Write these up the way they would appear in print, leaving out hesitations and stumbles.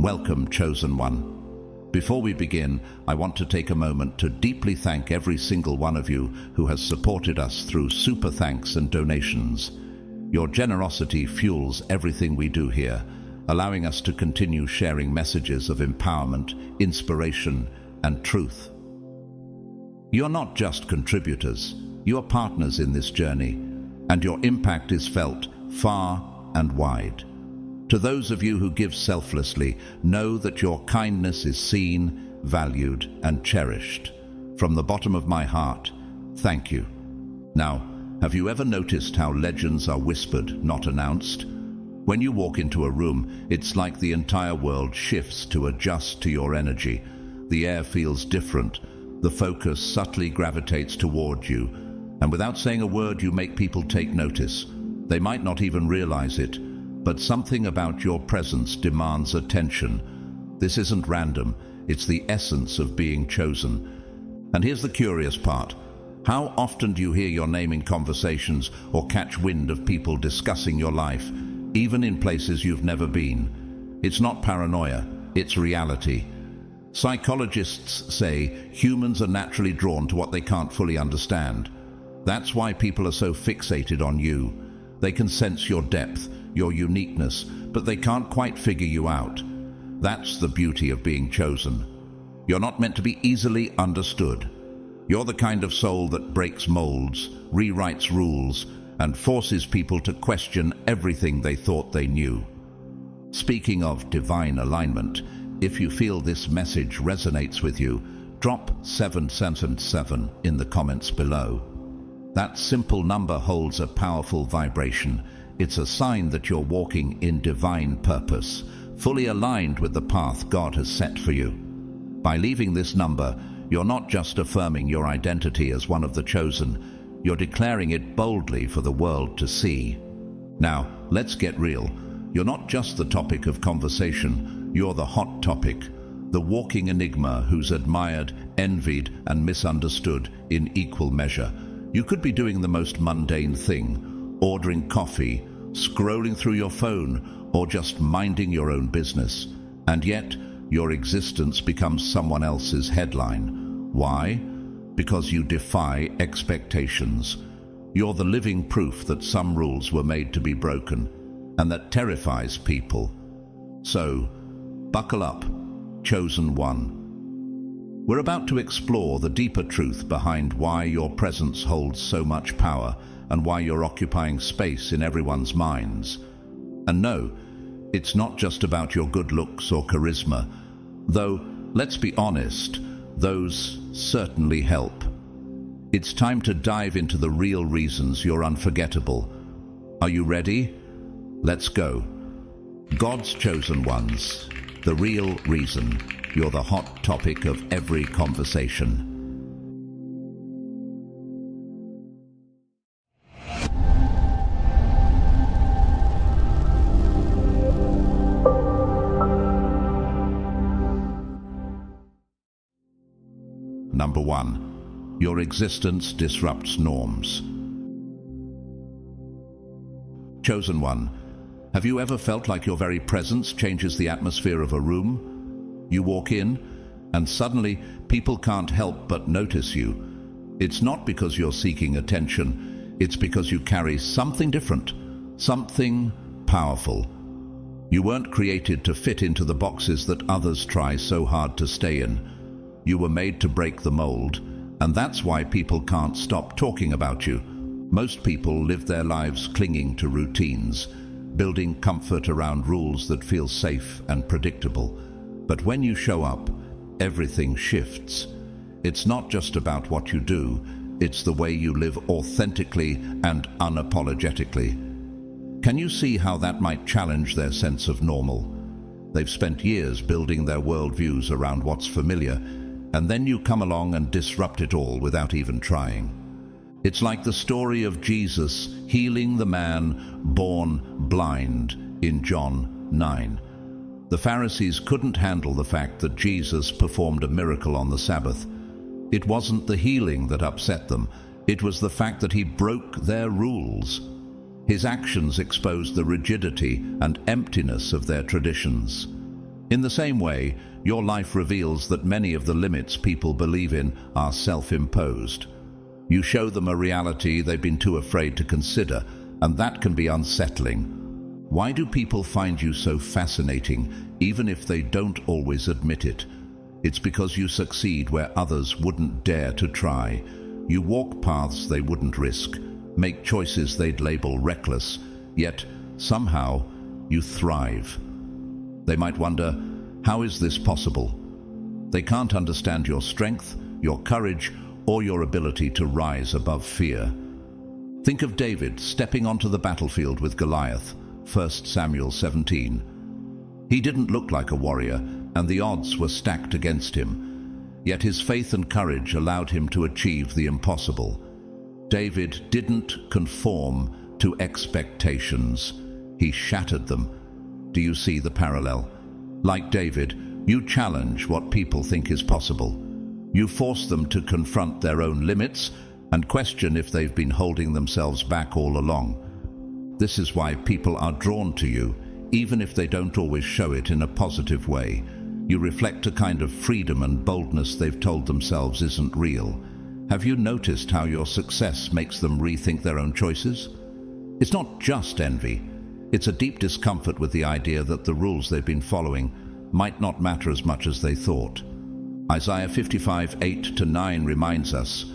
Welcome, Chosen One. Before we begin, I want to take a moment to deeply thank every single one of you who has supported us through super thanks and donations. Your generosity fuels everything we do here, allowing us to continue sharing messages of empowerment, inspiration, and truth. You're not just contributors, you are partners in this journey, and your impact is felt far and wide. To those of you who give selflessly, know that your kindness is seen, valued, and cherished. From the bottom of my heart, thank you. Now, have you ever noticed how legends are whispered, not announced? When you walk into a room, it's like the entire world shifts to adjust to your energy. The air feels different, the focus subtly gravitates toward you, and without saying a word, you make people take notice. They might not even realize it, but something about your presence demands attention. This isn't random, it's the essence of being chosen. And here's the curious part. How often do you hear your name in conversations or catch wind of people discussing your life, even in places you've never been? It's not paranoia, it's reality. Psychologists say humans are naturally drawn to what they can't fully understand. That's why people are so fixated on you. They can sense your depth, your uniqueness, but they can't quite figure you out. That's the beauty of being chosen. You're not meant to be easily understood. You're the kind of soul that breaks molds, rewrites rules, and forces people to question everything they thought they knew. Speaking of divine alignment, if you feel this message resonates with you, drop 777 in the comments below. That simple number holds a powerful vibration. It's a sign that you're walking in divine purpose, fully aligned with the path God has set for you. By leaving this number, you're not just affirming your identity as one of the chosen, you're declaring it boldly for the world to see. Now, let's get real. You're not just the topic of conversation, you're the hot topic, the walking enigma who's admired, envied, and misunderstood in equal measure. You could be doing the most mundane thing, ordering coffee, scrolling through your phone, or just minding your own business. And yet, your existence becomes someone else's headline. Why? Because you defy expectations. You're the living proof that some rules were made to be broken, and that terrifies people. So, buckle up, Chosen One. We're about to explore the deeper truth behind why your presence holds so much power and why you're occupying space in everyone's minds. And no, it's not just about your good looks or charisma, though, let's be honest, those certainly help. It's time to dive into the real reasons you're unforgettable. Are you ready? Let's go. God's chosen ones, the real reason you're the hot topic of every conversation. Number 1. Your existence disrupts norms. Chosen One, have you ever felt like your very presence changes the atmosphere of a room? You walk in, and suddenly people can't help but notice you. It's not because you're seeking attention, it's because you carry something different, something powerful. You weren't created to fit into the boxes that others try so hard to stay in. You were made to break the mold, and that's why people can't stop talking about you. Most people live their lives clinging to routines, building comfort around rules that feel safe and predictable. But when you show up, everything shifts. It's not just about what you do, it's the way you live authentically and unapologetically. Can you see how that might challenge their sense of normal? They've spent years building their worldviews around what's familiar, and then you come along and disrupt it all without even trying. It's like the story of Jesus healing the man born blind in John 9. The Pharisees couldn't handle the fact that Jesus performed a miracle on the Sabbath. It wasn't the healing that upset them, it was the fact that he broke their rules. His actions exposed the rigidity and emptiness of their traditions. In the same way, your life reveals that many of the limits people believe in are self-imposed. You show them a reality they've been too afraid to consider, and that can be unsettling. Why do people find you so fascinating, even if they don't always admit it? It's because you succeed where others wouldn't dare to try. You walk paths they wouldn't risk, make choices they'd label reckless, yet somehow you thrive. They might wonder, how is this possible? They can't understand your strength, your courage, or your ability to rise above fear. Think of David stepping onto the battlefield with Goliath, 1 Samuel 17. He didn't look like a warrior, and the odds were stacked against him. Yet his faith and courage allowed him to achieve the impossible. David didn't conform to expectations. He shattered them. Do you see the parallel? Like David, you challenge what people think is possible. You force them to confront their own limits and question if they've been holding themselves back all along. This is why people are drawn to you, even if they don't always show it in a positive way. You reflect a kind of freedom and boldness they've told themselves isn't real. Have you noticed how your success makes them rethink their own choices? It's not just envy. It's a deep discomfort with the idea that the rules they've been following might not matter as much as they thought. Isaiah 55:8-9 reminds us,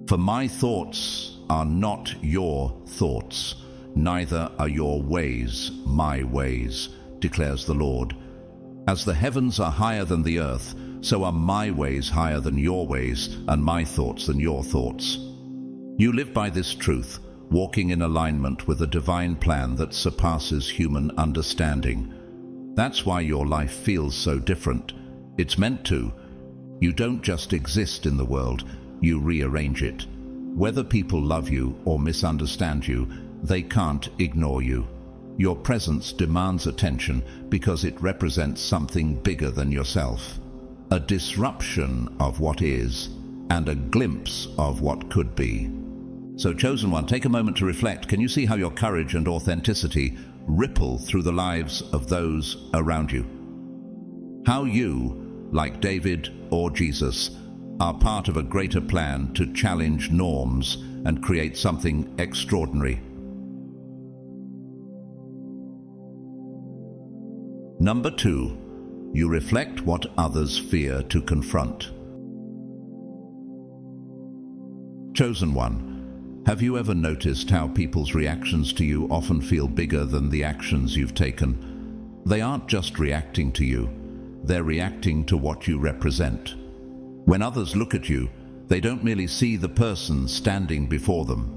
"For my thoughts are not your thoughts, neither are your ways my ways, declares the Lord. As the heavens are higher than the earth, so are my ways higher than your ways, and my thoughts than your thoughts." You live by this truth, walking in alignment with a divine plan that surpasses human understanding. That's why your life feels so different. It's meant to. You don't just exist in the world, you rearrange it. Whether people love you or misunderstand you, they can't ignore you. Your presence demands attention because it represents something bigger than yourself. A disruption of what is, and a glimpse of what could be. So, chosen one, take a moment to reflect. Can you see how your courage and authenticity ripple through the lives of those around you? How you, like David or Jesus, are part of a greater plan to challenge norms and create something extraordinary. Number 2, you reflect what others fear to confront. Chosen one, have you ever noticed how people's reactions to you often feel bigger than the actions you've taken? They aren't just reacting to you, they're reacting to what you represent. When others look at you, they don't merely see the person standing before them.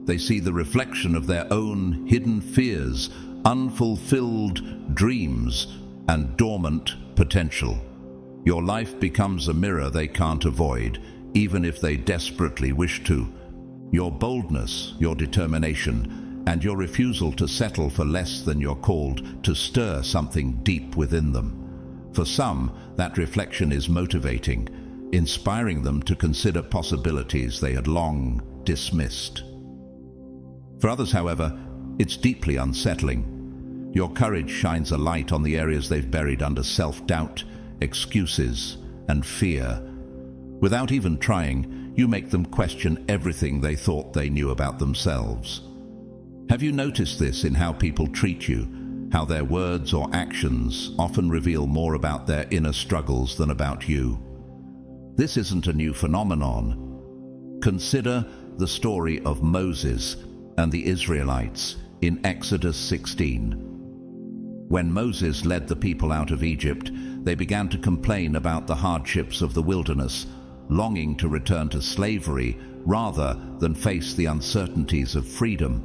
They see the reflection of their own hidden fears, unfulfilled dreams, and dormant potential. Your life becomes a mirror they can't avoid, even if they desperately wish to. Your boldness, your determination, and your refusal to settle for less than you're called to stir something deep within them. For some, that reflection is motivating, inspiring them to consider possibilities they had long dismissed. For others, however, it's deeply unsettling. Your courage shines a light on the areas they've buried under self-doubt, excuses, and fear. Without even trying, you make them question everything they thought they knew about themselves. Have you noticed this in how people treat you? How their words or actions often reveal more about their inner struggles than about you? This isn't a new phenomenon. Consider the story of Moses and the Israelites in Exodus 16. When Moses led the people out of Egypt, they began to complain about the hardships of the wilderness, longing to return to slavery rather than face the uncertainties of freedom.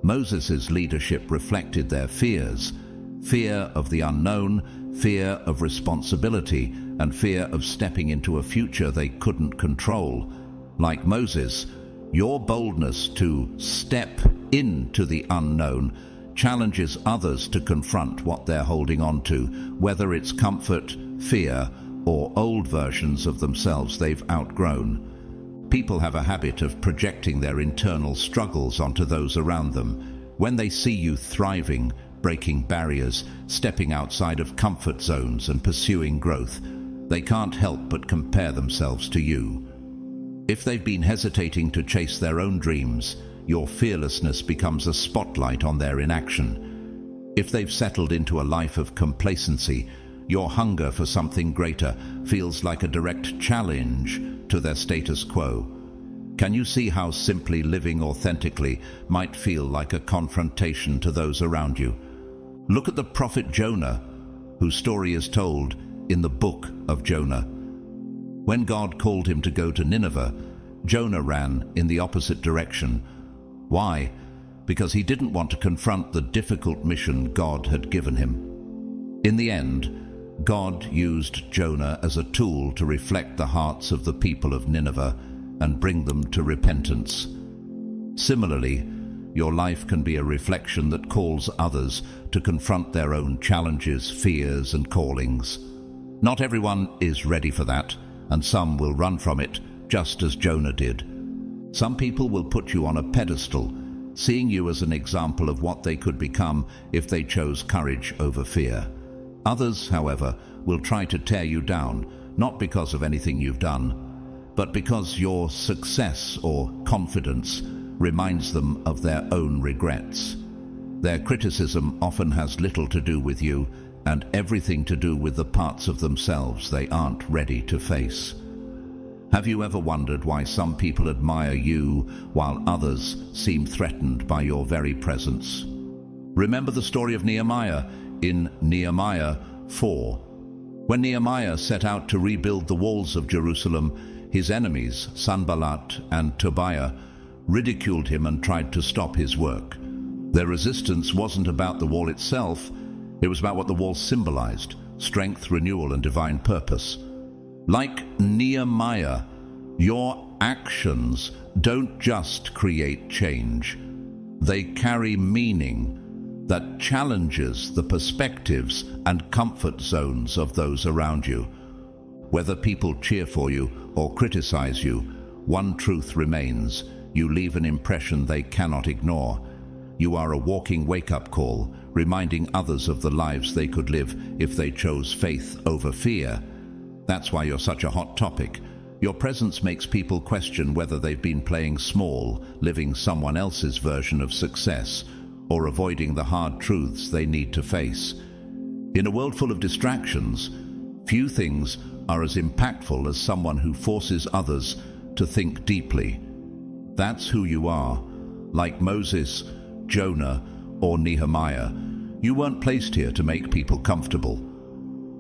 Moses' leadership reflected their fears: fear of the unknown, fear of responsibility, and fear of stepping into a future they couldn't control. Like Moses, your boldness to step into the unknown challenges others to confront what they're holding on to, whether it's comfort, fear, or old versions of themselves they've outgrown. People have a habit of projecting their internal struggles onto those around them. When they see you thriving, breaking barriers, stepping outside of comfort zones and pursuing growth, they can't help but compare themselves to you. If they've been hesitating to chase their own dreams, your fearlessness becomes a spotlight on their inaction. If they've settled into a life of complacency, your hunger for something greater feels like a direct challenge to their status quo. Can you see how simply living authentically might feel like a confrontation to those around you? Look at the prophet Jonah, whose story is told in the book of Jonah. When God called him to go to Nineveh, Jonah ran in the opposite direction. Why? Because he didn't want to confront the difficult mission God had given him. In the end, God used Jonah as a tool to reflect the hearts of the people of Nineveh and bring them to repentance. Similarly, your life can be a reflection that calls others to confront their own challenges, fears, and callings. Not everyone is ready for that, and some will run from it, just as Jonah did. Some people will put you on a pedestal, seeing you as an example of what they could become if they chose courage over fear. Others, however, will try to tear you down, not because of anything you've done, but because your success or confidence reminds them of their own regrets. Their criticism often has little to do with you and everything to do with the parts of themselves they aren't ready to face. Have you ever wondered why some people admire you while others seem threatened by your very presence? Remember the story of Nehemiah in Nehemiah 4. When Nehemiah set out to rebuild the walls of Jerusalem, his enemies, Sanballat and Tobiah, ridiculed him and tried to stop his work. Their resistance wasn't about the wall itself, it was about what the wall symbolized: strength, renewal, and divine purpose. Like Nehemiah, your actions don't just create change. They carry meaning that challenges the perspectives and comfort zones of those around you. Whether people cheer for you or criticize you, one truth remains: you leave an impression they cannot ignore. You are a walking wake-up call, reminding others of the lives they could live if they chose faith over fear. That's why you're such a hot topic. Your presence makes people question whether they've been playing small, living someone else's version of success, or avoiding the hard truths they need to face. In a world full of distractions, few things are as impactful as someone who forces others to think deeply. That's who you are. Like Moses, Jonah, or Nehemiah, you weren't placed here to make people comfortable.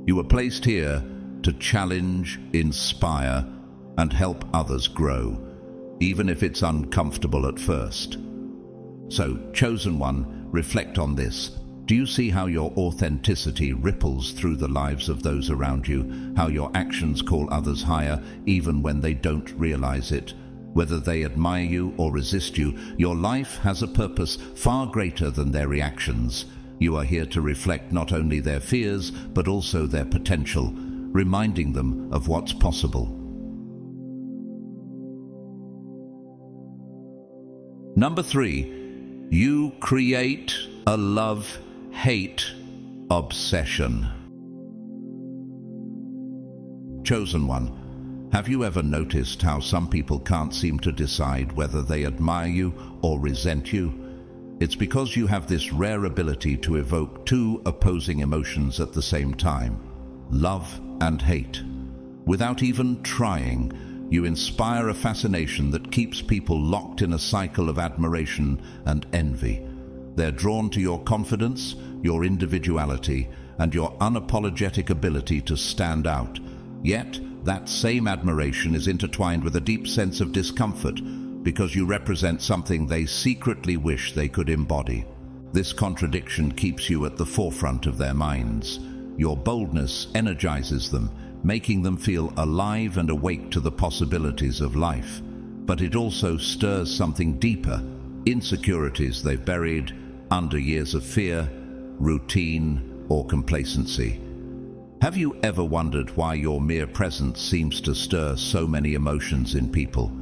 You were placed here to challenge, inspire, and help others grow, even if it's uncomfortable at first. So, chosen one, reflect on this. Do you see how your authenticity ripples through the lives of those around you? How your actions call others higher, even when they don't realize it? Whether they admire you or resist you, your life has a purpose far greater than their reactions. You are here to reflect not only their fears, but also their potential, reminding them of what's possible. Number 3, you create a love-hate obsession. Chosen one, have you ever noticed how some people can't seem to decide whether they admire you or resent you? It's because you have this rare ability to evoke two opposing emotions at the same time: love and hate. Without even trying, you inspire a fascination that keeps people locked in a cycle of admiration and envy. They're drawn to your confidence, your individuality, and your unapologetic ability to stand out. Yet, that same admiration is intertwined with a deep sense of discomfort because you represent something they secretly wish they could embody. This contradiction keeps you at the forefront of their minds. Your boldness energizes them, making them feel alive and awake to the possibilities of life. But it also stirs something deeper, insecurities they've buried under years of fear, routine, or complacency. Have you ever wondered why your mere presence seems to stir so many emotions in people?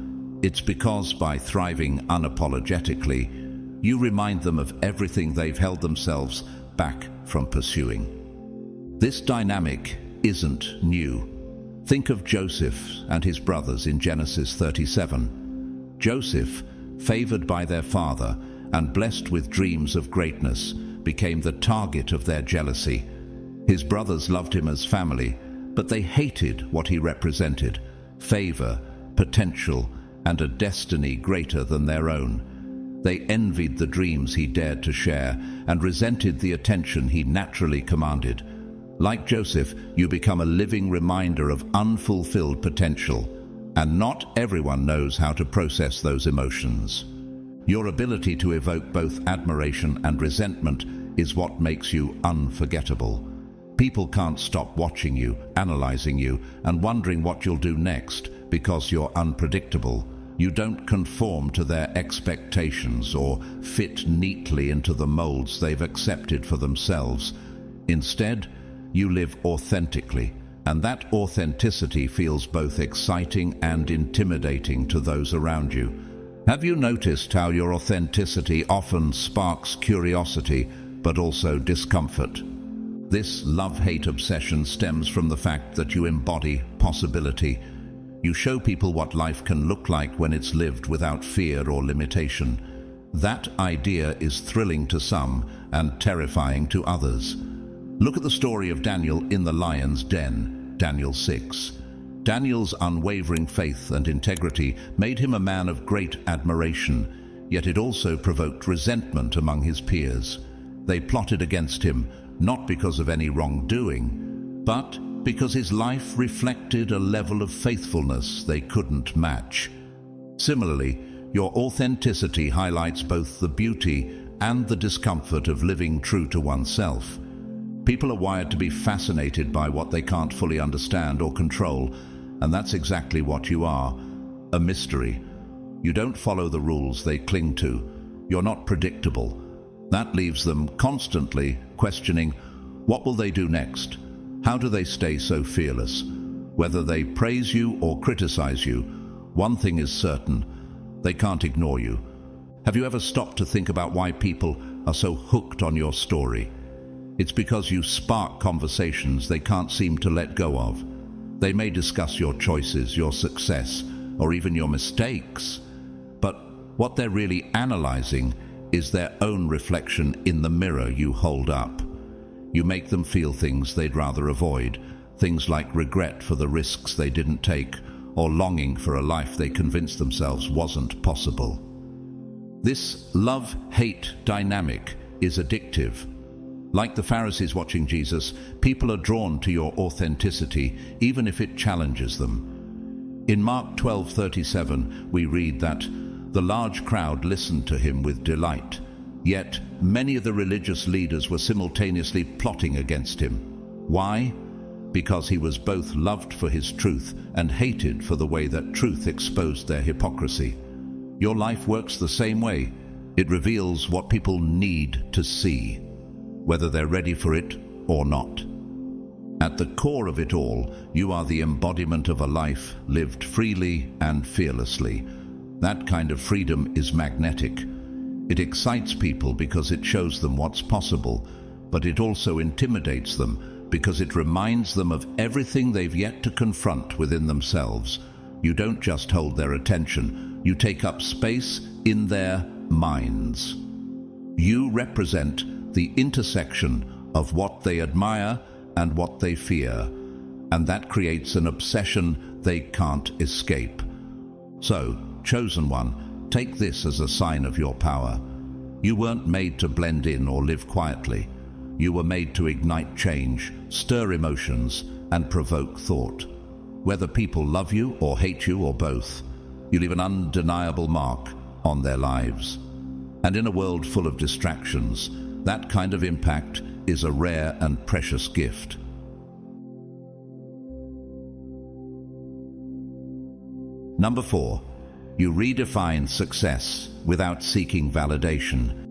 It's because by thriving unapologetically, you remind them of everything they've held themselves back from pursuing. This dynamic isn't new. Think of Joseph and his brothers in Genesis 37. Joseph, favored by their father and blessed with dreams of greatness, became the target of their jealousy. His brothers loved him as family, but they hated what he represented: favor, potential, and a destiny greater than their own. They envied the dreams he dared to share and resented the attention he naturally commanded. Like Joseph, you become a living reminder of unfulfilled potential, and not everyone knows how to process those emotions. Your ability to evoke both admiration and resentment is what makes you unforgettable. People can't stop watching you, analyzing you, and wondering what you'll do next because you're unpredictable. You don't conform to their expectations or fit neatly into the molds they've accepted for themselves. Instead, you live authentically, and that authenticity feels both exciting and intimidating to those around you. Have you noticed how your authenticity often sparks curiosity, but also discomfort? This love-hate obsession stems from the fact that you embody possibility. You show people what life can look like when it's lived without fear or limitation. That idea is thrilling to some and terrifying to others. Look at the story of Daniel in the lion's den, Daniel 6. Daniel's unwavering faith and integrity made him a man of great admiration, yet it also provoked resentment among his peers. They plotted against him, not because of any wrongdoing, but because his life reflected a level of faithfulness they couldn't match. Similarly, your authenticity highlights both the beauty and the discomfort of living true to oneself. People are wired to be fascinated by what they can't fully understand or control, and that's exactly what you are, a mystery. You don't follow the rules they cling to. You're not predictable. That leaves them constantly questioning, what will they do next? How do they stay so fearless? Whether they praise you or criticize you, one thing is certain: they can't ignore you. Have you ever stopped to think about why people are so hooked on your story? It's because you spark conversations they can't seem to let go of. They may discuss your choices, your success, or even your mistakes, but what they're really analyzing is their own reflection in the mirror you hold up. You make them feel things they'd rather avoid, things like regret for the risks they didn't take, or longing for a life they convinced themselves wasn't possible. This love-hate dynamic is addictive. Like the Pharisees watching Jesus, people are drawn to your authenticity, even if it challenges them. In Mark 12:37, we read that the large crowd listened to him with delight, yet many of the religious leaders were simultaneously plotting against him. Why? Because he was both loved for his truth and hated for the way that truth exposed their hypocrisy. Your life works the same way. It reveals what people need to see, whether they're ready for it or not. At the core of it all, you are the embodiment of a life lived freely and fearlessly. That kind of freedom is magnetic. It excites people because it shows them what's possible, but it also intimidates them because it reminds them of everything they've yet to confront within themselves. You don't just hold their attention, you take up space in their minds. You represent the intersection of what they admire and what they fear, and that creates an obsession they can't escape. So, chosen one, take this as a sign of your power. You weren't made to blend in or live quietly. You were made to ignite change, stir emotions, and provoke thought. Whether people love you or hate you or both, you leave an undeniable mark on their lives. And in a world full of distractions, that kind of impact is a rare and precious gift. Number 4, you redefine success without seeking validation.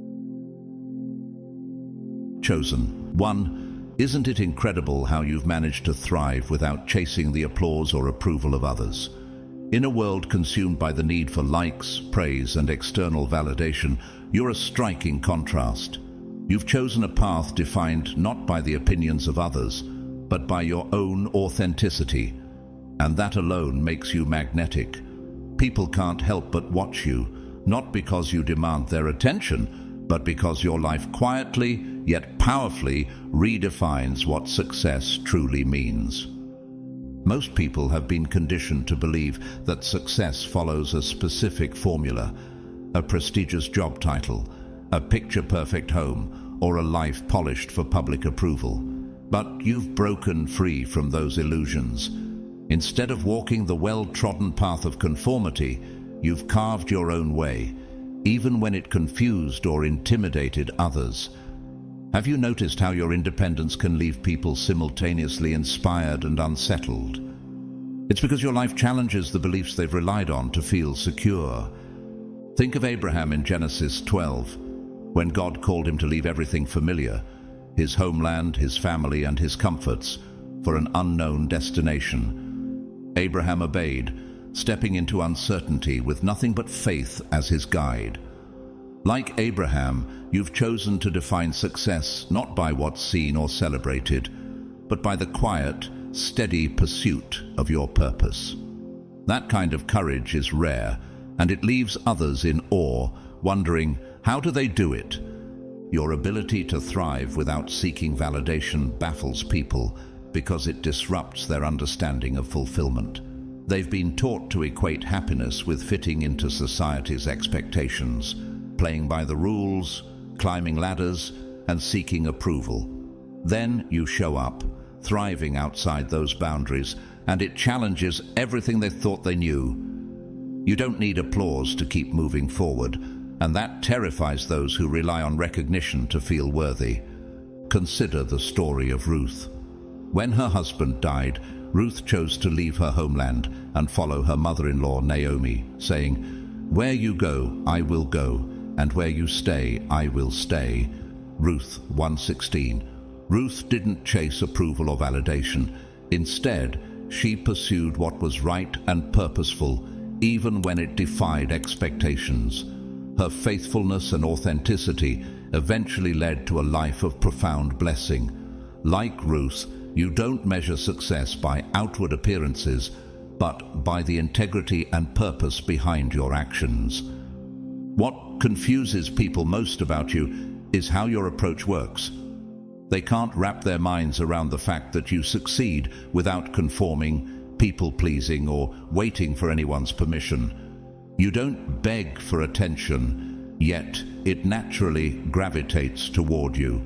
Chosen one, isn't it incredible how you've managed to thrive without chasing the applause or approval of others? In a world consumed by the need for likes, praise, and external validation, you're a striking contrast. You've chosen a path defined not by the opinions of others, but by your own authenticity, and that alone makes you magnetic. People can't help but watch you, not because you demand their attention, but because your life quietly, yet powerfully, redefines what success truly means. Most people have been conditioned to believe that success follows a specific formula, a prestigious job title, a picture-perfect home, or a life polished for public approval. But you've broken free from those illusions. Instead of walking the well-trodden path of conformity, you've carved your own way, even when it confused or intimidated others. Have you noticed how your independence can leave people simultaneously inspired and unsettled? It's because your life challenges the beliefs they've relied on to feel secure. Think of Abraham in Genesis 12, when God called him to leave everything familiar, his homeland, his family, and his comforts, for an unknown destination. Abraham obeyed, stepping into uncertainty with nothing but faith as his guide. Like Abraham, you've chosen to define success not by what's seen or celebrated, but by the quiet, steady pursuit of your purpose. That kind of courage is rare, and it leaves others in awe, wondering, how do they do it? Your ability to thrive without seeking validation baffles people because it disrupts their understanding of fulfillment. They've been taught to equate happiness with fitting into society's expectations, playing by the rules, climbing ladders, and seeking approval. Then you show up, thriving outside those boundaries, and it challenges everything they thought they knew. You don't need applause to keep moving forward, and that terrifies those who rely on recognition to feel worthy. Consider the story of Ruth. When her husband died, Ruth chose to leave her homeland and follow her mother-in-law Naomi, saying, "Where you go, I will go, and where you stay, I will stay." Ruth 1:16. Ruth didn't chase approval or validation. Instead, she pursued what was right and purposeful, even when it defied expectations. Her faithfulness and authenticity eventually led to a life of profound blessing. Like Ruth, you don't measure success by outward appearances, but by the integrity and purpose behind your actions. What confuses people most about you is how your approach works. They can't wrap their minds around the fact that you succeed without conforming, people-pleasing, or waiting for anyone's permission. You don't beg for attention, yet it naturally gravitates toward you.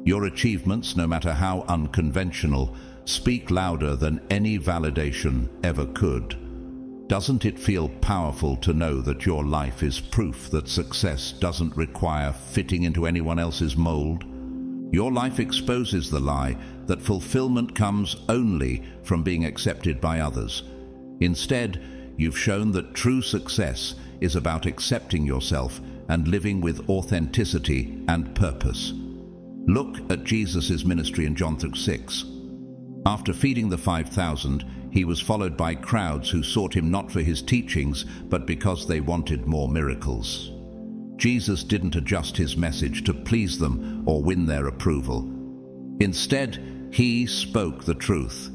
Your achievements, no matter how unconventional, speak louder than any validation ever could. Doesn't it feel powerful to know that your life is proof that success doesn't require fitting into anyone else's mold? Your life exposes the lie that fulfillment comes only from being accepted by others. Instead, you've shown that true success is about accepting yourself and living with authenticity and purpose. Look at Jesus' ministry in John 6. After feeding the 5,000, he was followed by crowds who sought him not for his teachings, but because they wanted more miracles. Jesus didn't adjust his message to please them or win their approval. Instead, he spoke the truth,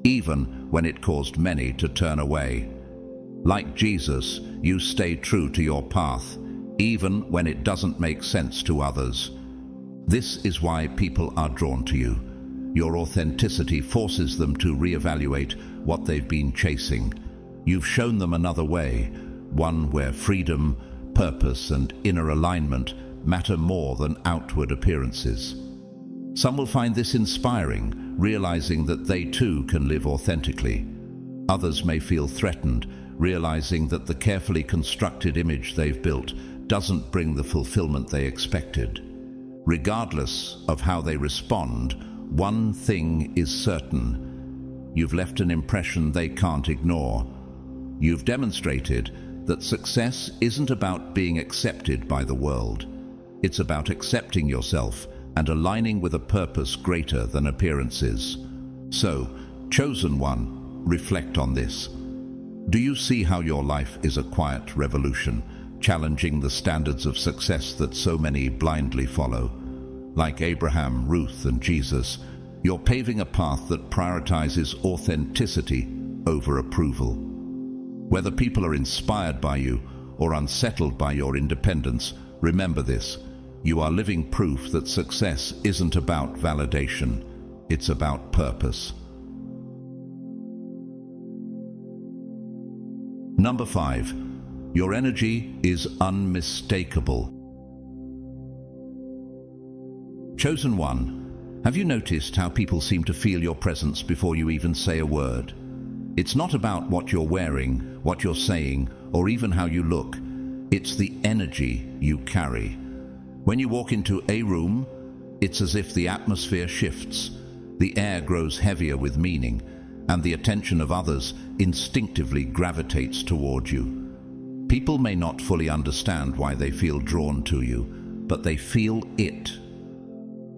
even when it caused many to turn away. Like Jesus, you stay true to your path, even when it doesn't make sense to others. This is why people are drawn to you. Your authenticity forces them to reevaluate what they've been chasing. You've shown them another way, one where freedom, purpose, and inner alignment matter more than outward appearances. Some will find this inspiring, realizing that they too can live authentically. Others may feel threatened, realizing that the carefully constructed image they've built doesn't bring the fulfillment they expected. Regardless of how they respond, one thing is certain: you've left an impression they can't ignore. You've demonstrated that success isn't about being accepted by the world. It's about accepting yourself and aligning with a purpose greater than appearances. So, chosen one, reflect on this. Do you see how your life is a quiet revolution, challenging the standards of success that so many blindly follow? Like Abraham, Ruth, and Jesus, you're paving a path that prioritizes authenticity over approval. Whether people are inspired by you or unsettled by your independence, remember this: you are living proof that success isn't about validation, it's about purpose. Number 5. Your energy is unmistakable. Chosen one, have you noticed how people seem to feel your presence before you even say a word? It's not about what you're wearing, what you're saying, or even how you look. It's the energy you carry. When you walk into a room, it's as if the atmosphere shifts. The air grows heavier with meaning, and the attention of others instinctively gravitates toward you. People may not fully understand why they feel drawn to you, but they feel it.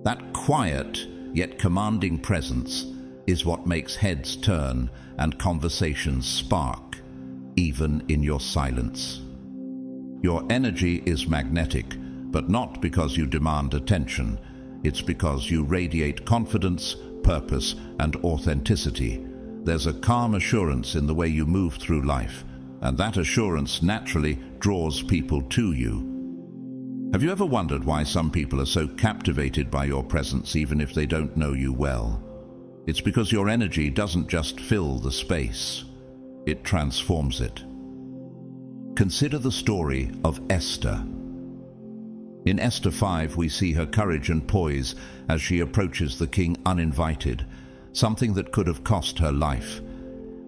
That quiet, yet commanding presence is what makes heads turn and conversations spark, even in your silence. Your energy is magnetic, but not because you demand attention. It's because you radiate confidence, purpose, and authenticity. There's a calm assurance in the way you move through life, and that assurance naturally draws people to you. Have you ever wondered why some people are so captivated by your presence even if they don't know you well? It's because your energy doesn't just fill the space, it transforms it. Consider the story of Esther. In Esther 5, we see her courage and poise as she approaches the king uninvited, something that could have cost her life.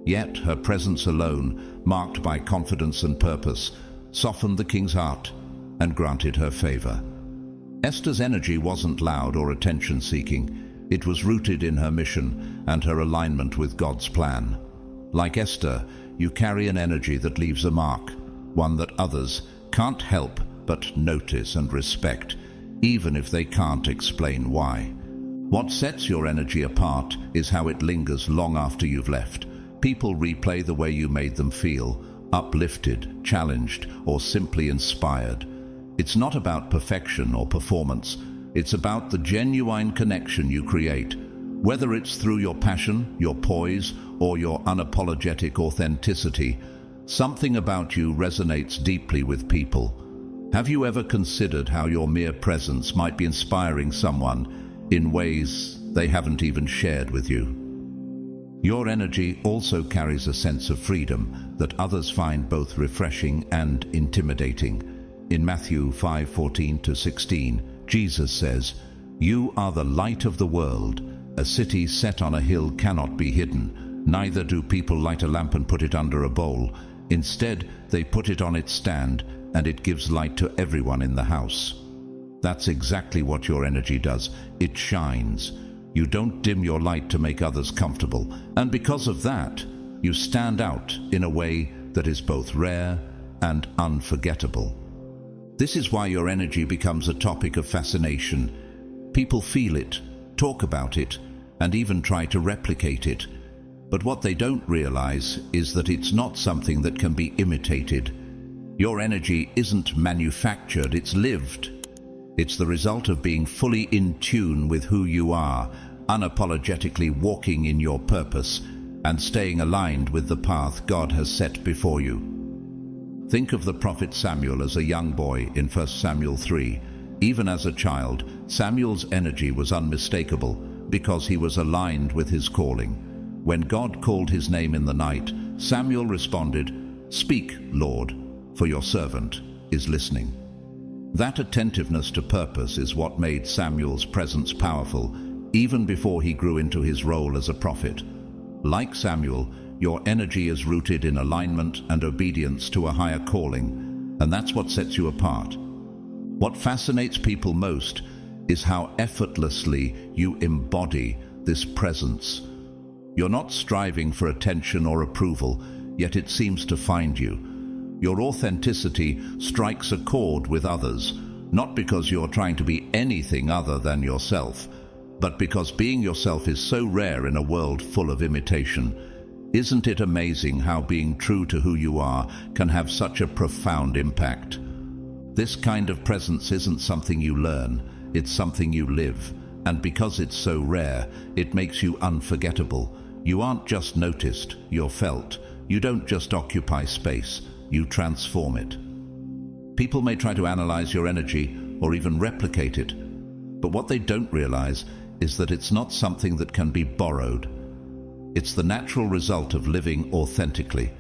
Yet her presence alone, marked by confidence and purpose, softened the king's heart and granted her favor. Esther's energy wasn't loud or attention-seeking. It was rooted in her mission and her alignment with God's plan. Like Esther, you carry an energy that leaves a mark, one that others can't help but notice and respect, even if they can't explain why. What sets your energy apart is how it lingers long after you've left. People replay the way you made them feel, uplifted, challenged, or simply inspired. It's not about perfection or performance. It's about the genuine connection you create. Whether it's through your passion, your poise, or your unapologetic authenticity, something about you resonates deeply with people. Have you ever considered how your mere presence might be inspiring someone in ways they haven't even shared with you? Your energy also carries a sense of freedom that others find both refreshing and intimidating. In Matthew 5:14-16, Jesus says, "You are the light of the world. A city set on a hill cannot be hidden. Neither do people light a lamp and put it under a bowl. Instead, they put it on its stand, and it gives light to everyone in the house." That's exactly what your energy does. It shines. You don't dim your light to make others comfortable, and because of that, you stand out in a way that is both rare and unforgettable. This is why your energy becomes a topic of fascination. People feel it, talk about it, and even try to replicate it. But what they don't realize is that it's not something that can be imitated. Your energy isn't manufactured, it's lived. It's the result of being fully in tune with who you are, unapologetically walking in your purpose, and staying aligned with the path God has set before you. Think of the prophet Samuel as a young boy in 1 Samuel 3. Even as a child, Samuel's energy was unmistakable because he was aligned with his calling. When God called his name in the night, Samuel responded, "Speak, Lord, for your servant is listening." That attentiveness to purpose is what made Samuel's presence powerful, even before he grew into his role as a prophet. Like Samuel, your energy is rooted in alignment and obedience to a higher calling, and that's what sets you apart. What fascinates people most is how effortlessly you embody this presence. You're not striving for attention or approval, yet it seems to find you. Your authenticity strikes a chord with others, not because you're trying to be anything other than yourself, but because being yourself is so rare in a world full of imitation. Isn't it amazing how being true to who you are can have such a profound impact? This kind of presence isn't something you learn, it's something you live. And because it's so rare, it makes you unforgettable. You aren't just noticed, you're felt. You don't just occupy space, you transform it. People may try to analyze your energy or even replicate it, but what they don't realize is that it's not something that can be borrowed. It's the natural result of living authentically,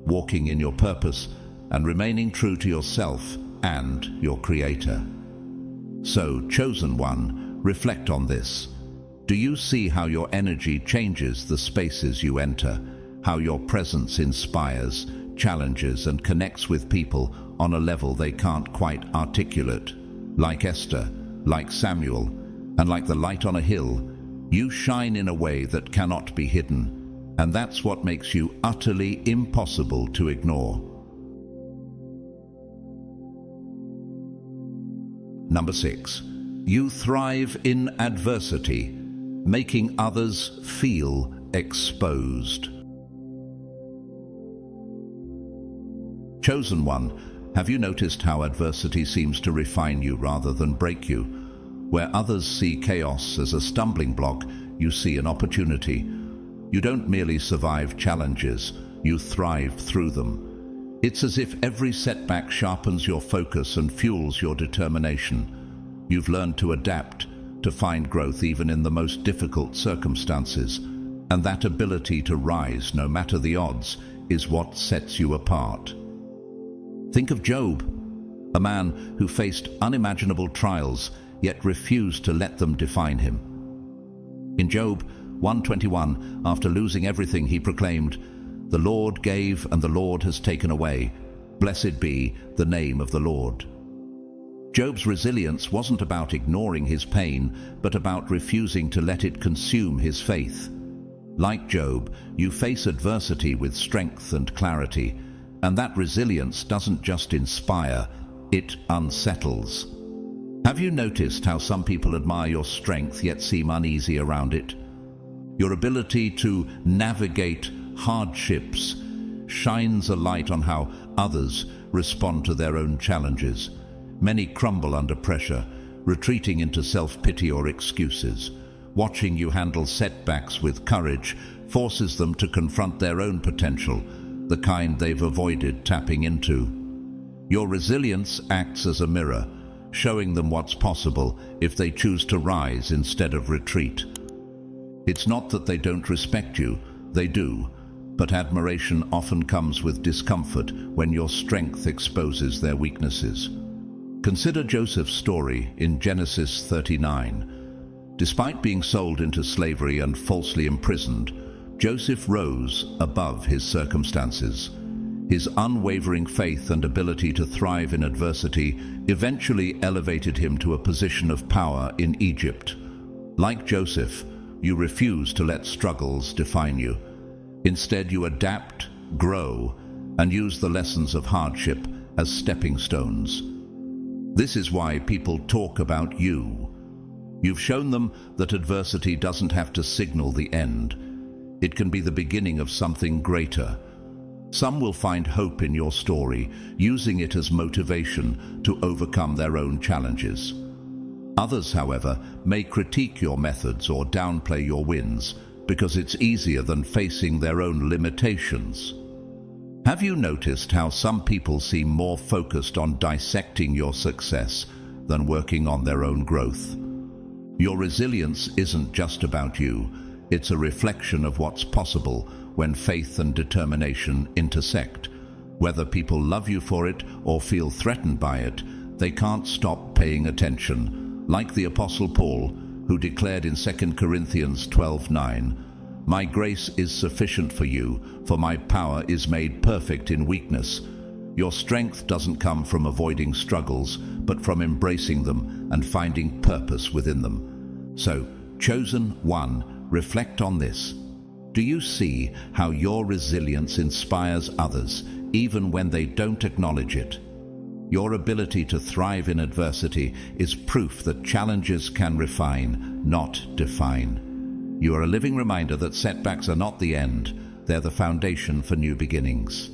walking in your purpose, and remaining true to yourself and your Creator. So, chosen one, reflect on this. Do you see how your energy changes the spaces you enter, how your presence inspires, challenges, and connects with people on a level they can't quite articulate? Like Esther, like Samuel, and like the light on a hill, you shine in a way that cannot be hidden, and that's what makes you utterly impossible to ignore. Number 6. You thrive in adversity, making others feel exposed. Chosen one, have you noticed how adversity seems to refine you rather than break you? Where others see chaos as a stumbling block, you see an opportunity. You don't merely survive challenges, you thrive through them. It's as if every setback sharpens your focus and fuels your determination. You've learned to adapt, to find growth even in the most difficult circumstances, and that ability to rise no matter the odds is what sets you apart. Think of Job, a man who faced unimaginable trials yet refused to let them define him. In Job 1:21, after losing everything, he proclaimed, "The Lord gave and the Lord has taken away. Blessed be the name of the Lord." Job's resilience wasn't about ignoring his pain, but about refusing to let it consume his faith. Like Job, you face adversity with strength and clarity, and that resilience doesn't just inspire, it unsettles. Have you noticed how some people admire your strength yet seem uneasy around it? Your ability to navigate hardships shines a light on how others respond to their own challenges. Many crumble under pressure, retreating into self-pity or excuses. Watching you handle setbacks with courage forces them to confront their own potential, the kind they've avoided tapping into. Your resilience acts as a mirror, showing them what's possible if they choose to rise instead of retreat. It's not that they don't respect you, they do, but admiration often comes with discomfort when your strength exposes their weaknesses. Consider Joseph's story in Genesis 39. Despite being sold into slavery and falsely imprisoned, Joseph rose above his circumstances. His unwavering faith and ability to thrive in adversity eventually elevated him to a position of power in Egypt. Like Joseph, you refuse to let struggles define you. Instead, you adapt, grow, and use the lessons of hardship as stepping stones. This is why people talk about you. You've shown them that adversity doesn't have to signal the end. It can be the beginning of something greater. Some will find hope in your story, using it as motivation to overcome their own challenges. Others, however, may critique your methods or downplay your wins because it's easier than facing their own limitations. Have you noticed how some people seem more focused on dissecting your success than working on their own growth? Your resilience isn't just about you, it's a reflection of what's possible when faith and determination intersect. Whether people love you for it or feel threatened by it, they can't stop paying attention. Like the Apostle Paul, who declared in 2 Corinthians 12:9, "My grace is sufficient for you, for my power is made perfect in weakness." Your strength doesn't come from avoiding struggles, but from embracing them and finding purpose within them. So, chosen one, reflect on this. Do you see how your resilience inspires others, even when they don't acknowledge it? Your ability to thrive in adversity is proof that challenges can refine, not define. You are a living reminder that setbacks are not the end, they're the foundation for new beginnings.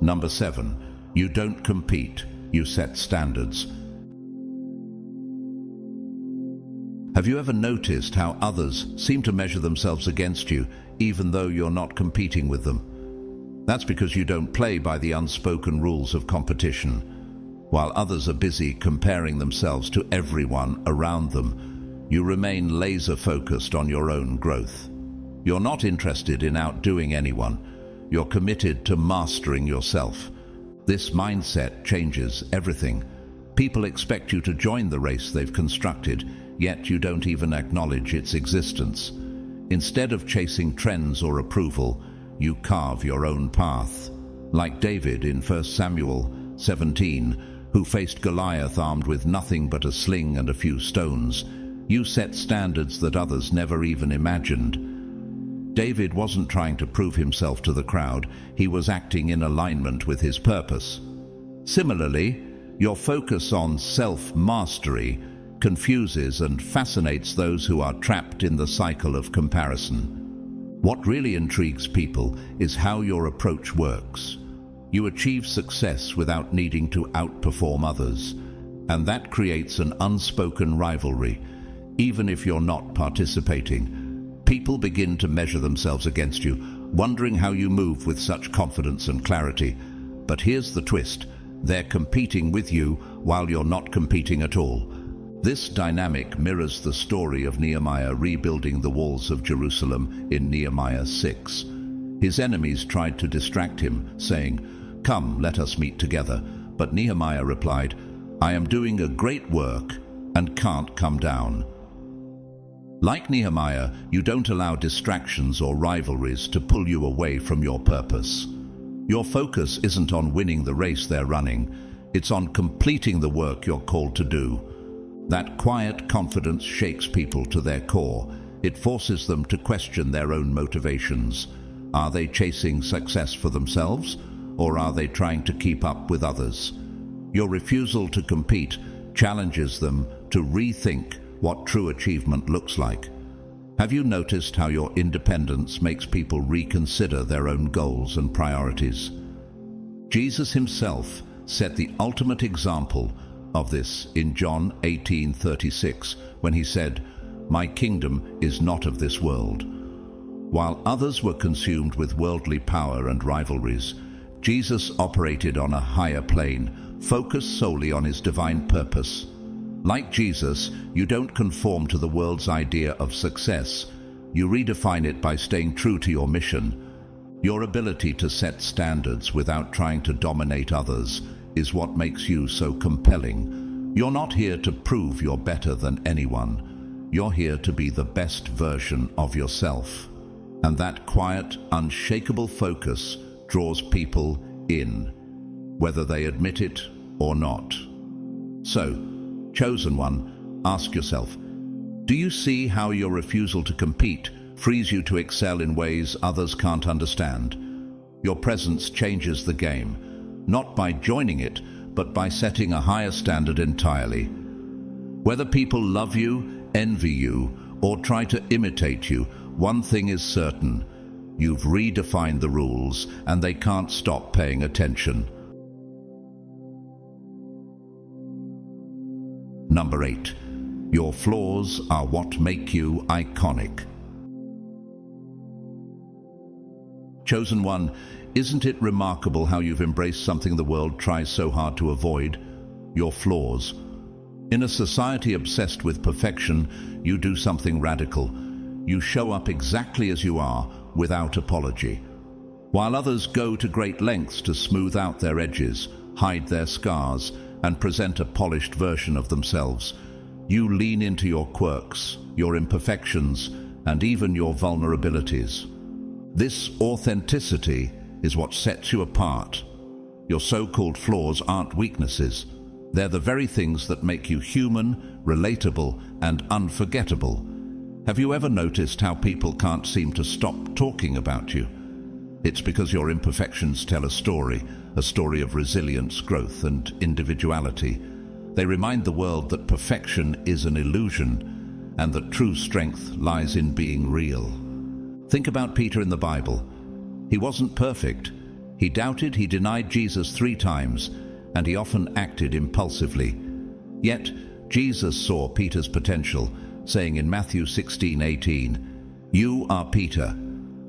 Number 7. You don't compete, you set standards. Have you ever noticed how others seem to measure themselves against you, even though you're not competing with them? That's because you don't play by the unspoken rules of competition. While others are busy comparing themselves to everyone around them, you remain laser-focused on your own growth. You're not interested in outdoing anyone. You're committed to mastering yourself. This mindset changes everything. People expect you to join the race they've constructed, yet you don't even acknowledge its existence. Instead of chasing trends or approval, you carve your own path. Like David in 1 Samuel 17, who faced Goliath armed with nothing but a sling and a few stones, you set standards that others never even imagined. David wasn't trying to prove himself to the crowd, he was acting in alignment with his purpose. Similarly, your focus on self-mastery confuses and fascinates those who are trapped in the cycle of comparison. What really intrigues people is how your approach works. You achieve success without needing to outperform others, and that creates an unspoken rivalry. Even if you're not participating, people begin to measure themselves against you, wondering how you move with such confidence and clarity. But here's the twist: they're competing with you while you're not competing at all. This dynamic mirrors the story of Nehemiah rebuilding the walls of Jerusalem in Nehemiah 6. His enemies tried to distract him, saying, "Come, let us meet together." But Nehemiah replied, "I am doing a great work and can't come down." Like Nehemiah, you don't allow distractions or rivalries to pull you away from your purpose. Your focus isn't on winning the race they're running, it's on completing the work you're called to do. That quiet confidence shakes people to their core. It forces them to question their own motivations. Are they chasing success for themselves, or are they trying to keep up with others? Your refusal to compete challenges them to rethink what true achievement looks like. Have you noticed how your independence makes people reconsider their own goals and priorities? Jesus himself set the ultimate example of this in John 18:36, when he said, "My kingdom is not of this world." While others were consumed with worldly power and rivalries, Jesus operated on a higher plane, focused solely on his divine purpose. Like Jesus, you don't conform to the world's idea of success. You redefine it by staying true to your mission. Your ability to set standards without trying to dominate others is what makes you so compelling. You're not here to prove you're better than anyone. You're here to be the best version of yourself. And that quiet, unshakable focus draws people in, whether they admit it or not. So, chosen one, ask yourself, do you see how your refusal to compete frees you to excel in ways others can't understand? Your presence changes the game, not by joining it, but by setting a higher standard entirely. Whether people love you, envy you, or try to imitate you, one thing is certain: you've redefined the rules, and they can't stop paying attention. Number 8. Your flaws are what make you iconic. Chosen one, isn't it remarkable how you've embraced something the world tries so hard to avoid? Your flaws. In a society obsessed with perfection, you do something radical. You show up exactly as you are, without apology. While others go to great lengths to smooth out their edges, hide their scars, and present a polished version of themselves, you lean into your quirks, your imperfections, and even your vulnerabilities. This authenticity is what sets you apart. Your so-called flaws aren't weaknesses. They're the very things that make you human, relatable, and unforgettable. Have you ever noticed how people can't seem to stop talking about you? It's because your imperfections tell a story of resilience, growth, and individuality. They remind the world that perfection is an illusion, and that true strength lies in being real. Think about Peter in the Bible. He wasn't perfect. He doubted, he denied Jesus 3 times, and he often acted impulsively. Yet, Jesus saw Peter's potential, saying in Matthew 16:18, "You are Peter,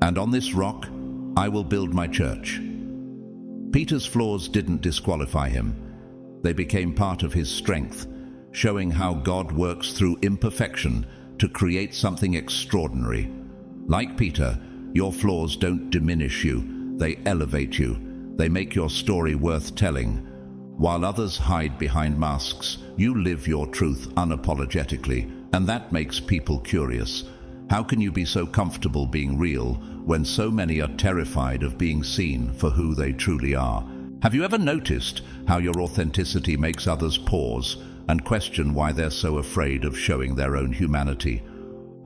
and on this rock I will build my church." Peter's flaws didn't disqualify him. They became part of his strength, showing how God works through imperfection to create something extraordinary. Like Peter, your flaws don't diminish you, they elevate you. They make your story worth telling. While others hide behind masks, you live your truth unapologetically, and that makes people curious. How can you be so comfortable being real when so many are terrified of being seen for who they truly are? Have you ever noticed how your authenticity makes others pause and question why they're so afraid of showing their own humanity?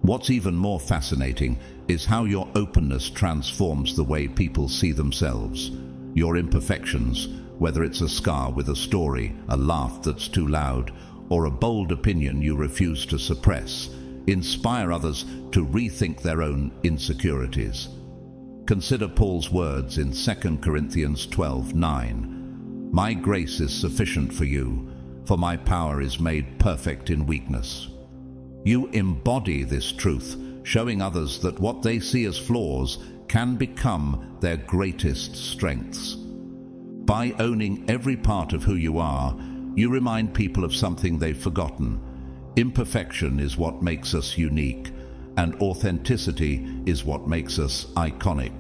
What's even more fascinating is how your openness transforms the way people see themselves. Your imperfections, whether it's a scar with a story, a laugh that's too loud, or a bold opinion you refuse to suppress, inspire others to rethink their own insecurities. Consider Paul's words in 2 Corinthians 12:9. "My grace is sufficient for you, for my power is made perfect in weakness." You embody this truth, showing others that what they see as flaws can become their greatest strengths. By owning every part of who you are, you remind people of something they've forgotten. Imperfection is what makes us unique, and authenticity is what makes us iconic.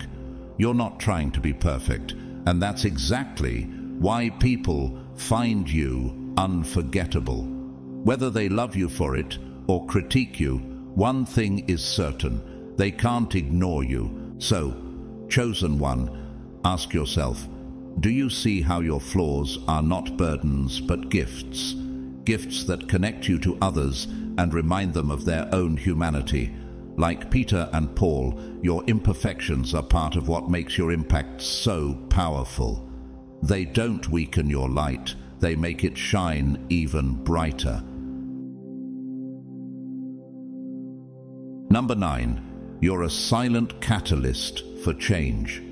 You're not trying to be perfect, and that's exactly why people find you unforgettable. Whether they love you for it or critique you, one thing is certain: they can't ignore you. So, chosen one, ask yourself, do you see how your flaws are not burdens but gifts? Gifts that connect you to others and remind them of their own humanity. Like Peter and Paul, your imperfections are part of what makes your impact so powerful. They don't weaken your light, they make it shine even brighter. Number 9, you're a silent catalyst for change.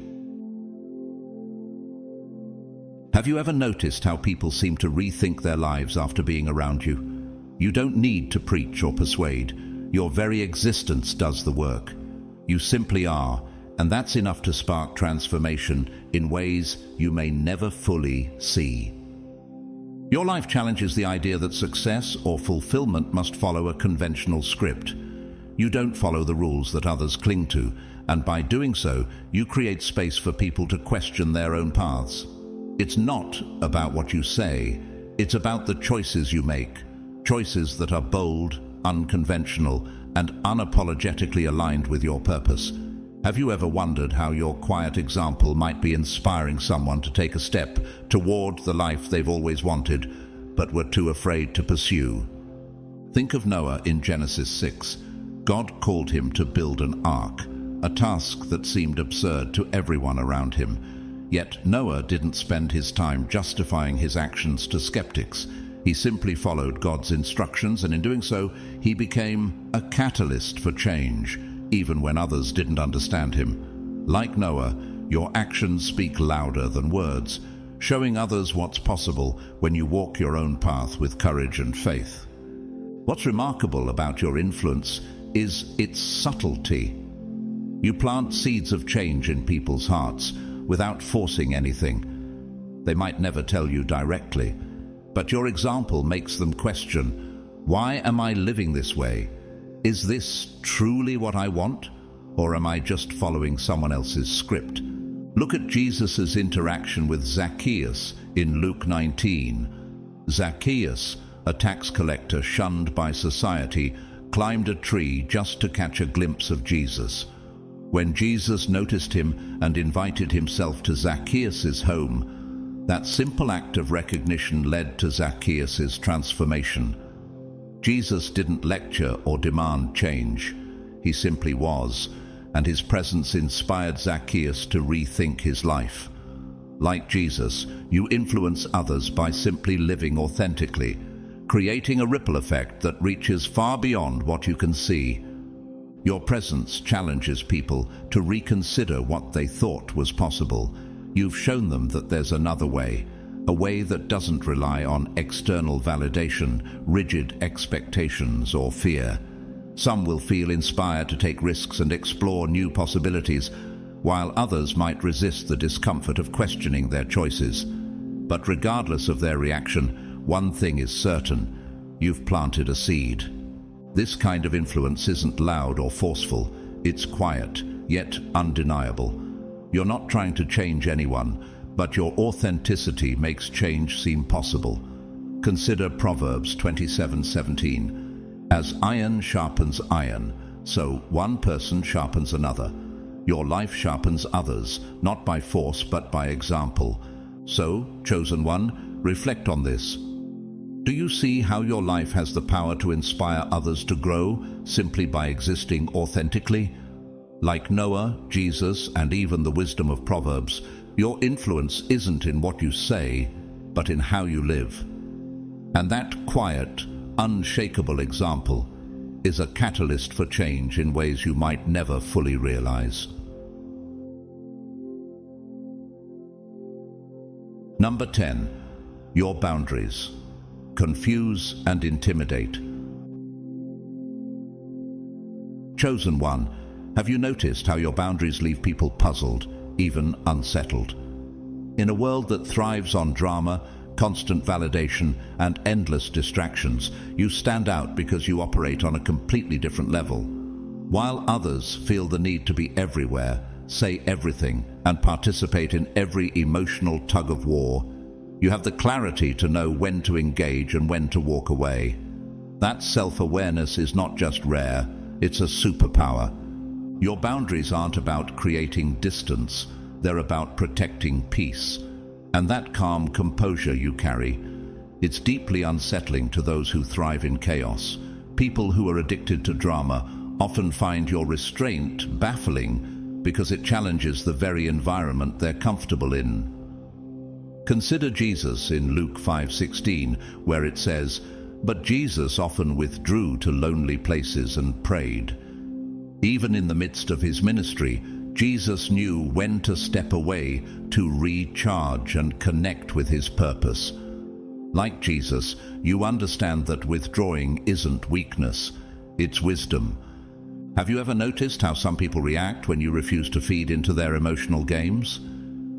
Have you ever noticed how people seem to rethink their lives after being around you? You don't need to preach or persuade. Your very existence does the work. You simply are, and that's enough to spark transformation in ways you may never fully see. Your life challenges the idea that success or fulfillment must follow a conventional script. You don't follow the rules that others cling to, and by doing so, you create space for people to question their own paths. It's not about what you say, it's about the choices you make. Choices that are bold, unconventional, and unapologetically aligned with your purpose. Have you ever wondered how your quiet example might be inspiring someone to take a step toward the life they've always wanted, but were too afraid to pursue? Think of Noah in Genesis 6. God called him to build an ark, a task that seemed absurd to everyone around him. Yet Noah didn't spend his time justifying his actions to skeptics. He simply followed God's instructions, and in doing so, he became a catalyst for change, even when others didn't understand him. Like Noah, your actions speak louder than words, showing others what's possible when you walk your own path with courage and faith. What's remarkable about your influence is its subtlety. You plant seeds of change in people's hearts without forcing anything. They might never tell you directly, but your example makes them question, why am I living this way? Is this truly what I want? Or am I just following someone else's script? Look at Jesus' interaction with Zacchaeus in Luke 19. Zacchaeus, a tax collector shunned by society, climbed a tree just to catch a glimpse of Jesus. When Jesus noticed him and invited himself to Zacchaeus' home, that simple act of recognition led to Zacchaeus' transformation. Jesus didn't lecture or demand change. He simply was, and his presence inspired Zacchaeus to rethink his life. Like Jesus, you influence others by simply living authentically, creating a ripple effect that reaches far beyond what you can see. Your presence challenges people to reconsider what they thought was possible. You've shown them that there's another way, a way that doesn't rely on external validation, rigid expectations, or fear. Some will feel inspired to take risks and explore new possibilities, while others might resist the discomfort of questioning their choices. But regardless of their reaction, one thing is certain: you've planted a seed. This kind of influence isn't loud or forceful, it's quiet, yet undeniable. You're not trying to change anyone, but your authenticity makes change seem possible. Consider Proverbs 27:17. As iron sharpens iron, so one person sharpens another. Your life sharpens others, not by force but by example. So, chosen one, reflect on this. Do you see how your life has the power to inspire others to grow simply by existing authentically? Like Noah, Jesus, and even the wisdom of Proverbs, your influence isn't in what you say, but in how you live. And that quiet, unshakable example is a catalyst for change in ways you might never fully realize. Number 10. Your boundaries. Confuse and intimidate. Chosen one, have you noticed how your boundaries leave people puzzled, even unsettled? In a world that thrives on drama, constant validation, and endless distractions, you stand out because you operate on a completely different level. While others feel the need to be everywhere, say everything, and participate in every emotional tug-of-war, you have the clarity to know when to engage and when to walk away. That self-awareness is not just rare, it's a superpower. Your boundaries aren't about creating distance, they're about protecting peace. And that calm composure you carry, it's deeply unsettling to those who thrive in chaos. People who are addicted to drama often find your restraint baffling because it challenges the very environment they're comfortable in. Consider Jesus in Luke 5:16, where it says, "But Jesus often withdrew to lonely places and prayed." Even in the midst of his ministry, Jesus knew when to step away to recharge and connect with his purpose. Like Jesus, you understand that withdrawing isn't weakness, it's wisdom. Have you ever noticed how some people react when you refuse to feed into their emotional games?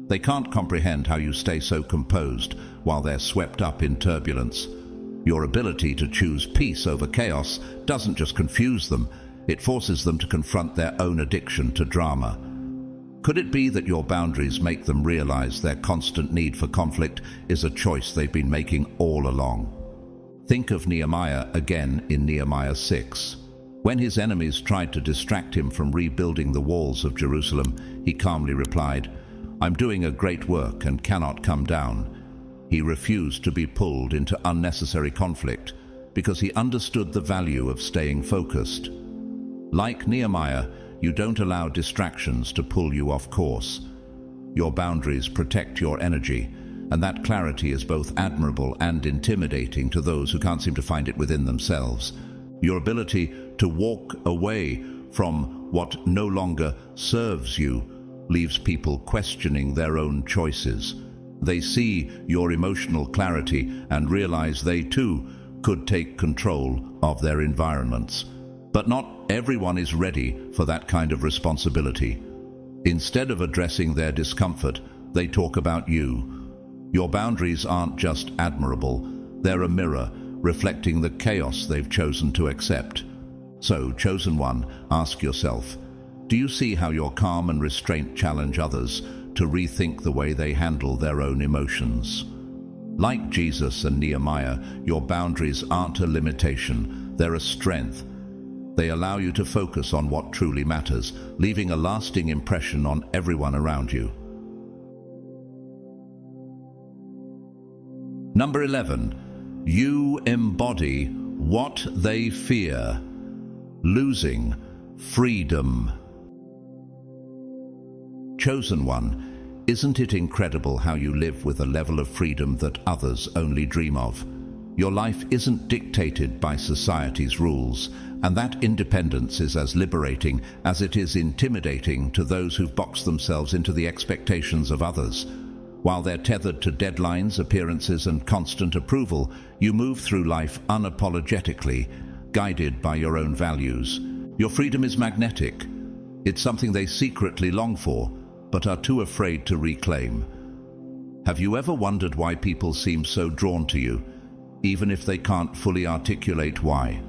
They can't comprehend how you stay so composed while they're swept up in turbulence. Your ability to choose peace over chaos doesn't just confuse them, it forces them to confront their own addiction to drama. Could it be that your boundaries make them realize their constant need for conflict is a choice they've been making all along? Think of Nehemiah again in Nehemiah 6. When his enemies tried to distract him from rebuilding the walls of Jerusalem, he calmly replied, "I'm doing a great work and cannot come down." He refused to be pulled into unnecessary conflict because he understood the value of staying focused. Like Nehemiah, you don't allow distractions to pull you off course. Your boundaries protect your energy, and that clarity is both admirable and intimidating to those who can't seem to find it within themselves. Your ability to walk away from what no longer serves you leaves people questioning their own choices. They see your emotional clarity and realize they too could take control of their environments. But not everyone is ready for that kind of responsibility. Instead of addressing their discomfort, they talk about you. Your boundaries aren't just admirable, they're a mirror reflecting the chaos they've chosen to accept. So, chosen one, ask yourself, do you see how your calm and restraint challenge others to rethink the way they handle their own emotions? Like Jesus and Nehemiah, your boundaries aren't a limitation, they're a strength. They allow you to focus on what truly matters, leaving a lasting impression on everyone around you. Number 11. You embody what they fear. Losing freedom. Chosen one, isn't it incredible how you live with a level of freedom that others only dream of? Your life isn't dictated by society's rules, and that independence is as liberating as it is intimidating to those who've boxed themselves into the expectations of others. While they're tethered to deadlines, appearances, and constant approval, you move through life unapologetically, guided by your own values. Your freedom is magnetic. It's something they secretly long for, but are too afraid to reclaim. Have you ever wondered why people seem so drawn to you, even if they can't fully articulate why?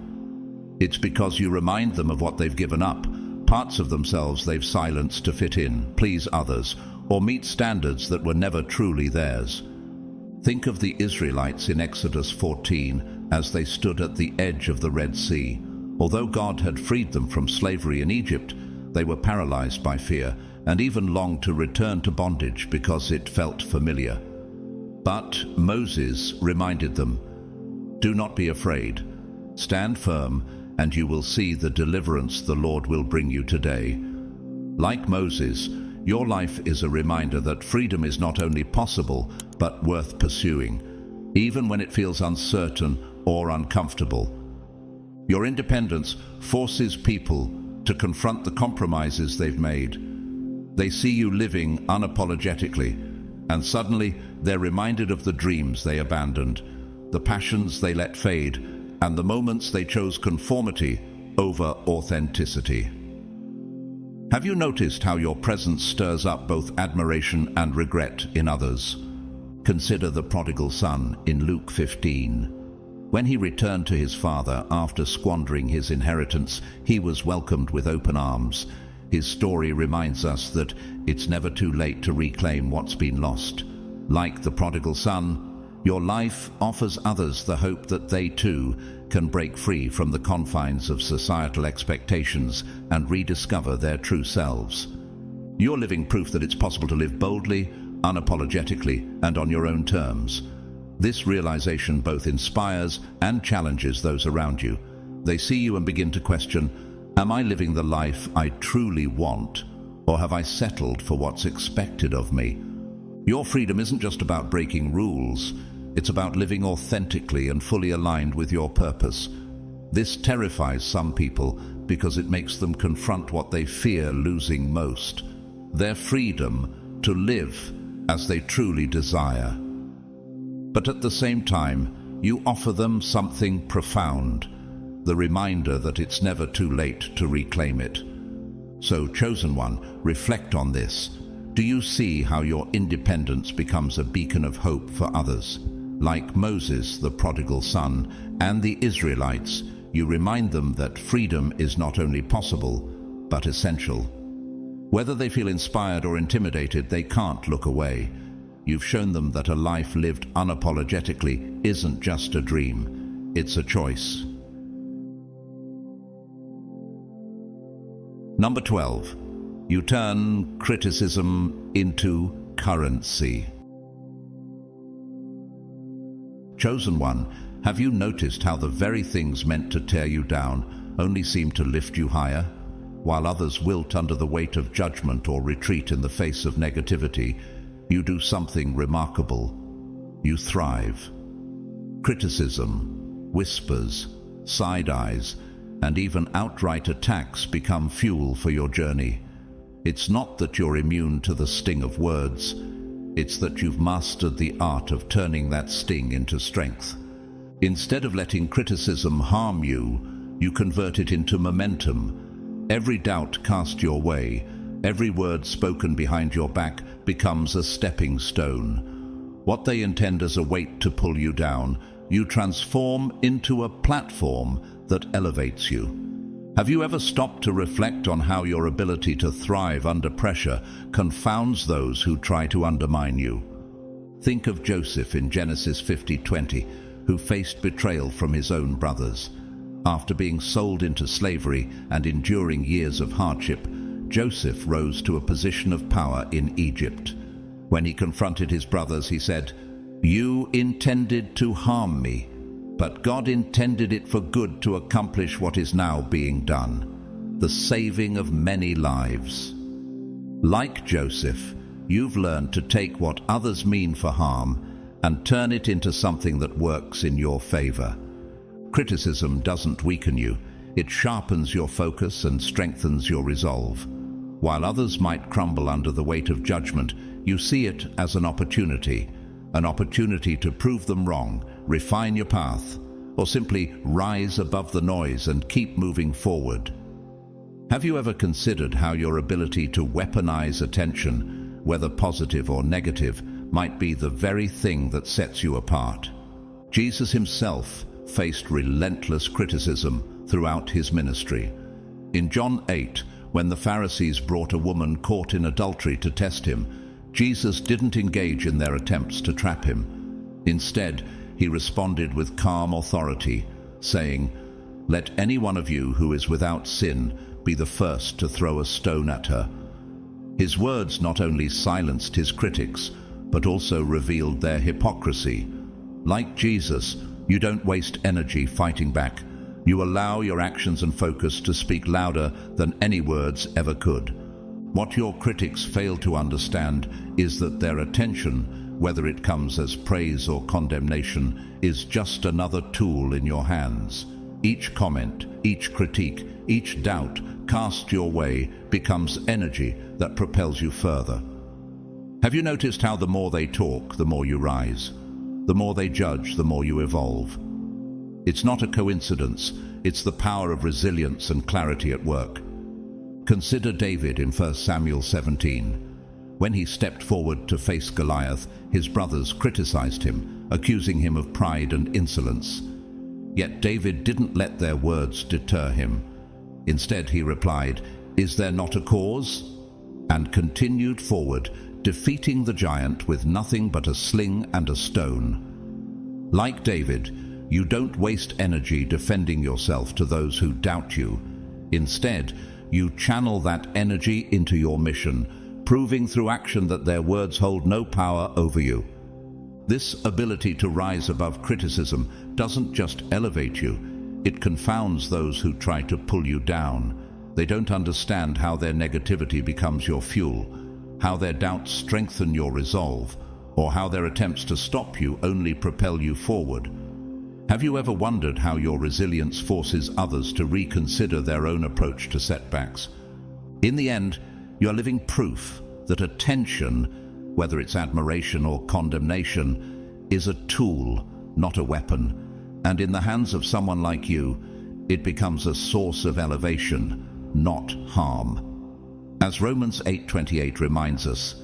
It's because you remind them of what they've given up, parts of themselves they've silenced to fit in, please others, or meet standards that were never truly theirs. Think of the Israelites in Exodus 14 as they stood at the edge of the Red Sea. Although God had freed them from slavery in Egypt, they were paralyzed by fear and even longed to return to bondage because it felt familiar. But Moses reminded them, "Do not be afraid. Stand firm, and you will see the deliverance the Lord will bring you today." Like Moses, your life is a reminder that freedom is not only possible, but worth pursuing, even when it feels uncertain or uncomfortable. Your independence forces people to confront the compromises they've made. They see you living unapologetically, and suddenly they're reminded of the dreams they abandoned, the passions they let fade, and the moments they chose conformity over authenticity. Have you noticed how your presence stirs up both admiration and regret in others? Consider the prodigal son in Luke 15. When he returned to his father after squandering his inheritance, he was welcomed with open arms. His story reminds us that it's never too late to reclaim what's been lost. Like the prodigal son, your life offers others the hope that they too can break free from the confines of societal expectations and rediscover their true selves. You're living proof that it's possible to live boldly, unapologetically, and on your own terms. This realization both inspires and challenges those around you. They see you and begin to question, am I living the life I truly want, or have I settled for what's expected of me? Your freedom isn't just about breaking rules. It's about living authentically and fully aligned with your purpose. This terrifies some people because it makes them confront what they fear losing most: their freedom to live as they truly desire. But at the same time, you offer them something profound, the reminder that it's never too late to reclaim it. So, chosen one, reflect on this. Do you see how your independence becomes a beacon of hope for others? Like Moses, the prodigal son, and the Israelites, you remind them that freedom is not only possible, but essential. Whether they feel inspired or intimidated, they can't look away. You've shown them that a life lived unapologetically isn't just a dream, it's a choice. Number 12. You turn criticism into currency. Chosen one, have you noticed how the very things meant to tear you down only seem to lift you higher? While others wilt under the weight of judgment or retreat in the face of negativity, you do something remarkable. You thrive. Criticism, whispers, side eyes, and even outright attacks become fuel for your journey. It's not that you're immune to the sting of words. It's that you've mastered the art of turning that sting into strength. Instead of letting criticism harm you, you convert it into momentum. Every doubt cast your way, every word spoken behind your back becomes a stepping stone. What they intend as a weight to pull you down, you transform into a platform that elevates you. Have you ever stopped to reflect on how your ability to thrive under pressure confounds those who try to undermine you? Think of Joseph in Genesis 50:20, who faced betrayal from his own brothers. After being sold into slavery and enduring years of hardship, Joseph rose to a position of power in Egypt. When he confronted his brothers, he said, "You intended to harm me, but God intended it for good to accomplish what is now being done, the saving of many lives." Like Joseph, you've learned to take what others mean for harm and turn it into something that works in your favor. Criticism doesn't weaken you. It sharpens your focus and strengthens your resolve. While others might crumble under the weight of judgment, you see it as an opportunity to prove them wrong, refine your path, or simply rise above the noise and keep moving forward. Have you ever considered how your ability to weaponize attention, whether positive or negative, might be the very thing that sets you apart? Jesus himself faced relentless criticism throughout his ministry. In John 8, when the Pharisees brought a woman caught in adultery to test him, Jesus didn't engage in their attempts to trap him. Instead, he responded with calm authority, saying, "Let any one of you who is without sin be the first to throw a stone at her." His words not only silenced his critics, but also revealed their hypocrisy. Like Jesus, you don't waste energy fighting back. You allow your actions and focus to speak louder than any words ever could. What your critics fail to understand is that their attention, whether it comes as praise or condemnation, is just another tool in your hands. Each comment, each critique, each doubt cast your way becomes energy that propels you further. Have you noticed how the more they talk, the more you rise? The more they judge, the more you evolve. It's not a coincidence, it's the power of resilience and clarity at work. Consider David in 1 Samuel 17. When he stepped forward to face Goliath, his brothers criticized him, accusing him of pride and insolence. Yet David didn't let their words deter him. Instead, he replied, "Is there not a cause?" and continued forward, defeating the giant with nothing but a sling and a stone. Like David, you don't waste energy defending yourself to those who doubt you. Instead, you channel that energy into your mission, proving through action that their words hold no power over you. This ability to rise above criticism doesn't just elevate you, it confounds those who try to pull you down. They don't understand how their negativity becomes your fuel, how their doubts strengthen your resolve, or how their attempts to stop you only propel you forward. Have you ever wondered how your resilience forces others to reconsider their own approach to setbacks? In the end, you're living proof that attention, whether it's admiration or condemnation, is a tool, not a weapon. And in the hands of someone like you, it becomes a source of elevation, not harm. As Romans 8:28 reminds us,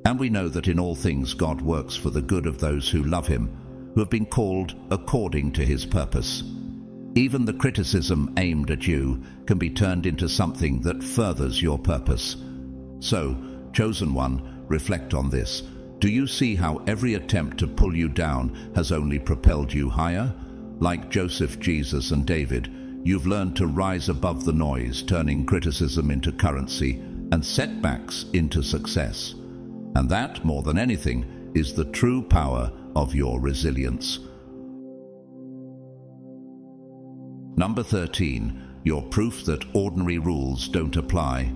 "And we know that in all things God works for the good of those who love him, who have been called according to his purpose." Even the criticism aimed at you can be turned into something that furthers your purpose. So, chosen one, reflect on this. Do you see how every attempt to pull you down has only propelled you higher? Like Joseph, Jesus, and David, you've learned to rise above the noise, turning criticism into currency and setbacks into success. And that, more than anything, is the true power of your resilience. Number 13, your proof that ordinary rules don't apply.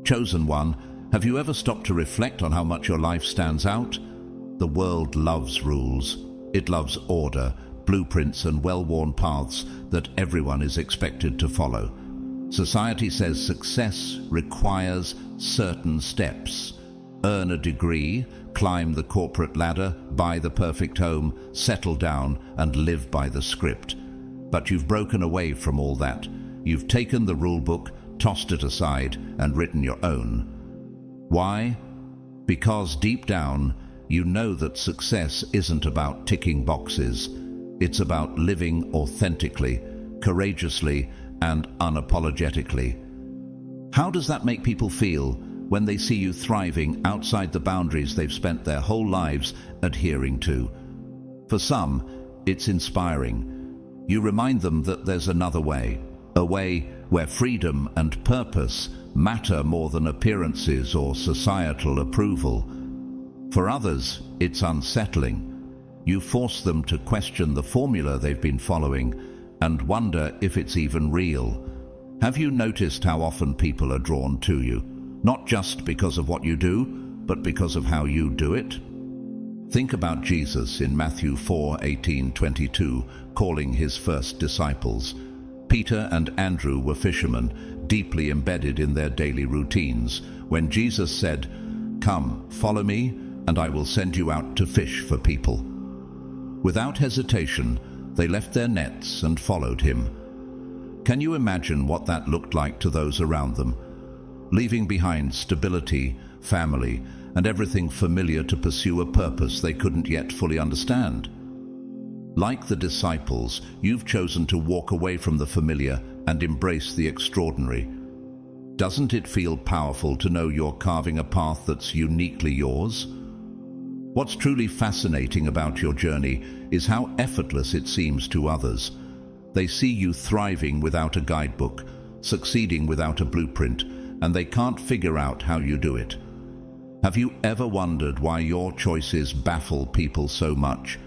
Chosen one, have you ever stopped to reflect on how much your life stands out? The world loves rules. It loves order, blueprints, and well-worn paths that everyone is expected to follow. Society says success requires certain steps. Earn a degree, climb the corporate ladder, buy the perfect home, settle down, and live by the script. But you've broken away from all that. You've taken the rule book, tossed it aside, and written your own. Why? Because deep down, you know that success isn't about ticking boxes. It's about living authentically, courageously, and unapologetically. How does that make people feel when they see you thriving outside the boundaries they've spent their whole lives adhering to? For some, it's inspiring. You remind them that there's another way, a way where freedom and purpose matter more than appearances or societal approval. For others, it's unsettling. You force them to question the formula they've been following and wonder if it's even real. Have you noticed how often people are drawn to you, not just because of what you do, but because of how you do it? Think about Jesus in Matthew 4:18-22, calling his first disciples. Peter and Andrew were fishermen, deeply embedded in their daily routines, when Jesus said, "Come, follow me, and I will send you out to fish for people." Without hesitation, they left their nets and followed him. Can you imagine what that looked like to those around them? Leaving behind stability, family, and everything familiar to pursue a purpose they couldn't yet fully understand. Like the disciples, you've chosen to walk away from the familiar and embrace the extraordinary. Doesn't it feel powerful to know you're carving a path that's uniquely yours? What's truly fascinating about your journey is how effortless it seems to others. They see you thriving without a guidebook, succeeding without a blueprint, and they can't figure out how you do it. Have you ever wondered why your choices baffle people so much?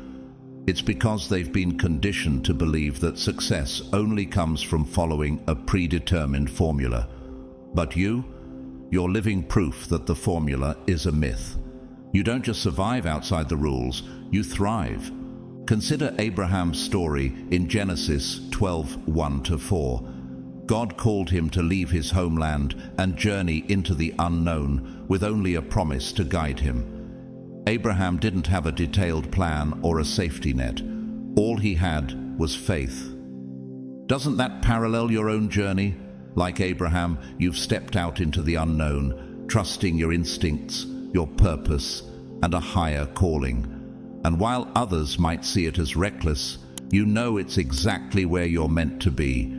It's because they've been conditioned to believe that success only comes from following a predetermined formula. But you're living proof that the formula is a myth. You don't just survive outside the rules, you thrive. Consider Abraham's story in Genesis 12:1-4. God called him to leave his homeland and journey into the unknown with only a promise to guide him. Abraham didn't have a detailed plan or a safety net. All he had was faith. Doesn't that parallel your own journey? Like Abraham, you've stepped out into the unknown, trusting your instincts, your purpose, and a higher calling. And while others might see it as reckless, you know it's exactly where you're meant to be.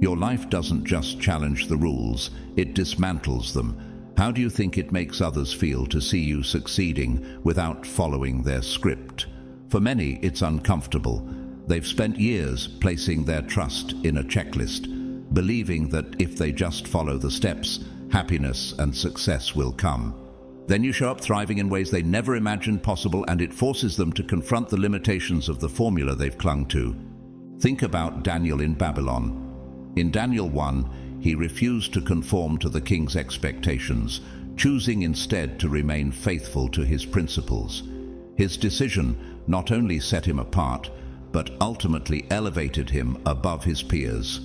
Your life doesn't just challenge the rules, it dismantles them. How do you think it makes others feel to see you succeeding without following their script? For many, it's uncomfortable. They've spent years placing their trust in a checklist, believing that if they just follow the steps, happiness and success will come. Then you show up thriving in ways they never imagined possible, and it forces them to confront the limitations of the formula they've clung to. Think about Daniel in Babylon. In Daniel 1, he refused to conform to the king's expectations, choosing instead to remain faithful to his principles. His decision not only set him apart, but ultimately elevated him above his peers.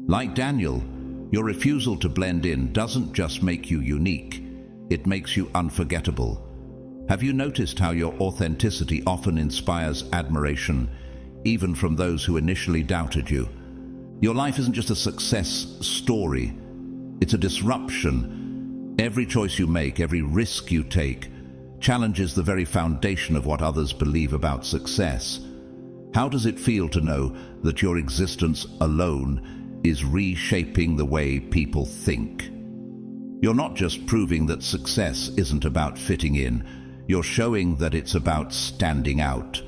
Like Daniel, your refusal to blend in doesn't just make you unique, it makes you unforgettable. Have you noticed how your authenticity often inspires admiration, even from those who initially doubted you? Your life isn't just a success story, it's a disruption. Every choice you make, every risk you take, challenges the very foundation of what others believe about success. How does it feel to know that your existence alone is reshaping the way people think? You're not just proving that success isn't about fitting in, you're showing that it's about standing out.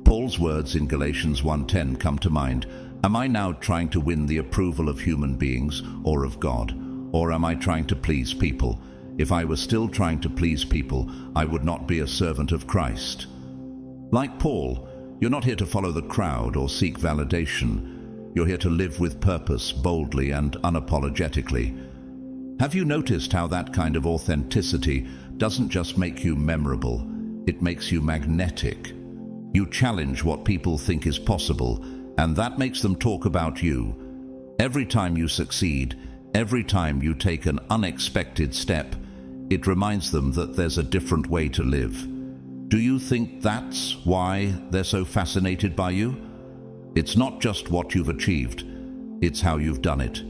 Paul's words in Galatians 1:10 come to mind. Am I now trying to win the approval of human beings or of God? Or am I trying to please people? If I were still trying to please people, I would not be a servant of Christ. Like Paul, you're not here to follow the crowd or seek validation. You're here to live with purpose, boldly and unapologetically. Have you noticed how that kind of authenticity doesn't just make you memorable, it makes you magnetic? You challenge what people think is possible, and that makes them talk about you. Every time you succeed, every time you take an unexpected step, it reminds them that there's a different way to live. Do you think that's why they're so fascinated by you? It's not just what you've achieved, it's how you've done it.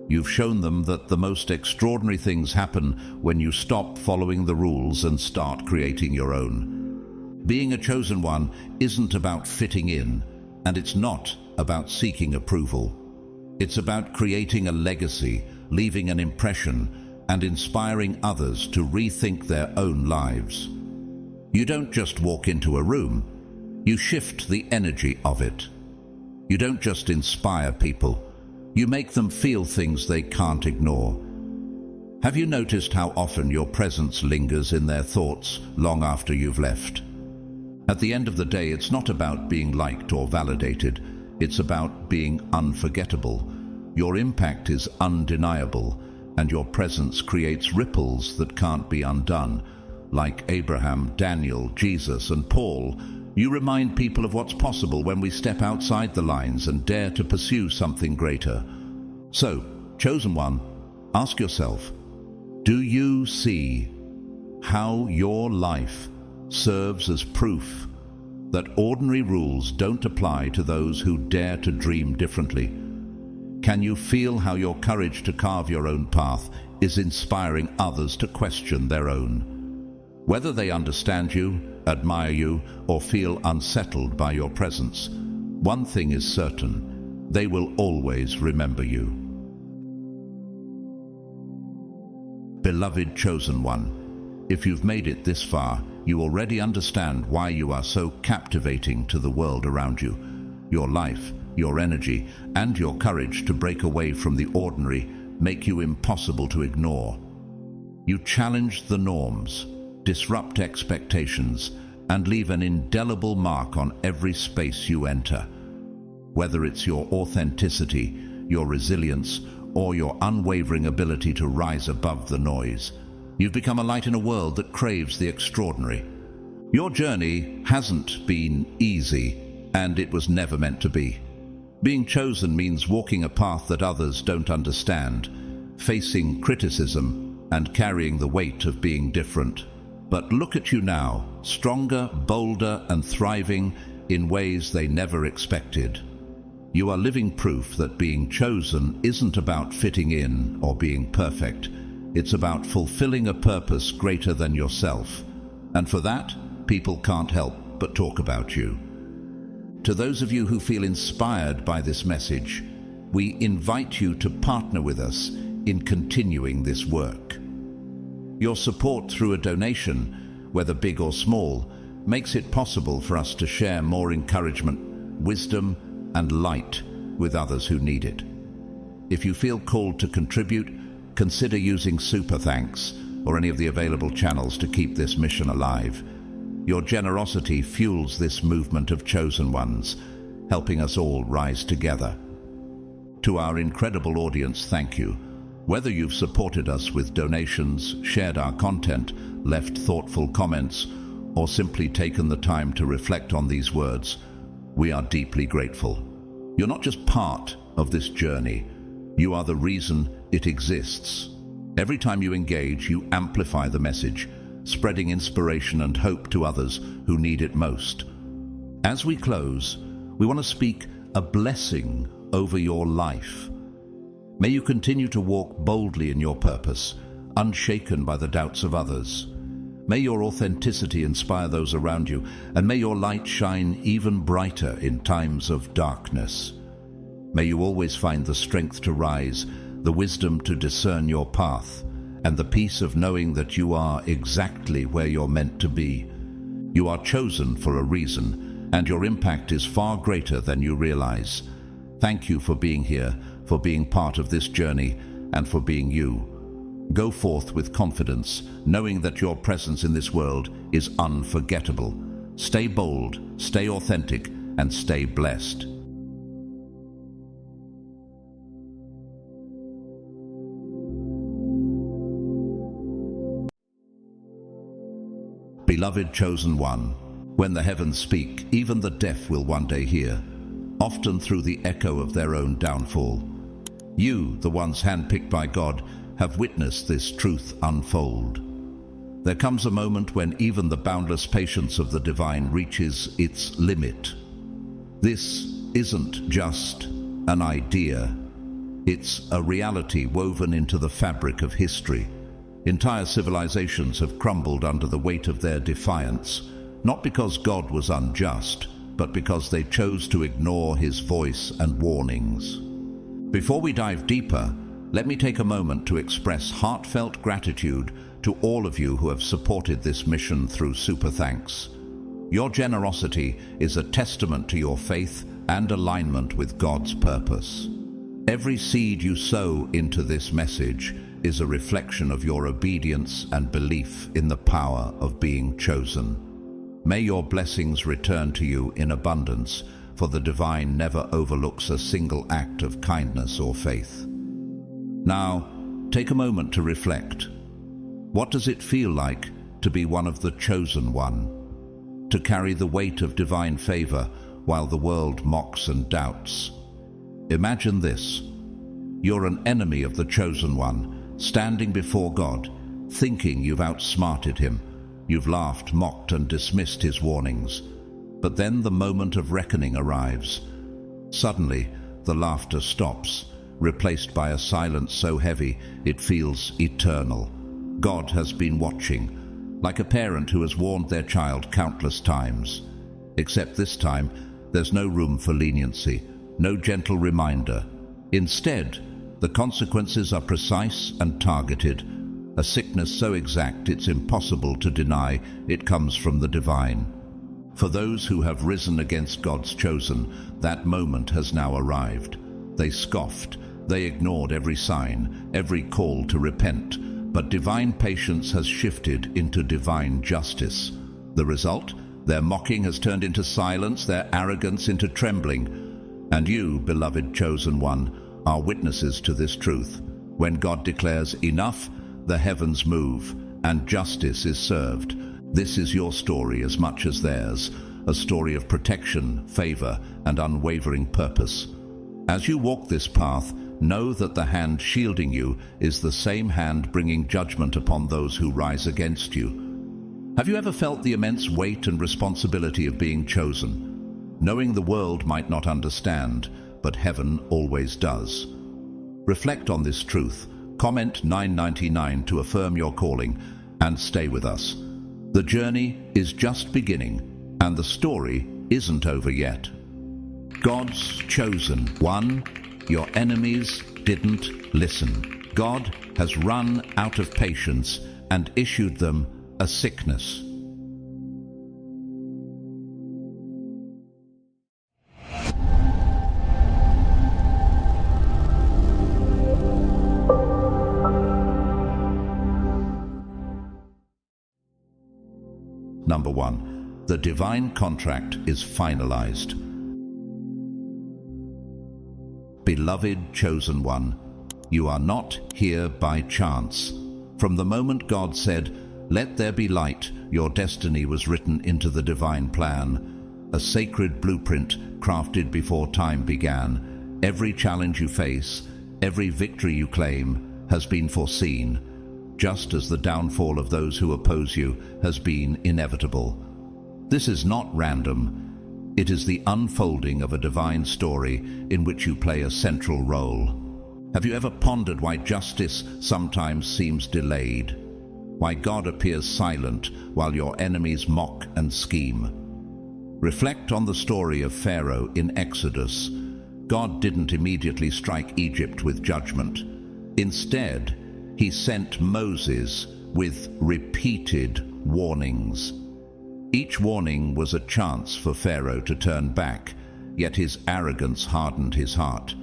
You've shown them that the most extraordinary things happen when you stop following the rules and start creating your own. Being a chosen one isn't about fitting in, and it's not about seeking approval. It's about creating a legacy, leaving an impression, and inspiring others to rethink their own lives. You don't just walk into a room, you shift the energy of it. You don't just inspire people, you make them feel things they can't ignore. Have you noticed how often your presence lingers in their thoughts long after you've left? At the end of the day, it's not about being liked or validated, it's about being unforgettable. Your impact is undeniable, and your presence creates ripples that can't be undone. Like Abraham, Daniel, Jesus, and Paul, You remind people of what's possible when we step outside the lines and dare to pursue something greater. So, chosen one, ask yourself, do you see how your life serves as proof that ordinary rules don't apply to those who dare to dream differently? Can you feel how your courage to carve your own path is inspiring others to question their own? Whether they understand you, admire you, or feel unsettled by your presence, one thing is certain: they will always remember you. Beloved chosen one, if you've made it this far, you already understand why you are so captivating to the world around you. Your life, your energy, and your courage to break away from the ordinary make you impossible to ignore. You challenge the norms, disrupt expectations, and leave an indelible mark on every space you enter. Whether it's your authenticity, your resilience, or your unwavering ability to rise above the noise, you've become a light in a world that craves the extraordinary. Your journey hasn't been easy, and it was never meant to be. Being chosen means walking a path that others don't understand, facing criticism, and carrying the weight of being different. But look at you now, stronger, bolder, and thriving in ways they never expected. You are living proof that being chosen isn't about fitting in or being perfect. It's about fulfilling a purpose greater than yourself. And for that, people can't help but talk about you. To those of you who feel inspired by this message, we invite you to partner with us in continuing this work. Your support through a donation, whether big or small, makes it possible for us to share more encouragement, wisdom, and light with others who need it. If you feel called to contribute, consider using Super Thanks or any of the available channels to keep this mission alive. Your generosity fuels this movement of chosen ones, helping us all rise together. To our incredible audience, thank you. Whether you've supported us with donations, shared our content, left thoughtful comments, or simply taken the time to reflect on these words, we are deeply grateful. You're not just part of this journey, you are the reason it exists. Every time you engage, you amplify the message, spreading inspiration and hope to others who need it most. As we close, we want to speak a blessing over your life. May you continue to walk boldly in your purpose, unshaken by the doubts of others. May your authenticity inspire those around you, and may your light shine even brighter in times of darkness. May you always find the strength to rise, the wisdom to discern your path, and the peace of knowing that you are exactly where you're meant to be. You are chosen for a reason, and your impact is far greater than you realize. Thank you for being here, for being part of this journey, and for being you. Go forth with confidence, knowing that your presence in this world is unforgettable. Stay bold, stay authentic, and stay blessed. Beloved chosen one, when the heavens speak, even the deaf will one day hear, often through the echo of their own downfall. You, the ones handpicked by God, have witnessed this truth unfold. There comes a moment when even the boundless patience of the divine reaches its limit. This isn't just an idea. It's a reality woven into the fabric of history. Entire civilizations have crumbled under the weight of their defiance, not because God was unjust, but because they chose to ignore his voice and warnings. Before we dive deeper, let me take a moment to express heartfelt gratitude to all of you who have supported this mission through Super Thanks. Your generosity is a testament to your faith and alignment with God's purpose. Every seed you sow into this message is a reflection of your obedience and belief in the power of being chosen. May your blessings return to you in abundance, for the divine never overlooks a single act of kindness or faith. Now, take a moment to reflect. What does it feel like to be one of the chosen one? to carry the weight of divine favor while the world mocks and doubts. Imagine this. You're an enemy of the chosen one, standing before God, thinking you've outsmarted him. You've laughed, mocked, and dismissed his warnings. But then the moment of reckoning arrives. Suddenly, the laughter stops, replaced by a silence so heavy it feels eternal. God has been watching, like a parent who has warned their child countless times. Except this time, there's no room for leniency, no gentle reminder. Instead, the consequences are precise and targeted. A sickness so exact it's impossible to deny it comes from the divine. For those who have risen against God's chosen, that moment has now arrived. They scoffed, they ignored every sign, every call to repent, but divine patience has shifted into divine justice. The result? Their mocking has turned into silence, their arrogance into trembling. And you, beloved chosen one, are witnesses to this truth. When God declares enough, the heavens move, and justice is served. This is your story as much as theirs, a story of protection, favor, and unwavering purpose. As you walk this path, know that the hand shielding you is the same hand bringing judgment upon those who rise against you. Have you ever felt the immense weight and responsibility of being chosen, knowing the world might not understand, but heaven always does? Reflect on this truth. Comment 999 to affirm your calling, and stay with us. The journey is just beginning, and the story isn't over yet. God's chosen one, your enemies didn't listen. God has run out of patience and issued them a sickness. Number 1. The divine contract is finalized. Beloved chosen one, you are not here by chance. From the moment God said, "Let there be light," your destiny was written into the divine plan, a sacred blueprint crafted before time began. Every challenge you face, every victory you claim, has been foreseen, just as the downfall of those who oppose you has been inevitable. This is not random. It is the unfolding of a divine story in which you play a central role. Have you ever pondered why justice sometimes seems delayed? Why God appears silent while your enemies mock and scheme? Reflect on the story of Pharaoh in Exodus. God didn't immediately strike Egypt with judgment. Instead, he sent Moses with repeated warnings. Each warning was a chance for Pharaoh to turn back, yet his arrogance hardened his heart.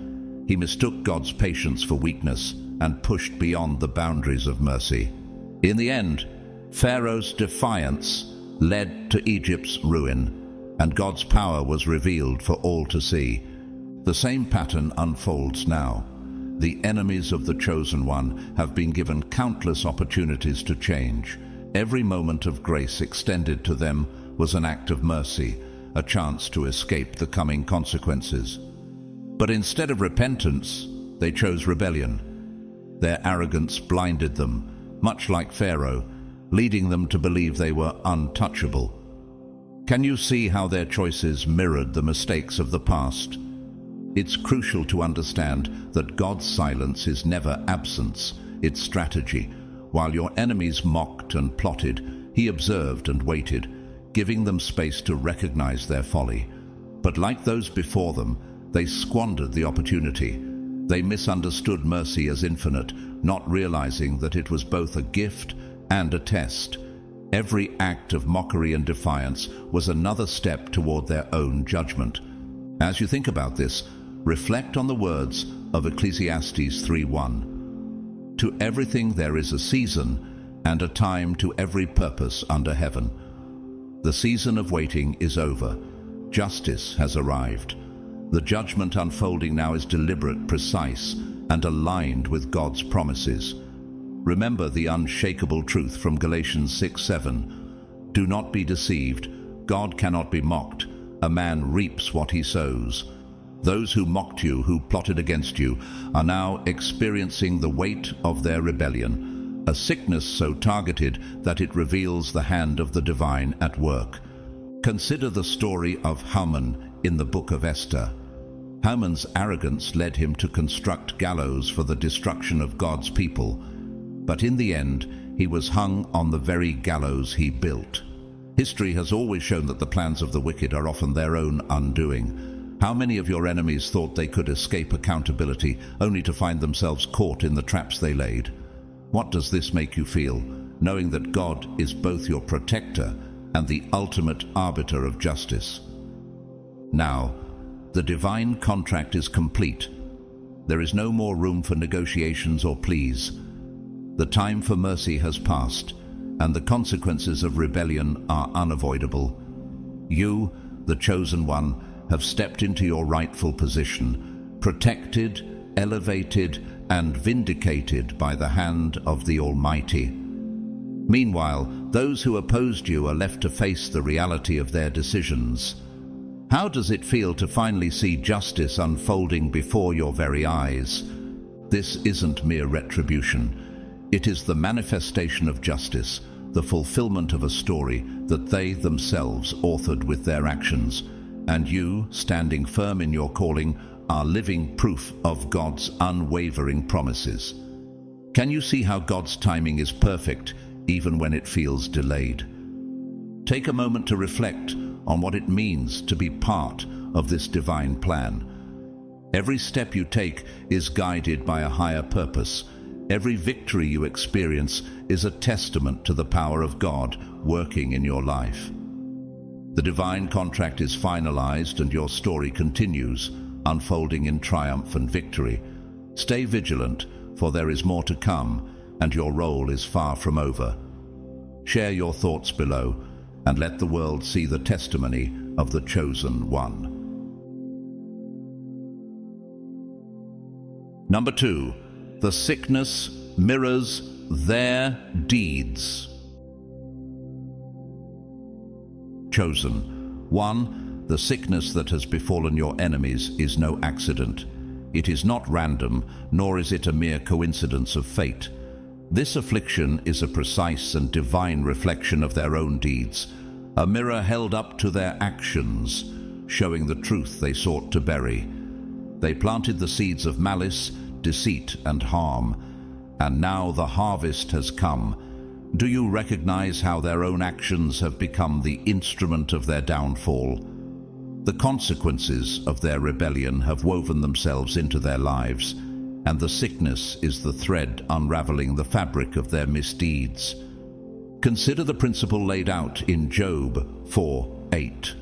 He mistook God's patience for weakness and pushed beyond the boundaries of mercy. In the end, Pharaoh's defiance led to Egypt's ruin, and God's power was revealed for all to see. The same pattern unfolds now. The enemies of the chosen one have been given countless opportunities to change. Every moment of grace extended to them was an act of mercy, a chance to escape the coming consequences. But instead of repentance, they chose rebellion. Their arrogance blinded them, much like Pharaoh, leading them to believe they were untouchable. Can you see how their choices mirrored the mistakes of the past? It's crucial to understand that God's silence is never absence, it's strategy. While your enemies mocked and plotted, he observed and waited, giving them space to recognize their folly. But like those before them, they squandered the opportunity. They misunderstood mercy as infinite, not realizing that it was both a gift and a test. Every act of mockery and defiance was another step toward their own judgment. As you think about this, reflect on the words of Ecclesiastes 3:1. To everything there is a season, and a time to every purpose under heaven. The season of waiting is over. Justice has arrived. The judgment unfolding now is deliberate, precise, and aligned with God's promises. Remember the unshakable truth from Galatians 6:7. Do not be deceived. God cannot be mocked. A man reaps what he sows. Those who mocked you, who plotted against you, are now experiencing the weight of their rebellion, a sickness so targeted that it reveals the hand of the divine at work. Consider the story of Haman in the book of Esther. Haman's arrogance led him to construct gallows for the destruction of God's people, but in the end, he was hung on the very gallows he built. History has always shown that the plans of the wicked are often their own undoing. How many of your enemies thought they could escape accountability, only to find themselves caught in the traps they laid? What does this make you feel, knowing that God is both your protector and the ultimate arbiter of justice? Now, the divine contract is complete. There is no more room for negotiations or pleas. The time for mercy has passed, and the consequences of rebellion are unavoidable. You, the chosen one, have stepped into your rightful position, protected, elevated, and vindicated by the hand of the Almighty. Meanwhile, those who opposed you are left to face the reality of their decisions. How does it feel to finally see justice unfolding before your very eyes? This isn't mere retribution. It is the manifestation of justice, the fulfillment of a story that they themselves authored with their actions. And you, standing firm in your calling, are living proof of God's unwavering promises. Can you see how God's timing is perfect, even when it feels delayed? Take a moment to reflect on what it means to be part of this divine plan. Every step you take is guided by a higher purpose. Every victory you experience is a testament to the power of God working in your life. The divine contract is finalized and your story continues, unfolding in triumph and victory. Stay vigilant, for there is more to come, and your role is far from over. Share your thoughts below, and let the world see the testimony of the chosen one. Number 2. The sickness mirrors their deeds. Chosen. 1. The sickness that has befallen your enemies is no accident. It is not random, nor is it a mere coincidence of fate. This affliction is a precise and divine reflection of their own deeds, a mirror held up to their actions, showing the truth they sought to bury. They planted the seeds of malice, deceit, and harm, and now the harvest has come. Do you recognize how their own actions have become the instrument of their downfall? The consequences of their rebellion have woven themselves into their lives, and the sickness is the thread unraveling the fabric of their misdeeds. Consider the principle laid out in Job 4:8.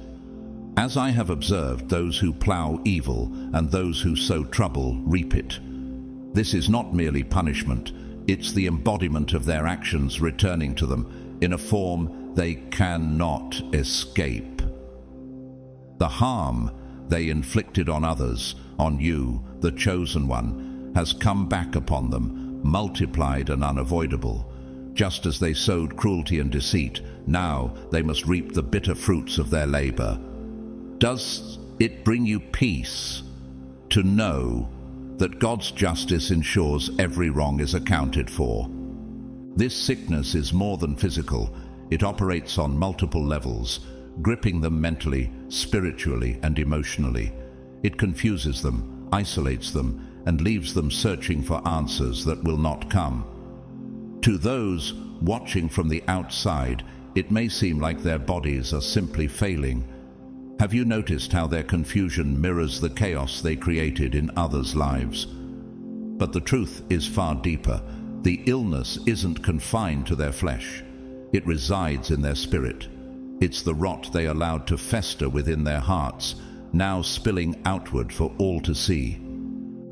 As I have observed, those who plow evil and those who sow trouble reap it. This is not merely punishment, it's the embodiment of their actions returning to them in a form they cannot escape. The harm they inflicted on others, on you, the chosen one, has come back upon them, multiplied and unavoidable. Just as they sowed cruelty and deceit, now they must reap the bitter fruits of their labor. Does it bring you peace to know that God's justice ensures every wrong is accounted for? This sickness is more than physical. It operates on multiple levels, gripping them mentally, spiritually, and emotionally. It confuses them, isolates them, and leaves them searching for answers that will not come. To those watching from the outside, it may seem like their bodies are simply failing. Have you noticed how their confusion mirrors the chaos they created in others' lives? But the truth is far deeper. The illness isn't confined to their flesh. It resides in their spirit. It's the rot they allowed to fester within their hearts, now spilling outward for all to see.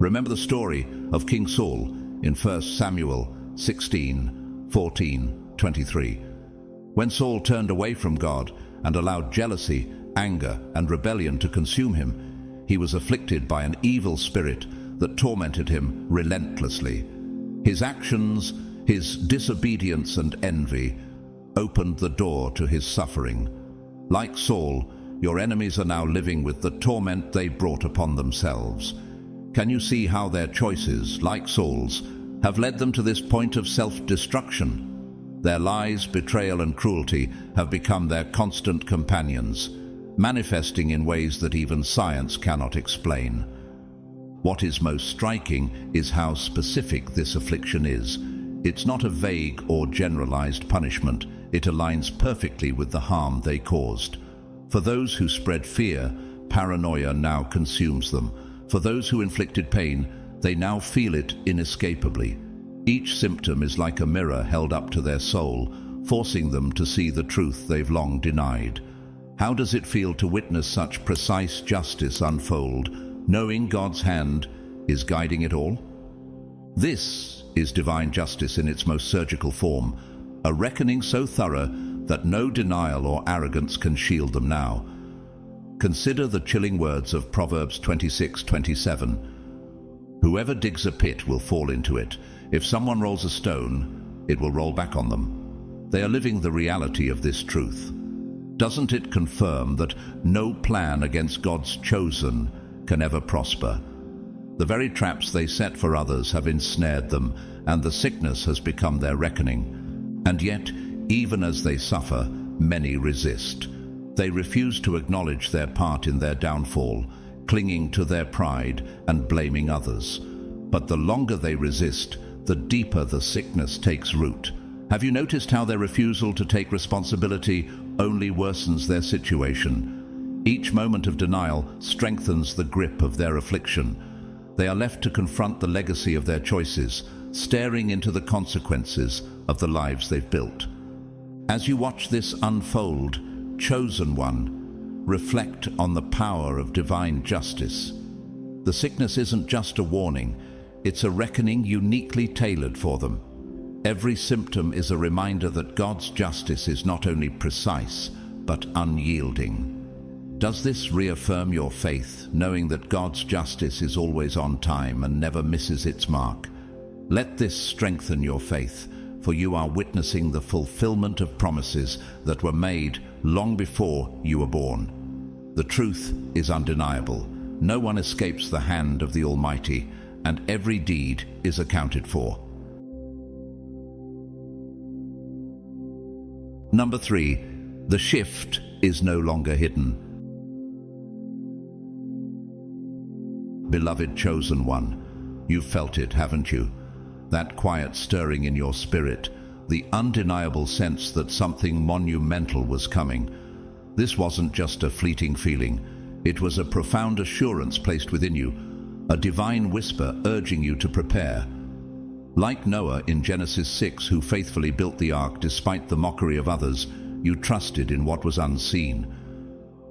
Remember the story of King Saul in 1 Samuel 16:14-23. When Saul turned away from God and allowed jealousy, anger, and rebellion to consume him, he was afflicted by an evil spirit that tormented him relentlessly. His actions, his disobedience and envy opened the door to his suffering. Like Saul, your enemies are now living with the torment they brought upon themselves. Can you see how their choices, like Saul's, have led them to this point of self-destruction? Their lies, betrayal, and cruelty have become their constant companions, manifesting in ways that even science cannot explain. What is most striking is how specific this affliction is. It's not a vague or generalized punishment. It aligns perfectly with the harm they caused. For those who spread fear, paranoia now consumes them. For those who inflicted pain, they now feel it inescapably. Each symptom is like a mirror held up to their soul, forcing them to see the truth they've long denied. How does it feel to witness such precise justice unfold, knowing God's hand is guiding it all? This is divine justice in its most surgical form, a reckoning so thorough that no denial or arrogance can shield them now. Consider the chilling words of Proverbs 26:27. Whoever digs a pit will fall into it. If someone rolls a stone, it will roll back on them. They are living the reality of this truth. Doesn't it confirm that no plan against God's chosen can ever prosper? The very traps they set for others have ensnared them, and the sickness has become their reckoning. And yet, even as they suffer, many resist. They refuse to acknowledge their part in their downfall, clinging to their pride and blaming others. But the longer they resist, the deeper the sickness takes root. Have you noticed how their refusal to take responsibility only worsens their situation? Each moment of denial strengthens the grip of their affliction. They are left to confront the legacy of their choices, staring into the consequences of the lives they've built. As you watch this unfold, chosen one, reflect on the power of divine justice. The sickness isn't just a warning, it's a reckoning uniquely tailored for them. Every symptom is a reminder that God's justice is not only precise, but unyielding. Does this reaffirm your faith, knowing that God's justice is always on time and never misses its mark? Let this strengthen your faith, for you are witnessing the fulfillment of promises that were made long before you were born. The truth is undeniable. No one escapes the hand of the Almighty, and every deed is accounted for. Number 3, the shift is no longer hidden. Beloved chosen one, you've felt it, haven't you? That quiet stirring in your spirit, the undeniable sense that something monumental was coming. This wasn't just a fleeting feeling. It was a profound assurance placed within you, a divine whisper urging you to prepare. Like Noah in Genesis 6, who faithfully built the ark despite the mockery of others, you trusted in what was unseen.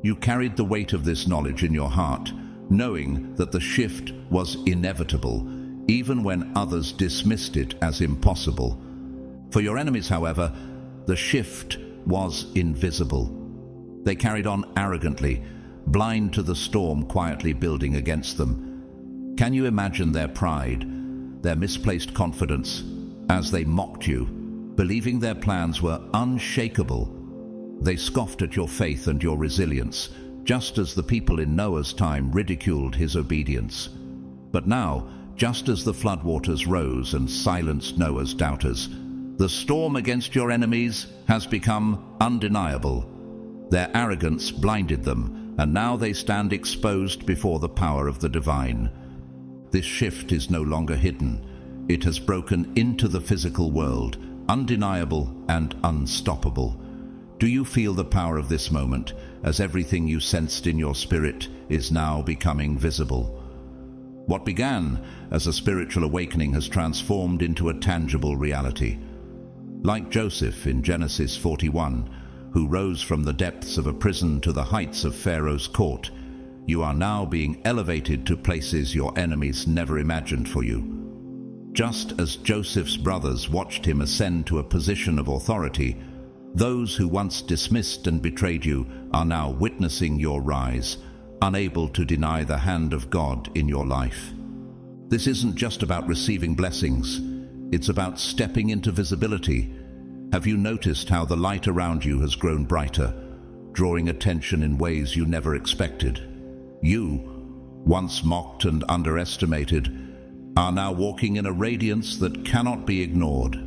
You carried the weight of this knowledge in your heart, knowing that the shift was inevitable, even when others dismissed it as impossible. For your enemies, however, the shift was invisible. They carried on arrogantly, blind to the storm quietly building against them. Can you imagine their pride, their misplaced confidence, as they mocked you, believing their plans were unshakable? They scoffed at your faith and your resilience, just as the people in Noah's time ridiculed his obedience. But now, just as the floodwaters rose and silenced Noah's doubters, the storm against your enemies has become undeniable. Their arrogance blinded them, and now they stand exposed before the power of the divine. This shift is no longer hidden. It has broken into the physical world, undeniable and unstoppable. Do you feel the power of this moment, as everything you sensed in your spirit is now becoming visible? What began as a spiritual awakening has transformed into a tangible reality. Like Joseph in Genesis 41, who rose from the depths of a prison to the heights of Pharaoh's court, you are now being elevated to places your enemies never imagined for you. Just as Joseph's brothers watched him ascend to a position of authority, those who once dismissed and betrayed you are now witnessing your rise, unable to deny the hand of God in your life. This isn't just about receiving blessings, it's about stepping into visibility. Have you noticed how the light around you has grown brighter? drawing attention in ways you never expected. You, once mocked and underestimated, are now walking in a radiance that cannot be ignored.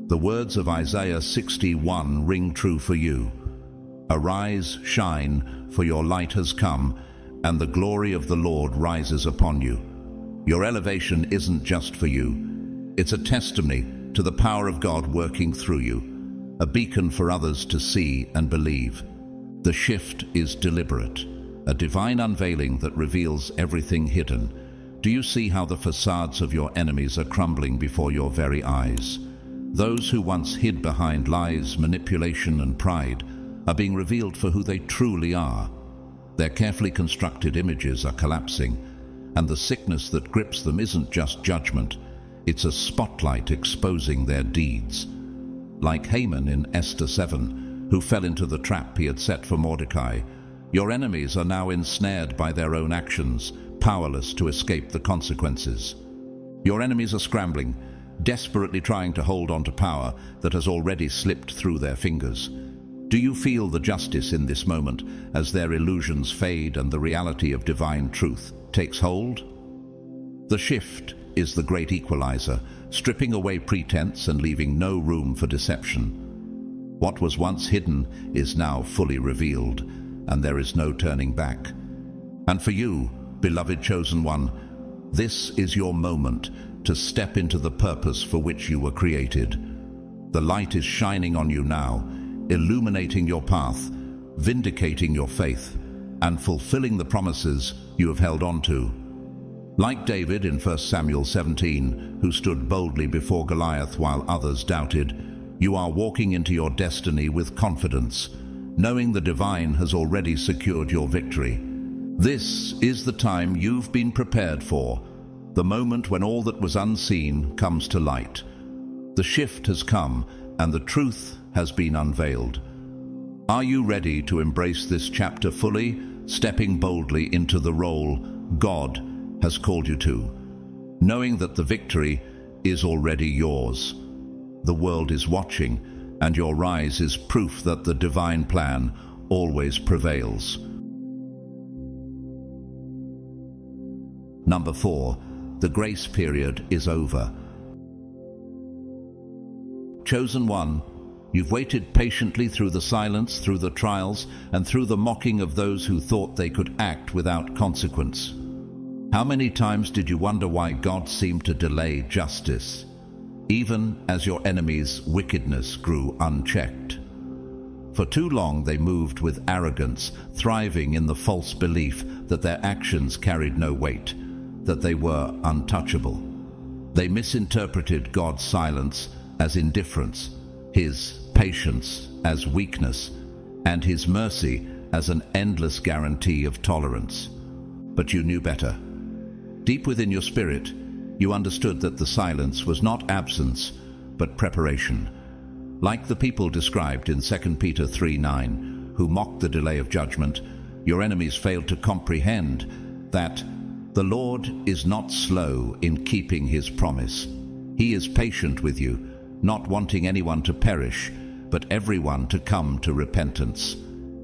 The words of Isaiah 61 ring true for you. Arise, shine, for your light has come, and the glory of the Lord rises upon you. Your elevation isn't just for you. It's a testimony to the power of God working through you, a beacon for others to see and believe. The shift is deliberate, a divine unveiling that reveals everything hidden. Do you see how the facades of your enemies are crumbling before your very eyes? Those who once hid behind lies, manipulation, and pride are being revealed for who they truly are. Their carefully constructed images are collapsing, and the sickness that grips them isn't just judgment, it's a spotlight exposing their deeds. Like Haman in Esther 7, who fell into the trap he had set for Mordecai, your enemies are now ensnared by their own actions, powerless to escape the consequences. Your enemies are scrambling, desperately trying to hold on to power that has already slipped through their fingers. Do you feel the justice in this moment as their illusions fade and the reality of divine truth takes hold? The shift is the great equalizer, stripping away pretense and leaving no room for deception. What was once hidden is now fully revealed, and there is no turning back. And for you, beloved chosen one, this is your moment to step into the purpose for which you were created. The light is shining on you now, illuminating your path, vindicating your faith, and fulfilling the promises you have held on to. Like David in 1 Samuel 17, who stood boldly before Goliath while others doubted, you are walking into your destiny with confidence, knowing the divine has already secured your victory. This is the time you've been prepared for, the moment when all that was unseen comes to light. The shift has come, and the truth has been unveiled. Are you ready to embrace this chapter fully, stepping boldly into the role God has called you to, knowing that the victory is already yours? The world is watching, and your rise is proof that the divine plan always prevails. Number 4, the grace period is over. Chosen one, you've waited patiently through the silence, through the trials, and through the mocking of those who thought they could act without consequence. How many times did you wonder why God seemed to delay justice, even as your enemies' wickedness grew unchecked? For too long they moved with arrogance, thriving in the false belief that their actions carried no weight, that they were untouchable. They misinterpreted God's silence as indifference, His patience as weakness, and His mercy as an endless guarantee of tolerance. But you knew better. Deep within your spirit, you understood that the silence was not absence, but preparation. Like the people described in 2 Peter 3:9, who mocked the delay of judgment, your enemies failed to comprehend that the Lord is not slow in keeping His promise. He is patient with you, not wanting anyone to perish, but everyone to come to repentance.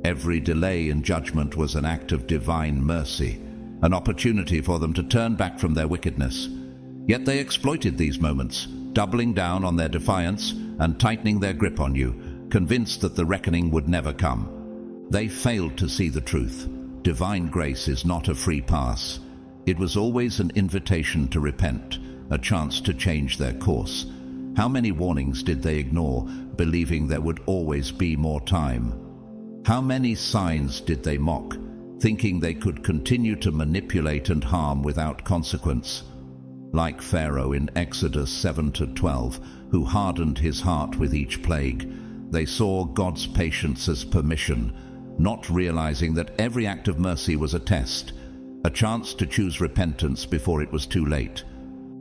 Every delay in judgment was an act of divine mercy, an opportunity for them to turn back from their wickedness. Yet they exploited these moments, doubling down on their defiance and tightening their grip on you, convinced that the reckoning would never come. They failed to see the truth. Divine grace is not a free pass. It was always an invitation to repent, a chance to change their course. How many warnings did they ignore, believing there would always be more time? How many signs did they mock, thinking they could continue to manipulate and harm without consequence? Like Pharaoh in Exodus 7-12, who hardened his heart with each plague, they saw God's patience as permission, not realizing that every act of mercy was a test, a chance to choose repentance before it was too late.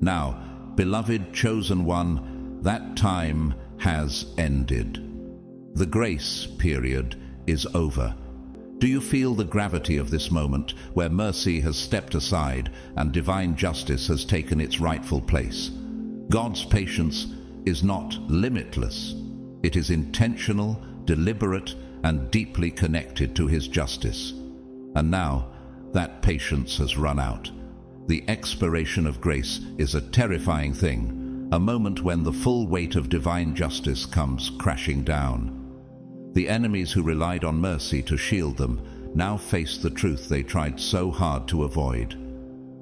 Now, beloved chosen one, that time has ended. The grace period is over. Do you feel the gravity of this moment, where mercy has stepped aside and divine justice has taken its rightful place? God's patience is not limitless. It is intentional, deliberate, and deeply connected to his justice. And now, that patience has run out. The expiration of grace is a terrifying thing, a moment when the full weight of divine justice comes crashing down. The enemies who relied on mercy to shield them now face the truth they tried so hard to avoid.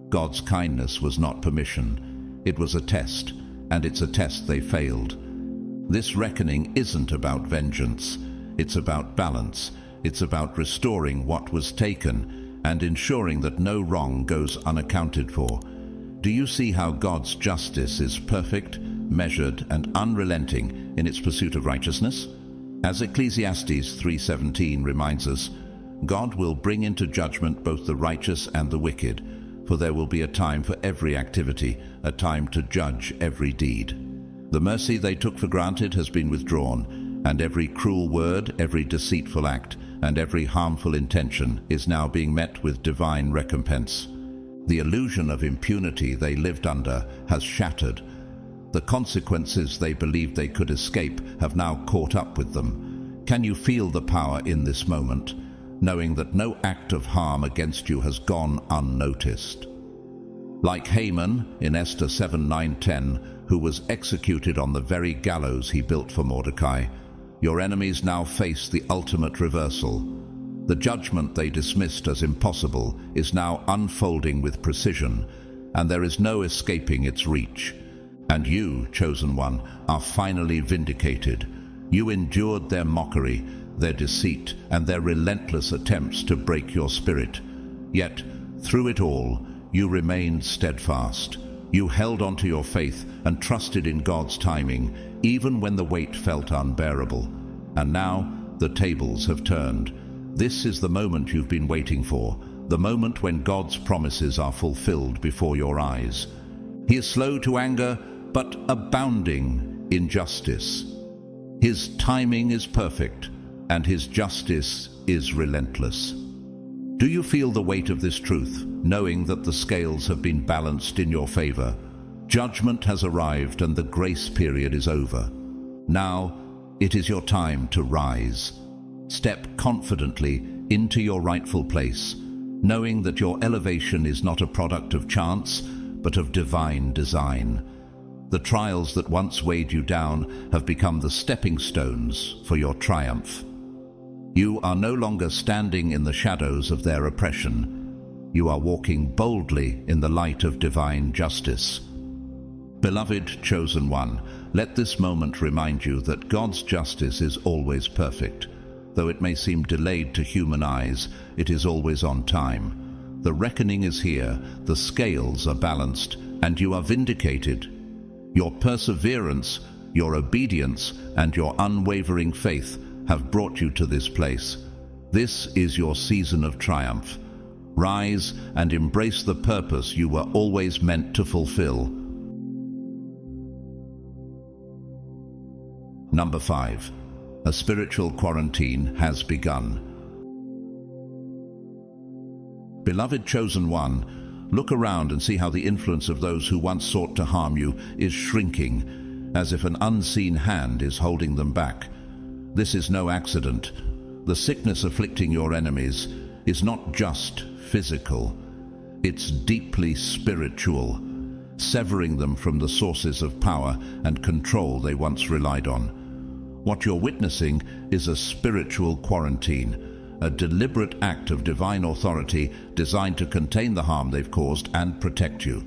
God's kindness was not permission. It was a test, and it's a test they failed. This reckoning isn't about vengeance. It's about balance. It's about restoring what was taken and ensuring that no wrong goes unaccounted for. Do you see how God's justice is perfect, measured, and unrelenting in its pursuit of righteousness? As Ecclesiastes 3:17 reminds us, God will bring into judgment both the righteous and the wicked, for there will be a time for every activity, a time to judge every deed. The mercy they took for granted has been withdrawn, and every cruel word, every deceitful act, and every harmful intention is now being met with divine recompense. The illusion of impunity they lived under has shattered. The consequences they believed they could escape have now caught up with them. Can you feel the power in this moment, knowing that no act of harm against you has gone unnoticed? Like Haman in Esther 7:9-10, who was executed on the very gallows he built for Mordecai, your enemies now face the ultimate reversal. The judgment they dismissed as impossible is now unfolding with precision, and there is no escaping its reach. And you, chosen one, are finally vindicated. You endured their mockery, their deceit, and their relentless attempts to break your spirit. Yet, through it all, you remained steadfast. You held on to your faith and trusted in God's timing, even when the weight felt unbearable. And now, the tables have turned. This is the moment you've been waiting for, the moment when God's promises are fulfilled before your eyes. He is slow to anger, but abounding in justice. His timing is perfect, and his justice is relentless. Do you feel the weight of this truth, knowing that the scales have been balanced in your favor? Judgment has arrived and the grace period is over. Now, it is your time to rise. Step confidently into your rightful place, knowing that your elevation is not a product of chance, but of divine design. The trials that once weighed you down have become the stepping stones for your triumph. You are no longer standing in the shadows of their oppression. You are walking boldly in the light of divine justice. Beloved chosen one, let this moment remind you that God's justice is always perfect. Though it may seem delayed to human eyes, it is always on time. The reckoning is here, the scales are balanced, and you are vindicated. Your perseverance, your obedience, and your unwavering faith have brought you to this place. This is your season of triumph. Rise and embrace the purpose you were always meant to fulfill. Number 5. A spiritual quarantine has begun. Beloved chosen one, look around and see how the influence of those who once sought to harm you is shrinking, as if an unseen hand is holding them back. This is no accident. The sickness afflicting your enemies is not just physical. It's deeply spiritual, severing them from the sources of power and control they once relied on. What you're witnessing is a spiritual quarantine, a deliberate act of divine authority designed to contain the harm they've caused and protect you.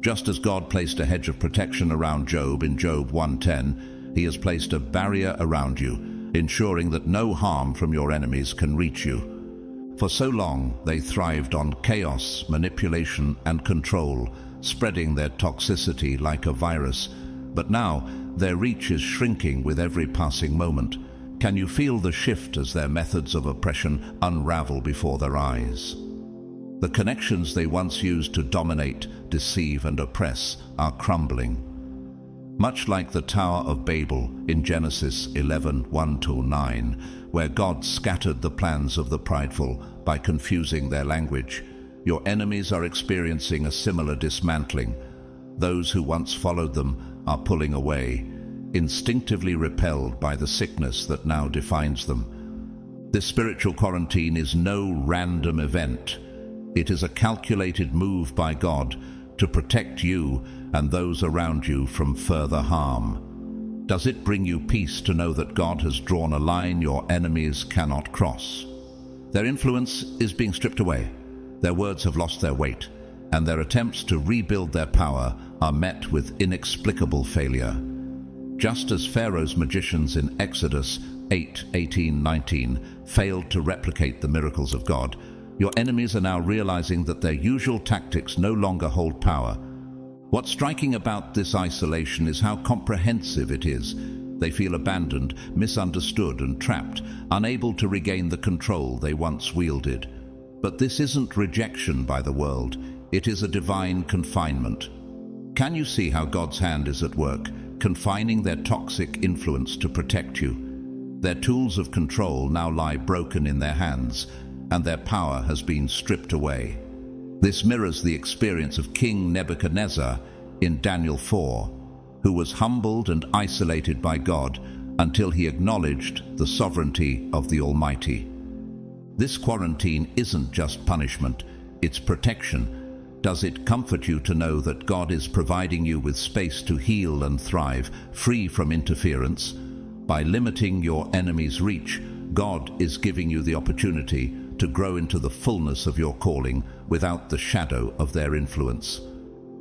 Just as God placed a hedge of protection around Job in Job 1:10, he has placed a barrier around you, ensuring that no harm from your enemies can reach you. For so long, they thrived on chaos, manipulation, and control, spreading their toxicity like a virus. But now, their reach is shrinking with every passing moment. Can you feel the shift as their methods of oppression unravel before their eyes? The connections they once used to dominate, deceive, and oppress are crumbling. Much like the Tower of Babel in Genesis 11:1-9, where God scattered the plans of the prideful by confusing their language, your enemies are experiencing a similar dismantling. Those who once followed them are pulling away, instinctively repelled by the sickness that now defines them. This spiritual quarantine is no random event. It is a calculated move by God to protect you and those around you from further harm. Does it bring you peace to know that God has drawn a line your enemies cannot cross? Their influence is being stripped away, their words have lost their weight, and their attempts to rebuild their power are met with inexplicable failure. Just as Pharaoh's magicians in Exodus 8:18-19 failed to replicate the miracles of God, your enemies are now realizing that their usual tactics no longer hold power. What's striking about this isolation is how comprehensive it is. They feel abandoned, misunderstood, and trapped, unable to regain the control they once wielded. But this isn't rejection by the world, it is a divine confinement. Can you see how God's hand is at work, confining their toxic influence to protect you? Their tools of control now lie broken in their hands, and their power has been stripped away. This mirrors the experience of King Nebuchadnezzar in Daniel 4, who was humbled and isolated by God until he acknowledged the sovereignty of the Almighty. This quarantine isn't just punishment, it's protection. Does it comfort you to know that God is providing you with space to heal and thrive, free from interference? By limiting your enemy's reach, God is giving you the opportunity to grow into the fullness of your calling without the shadow of their influence.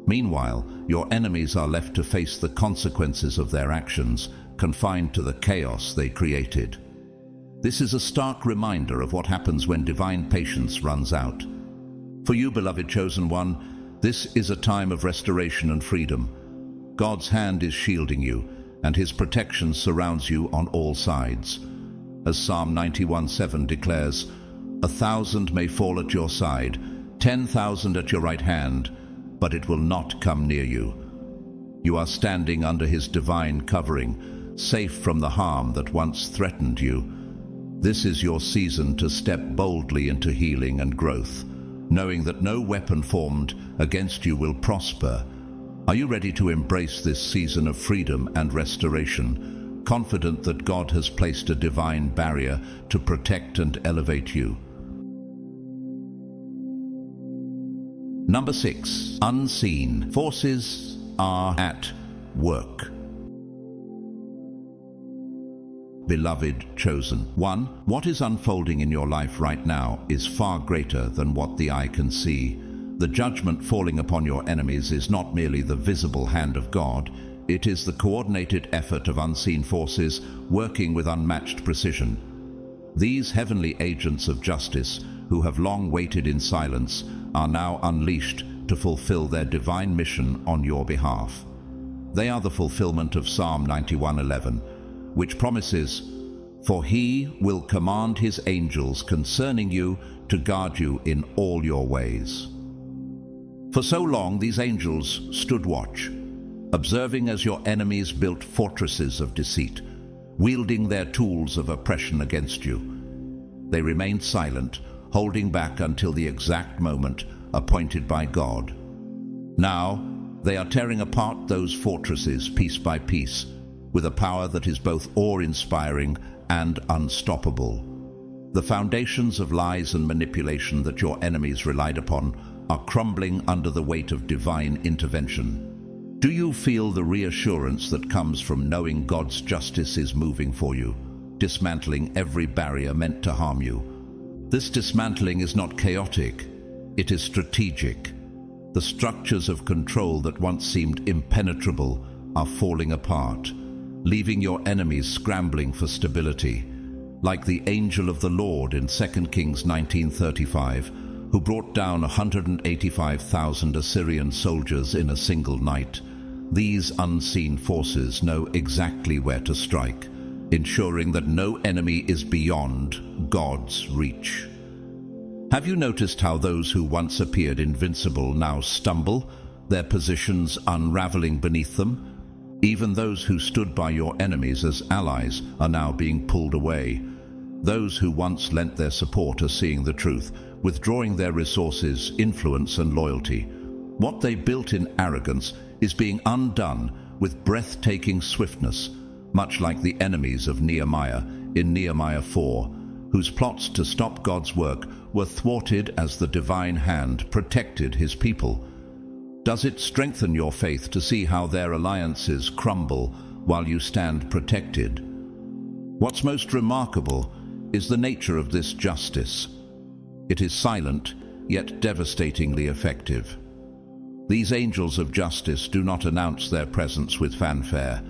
Meanwhile, your enemies are left to face the consequences of their actions, confined to the chaos they created. This is a stark reminder of what happens when divine patience runs out. For you, beloved chosen one, this is a time of restoration and freedom. God's hand is shielding you, and his protection surrounds you on all sides. As Psalm 91:7 declares, 1,000 may fall at your side, 10,000 at your right hand, but it will not come near you. You are standing under his divine covering, safe from the harm that once threatened you. This is your season to step boldly into healing and growth, knowing that no weapon formed against you will prosper. Are you ready to embrace this season of freedom and restoration, confident that God has placed a divine barrier to protect and elevate you? Number 6. Unseen forces are at work. Beloved chosen one, what is unfolding in your life right now is far greater than what the eye can see. The judgment falling upon your enemies is not merely the visible hand of God, it is the coordinated effort of unseen forces working with unmatched precision. These heavenly agents of justice, who have long waited in silence, are now unleashed to fulfill their divine mission on your behalf. They are the fulfillment of Psalm 91:11, which promises, "For he will command his angels concerning you to guard you in all your ways." For so long these angels stood watch, observing as your enemies built fortresses of deceit, wielding their tools of oppression against you. They remained silent, holding back until the exact moment appointed by God. Now, they are tearing apart those fortresses piece by piece, with a power that is both awe-inspiring and unstoppable. The foundations of lies and manipulation that your enemies relied upon are crumbling under the weight of divine intervention. Do you feel the reassurance that comes from knowing God's justice is moving for you, dismantling every barrier meant to harm you? This dismantling is not chaotic, it is strategic. The structures of control that once seemed impenetrable are falling apart, leaving your enemies scrambling for stability. Like the angel of the Lord in 2 Kings 19:35, who brought down 185,000 Assyrian soldiers in a single night, these unseen forces know exactly where to strike, ensuring that no enemy is beyond God's reach. Have you noticed how those who once appeared invincible now stumble, their positions unraveling beneath them? Even those who stood by your enemies as allies are now being pulled away. Those who once lent their support are seeing the truth, withdrawing their resources, influence, and loyalty. What they built in arrogance is being undone with breathtaking swiftness, much like the enemies of Nehemiah in Nehemiah 4. whose plots to stop God's work were thwarted as the divine hand protected his people? Does it strengthen your faith to see how their alliances crumble while you stand protected? What's most remarkable is the nature of this justice. It is silent, yet devastatingly effective. These angels of justice do not announce their presence with fanfare,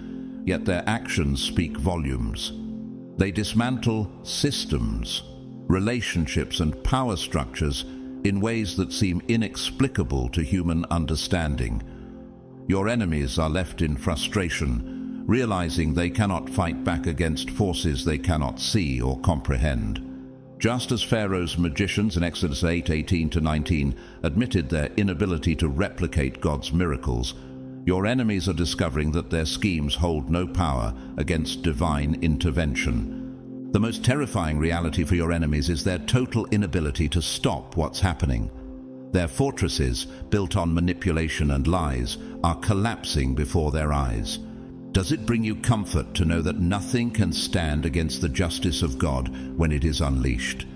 yet their actions speak volumes. They dismantle systems, relationships, and power structures in ways that seem inexplicable to human understanding. Your enemies are left in frustration, realizing they cannot fight back against forces they cannot see or comprehend. Just as Pharaoh's magicians in Exodus 8:18-19 admitted their inability to replicate God's miracles, your enemies are discovering that their schemes hold no power against divine intervention. The most terrifying reality for your enemies is their total inability to stop what's happening. Their fortresses, built on manipulation and lies, are collapsing before their eyes. Does it bring you comfort to know that nothing can stand against the justice of God when it is unleashed?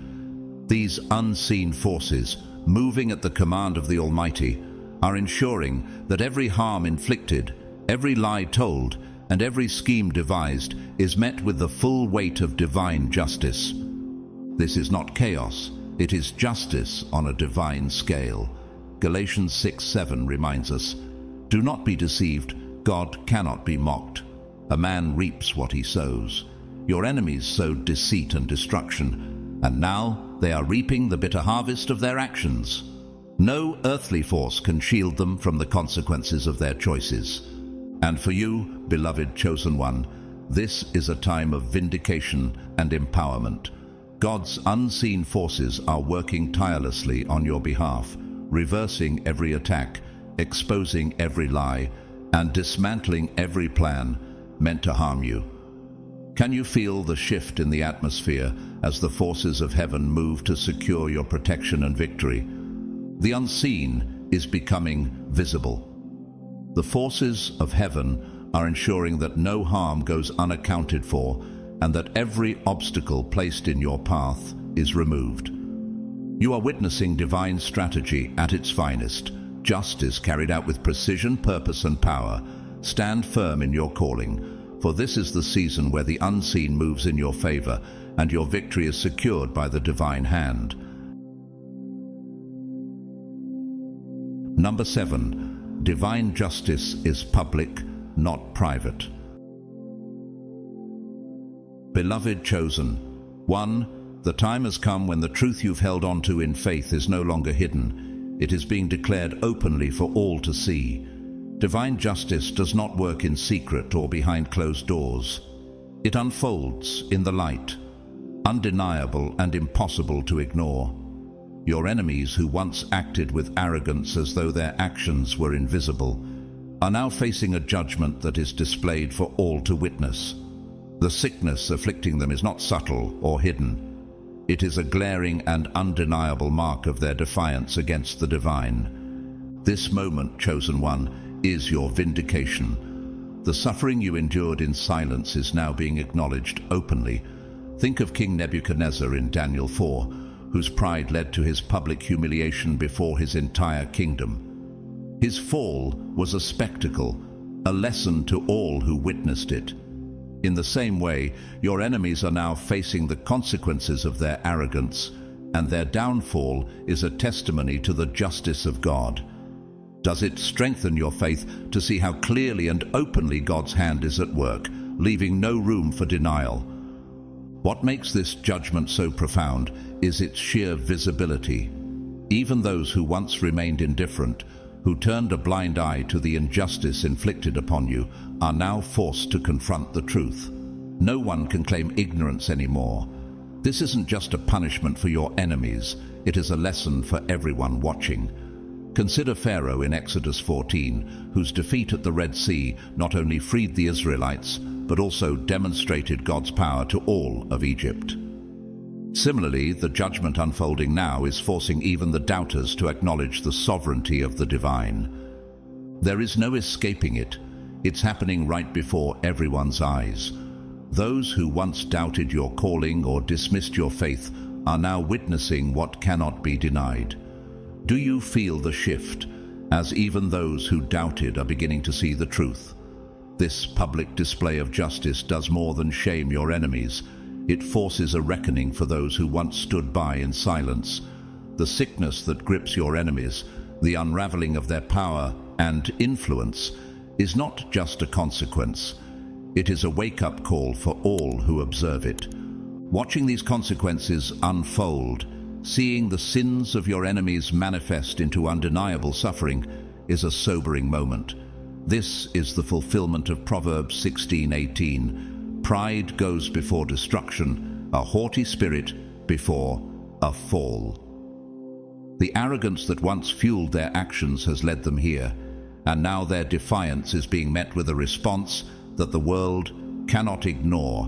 These unseen forces, moving at the command of the Almighty, are ensuring that every harm inflicted, every lie told, and every scheme devised is met with the full weight of divine justice. This is not chaos, it is justice on a divine scale. Galatians 6:7 reminds us, "Do not be deceived, God cannot be mocked. A man reaps what he sows." Your enemies sowed deceit and destruction, and now they are reaping the bitter harvest of their actions. No earthly force can shield them from the consequences of their choices. And for you, beloved chosen one, this is a time of vindication and empowerment. God's unseen forces are working tirelessly on your behalf, reversing every attack, exposing every lie, and dismantling every plan meant to harm you. Can you feel the shift in the atmosphere as the forces of heaven move to secure your protection and victory? The unseen is becoming visible. The forces of heaven are ensuring that no harm goes unaccounted for and that every obstacle placed in your path is removed. You are witnessing divine strategy at its finest, justice carried out with precision, purpose, and power. Stand firm in your calling, for this is the season where the unseen moves in your favor and your victory is secured by the divine hand. Number 7. Divine justice is public, not private. Beloved chosen one, the time has come when the truth you've held on to in faith is no longer hidden. It is being declared openly for all to see. Divine justice does not work in secret or behind closed doors. It unfolds in the light, undeniable and impossible to ignore. Your enemies, who once acted with arrogance as though their actions were invisible, are now facing a judgment that is displayed for all to witness. The sickness afflicting them is not subtle or hidden. It is a glaring and undeniable mark of their defiance against the divine. This moment, chosen one, is your vindication. The suffering you endured in silence is now being acknowledged openly. Think of King Nebuchadnezzar in Daniel 4, whose pride led to his public humiliation before his entire kingdom. His fall was a spectacle, a lesson to all who witnessed it. In the same way, your enemies are now facing the consequences of their arrogance, and their downfall is a testimony to the justice of God. Does it strengthen your faith to see how clearly and openly God's hand is at work, leaving no room for denial? What makes this judgment so profound is its sheer visibility. Even those who once remained indifferent, who turned a blind eye to the injustice inflicted upon you, are now forced to confront the truth. No one can claim ignorance anymore. This isn't just a punishment for your enemies, it is a lesson for everyone watching. Consider Pharaoh in Exodus 14, whose defeat at the Red Sea not only freed the Israelites, but also demonstrated God's power to all of Egypt. Similarly, the judgment unfolding now is forcing even the doubters to acknowledge the sovereignty of the divine. There is no escaping it. It's happening right before everyone's eyes. Those who once doubted your calling or dismissed your faith are now witnessing what cannot be denied. Do you feel the shift, as even those who doubted are beginning to see the truth? This public display of justice does more than shame your enemies. It forces a reckoning for those who once stood by in silence. The sickness that grips your enemies, the unraveling of their power and influence, is not just a consequence. It is a wake-up call for all who observe it. Watching these consequences unfold, seeing the sins of your enemies manifest into undeniable suffering, is a sobering moment. This is the fulfillment of Proverbs 16:18. Pride goes before destruction, a haughty spirit before a fall. The arrogance that once fueled their actions has led them here, and now their defiance is being met with a response that the world cannot ignore.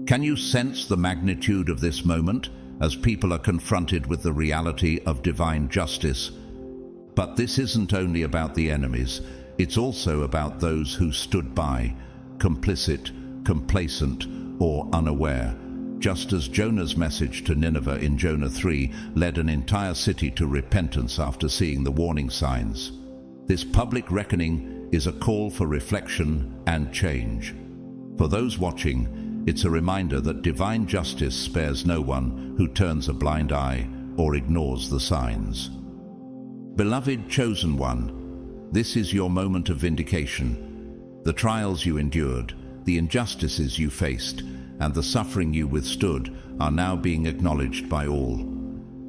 Can you sense the magnitude of this moment as people are confronted with the reality of divine justice? But this isn't only about the enemies, it's also about those who stood by, complicit, complacent, or unaware. Just as Jonah's message to Nineveh in Jonah 3 led an entire city to repentance after seeing the warning signs. This public reckoning is a call for reflection and change. For those watching, it's a reminder that divine justice spares no one who turns a blind eye or ignores the signs. Beloved chosen one, this is your moment of vindication. The trials you endured, the injustices you faced, and the suffering you withstood are now being acknowledged by all.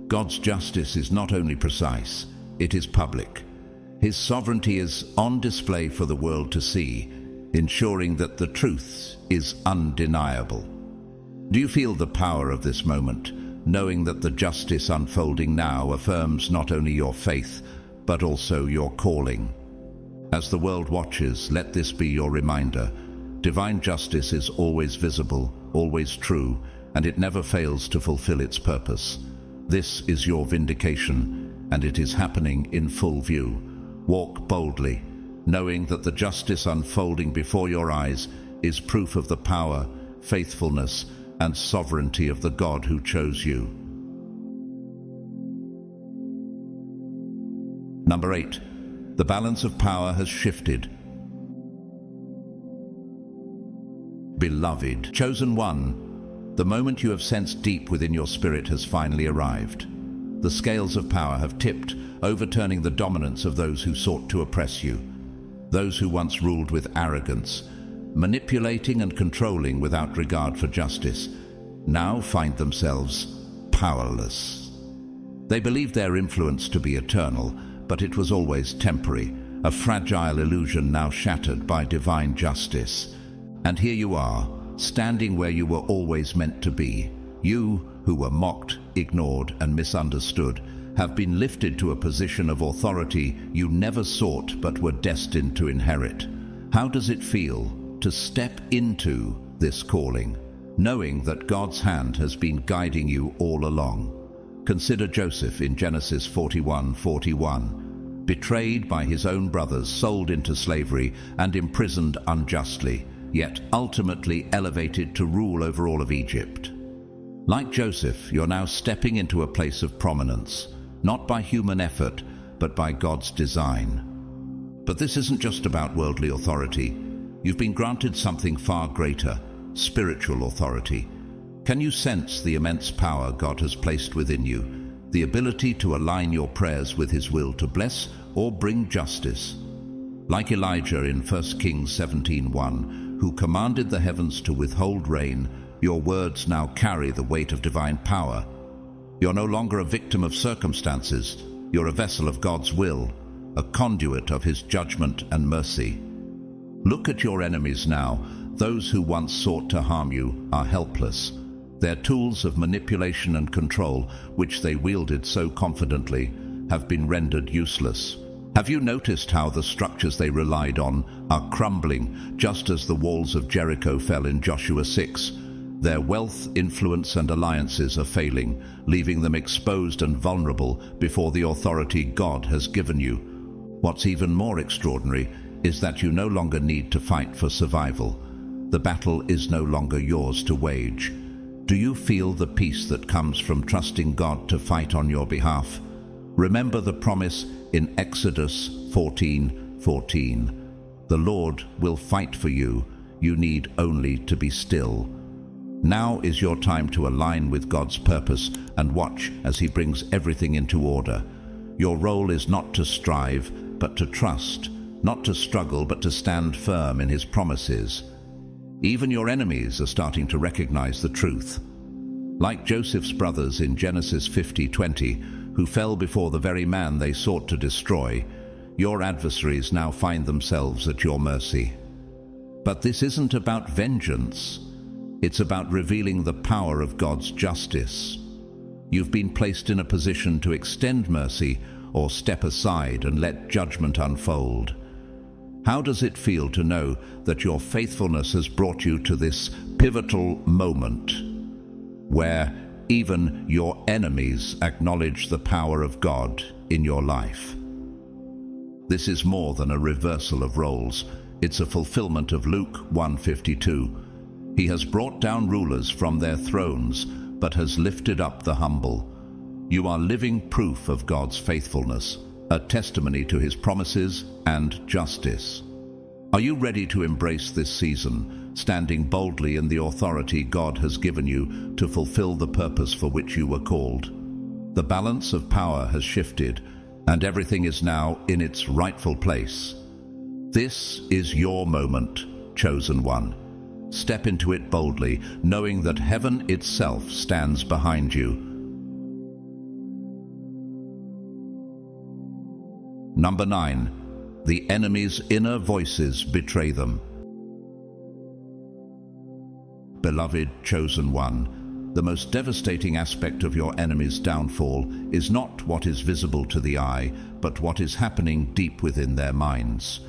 God's justice is not only precise, it is public. His sovereignty is on display for the world to see, ensuring that the truth is undeniable. Do you feel the power of this moment, knowing that the justice unfolding now affirms not only your faith, but also your calling? As the world watches, let this be your reminder. Divine justice is always visible, always true, and it never fails to fulfill its purpose. This is your vindication, and it is happening in full view. Walk boldly, knowing that the justice unfolding before your eyes is proof of the power, faithfulness, and sovereignty of the God who chose you. Number 8. The balance of power has shifted. Beloved, chosen one, the moment you have sensed deep within your spirit has finally arrived. The scales of power have tipped, overturning the dominance of those who sought to oppress you. Those who once ruled with arrogance, manipulating and controlling without regard for justice, now find themselves powerless. They believed their influence to be eternal, but it was always temporary, a fragile illusion now shattered by divine justice. And here you are, standing where you were always meant to be. You, who were mocked, ignored, and misunderstood, have been lifted to a position of authority you never sought but were destined to inherit. How does it feel to step into this calling, knowing that God's hand has been guiding you all along? Consider Joseph in Genesis 41:41. Betrayed by his own brothers, sold into slavery, and imprisoned unjustly, yet ultimately elevated to rule over all of Egypt. Like Joseph, you're now stepping into a place of prominence, not by human effort, but by God's design. But this isn't just about worldly authority. You've been granted something far greater, spiritual authority. Can you sense the immense power God has placed within you, the ability to align your prayers with His will to bless or bring justice? Like Elijah in 1 Kings 17:1, who commanded the heavens to withhold rain, your words now carry the weight of divine power. You're no longer a victim of circumstances. You're a vessel of God's will, a conduit of His judgment and mercy. Look at your enemies now. Those who once sought to harm you are helpless. Their tools of manipulation and control, which they wielded so confidently, have been rendered useless. Have you noticed how the structures they relied on are crumbling, just as the walls of Jericho fell in Joshua 6? Their wealth, influence, and alliances are failing, leaving them exposed and vulnerable before the authority God has given you. What's even more extraordinary is that you no longer need to fight for survival. The battle is no longer yours to wage. Do you feel the peace that comes from trusting God to fight on your behalf? Remember the promise in Exodus 14:14. The Lord will fight for you. You need only to be still. Now is your time to align with God's purpose and watch as He brings everything into order. Your role is not to strive, but to trust, not to struggle, but to stand firm in His promises. Even your enemies are starting to recognize the truth. Like Joseph's brothers in Genesis 50:20, who fell before the very man they sought to destroy, your adversaries now find themselves at your mercy. But this isn't about vengeance. It's about revealing the power of God's justice. You've been placed in a position to extend mercy or step aside and let judgment unfold. How does it feel to know that your faithfulness has brought you to this pivotal moment where even your enemies acknowledge the power of God in your life? This is more than a reversal of roles. It's a fulfillment of Luke 1:52. He has brought down rulers from their thrones, but has lifted up the humble. You are living proof of God's faithfulness, a testimony to His promises and justice. Are you ready to embrace this season, standing boldly in the authority God has given you to fulfill the purpose for which you were called? The balance of power has shifted, and everything is now in its rightful place. This is your moment, chosen one. Step into it boldly, knowing that heaven itself stands behind you. Number 9. The enemy's inner voices betray them. Beloved chosen one, the most devastating aspect of your enemy's downfall is not what is visible to the eye, but what is happening deep within their minds.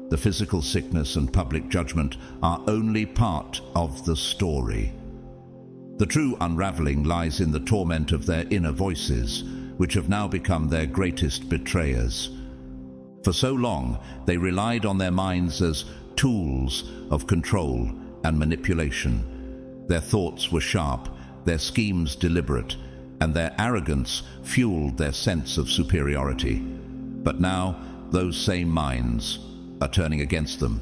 The physical sickness and public judgment are only part of the story. The true unraveling lies in the torment of their inner voices, which have now become their greatest betrayers. For so long, they relied on their minds as tools of control and manipulation. Their thoughts were sharp, their schemes deliberate, and their arrogance fueled their sense of superiority. But now, those same minds are turning against them.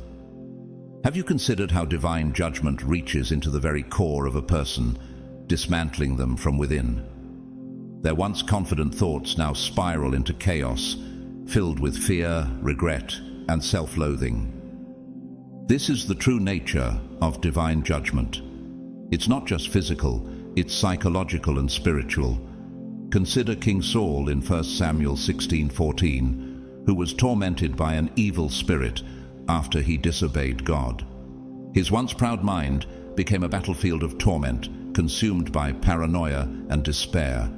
Have you considered how divine judgment reaches into the very core of a person, dismantling them from within? Their once confident thoughts now spiral into chaos, filled with fear, regret, and self-loathing. This is the true nature of divine judgment. It's not just physical, it's psychological and spiritual. Consider King Saul in 1 Samuel 16:14, who was tormented by an evil spirit after he disobeyed God. His once proud mind became a battlefield of torment, consumed by paranoia and despair.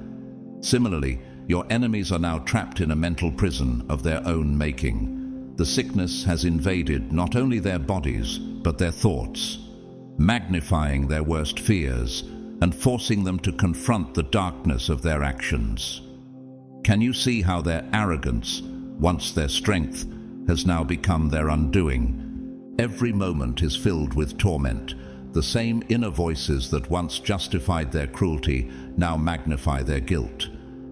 Similarly, your enemies are now trapped in a mental prison of their own making. The sickness has invaded not only their bodies, but their thoughts, magnifying their worst fears and forcing them to confront the darkness of their actions. Can you see how their arrogance, once their strength, has now become their undoing? Every moment is filled with torment. The same inner voices that once justified their cruelty now magnify their guilt.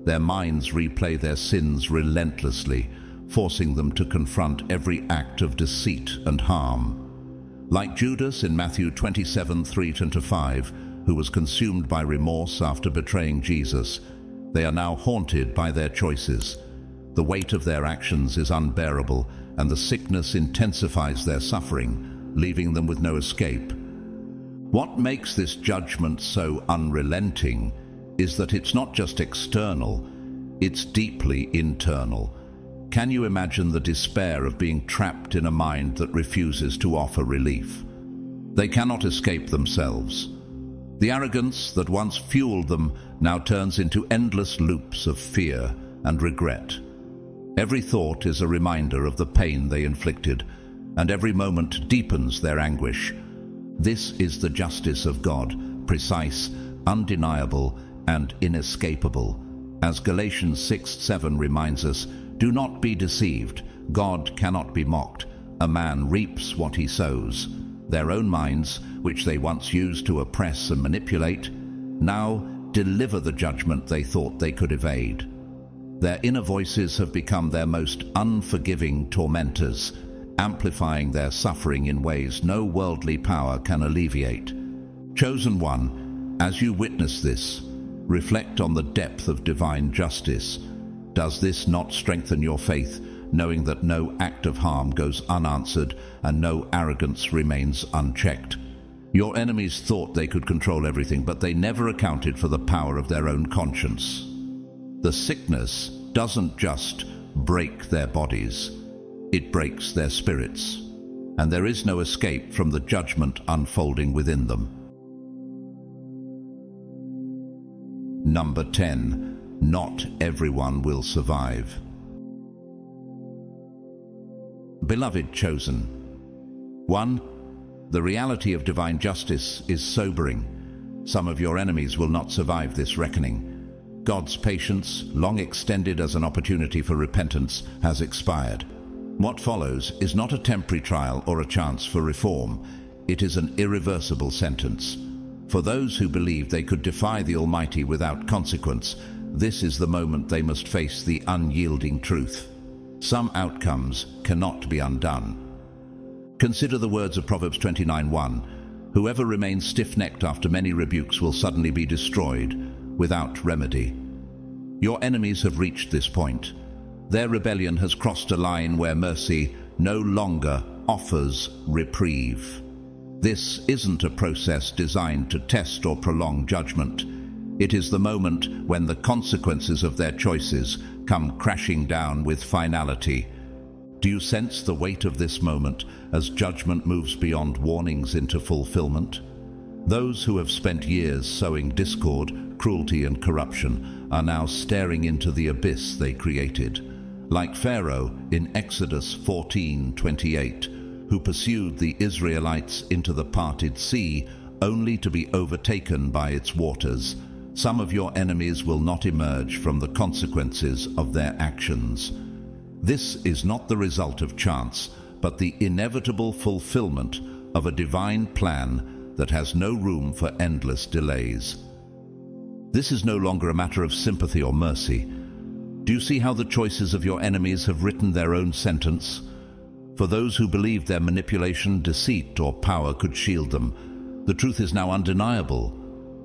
Their minds replay their sins relentlessly, forcing them to confront every act of deceit and harm. Like Judas in Matthew 27:3-5, who was consumed by remorse after betraying Jesus, they are now haunted by their choices. The weight of their actions is unbearable, and the sickness intensifies their suffering, leaving them with no escape. What makes this judgment so unrelenting is that it's not just external, it's deeply internal. Can you imagine the despair of being trapped in a mind that refuses to offer relief? They cannot escape themselves. The arrogance that once fueled them now turns into endless loops of fear and regret. Every thought is a reminder of the pain they inflicted, and every moment deepens their anguish. This is the justice of God, precise, undeniable, and inescapable. As Galatians 6:7 reminds us, do not be deceived. God cannot be mocked. A man reaps what he sows. Their own minds, which they once used to oppress and manipulate, now deliver the judgment they thought they could evade. Their inner voices have become their most unforgiving tormentors, amplifying their suffering in ways no worldly power can alleviate. Chosen one, as you witness this, reflect on the depth of divine justice. Does this not strengthen your faith, knowing that no act of harm goes unanswered and no arrogance remains unchecked? Your enemies thought they could control everything, but they never accounted for the power of their own conscience. The sickness doesn't just break their bodies, it breaks their spirits, and there is no escape from the judgment unfolding within them. Number 10. Not everyone will survive. Beloved chosen one, the reality of divine justice is sobering. Some of your enemies will not survive this reckoning. God's patience, long extended as an opportunity for repentance, has expired. What follows is not a temporary trial or a chance for reform. It is an irreversible sentence. For those who believe they could defy the Almighty without consequence, this is the moment they must face the unyielding truth. Some outcomes cannot be undone. Consider the words of Proverbs 29:1. Whoever remains stiff-necked after many rebukes will suddenly be destroyed without remedy. Your enemies have reached this point. Their rebellion has crossed a line where mercy no longer offers reprieve. This isn't a process designed to test or prolong judgment. It is the moment when the consequences of their choices come crashing down with finality. Do you sense the weight of this moment as judgment moves beyond warnings into fulfillment? Those who have spent years sowing discord, cruelty, and corruption are now staring into the abyss they created. Like Pharaoh in Exodus 14:28, who pursued the Israelites into the parted sea only to be overtaken by its waters, some of your enemies will not emerge from the consequences of their actions. This is not the result of chance, but the inevitable fulfillment of a divine plan that has no room for endless delays. This is no longer a matter of sympathy or mercy. Do you see how the choices of your enemies have written their own sentence? For those who believed their manipulation, deceit, or power could shield them, the truth is now undeniable.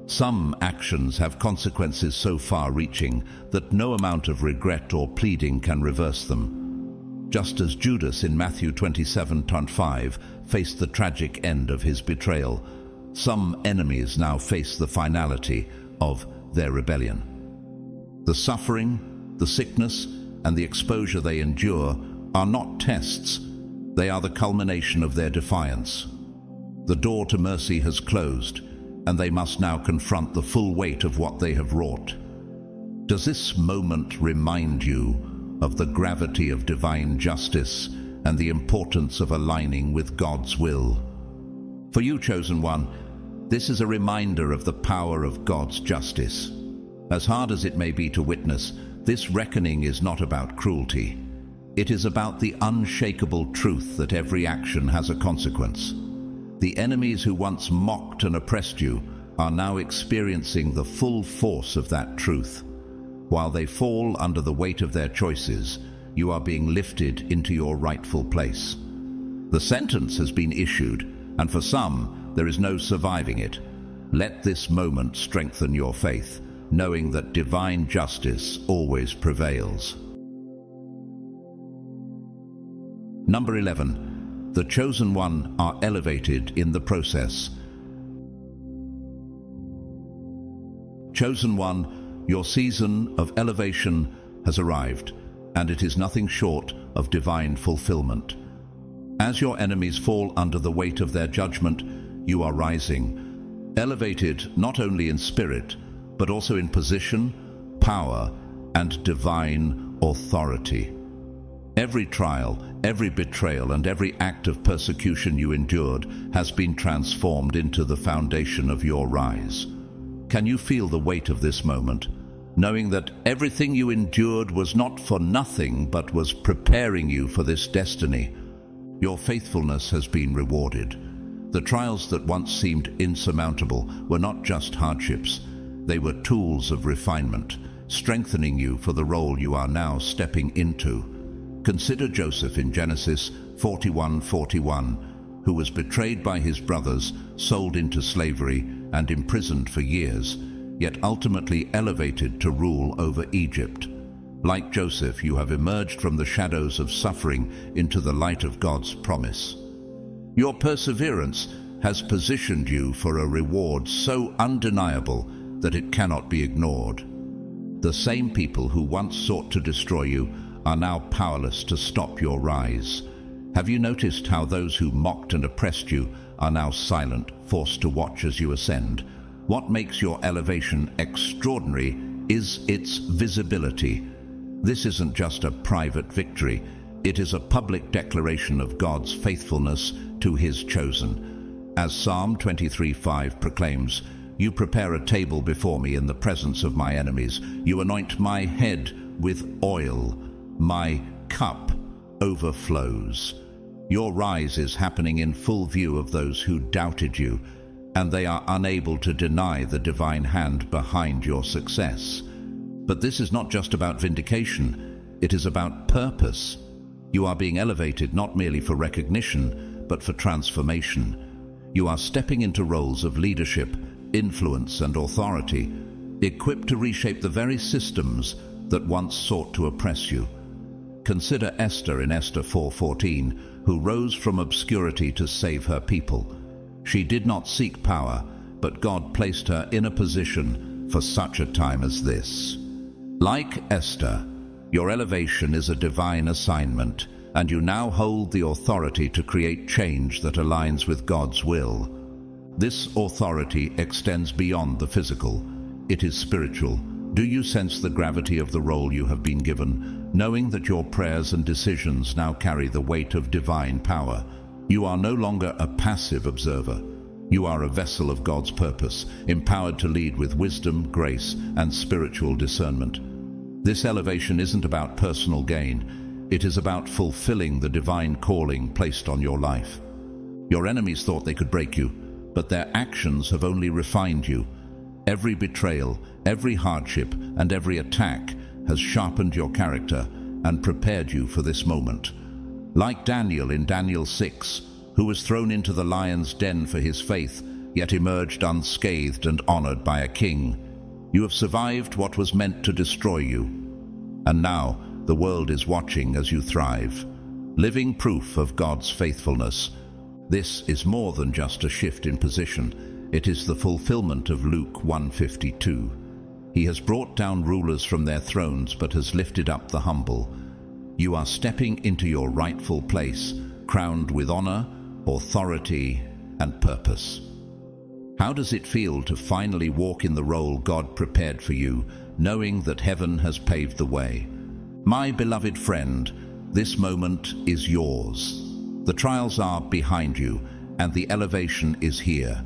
Some actions have consequences so far-reaching that no amount of regret or pleading can reverse them. Just as Judas in Matthew 27:5 faced the tragic end of his betrayal, some enemies now face the finality of their rebellion. The suffering, the sickness, and the exposure they endure are not tests. They are the culmination of their defiance. The door to mercy has closed, and they must now confront the full weight of what they have wrought. Does this moment remind you of the gravity of divine justice and the importance of aligning with God's will? For you, chosen one, this is a reminder of the power of God's justice. As hard as it may be to witness, this reckoning is not about cruelty. It is about the unshakable truth that every action has a consequence. The enemies who once mocked and oppressed you are now experiencing the full force of that truth. While they fall under the weight of their choices, you are being lifted into your rightful place. The sentence has been issued, and for some, there is no surviving it. Let this moment strengthen your faith, knowing that divine justice always prevails. Number 11. The chosen one are elevated in the process. Chosen one, your season of elevation has arrived, and it is nothing short of divine fulfillment. As your enemies fall under the weight of their judgment, you are rising, elevated not only in spirit, but also in position, power, and divine authority. Every trial, every betrayal, and every act of persecution you endured has been transformed into the foundation of your rise. Can you feel the weight of this moment, knowing that everything you endured was not for nothing, but was preparing you for this destiny? Your faithfulness has been rewarded. The trials that once seemed insurmountable were not just hardships. They were tools of refinement, strengthening you for the role you are now stepping into. Consider Joseph in Genesis 41:41, who was betrayed by his brothers, sold into slavery, and imprisoned for years, yet ultimately elevated to rule over Egypt. Like Joseph, you have emerged from the shadows of suffering into the light of God's promise. Your perseverance has positioned you for a reward so undeniable that it cannot be ignored. The same people who once sought to destroy you are now powerless to stop your rise. Have you noticed how those who mocked and oppressed you are now silent, forced to watch as you ascend? What makes your elevation extraordinary is its visibility. This isn't just a private victory. It is a public declaration of God's faithfulness to His chosen. As Psalm 23:5 proclaims, "You prepare a table before me in the presence of my enemies. You anoint my head with oil. My cup overflows." Your rise is happening in full view of those who doubted you, and they are unable to deny the divine hand behind your success. But this is not just about vindication. It is about purpose. You are being elevated not merely for recognition, but for transformation. You are stepping into roles of leadership, influence, and authority, equipped to reshape the very systems that once sought to oppress you. Consider Esther in Esther 4:14, who rose from obscurity to save her people. She did not seek power, but God placed her in a position for such a time as this. Like Esther, your elevation is a divine assignment, and you now hold the authority to create change that aligns with God's will. This authority extends beyond the physical. It is spiritual. Do you sense the gravity of the role you have been given, knowing that your prayers and decisions now carry the weight of divine power? You are no longer a passive observer. You are a vessel of God's purpose, empowered to lead with wisdom, grace, and spiritual discernment. This elevation isn't about personal gain. It is about fulfilling the divine calling placed on your life. Your enemies thought they could break you, but their actions have only refined you. Every betrayal, every hardship, and every attack has sharpened your character and prepared you for this moment. Like Daniel in Daniel 6, who was thrown into the lion's den for his faith, yet emerged unscathed and honored by a king. You have survived what was meant to destroy you. And now the world is watching as you thrive, living proof of God's faithfulness. This is more than just a shift in position. It is the fulfillment of Luke 1:52. He has brought down rulers from their thrones, but has lifted up the humble. You are stepping into your rightful place, crowned with honor, authority, and purpose. How does it feel to finally walk in the role God prepared for you, knowing that heaven has paved the way? My beloved friend, this moment is yours. The trials are behind you, and the elevation is here.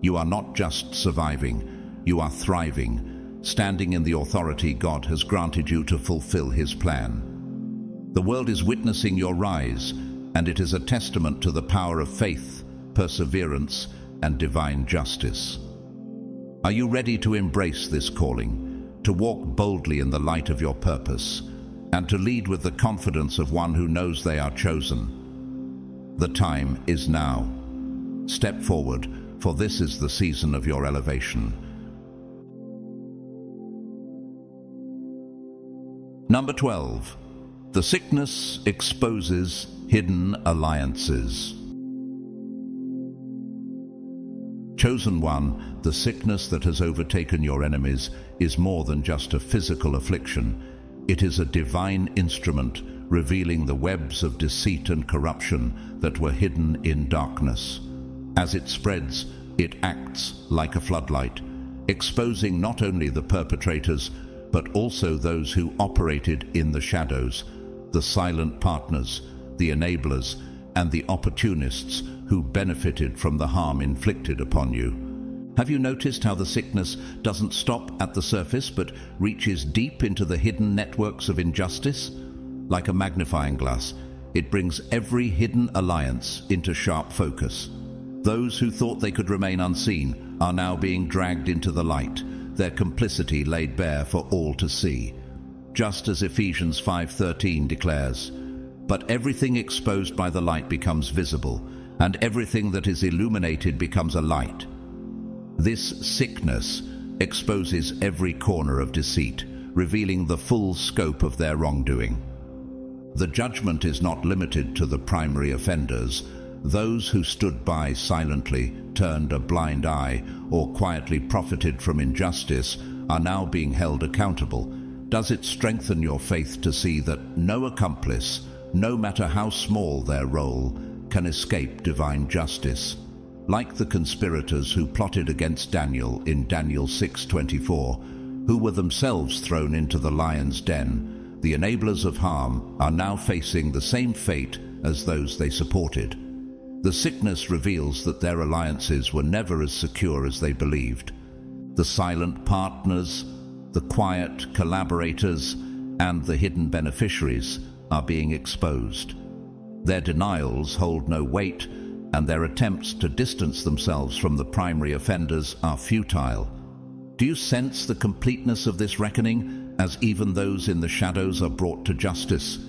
You are not just surviving, you are thriving, standing in the authority God has granted you to fulfill His plan. The world is witnessing your rise, and it is a testament to the power of faith, perseverance, and divine justice. Are you ready to embrace this calling, to walk boldly in the light of your purpose, and to lead with the confidence of one who knows they are chosen? The time is now. Step forward, for this is the season of your elevation. Number 12. The sickness exposes hidden alliances. Chosen one, the sickness that has overtaken your enemies is more than just a physical affliction. It is a divine instrument revealing the webs of deceit and corruption that were hidden in darkness. As it spreads, it acts like a floodlight, exposing not only the perpetrators, but also those who operated in the shadows, the silent partners, the enablers, and the opportunists who benefited from the harm inflicted upon you. Have you noticed how the sickness doesn't stop at the surface but reaches deep into the hidden networks of injustice? Like a magnifying glass, it brings every hidden alliance into sharp focus. Those who thought they could remain unseen are now being dragged into the light, their complicity laid bare for all to see. Just as Ephesians 5:13 declares, "But everything exposed by the light becomes visible, and everything that is illuminated becomes a light." This sickness exposes every corner of deceit, revealing the full scope of their wrongdoing. The judgment is not limited to the primary offenders. Those who stood by silently, turned a blind eye, or quietly profited from injustice are now being held accountable. Does it strengthen your faith to see that no accomplice, no matter how small their role, can escape divine justice? Like the conspirators who plotted against Daniel in Daniel 6:24, who were themselves thrown into the lion's den, the enablers of harm are now facing the same fate as those they supported. The sickness reveals that their alliances were never as secure as they believed. The silent partners, the quiet collaborators, and the hidden beneficiaries are being exposed. Their denials hold no weight, and their attempts to distance themselves from the primary offenders are futile. Do you sense the completeness of this reckoning, as even those in the shadows are brought to justice?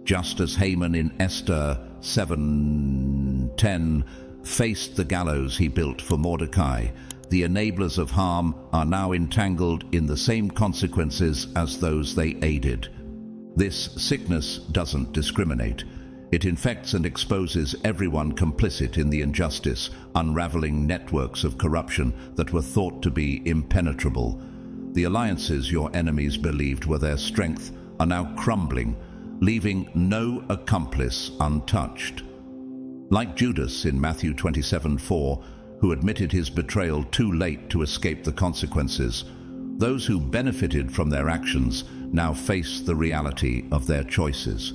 Just as Haman in Esther 7:10 faced the gallows he built for Mordecai, the enablers of harm are now entangled in the same consequences as those they aided. This sickness doesn't discriminate. It infects and exposes everyone complicit in the injustice, unraveling networks of corruption that were thought to be impenetrable. The alliances your enemies believed were their strength are now crumbling, leaving no accomplice untouched. Like Judas in Matthew 27:4, who admitted his betrayal too late to escape the consequences, those who benefited from their actions now face the reality of their choices.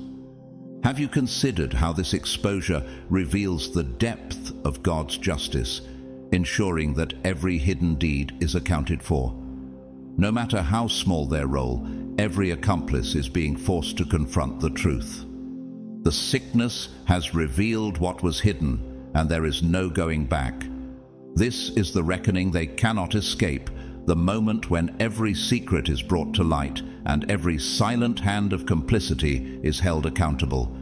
Have you considered how this exposure reveals the depth of God's justice, ensuring that every hidden deed is accounted for? No matter how small their role, every accomplice is being forced to confront the truth. The sickness has revealed what was hidden, and there is no going back. This is the reckoning they cannot escape, the moment when every secret is brought to light and every silent hand of complicity is held accountable.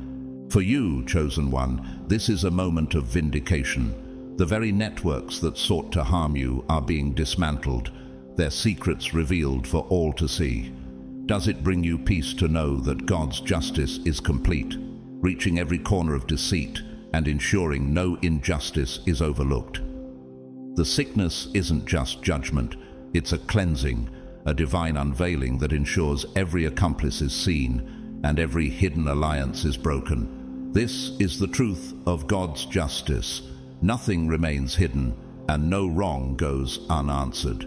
For you, chosen one, this is a moment of vindication. The very networks that sought to harm you are being dismantled, their secrets revealed for all to see. Does it bring you peace to know that God's justice is complete, reaching every corner of deceit and ensuring no injustice is overlooked? The sickness isn't just judgment, it's a cleansing, a divine unveiling that ensures every accomplice is seen and every hidden alliance is broken. This is the truth of God's justice. Nothing remains hidden, and no wrong goes unanswered.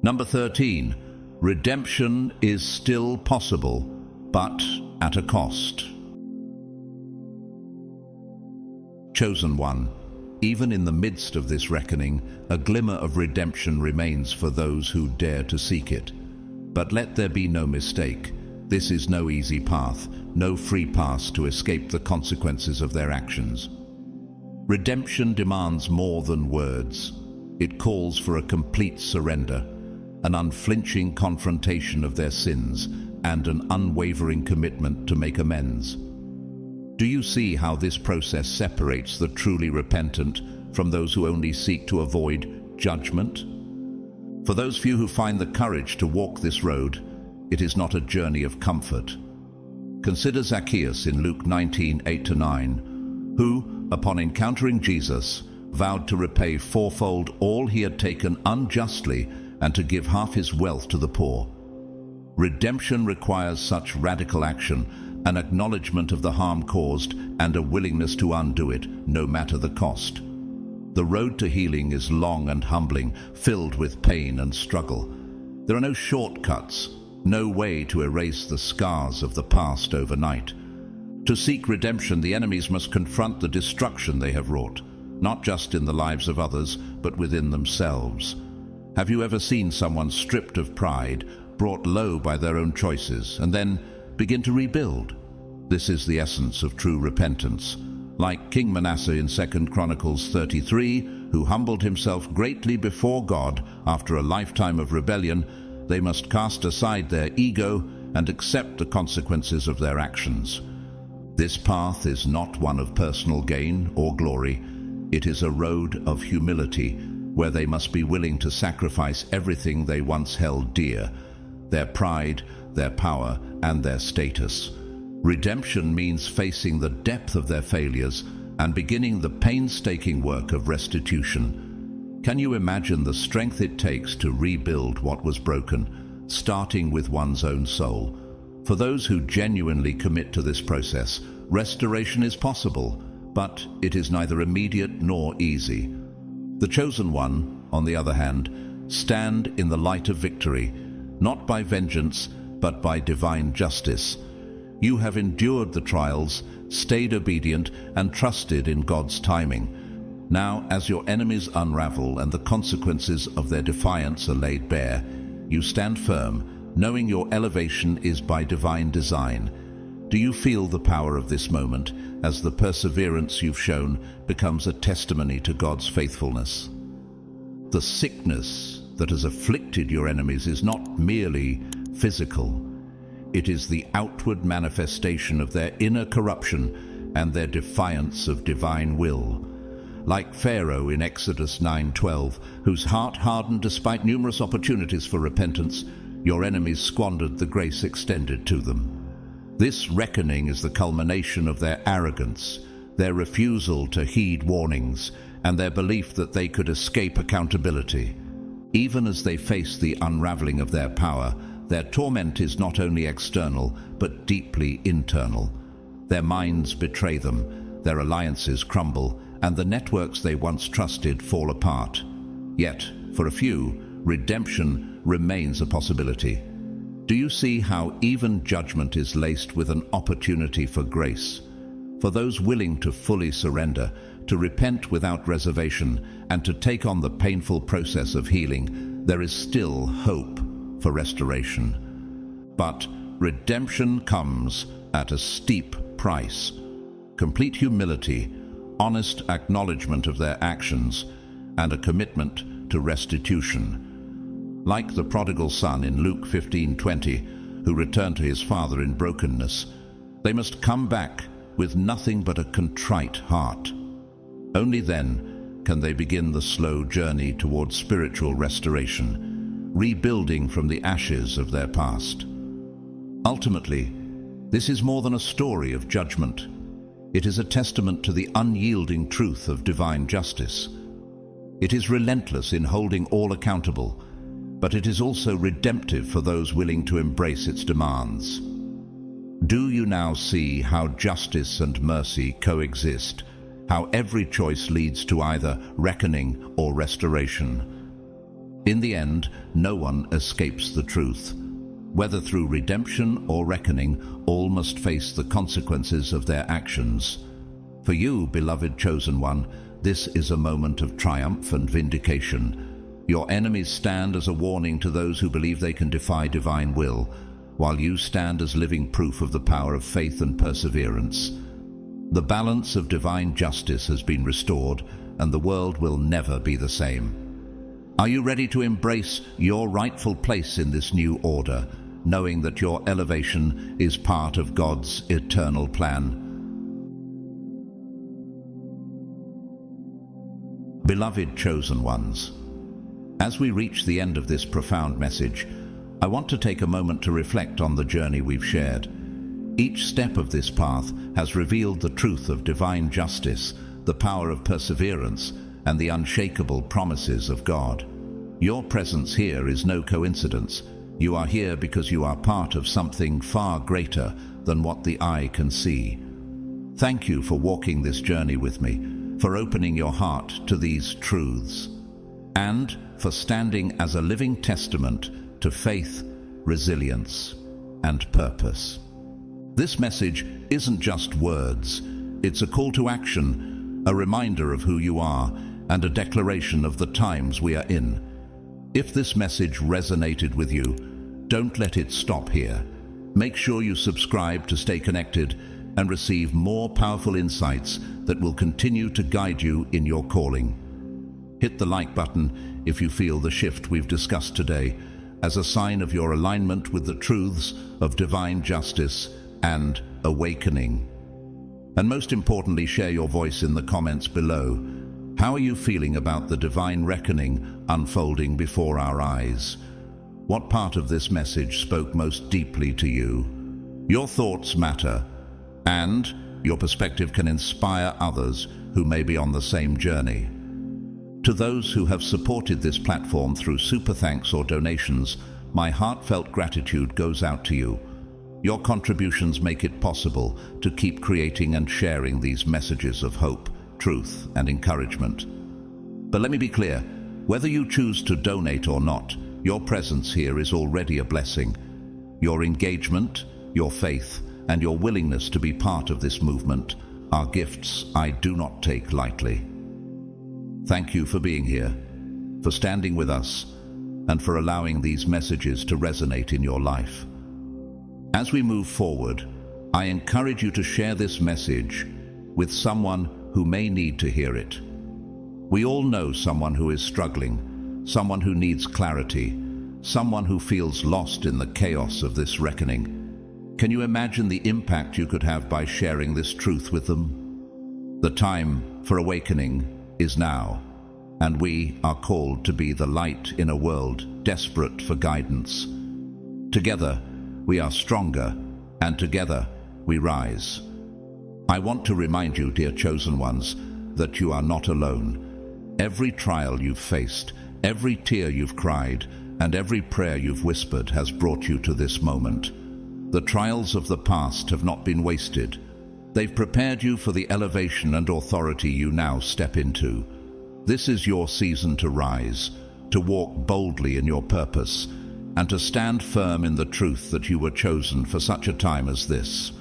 Number 13. Redemption is still possible, but at a cost. Chosen one, even in the midst of this reckoning, a glimmer of redemption remains for those who dare to seek it. But let there be no mistake. This is no easy path, no free pass to escape the consequences of their actions. Redemption demands more than words. It calls for a complete surrender, an unflinching confrontation of their sins, and an unwavering commitment to make amends. Do you see how this process separates the truly repentant from those who only seek to avoid judgment? For those few who find the courage to walk this road, it is not a journey of comfort. Consider Zacchaeus in Luke 19:8-9, who, upon encountering Jesus, vowed to repay fourfold all he had taken unjustly and to give half his wealth to the poor. Redemption requires such radical action, an acknowledgement of the harm caused and a willingness to undo it, no matter the cost. The road to healing is long and humbling, filled with pain and struggle. There are no shortcuts, no way to erase the scars of the past overnight. To seek redemption, the enemies must confront the destruction they have wrought, not just in the lives of others, but within themselves. Have you ever seen someone stripped of pride, brought low by their own choices, and then begin to rebuild? This is the essence of true repentance. Like King Manasseh in 2 Chronicles 33, who humbled himself greatly before God after a lifetime of rebellion, they must cast aside their ego and accept the consequences of their actions. This path is not one of personal gain or glory. It is a road of humility, where they must be willing to sacrifice everything they once held dear: their pride, their power, and their status. Redemption means facing the depth of their failures and beginning the painstaking work of restitution. Can you imagine the strength it takes to rebuild what was broken, starting with one's own soul? For those who genuinely commit to this process, restoration is possible, but it is neither immediate nor easy. The chosen one, on the other hand, stand in the light of victory, not by vengeance, but by divine justice. You have endured the trials, stayed obedient, and trusted in God's timing. Now, as your enemies unravel and the consequences of their defiance are laid bare, you stand firm, knowing your elevation is by divine design. Do you feel the power of this moment, as the perseverance you've shown becomes a testimony to God's faithfulness? The sickness that has afflicted your enemies is not merely physical. It is the outward manifestation of their inner corruption and their defiance of divine will. Like Pharaoh in Exodus 9:12, whose heart hardened despite numerous opportunities for repentance, your enemies squandered the grace extended to them. This reckoning is the culmination of their arrogance, their refusal to heed warnings, and their belief that they could escape accountability. Even as they face the unraveling of their power, their torment is not only external, but deeply internal. Their minds betray them, their alliances crumble, and the networks they once trusted fall apart. Yet, for a few, redemption remains a possibility. Do you see how even judgment is laced with an opportunity for grace? For those willing to fully surrender, to repent without reservation, and to take on the painful process of healing, there is still hope for restoration. But redemption comes at a steep price. Complete humility, honest acknowledgement of their actions, and a commitment to restitution. Like the prodigal son in Luke 15:20, who returned to his father in brokenness, they must come back with nothing but a contrite heart. Only then can they begin the slow journey towards spiritual restoration, rebuilding from the ashes of their past. Ultimately, this is more than a story of judgment. It is a testament to the unyielding truth of divine justice. It is relentless in holding all accountable, but it is also redemptive for those willing to embrace its demands. Do you now see how justice and mercy coexist, how every choice leads to either reckoning or restoration? In the end, no one escapes the truth. Whether through redemption or reckoning, all must face the consequences of their actions. For you, beloved chosen one, this is a moment of triumph and vindication. Your enemies stand as a warning to those who believe they can defy divine will, while you stand as living proof of the power of faith and perseverance. The balance of divine justice has been restored, and the world will never be the same. Are you ready to embrace your rightful place in this new order, knowing that your elevation is part of God's eternal plan? Beloved chosen ones, as we reach the end of this profound message, I want to take a moment to reflect on the journey we've shared. Each step of this path has revealed the truth of divine justice, the power of perseverance, and the unshakable promises of God. Your presence here is no coincidence. You are here because you are part of something far greater than what the eye can see. Thank you for walking this journey with me, for opening your heart to these truths, and for standing as a living testament to faith, resilience, and purpose. This message isn't just words. It's a call to action, a reminder of who you are, and a declaration of the times we are in. If this message resonated with you, don't let it stop here. Make sure you subscribe to stay connected and receive more powerful insights that will continue to guide you in your calling. Hit the like button if you feel the shift we've discussed today as a sign of your alignment with the truths of divine justice and awakening. And most importantly, share your voice in the comments below. How are you feeling about the divine reckoning unfolding before our eyes? What part of this message spoke most deeply to you? Your thoughts matter, and your perspective can inspire others who may be on the same journey. To those who have supported this platform through super thanks or donations, my heartfelt gratitude goes out to you. Your contributions make it possible to keep creating and sharing these messages of hope, truth, and encouragement. But let me be clear, whether you choose to donate or not, your presence here is already a blessing. Your engagement, your faith, and your willingness to be part of this movement are gifts I do not take lightly. Thank you for being here, for standing with us, and for allowing these messages to resonate in your life. As we move forward, I encourage you to share this message with someone who may need to hear it. We all know someone who is struggling, someone who needs clarity, someone who feels lost in the chaos of this reckoning. Can you imagine the impact you could have by sharing this truth with them? The time for awakening is now, and we are called to be the light in a world desperate for guidance. Together, we are stronger, and together, we rise. I want to remind you, dear chosen ones, that you are not alone. Every trial you've faced, every tear you've cried, and every prayer you've whispered has brought you to this moment. The trials of the past have not been wasted. They've prepared you for the elevation and authority you now step into. This is your season to rise, to walk boldly in your purpose, and to stand firm in the truth that you were chosen for such a time as this.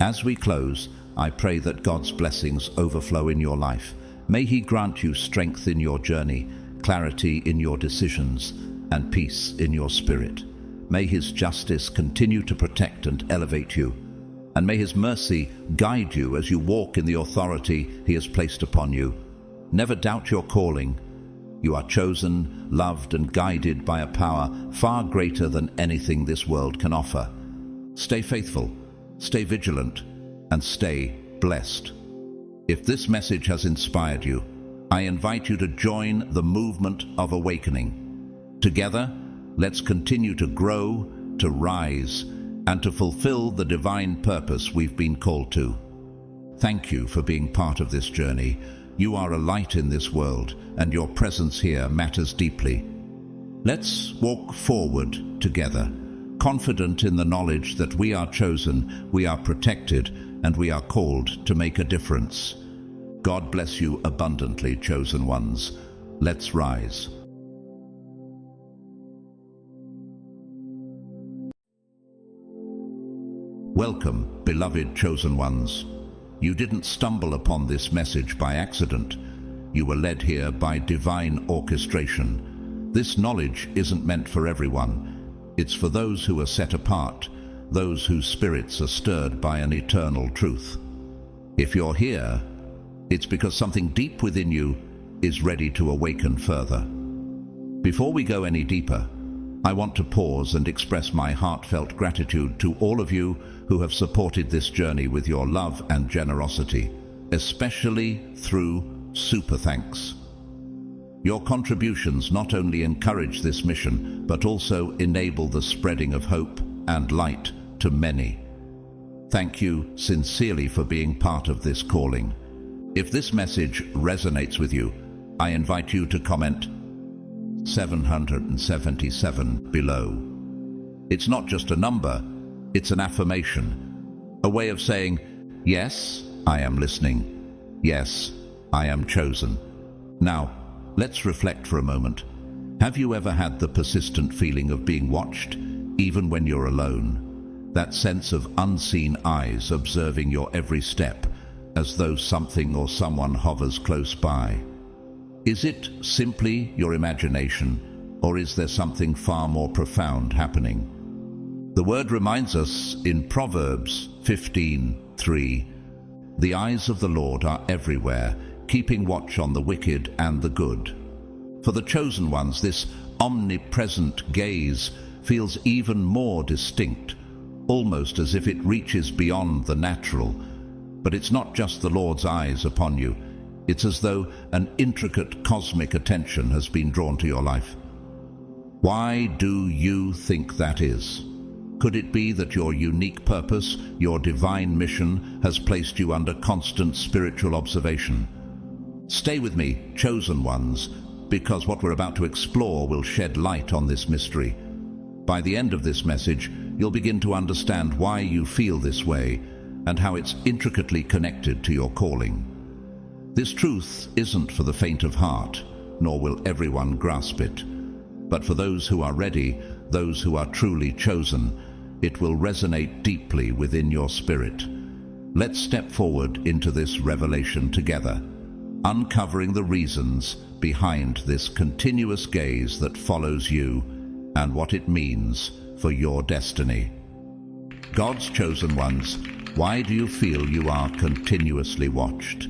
As we close, I pray that God's blessings overflow in your life. May He grant you strength in your journey, clarity in your decisions, and peace in your spirit. May His justice continue to protect and elevate you, and may His mercy guide you as you walk in the authority He has placed upon you. Never doubt your calling. You are chosen, loved, and guided by a power far greater than anything this world can offer. Stay faithful, stay vigilant, and stay blessed. If this message has inspired you, I invite you to join the movement of awakening. Together, let's continue to grow, to rise, and to fulfill the divine purpose we've been called to. Thank you for being part of this journey. You are a light in this world, and your presence here matters deeply. Let's walk forward together, confident in the knowledge that we are chosen, we are protected, and we are called to make a difference. God bless you abundantly, chosen ones. Let's rise. Welcome, beloved chosen ones. You didn't stumble upon this message by accident. You were led here by divine orchestration. This knowledge isn't meant for everyone. It's for those who are set apart, those whose spirits are stirred by an eternal truth. If you're here, it's because something deep within you is ready to awaken further. Before we go any deeper, I want to pause and express my heartfelt gratitude to all of you who have supported this journey with your love and generosity, especially through super thanks. Your contributions not only encourage this mission, but also enable the spreading of hope and light to many. Thank you sincerely for being part of this calling. If this message resonates with you, I invite you to comment 777 below. It's not just a number, it's an affirmation, a way of saying, yes, I am listening. Yes, I am chosen. Now, let's reflect for a moment. Have you ever had the persistent feeling of being watched, even when you're alone? That sense of unseen eyes observing your every step, as though something or someone hovers close by. Is it simply your imagination, or is there something far more profound happening? The word reminds us in Proverbs 15, 3. The eyes of the Lord are everywhere, keeping watch on the wicked and the good. For the chosen ones, this omnipresent gaze feels even more distinct, almost as if it reaches beyond the natural. But it's not just the Lord's eyes upon you. It's as though an intricate cosmic attention has been drawn to your life. Why do you think that is? Could it be that your unique purpose, your divine mission, has placed you under constant spiritual observation? Stay with me, chosen ones, because what we're about to explore will shed light on this mystery. By the end of this message, you'll begin to understand why you feel this way and how it's intricately connected to your calling. This truth isn't for the faint of heart, nor will everyone grasp it. But for those who are ready, those who are truly chosen, it will resonate deeply within your spirit. Let's step forward into this revelation together, uncovering the reasons behind this continuous gaze that follows you and what it means for your destiny. God's chosen ones, why do you feel you are continuously watched?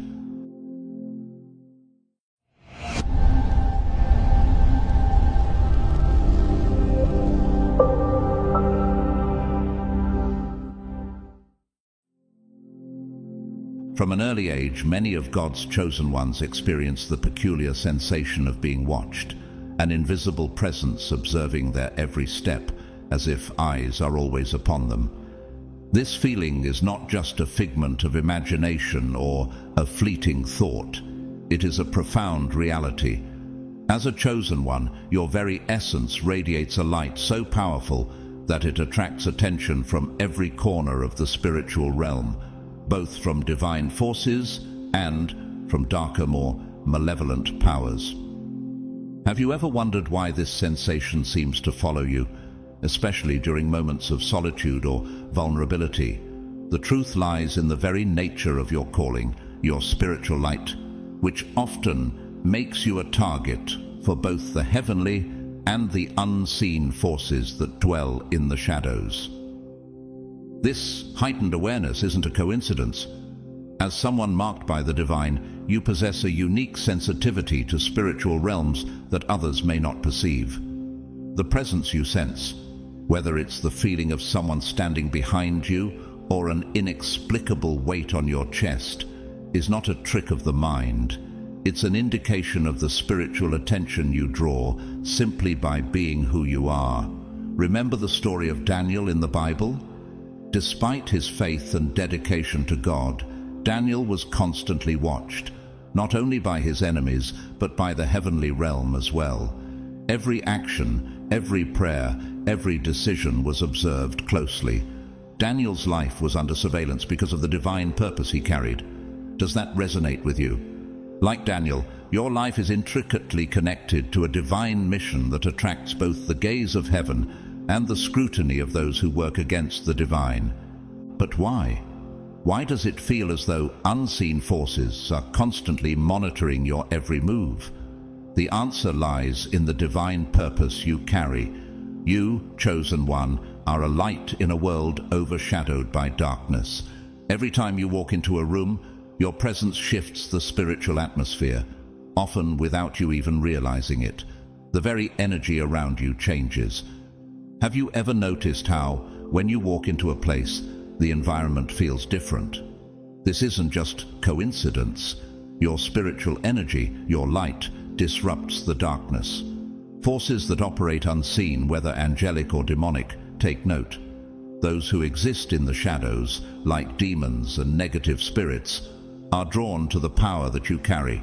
From an early age, many of God's chosen ones experience the peculiar sensation of being watched, an invisible presence observing their every step, as if eyes are always upon them. This feeling is not just a figment of imagination or a fleeting thought. It is a profound reality. As a chosen one, your very essence radiates a light so powerful that it attracts attention from every corner of the spiritual realm, both from divine forces and from darker, more malevolent powers. Have you ever wondered why this sensation seems to follow you, especially during moments of solitude or vulnerability? The truth lies in the very nature of your calling, your spiritual light, which often makes you a target for both the heavenly and the unseen forces that dwell in the shadows. This heightened awareness isn't a coincidence. As someone marked by the divine, you possess a unique sensitivity to spiritual realms that others may not perceive. The presence you sense, whether it's the feeling of someone standing behind you or an inexplicable weight on your chest, is not a trick of the mind. It's an indication of the spiritual attention you draw simply by being who you are. Remember the story of Daniel in the Bible? Despite his faith and dedication to God, Daniel was constantly watched, not only by his enemies, but by the heavenly realm as well. Every action, every prayer, every decision was observed closely. Daniel's life was under surveillance because of the divine purpose he carried. Does that resonate with you? Like Daniel, your life is intricately connected to a divine mission that attracts both the gaze of heaven and the scrutiny of those who work against the divine. But why? Why does it feel as though unseen forces are constantly monitoring your every move? The answer lies in the divine purpose you carry. You, chosen one, are a light in a world overshadowed by darkness. Every time you walk into a room, your presence shifts the spiritual atmosphere, often without you even realizing it. The very energy around you changes. Have you ever noticed how, when you walk into a place, the environment feels different? This isn't just coincidence. Your spiritual energy, your light, disrupts the darkness. Forces that operate unseen, whether angelic or demonic, take note. Those who exist in the shadows, like demons and negative spirits, are drawn to the power that you carry.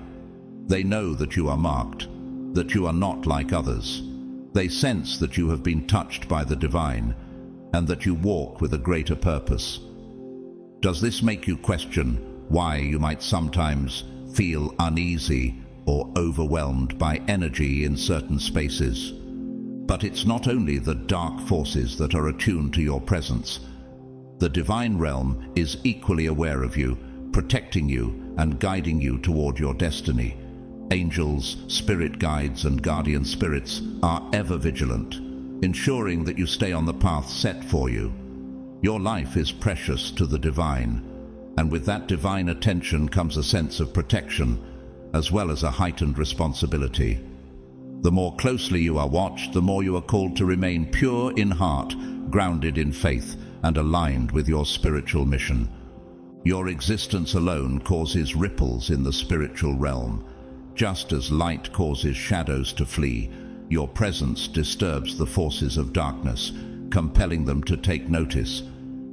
They know that you are marked, that you are not like others. They sense that you have been touched by the divine, and that you walk with a greater purpose. Does this make you question why you might sometimes feel uneasy or overwhelmed by energy in certain spaces? But it's not only the dark forces that are attuned to your presence. The divine realm is equally aware of you, protecting you and guiding you toward your destiny. Angels, spirit guides, and guardian spirits are ever vigilant, ensuring that you stay on the path set for you. Your life is precious to the divine, And with that divine attention comes a sense of protection, as well as a heightened responsibility. The more closely you are watched, the more you are called to remain pure in heart, grounded in faith, and aligned with your spiritual mission. Your existence alone causes ripples in the spiritual realm. Just as light causes shadows to flee, your presence disturbs the forces of darkness, compelling them to take notice.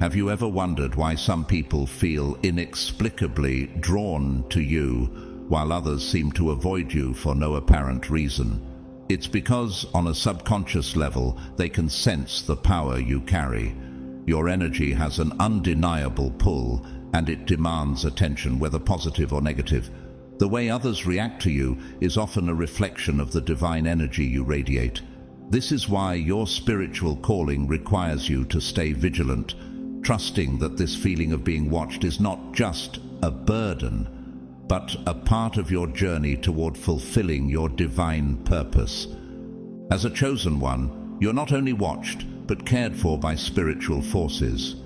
Have you ever wondered why some people feel inexplicably drawn to you, while others seem to avoid you for no apparent reason? It's because, on a subconscious level, they can sense the power you carry. Your energy has an undeniable pull, and it demands attention, whether positive or negative. The way others react to you is often a reflection of the divine energy you radiate. This is why your spiritual calling requires you to stay vigilant, trusting that this feeling of being watched is not just a burden, but a part of your journey toward fulfilling your divine purpose. As a chosen one, you're not only watched, but cared for by spiritual forces.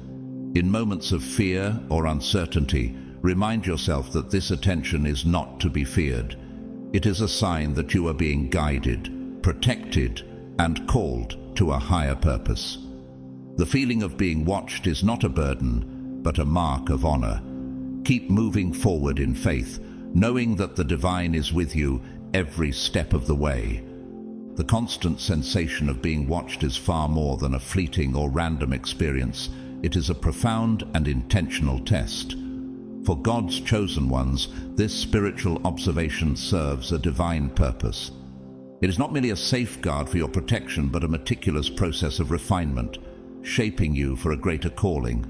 In moments of fear or uncertainty, remind yourself that this attention is not to be feared. It is a sign that you are being guided, protected, and called to a higher purpose. The feeling of being watched is not a burden, but a mark of honor. Keep moving forward in faith, knowing that the divine is with you every step of the way. The constant sensation of being watched is far more than a fleeting or random experience. It is a profound and intentional test. For God's chosen ones, this spiritual observation serves a divine purpose. It is not merely a safeguard for your protection, but a meticulous process of refinement, shaping you for a greater calling.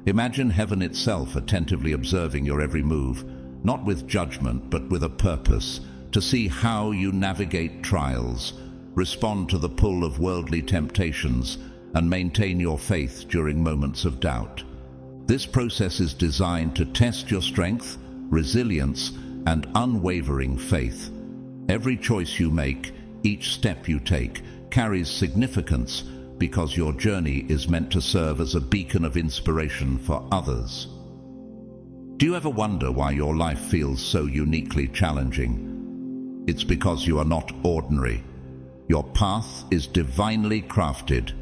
Imagine heaven itself attentively observing your every move, not with judgment, but with a purpose, to see how you navigate trials, respond to the pull of worldly temptations, and maintain your faith during moments of doubt. This process is designed to test your strength, resilience, and unwavering faith. Every choice you make, each step you take, carries significance because your journey is meant to serve as a beacon of inspiration for others. Do you ever wonder why your life feels so uniquely challenging? It's because you are not ordinary. Your path is divinely crafted,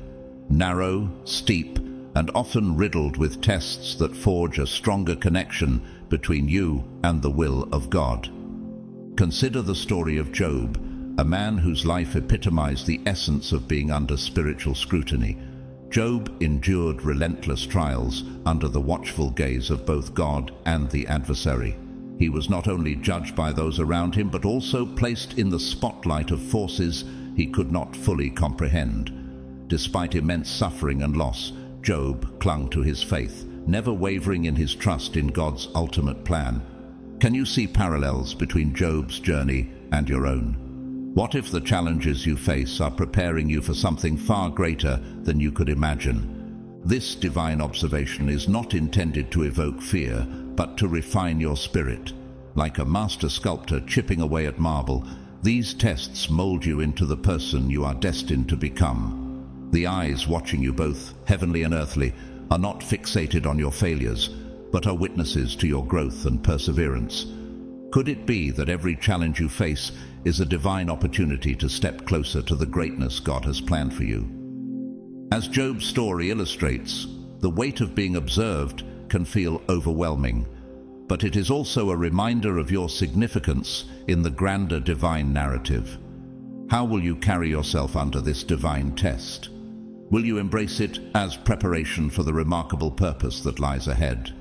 narrow, steep, and often riddled with tests that forge a stronger connection between you and the will of God. Consider the story of Job, a man whose life epitomized the essence of being under spiritual scrutiny. Job endured relentless trials under the watchful gaze of both God and the adversary. He was not only judged by those around him, but also placed in the spotlight of forces he could not fully comprehend. Despite immense suffering and loss, Job clung to his faith, never wavering in his trust in God's ultimate plan. Can you see parallels between Job's journey and your own? What if the challenges you face are preparing you for something far greater than you could imagine? This divine observation is not intended to evoke fear, but to refine your spirit. Like a master sculptor chipping away at marble, these tests mold you into the person you are destined to become. The eyes watching you, both heavenly and earthly, are not fixated on your failures, but are witnesses to your growth and perseverance. Could it be that every challenge you face is a divine opportunity to step closer to the greatness God has planned for you? As Job's story illustrates, the weight of being observed can feel overwhelming, but it is also a reminder of your significance in the grander divine narrative. How will you carry yourself under this divine test? Will you embrace it as preparation for the remarkable purpose that lies ahead?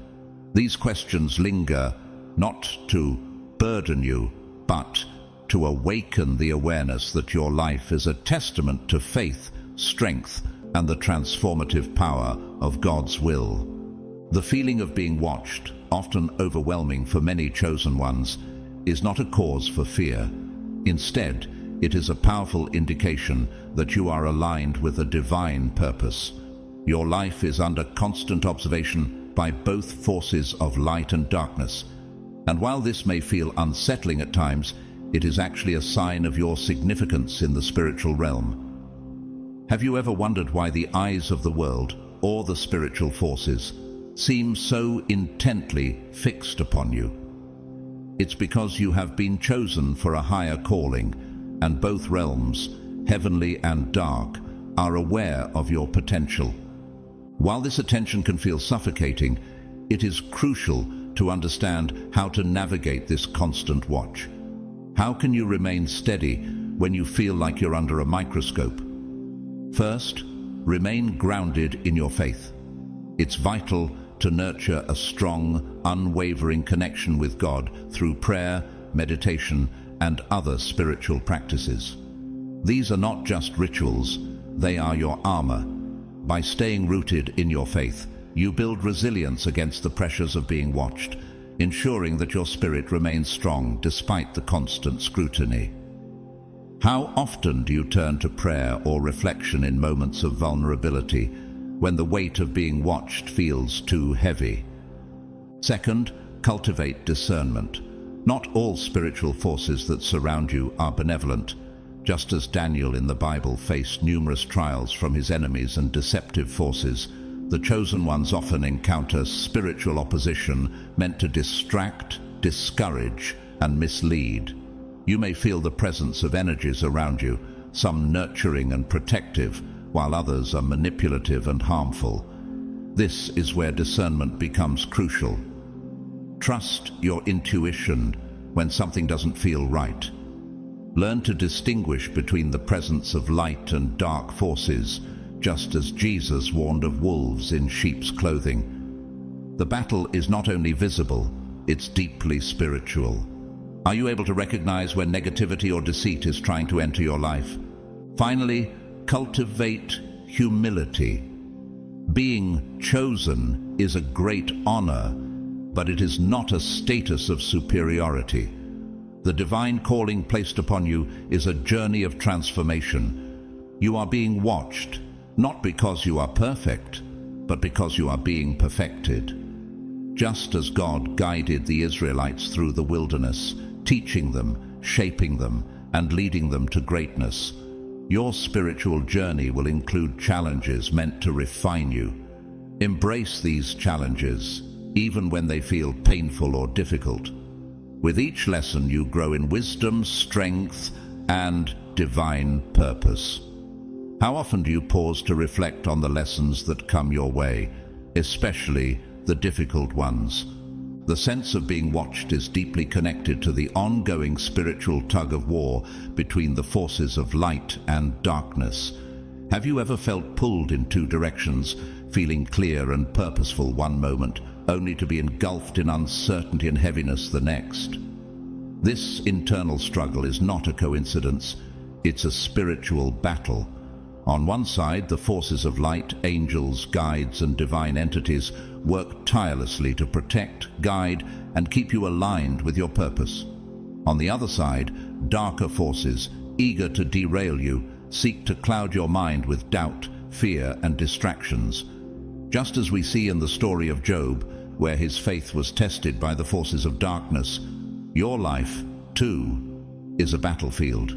These questions linger, not to burden you, but to awaken the awareness that your life is a testament to faith, strength, and the transformative power of God's will. The feeling of being watched, often overwhelming for many chosen ones, is not a cause for fear. Instead, it is a powerful indication that you are aligned with a divine purpose. Your life is under constant observation by both forces of light and darkness, and while this may feel unsettling at times, it is actually a sign of your significance in the spiritual realm. Have you ever wondered why the eyes of the world, or the spiritual forces, seem so intently fixed upon you. It's because you have been chosen for a higher calling, and both realms, heavenly and dark, are aware of your potential. While this attention can feel suffocating, it is crucial to understand how to navigate this constant watch. How can you remain steady when you feel like you're under a microscope? First, remain grounded in your faith. It's vital to nurture a strong, unwavering connection with God through prayer, meditation, and other spiritual practices. These are not just rituals, they are your armor. By staying rooted in your faith, you build resilience against the pressures of being watched, ensuring that your spirit remains strong despite the constant scrutiny. How often do you turn to prayer or reflection in moments of vulnerability, when the weight of being watched feels too heavy? Second, cultivate discernment. Not all spiritual forces that surround you are benevolent. Just as Daniel in the Bible faced numerous trials from his enemies and deceptive forces, the chosen ones often encounter spiritual opposition meant to distract, discourage, and mislead. You may feel the presence of energies around you, some nurturing and protective, while others are manipulative and harmful. This is where discernment becomes crucial. Trust your intuition when something doesn't feel right. Learn to distinguish between the presence of light and dark forces, just as Jesus warned of wolves in sheep's clothing. The battle is not only visible, it's deeply spiritual. Are you able to recognize when negativity or deceit is trying to enter your life? Finally, cultivate humility. Being chosen is a great honor, but it is not a status of superiority. The divine calling placed upon you is a journey of transformation. You are being watched, not because you are perfect, but because you are being perfected. Just as God guided the Israelites through the wilderness, teaching them, shaping them, and leading them to greatness, your spiritual journey will include challenges meant to refine you. Embrace these challenges, even when they feel painful or difficult. With each lesson, you grow in wisdom, strength, and divine purpose. How often do you pause to reflect on the lessons that come your way, especially the difficult ones? The sense of being watched is deeply connected to the ongoing spiritual tug-of-war between the forces of light and darkness. Have you ever felt pulled in two directions, feeling clear and purposeful one moment, only to be engulfed in uncertainty and heaviness the next? This internal struggle is not a coincidence, it's a spiritual battle. On one side, the forces of light, angels, guides, and divine entities work tirelessly to protect, guide, and keep you aligned with your purpose. On the other side, darker forces, eager to derail you, seek to cloud your mind with doubt, fear, and distractions. Just as we see in the story of Job, where his faith was tested by the forces of darkness, your life, too, is a battlefield.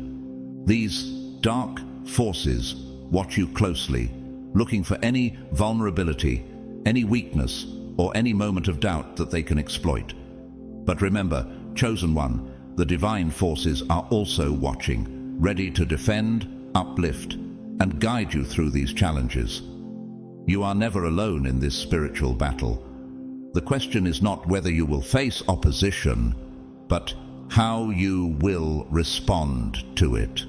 These dark forces watch you closely, looking for any vulnerability, any weakness, or any moment of doubt that they can exploit. But remember, chosen one, the divine forces are also watching, ready to defend, uplift, and guide you through these challenges. You are never alone in this spiritual battle. The question is not whether you will face opposition, but how you will respond to it.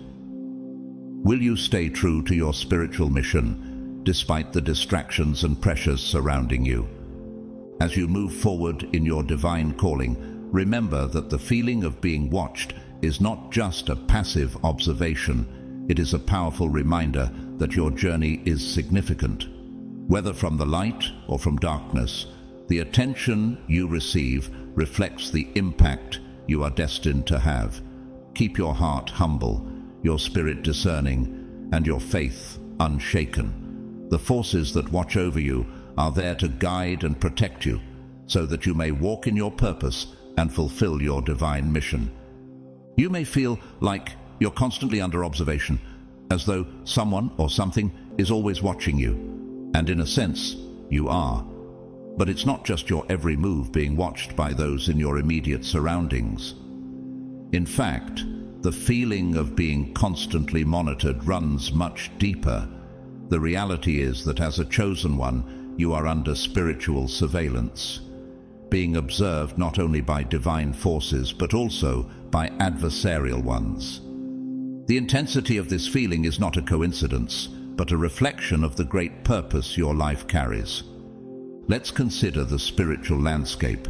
Will you stay true to your spiritual mission, despite the distractions and pressures surrounding you? As you move forward in your divine calling, remember that the feeling of being watched is not just a passive observation. It is a powerful reminder that your journey is significant. Whether from the light or from darkness, the attention you receive reflects the impact you are destined to have. Keep your heart humble, your spirit discerning, and your faith unshaken. The forces that watch over you are there to guide and protect you, so that you may walk in your purpose and fulfill your divine mission. You may feel like you're constantly under observation, as though someone or something is always watching you. And in a sense, you are. But it's not just your every move being watched by those in your immediate surroundings. In fact, the feeling of being constantly monitored runs much deeper. The reality is that as a chosen one, you are under spiritual surveillance, being observed not only by divine forces but also by adversarial ones. The intensity of this feeling is not a coincidence, but a reflection of the great purpose your life carries. Let's consider the spiritual landscape.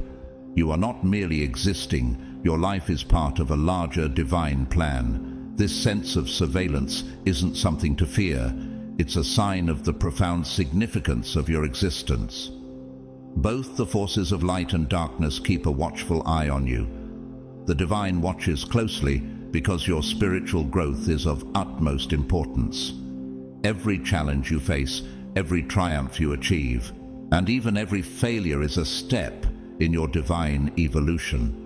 You are not merely existing, your life is part of a larger divine plan. This sense of surveillance isn't something to fear, it's a sign of the profound significance of your existence. Both the forces of light and darkness keep a watchful eye on you. The divine watches closely because your spiritual growth is of utmost importance. Every challenge you face, every triumph you achieve, and even every failure is a step in your divine evolution.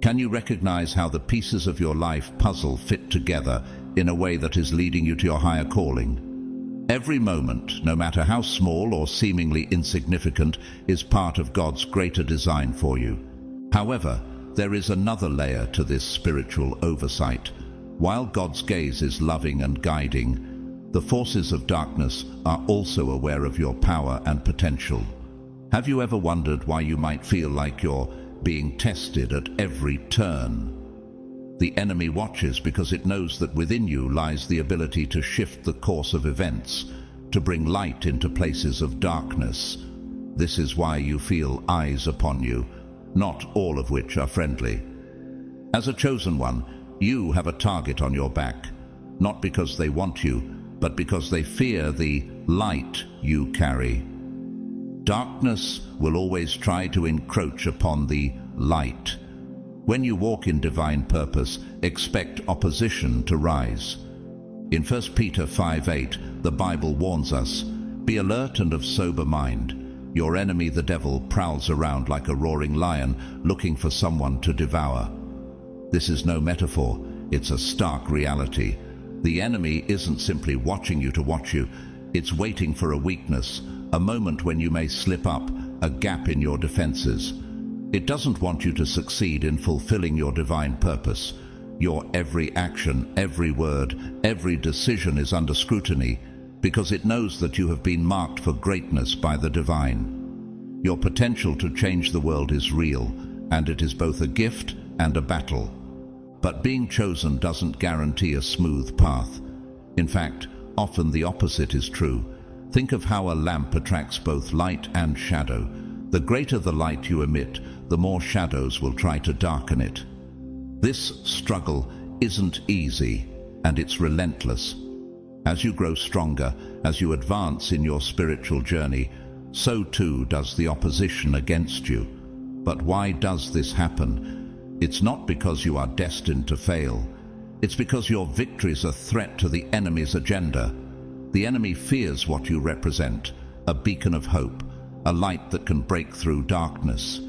Can you recognize how the pieces of your life puzzle fit together in a way that is leading you to your higher calling? Every moment, no matter how small or seemingly insignificant, is part of God's greater design for you. However, there is another layer to this spiritual oversight. While God's gaze is loving and guiding, the forces of darkness are also aware of your power and potential. Have you ever wondered why you might feel like you're being tested at every turn? The enemy watches because it knows that within you lies the ability to shift the course of events, to bring light into places of darkness. This is why you feel eyes upon you, not all of which are friendly. As a chosen one, you have a target on your back, not because they want you, but because they fear the light you carry. Darkness will always try to encroach upon the light. When you walk in divine purpose, expect opposition to rise. In 1 Peter 5:8, the Bible warns us, "Be alert and of sober mind. Your enemy, the devil, prowls around like a roaring lion, looking for someone to devour." This is no metaphor, it's a stark reality. The enemy isn't simply watching you to watch you, it's waiting for a weakness, a moment when you may slip up, a gap in your defenses. It doesn't want you to succeed in fulfilling your divine purpose. Your every action, every word, every decision is under scrutiny because it knows that you have been marked for greatness by the divine. Your potential to change the world is real, and it is both a gift and a battle. But being chosen doesn't guarantee a smooth path. In fact, often the opposite is true. Think of how a lamp attracts both light and shadow. The greater the light you emit, the more shadows will try to darken it. This struggle isn't easy, and it's relentless. As you grow stronger, as you advance in your spiritual journey, so too does the opposition against you. But why does this happen? It's not because you are destined to fail. It's because your victory is a threat to the enemy's agenda. The enemy fears what you represent, a beacon of hope, a light that can break through darkness.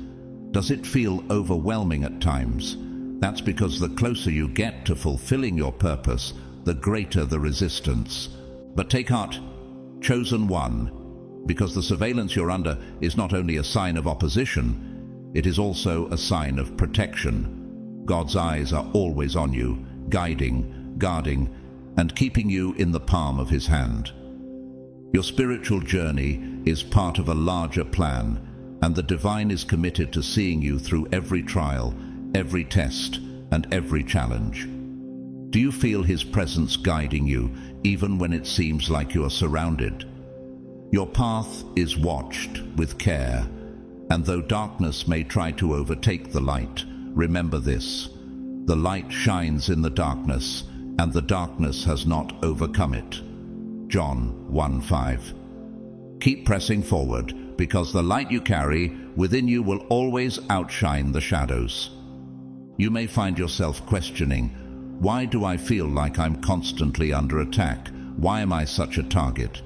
Does it feel overwhelming at times? That's because the closer you get to fulfilling your purpose, the greater the resistance. But take heart, chosen one, because the surveillance you're under is not only a sign of opposition, it is also a sign of protection. God's eyes are always on you, guiding, guarding, and keeping you in the palm of His hand. Your spiritual journey is part of a larger plan, and the divine is committed to seeing you through every trial, every test, and every challenge. Do you feel His presence guiding you, even when it seems like you are surrounded? Your path is watched with care, and though darkness may try to overtake the light, remember this: the light shines in the darkness, and the darkness has not overcome it. John 1:5. Keep pressing forward, because the light you carry within you will always outshine the shadows. You may find yourself questioning, why do I feel like I'm constantly under attack? Why am I such a target?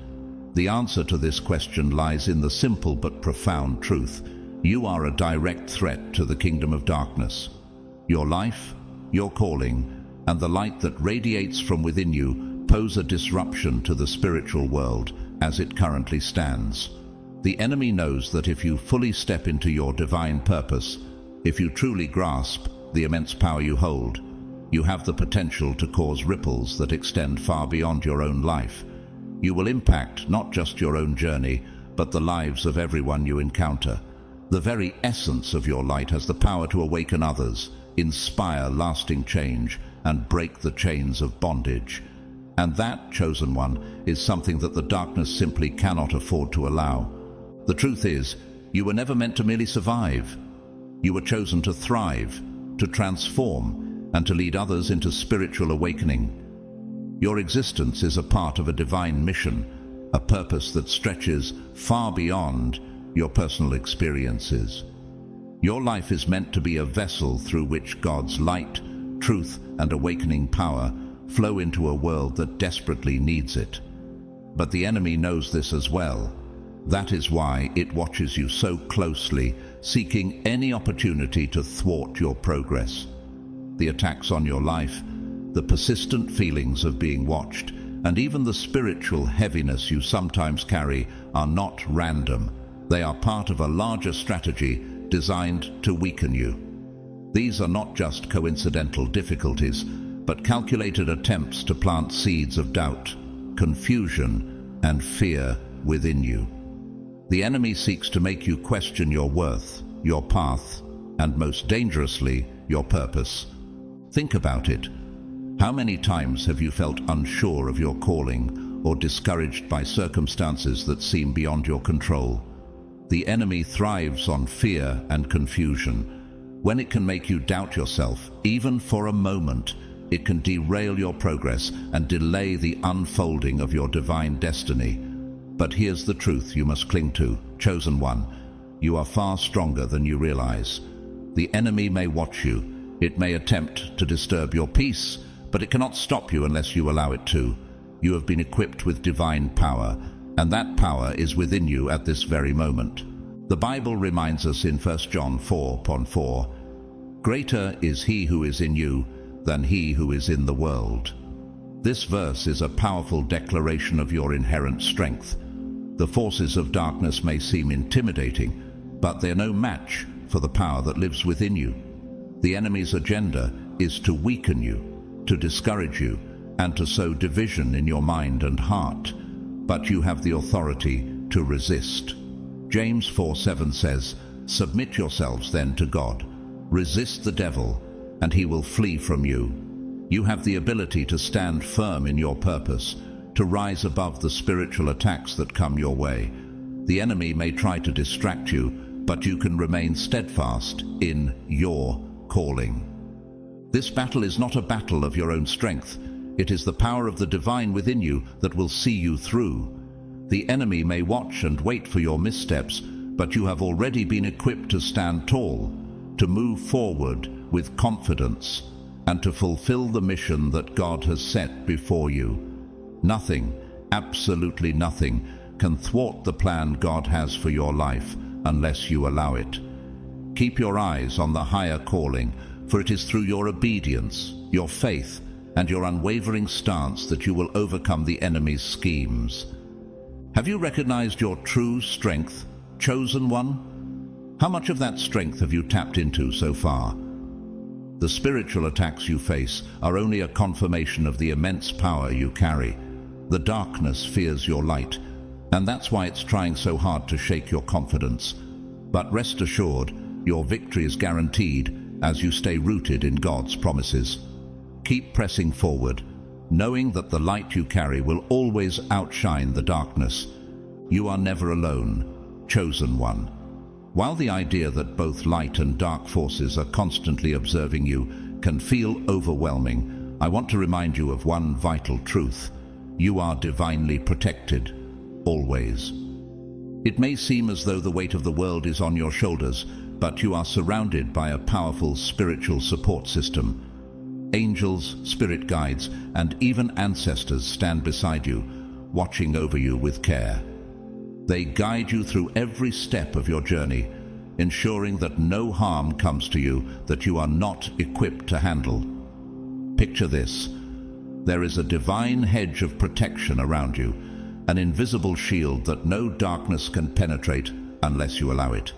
The answer to this question lies in the simple but profound truth: you are a direct threat to the kingdom of darkness. Your life, your calling, and the light that radiates from within you pose a disruption to the spiritual world as it currently stands. The enemy knows that if you fully step into your divine purpose, if you truly grasp the immense power you hold, you have the potential to cause ripples that extend far beyond your own life. You will impact not just your own journey, but the lives of everyone you encounter. The very essence of your light has the power to awaken others, inspire lasting change, and break the chains of bondage. And that, chosen one, is something that the darkness simply cannot afford to allow. The truth is, you were never meant to merely survive. You were chosen to thrive, to transform, and to lead others into spiritual awakening. Your existence is a part of a divine mission, a purpose that stretches far beyond your personal experiences. Your life is meant to be a vessel through which God's light, truth, and awakening power flow into a world that desperately needs it. But the enemy knows this as well. That is why it watches you so closely, seeking any opportunity to thwart your progress. The attacks on your life, the persistent feelings of being watched, and even the spiritual heaviness you sometimes carry are not random. They are part of a larger strategy designed to weaken you. These are not just coincidental difficulties, but calculated attempts to plant seeds of doubt, confusion, and fear within you. The enemy seeks to make you question your worth, your path, and most dangerously, your purpose. Think about it. How many times have you felt unsure of your calling or discouraged by circumstances that seem beyond your control? The enemy thrives on fear and confusion. When it can make you doubt yourself, even for a moment, it can derail your progress and delay the unfolding of your divine destiny. But here's the truth you must cling to, chosen one. You are far stronger than you realize. The enemy may watch you. It may attempt to disturb your peace, but it cannot stop you unless you allow it to. You have been equipped with divine power, and that power is within you at this very moment. The Bible reminds us in 1 John 4:4, "Greater is he who is in you than he who is in the world." This verse is a powerful declaration of your inherent strength. The forces of darkness may seem intimidating, but they're no match for the power that lives within you. The enemy's agenda is to weaken you, to discourage you, and to sow division in your mind and heart. But you have the authority to resist. James 4:7 says, "Submit yourselves then to God. Resist the devil, and he will flee from you." You have the ability to stand firm in your purpose, to rise above the spiritual attacks that come your way. The enemy may try to distract you, but you can remain steadfast in your calling. This battle is not a battle of your own strength. It is the power of the divine within you that will see you through. The enemy may watch and wait for your missteps, but you have already been equipped to stand tall, to move forward with confidence, and to fulfill the mission that God has set before you. Nothing, absolutely nothing, can thwart the plan God has for your life unless you allow it. Keep your eyes on the higher calling, for it is through your obedience, your faith, and your unwavering stance that you will overcome the enemy's schemes. Have you recognized your true strength, chosen one? How much of that strength have you tapped into so far? The spiritual attacks you face are only a confirmation of the immense power you carry. The darkness fears your light, and that's why it's trying so hard to shake your confidence. But rest assured, your victory is guaranteed as you stay rooted in God's promises. Keep pressing forward, knowing that the light you carry will always outshine the darkness. You are never alone, chosen one. While the idea that both light and dark forces are constantly observing you can feel overwhelming, I want to remind you of one vital truth. You are divinely protected, always. It may seem as though the weight of the world is on your shoulders, but you are surrounded by a powerful spiritual support system. Angels, spirit guides, and even ancestors stand beside you, watching over you with care. They guide you through every step of your journey, ensuring that no harm comes to you that you are not equipped to handle. Picture this. There is a divine hedge of protection around you, an invisible shield that no darkness can penetrate unless you allow it.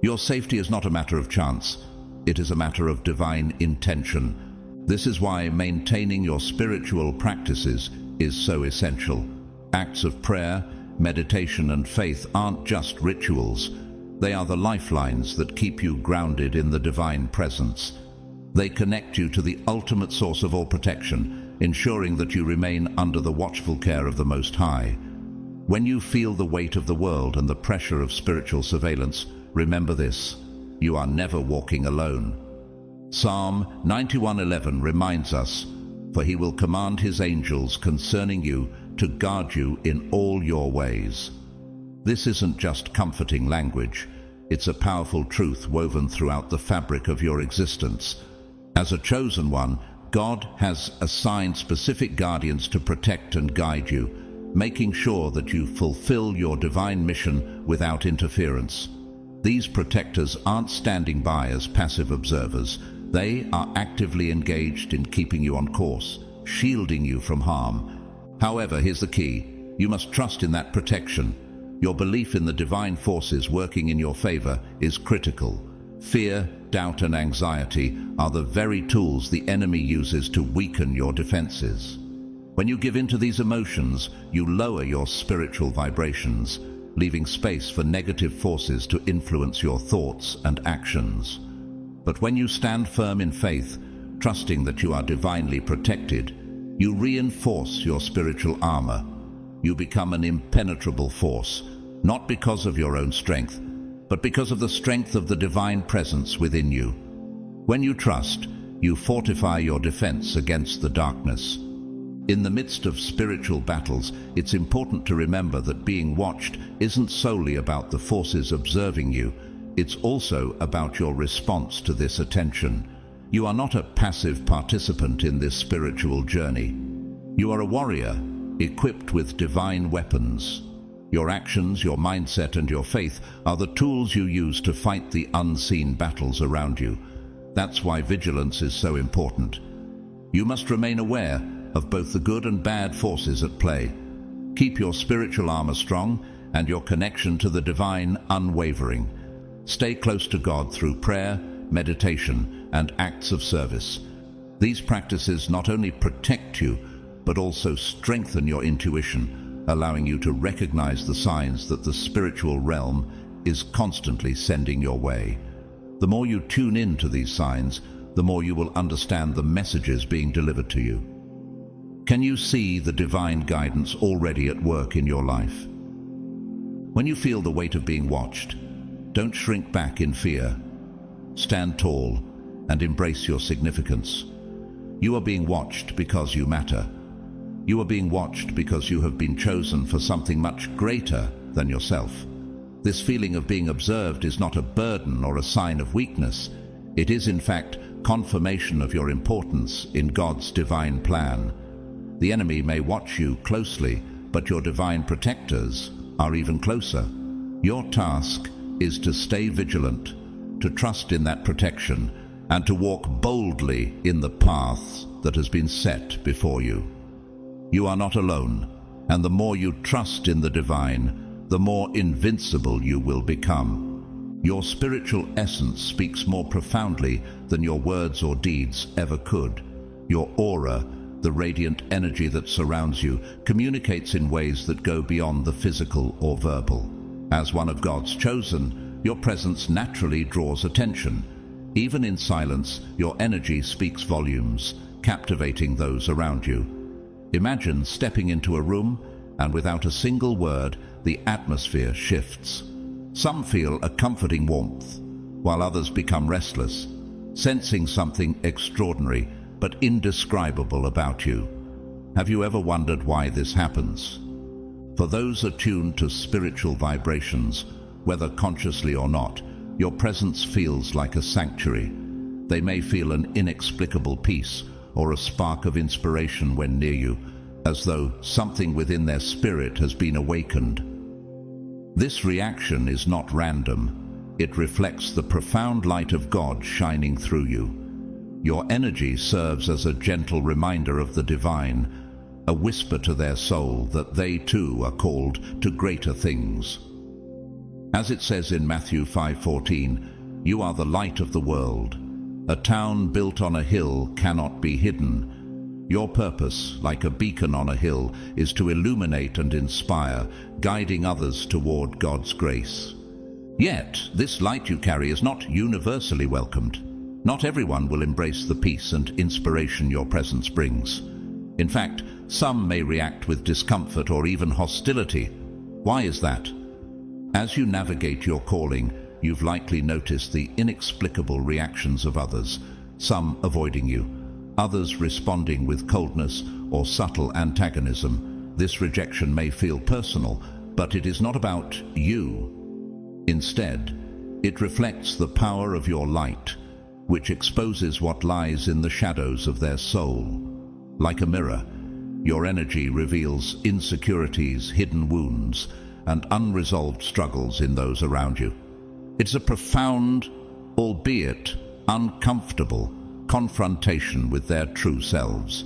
Your safety is not a matter of chance. It is a matter of divine intention. This is why maintaining your spiritual practices is so essential. Acts of prayer, meditation, and faith aren't just rituals. They are the lifelines that keep you grounded in the divine presence. They connect you to the ultimate source of all protection, ensuring that you remain under the watchful care of the Most High. When you feel the weight of the world and the pressure of spiritual surveillance, remember this: you are never walking alone. Psalm 91:11 reminds us, "For he will command his angels concerning you to guard you in all your ways." This isn't just comforting language. It's a powerful truth woven throughout the fabric of your existence. As a chosen one, God has assigned specific guardians to protect and guide you, making sure that you fulfill your divine mission without interference. These protectors aren't standing by as passive observers. They are actively engaged in keeping you on course, shielding you from harm. However, here's the key. You must trust in that protection. Your belief in the divine forces working in your favor is critical. Fear, doubt, and anxiety are the very tools the enemy uses to weaken your defenses. When you give in to these emotions, you lower your spiritual vibrations, leaving space for negative forces to influence your thoughts and actions. But when you stand firm in faith, trusting that you are divinely protected, you reinforce your spiritual armor. You become an impenetrable force, not because of your own strength, but because of the strength of the divine presence within you. When you trust, you fortify your defense against the darkness. In the midst of spiritual battles, it's important to remember that being watched isn't solely about the forces observing you. It's also about your response to this attention. You are not a passive participant in this spiritual journey. You are a warrior, equipped with divine weapons. Your actions, your mindset, and your faith are the tools you use to fight the unseen battles around you. That's why vigilance is so important. You must remain aware of both the good and bad forces at play. Keep your spiritual armor strong and your connection to the divine unwavering. Stay close to God through prayer, meditation, and acts of service. These practices not only protect you, but also strengthen your intuition, allowing you to recognize the signs that the spiritual realm is constantly sending your way. The more you tune in to these signs, the more you will understand the messages being delivered to you. Can you see the divine guidance already at work in your life? When you feel the weight of being watched, don't shrink back in fear. Stand tall and embrace your significance. You are being watched because you matter. You are being watched because you have been chosen for something much greater than yourself. This feeling of being observed is not a burden or a sign of weakness. It is, in fact, confirmation of your importance in God's divine plan. The enemy may watch you closely, but your divine protectors are even closer. Your task is to stay vigilant, to trust in that protection, and to walk boldly in the path that has been set before you. You are not alone, and the more you trust in the divine, the more invincible you will become. Your spiritual essence speaks more profoundly than your words or deeds ever could. Your aura, the radiant energy that surrounds you, communicates in ways that go beyond the physical or verbal. As one of God's chosen, your presence naturally draws attention. Even in silence, your energy speaks volumes, captivating those around you. Imagine stepping into a room, and without a single word, the atmosphere shifts. Some feel a comforting warmth, while others become restless, sensing something extraordinary but indescribable about you. Have you ever wondered why this happens? For those attuned to spiritual vibrations, whether consciously or not, your presence feels like a sanctuary. They may feel an inexplicable peace or a spark of inspiration when near you, as though something within their spirit has been awakened. This reaction is not random. It reflects the profound light of God shining through you. Your energy serves as a gentle reminder of the divine, a whisper to their soul that they too are called to greater things. As it says in Matthew 5:14, "You are the light of the world. A town built on a hill cannot be hidden." Your purpose, like a beacon on a hill, is to illuminate and inspire, guiding others toward God's grace. Yet, this light you carry is not universally welcomed. Not everyone will embrace the peace and inspiration your presence brings. In fact, some may react with discomfort or even hostility. Why is that? As you navigate your calling, you've likely noticed the inexplicable reactions of others, some avoiding you, others responding with coldness or subtle antagonism. This rejection may feel personal, but it is not about you. Instead, it reflects the power of your light, which exposes what lies in the shadows of their soul. Like a mirror, your energy reveals insecurities, hidden wounds, and unresolved struggles in those around you. It's a profound, albeit uncomfortable, confrontation with their true selves.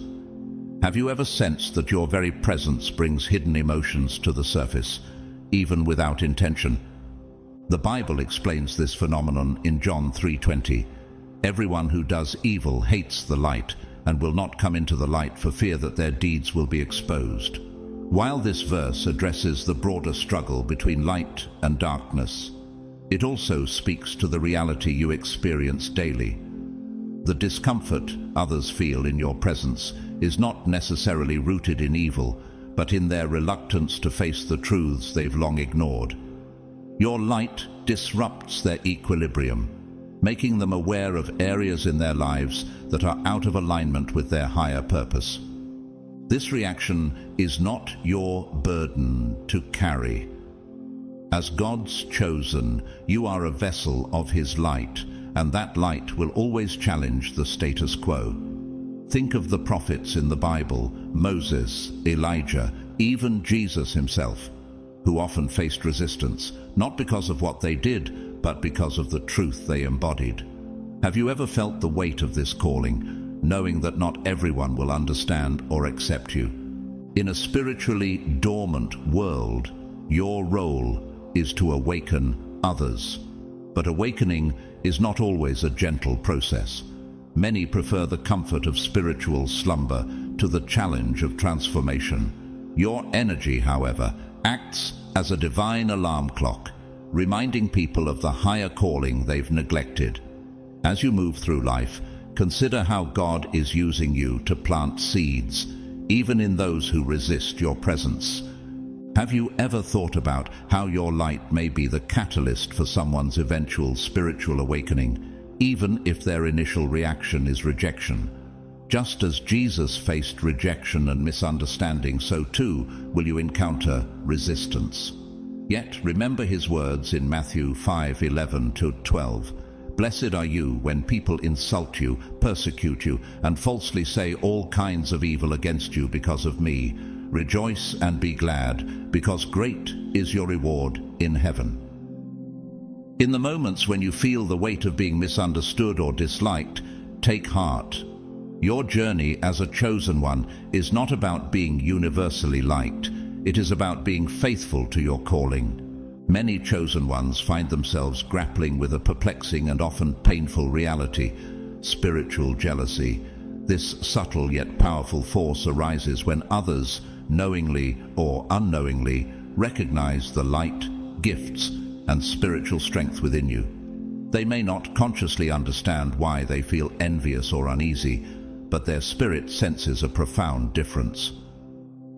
Have you ever sensed that your very presence brings hidden emotions to the surface, even without intention? The Bible explains this phenomenon in John 3:20. "Everyone who does evil hates the light and will not come into the light for fear that their deeds will be exposed." While this verse addresses the broader struggle between light and darkness, it also speaks to the reality you experience daily. The discomfort others feel in your presence is not necessarily rooted in evil, but in their reluctance to face the truths they've long ignored. Your light disrupts their equilibrium, making them aware of areas in their lives that are out of alignment with their higher purpose. This reaction is not your burden to carry. As God's chosen, you are a vessel of His light, and that light will always challenge the status quo. Think of the prophets in the Bible, Moses, Elijah, even Jesus himself, who often faced resistance, not because of what they did, but because of the truth they embodied. Have you ever felt the weight of this calling, knowing that not everyone will understand or accept you? In a spiritually dormant world, your role is to awaken others. But awakening is not always a gentle process. Many prefer the comfort of spiritual slumber to the challenge of transformation. Your energy, however, acts as a divine alarm clock, reminding people of the higher calling they've neglected. As you move through life, consider how God is using you to plant seeds, even in those who resist your presence. Have you ever thought about how your light may be the catalyst for someone's eventual spiritual awakening, even if their initial reaction is rejection? Just as Jesus faced rejection and misunderstanding, so too will you encounter resistance. Yet remember His words in Matthew 5:11-12. "Blessed are you when people insult you, persecute you, and falsely say all kinds of evil against you because of me. Rejoice and be glad, because great is your reward in heaven." In the moments when you feel the weight of being misunderstood or disliked, take heart. Your journey as a chosen one is not about being universally liked. It is about being faithful to your calling. Many chosen ones find themselves grappling with a perplexing and often painful reality: spiritual jealousy. This subtle yet powerful force arises when others, knowingly or unknowingly, recognize the light, gifts, and spiritual strength within you. They may not consciously understand why they feel envious or uneasy, but their spirit senses a profound difference.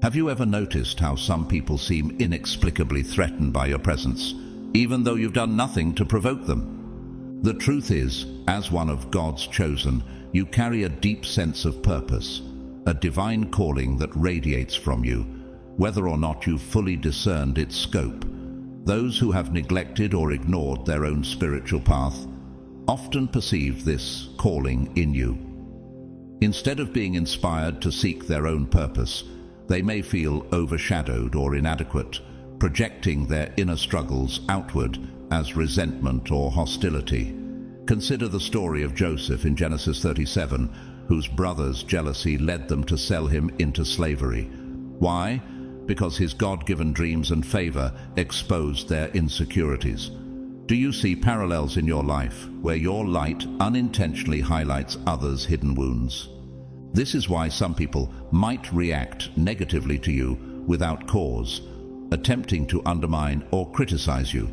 Have you ever noticed how some people seem inexplicably threatened by your presence, even though you've done nothing to provoke them? The truth is, as one of God's chosen, you carry a deep sense of purpose, a divine calling that radiates from you, whether or not you've fully discerned its scope. Those who have neglected or ignored their own spiritual path often perceive this calling in you. Instead of being inspired to seek their own purpose, they may feel overshadowed or inadequate, projecting their inner struggles outward as resentment or hostility. Consider the story of Joseph in Genesis 37, whose brothers' jealousy led them to sell him into slavery. Why? Because his God-given dreams and favor exposed their insecurities. Do you see parallels in your life where your light unintentionally highlights others' hidden wounds? This is why some people might react negatively to you without cause, attempting to undermine or criticize you.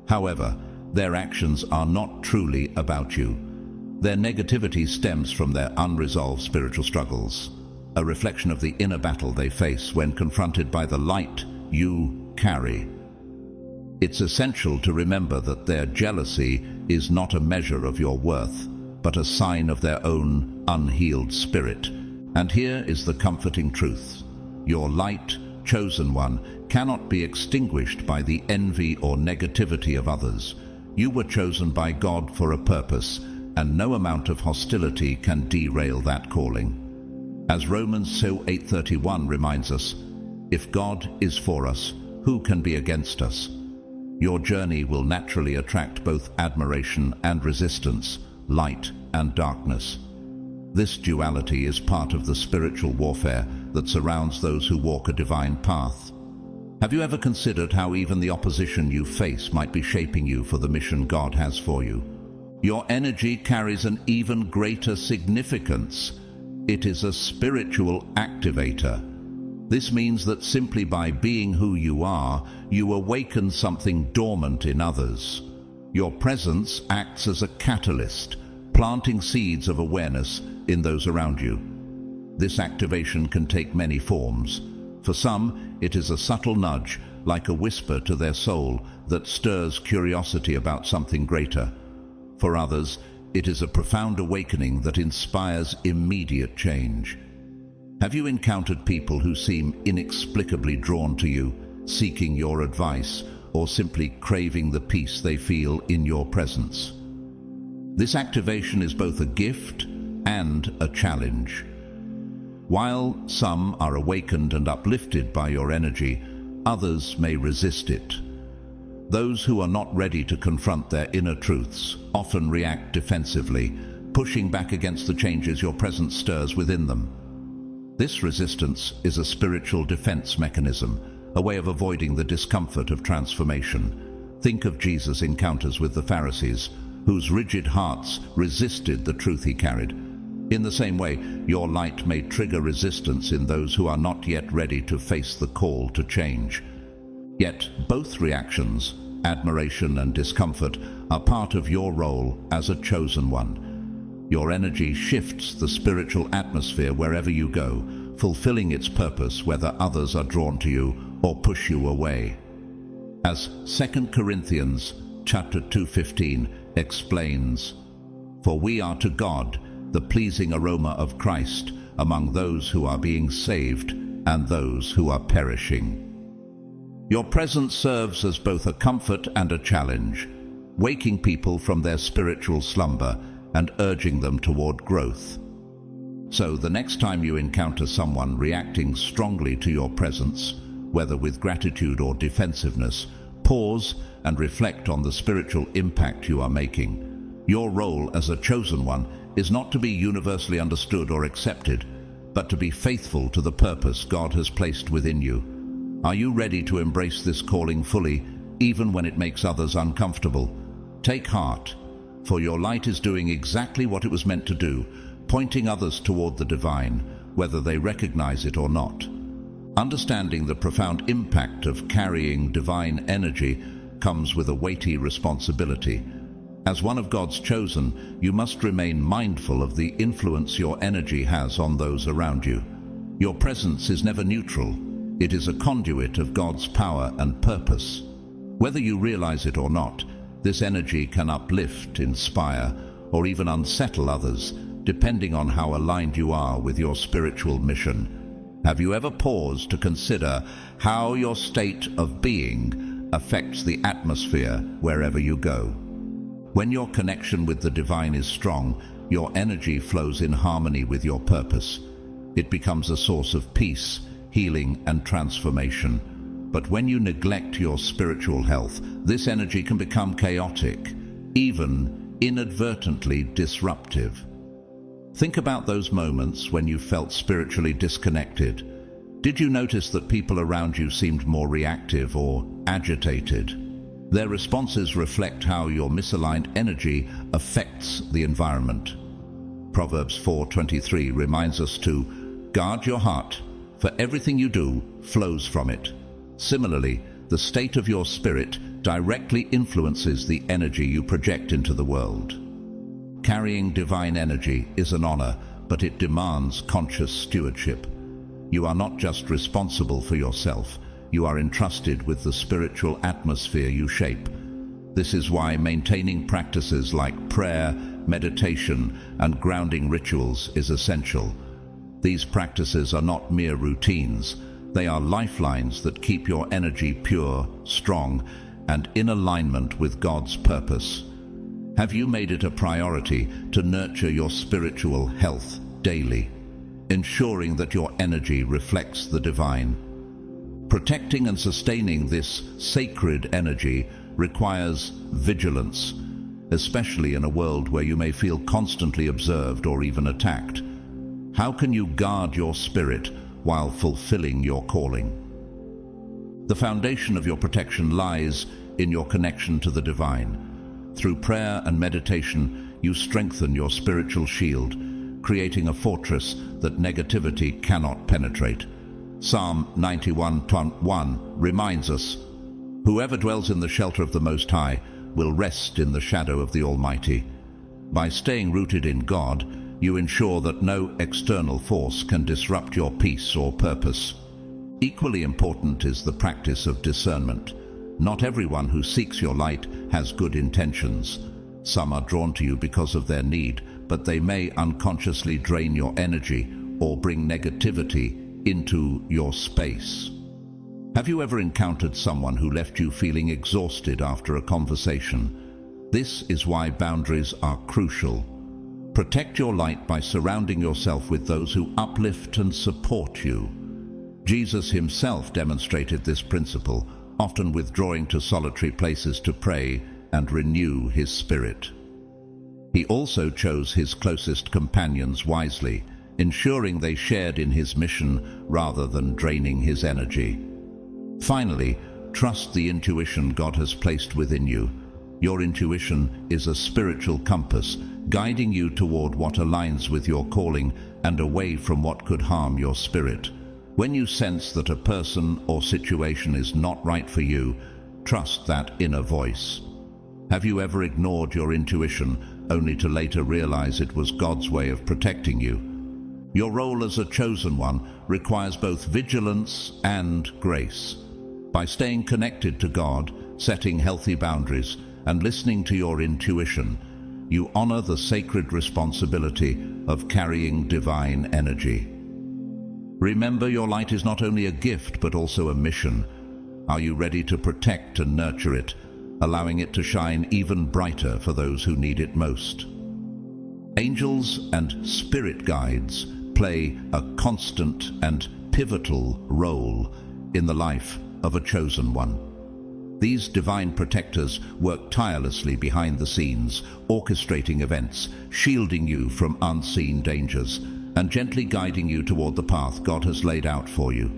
However, their actions are not truly about you. Their negativity stems from their unresolved spiritual struggles, a reflection of the inner battle they face when confronted by the light you carry. It's essential to remember that their jealousy is not a measure of your worth, but a sign of their own unhealed spirit. And here is the comforting truth. Your light, chosen one, cannot be extinguished by the envy or negativity of others. You were chosen by God for a purpose, and no amount of hostility can derail that calling. As Romans 8:31 reminds us, if God is for us, who can be against us? Your journey will naturally attract both admiration and resistance, light and darkness. This duality is part of the spiritual warfare that surrounds those who walk a divine path. Have you ever considered how even the opposition you face might be shaping you for the mission God has for you? Your energy carries an even greater significance. It is a spiritual activator. This means that simply by being who you are, you awaken something dormant in others. Your presence acts as a catalyst, planting seeds of awareness in those around you. This activation can take many forms. For some, it is a subtle nudge, like a whisper to their soul that stirs curiosity about something greater. For others, it is a profound awakening that inspires immediate change. Have you encountered people who seem inexplicably drawn to you, seeking your advice, or simply craving the peace they feel in your presence? This activation is both a gift and a challenge. While some are awakened and uplifted by your energy, others may resist it. Those who are not ready to confront their inner truths often react defensively, pushing back against the changes your presence stirs within them. This resistance is a spiritual defense mechanism, a way of avoiding the discomfort of transformation. Think of Jesus' encounters with the Pharisees, whose rigid hearts resisted the truth he carried. In the same way, your light may trigger resistance in those who are not yet ready to face the call to change. Yet both reactions, admiration and discomfort, are part of your role as a chosen one. Your energy shifts the spiritual atmosphere wherever you go, fulfilling its purpose whether others are drawn to you or push you away. As 2 Corinthians chapter 2:15 explains, "For we are to God the pleasing aroma of Christ among those who are being saved and those who are perishing." Your presence serves as both a comfort and a challenge, waking people from their spiritual slumber and urging them toward growth. So the next time you encounter someone reacting strongly to your presence, whether with gratitude or defensiveness, pause and reflect on the spiritual impact you are making. Your role as a chosen one is not to be universally understood or accepted, but to be faithful to the purpose God has placed within you. Are you ready to embrace this calling fully, even when it makes others uncomfortable? Take heart, for your light is doing exactly what it was meant to do, pointing others toward the divine, whether they recognize it or not. Understanding the profound impact of carrying divine energy comes with a weighty responsibility. As one of God's chosen, you must remain mindful of the influence your energy has on those around you. Your presence is never neutral. It is a conduit of God's power and purpose. Whether you realize it or not, this energy can uplift, inspire, or even unsettle others, depending on how aligned you are with your spiritual mission. Have you ever paused to consider how your state of being affects the atmosphere wherever you go? When your connection with the divine is strong, your energy flows in harmony with your purpose. It becomes a source of peace, healing, and transformation. But when you neglect your spiritual health, this energy can become chaotic, even inadvertently disruptive. Think about those moments when you felt spiritually disconnected. Did you notice that people around you seemed more reactive or agitated? Their responses reflect how your misaligned energy affects the environment. Proverbs 4:23 reminds us to guard your heart, for everything you do flows from it. Similarly, the state of your spirit directly influences the energy you project into the world. Carrying divine energy is an honor, but it demands conscious stewardship. You are not just responsible for yourself, you are entrusted with the spiritual atmosphere you shape. This is why maintaining practices like prayer, meditation, and grounding rituals is essential. These practices are not mere routines. They are lifelines that keep your energy pure, strong, and in alignment with God's purpose. Have you made it a priority to nurture your spiritual health daily, ensuring that your energy reflects the divine? Protecting and sustaining this sacred energy requires vigilance, especially in a world where you may feel constantly observed or even attacked. How can you guard your spirit while fulfilling your calling? The foundation of your protection lies in your connection to the divine. Through prayer and meditation, you strengthen your spiritual shield, creating a fortress that negativity cannot penetrate. Psalm 91:1 reminds us, "Whoever dwells in the shelter of the Most High will rest in the shadow of the Almighty." By staying rooted in God, you ensure that no external force can disrupt your peace or purpose. Equally important is the practice of discernment. Not everyone who seeks your light has good intentions. Some are drawn to you because of their need, but they may unconsciously drain your energy or bring negativity into your space. Have you ever encountered someone who left you feeling exhausted after a conversation? This is why boundaries are crucial. Protect your light by surrounding yourself with those who uplift and support you. Jesus himself demonstrated this principle, often withdrawing to solitary places to pray and renew his spirit. He also chose his closest companions wisely, ensuring they shared in his mission rather than draining his energy. Finally, trust the intuition God has placed within you. Your intuition is a spiritual compass, guiding you toward what aligns with your calling and away from what could harm your spirit. When you sense that a person or situation is not right for you, trust that inner voice. Have you ever ignored your intuition only to later realize it was God's way of protecting you? Your role as a chosen one requires both vigilance and grace. By staying connected to God, setting healthy boundaries, and listening to your intuition, you honor the sacred responsibility of carrying divine energy. Remember, your light is not only a gift but also a mission. Are you ready to protect and nurture it, allowing it to shine even brighter for those who need it most? Angels and spirit guides play a constant and pivotal role in the life of a chosen one. These divine protectors work tirelessly behind the scenes, orchestrating events, shielding you from unseen dangers, and gently guiding you toward the path God has laid out for you.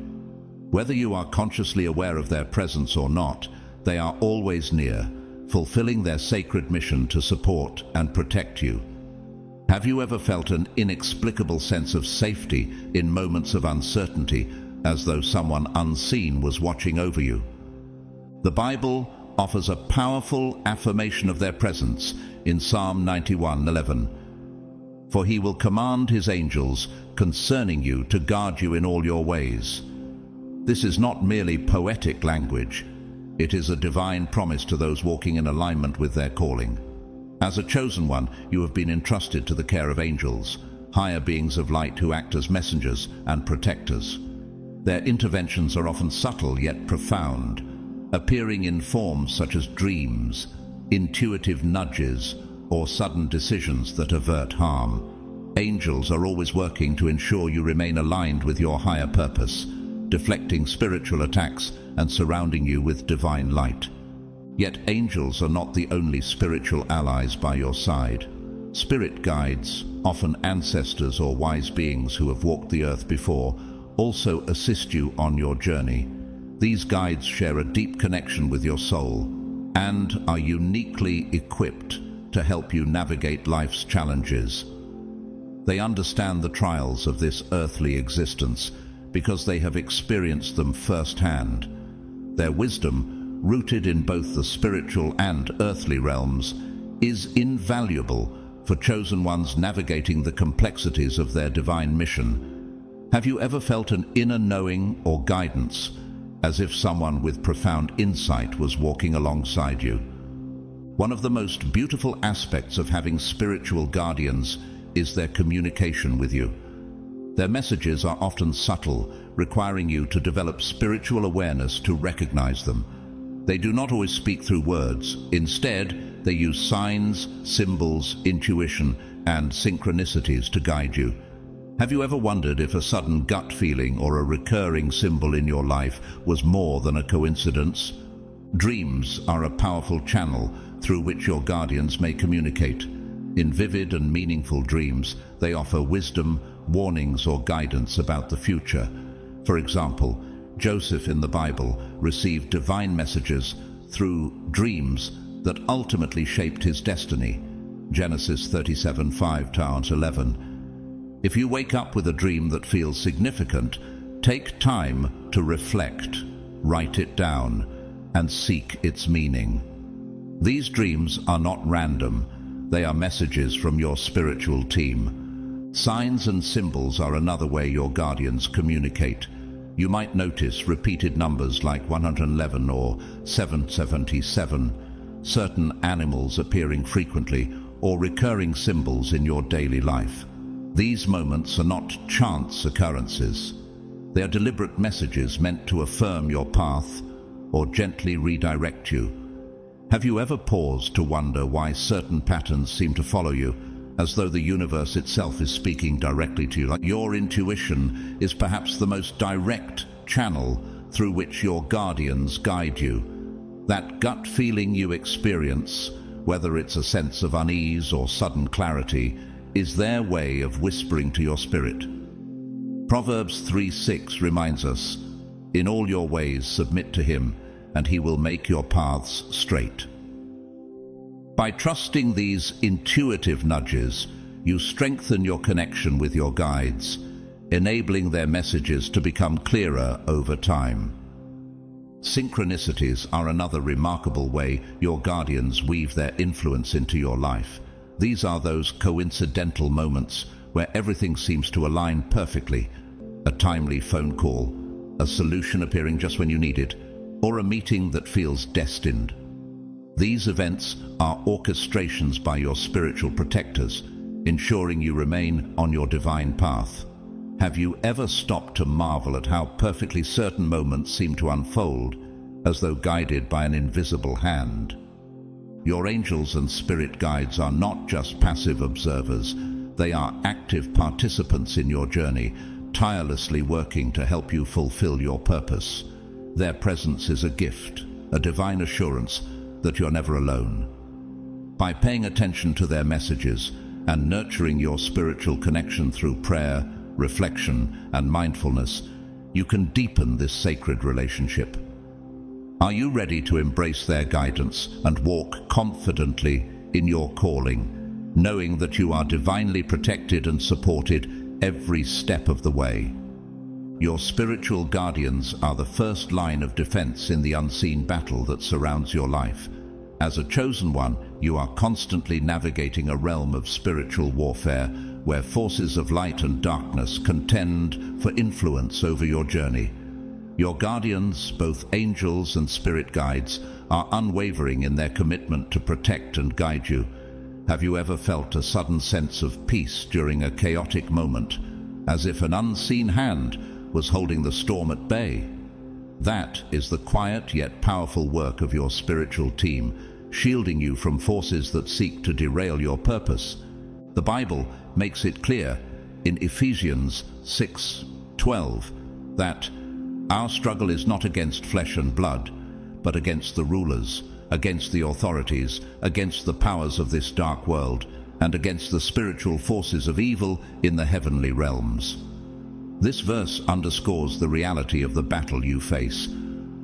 Whether you are consciously aware of their presence or not, they are always near, fulfilling their sacred mission to support and protect you. Have you ever felt an inexplicable sense of safety in moments of uncertainty, as though someone unseen was watching over you? The Bible offers a powerful affirmation of their presence in Psalm 91:11. "For he will command his angels concerning you to guard you in all your ways." This is not merely poetic language. It is a divine promise to those walking in alignment with their calling. As a chosen one, you have been entrusted to the care of angels, higher beings of light who act as messengers and protectors. Their interventions are often subtle yet profound, appearing in forms such as dreams, intuitive nudges, or sudden decisions that avert harm. Angels are always working to ensure you remain aligned with your higher purpose, deflecting spiritual attacks and surrounding you with divine light. Yet angels are not the only spiritual allies by your side. Spirit guides, often ancestors or wise beings who have walked the earth before, also assist you on your journey. These guides share a deep connection with your soul and are uniquely equipped to help you navigate life's challenges. They understand the trials of this earthly existence because they have experienced them firsthand. Their wisdom, rooted in both the spiritual and earthly realms, is invaluable for chosen ones navigating the complexities of their divine mission. Have you ever felt an inner knowing or guidance, as if someone with profound insight was walking alongside you? One of the most beautiful aspects of having spiritual guardians is their communication with you. Their messages are often subtle, requiring you to develop spiritual awareness to recognize them. They do not always speak through words. Instead, they use signs, symbols, intuition, and synchronicities to guide you. Have you ever wondered if a sudden gut feeling or a recurring symbol in your life was more than a coincidence? Dreams are a powerful channel through which your guardians may communicate. In vivid and meaningful dreams, they offer wisdom, warnings, or guidance about the future. For example, Joseph in the Bible received divine messages through dreams that ultimately shaped his destiny. Genesis 37:5-11. If you wake up with a dream that feels significant, take time to reflect, write it down, and seek its meaning. These dreams are not random. They are messages from your spiritual team. Signs and symbols are another way your guardians communicate. You might notice repeated numbers like 111 or 777, certain animals appearing frequently, or recurring symbols in your daily life. These moments are not chance occurrences. They are deliberate messages meant to affirm your path or gently redirect you. Have you ever paused to wonder why certain patterns seem to follow you, as though the universe itself is speaking directly to you? Like your intuition is perhaps the most direct channel through which your guardians guide you. That gut feeling you experience, whether it's a sense of unease or sudden clarity, is their way of whispering to your spirit. Proverbs 3:6 reminds us, "In all your ways submit to him, and he will make your paths straight." By trusting these intuitive nudges, you strengthen your connection with your guides, enabling their messages to become clearer over time. Synchronicities are another remarkable way your guardians weave their influence into your life. These are those coincidental moments where everything seems to align perfectly. A timely phone call, a solution appearing just when you need it, or a meeting that feels destined. These events are orchestrations by your spiritual protectors, ensuring you remain on your divine path. Have you ever stopped to marvel at how perfectly certain moments seem to unfold, as though guided by an invisible hand? Your angels and spirit guides are not just passive observers. They are active participants in your journey, tirelessly working to help you fulfill your purpose. Their presence is a gift, a divine assurance that you're never alone. By paying attention to their messages and nurturing your spiritual connection through prayer, reflection, and mindfulness, you can deepen this sacred relationship. Are you ready to embrace their guidance and walk confidently in your calling, knowing that you are divinely protected and supported every step of the way? Your spiritual guardians are the first line of defense in the unseen battle that surrounds your life. As a chosen one, you are constantly navigating a realm of spiritual warfare where forces of light and darkness contend for influence over your journey. Your guardians, both angels and spirit guides, are unwavering in their commitment to protect and guide you. Have you ever felt a sudden sense of peace during a chaotic moment, as if an unseen hand was holding the storm at bay? That is the quiet yet powerful work of your spiritual team, shielding you from forces that seek to derail your purpose. The Bible makes it clear in Ephesians 6:12 that our struggle is not against flesh and blood, but against the rulers, against the authorities, against the powers of this dark world, and against the spiritual forces of evil in the heavenly realms. This verse underscores the reality of the battle you face.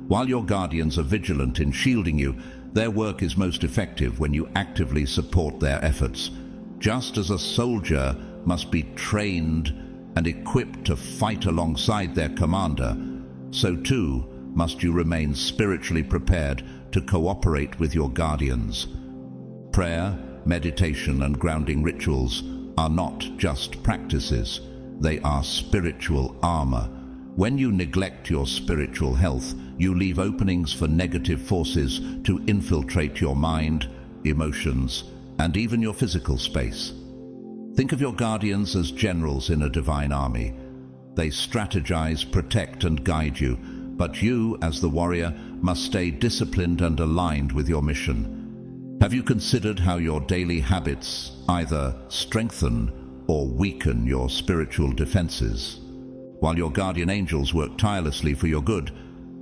While your guardians are vigilant in shielding you, their work is most effective when you actively support their efforts. Just as a soldier must be trained and equipped to fight alongside their commander, so too must you remain spiritually prepared to cooperate with your guardians. Prayer, meditation, and grounding rituals are not just practices, they are spiritual armor. When you neglect your spiritual health, you leave openings for negative forces to infiltrate your mind, emotions, and even your physical space. Think of your guardians as generals in a divine army. They strategize, protect, and guide you, but you, as the warrior, must stay disciplined and aligned with your mission. Have you considered how your daily habits either strengthen or weaken your spiritual defenses? While your guardian angels work tirelessly for your good,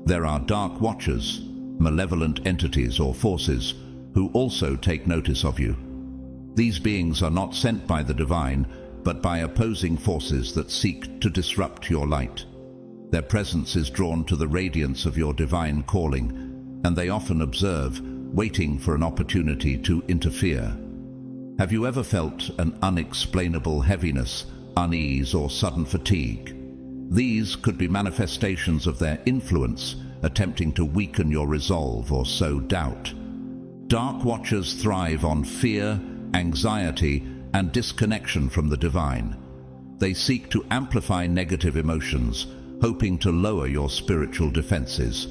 there are dark watchers, malevolent entities or forces, who also take notice of you. These beings are not sent by the divine, but by opposing forces that seek to disrupt your light. Their presence is drawn to the radiance of your divine calling, and they often observe, waiting for an opportunity to interfere. Have you ever felt an unexplainable heaviness, unease, or sudden fatigue? These could be manifestations of their influence, attempting to weaken your resolve or sow doubt. Dark watchers thrive on fear, anxiety, and disconnection from the divine. They seek to amplify negative emotions, hoping to lower your spiritual defenses.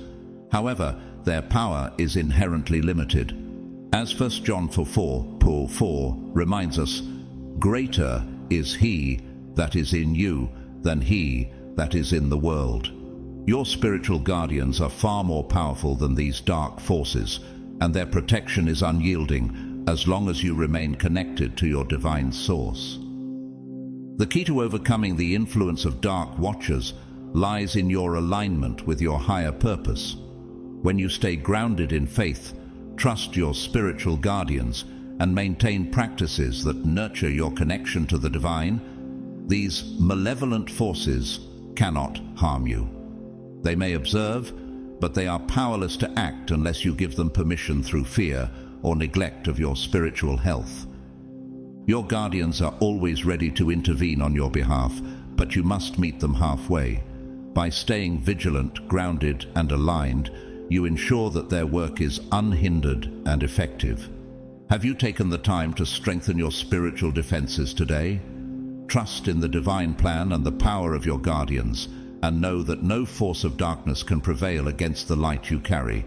However, their power is inherently limited. As 1 John 4 reminds us, "Greater is he that is in you than he that is in the world." Your spiritual guardians are far more powerful than these dark forces, and their protection is unyielding as long as you remain connected to your divine source. The key to overcoming the influence of dark watchers lies in your alignment with your higher purpose. When you stay grounded in faith, trust your spiritual guardians, and maintain practices that nurture your connection to the divine, these malevolent forces cannot harm you. They may observe, but they are powerless to act unless you give them permission through fear or neglect of your spiritual health. Your guardians are always ready to intervene on your behalf, but you must meet them halfway. By staying vigilant, grounded, and aligned, you ensure that their work is unhindered and effective. Have you taken the time to strengthen your spiritual defenses today? Trust in the divine plan and the power of your guardians, and know that no force of darkness can prevail against the light you carry.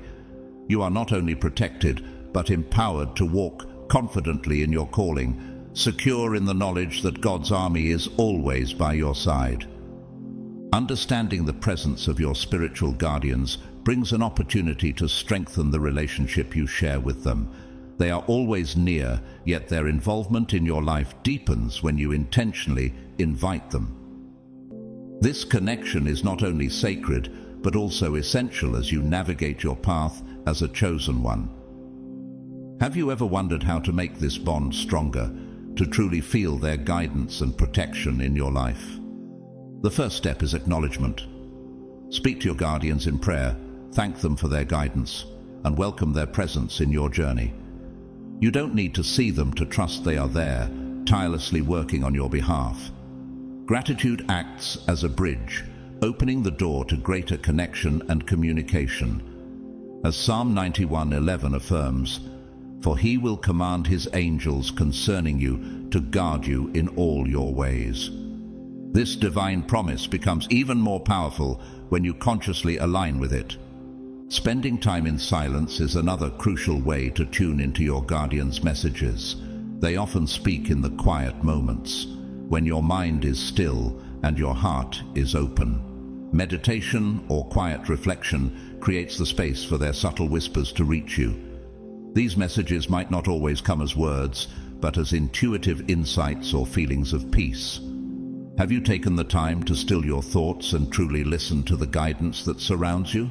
You are not only protected, but empowered to walk confidently in your calling, secure in the knowledge that God's army is always by your side. Understanding the presence of your spiritual guardians brings an opportunity to strengthen the relationship you share with them. They are always near, yet their involvement in your life deepens when you intentionally invite them. This connection is not only sacred, but also essential as you navigate your path as a chosen one. Have you ever wondered how to make this bond stronger, to truly feel their guidance and protection in your life? The first step is acknowledgement. Speak to your guardians in prayer, thank them for their guidance, and welcome their presence in your journey. You don't need to see them to trust they are there, tirelessly working on your behalf. Gratitude acts as a bridge, opening the door to greater connection and communication. As Psalm 91:11 affirms, "For he will command his angels concerning you to guard you in all your ways." This divine promise becomes even more powerful when you consciously align with it. Spending time in silence is another crucial way to tune into your guardians' messages. They often speak in the quiet moments, when your mind is still and your heart is open. Meditation or quiet reflection creates the space for their subtle whispers to reach you. These messages might not always come as words, but as intuitive insights or feelings of peace. Have you taken the time to still your thoughts and truly listen to the guidance that surrounds you?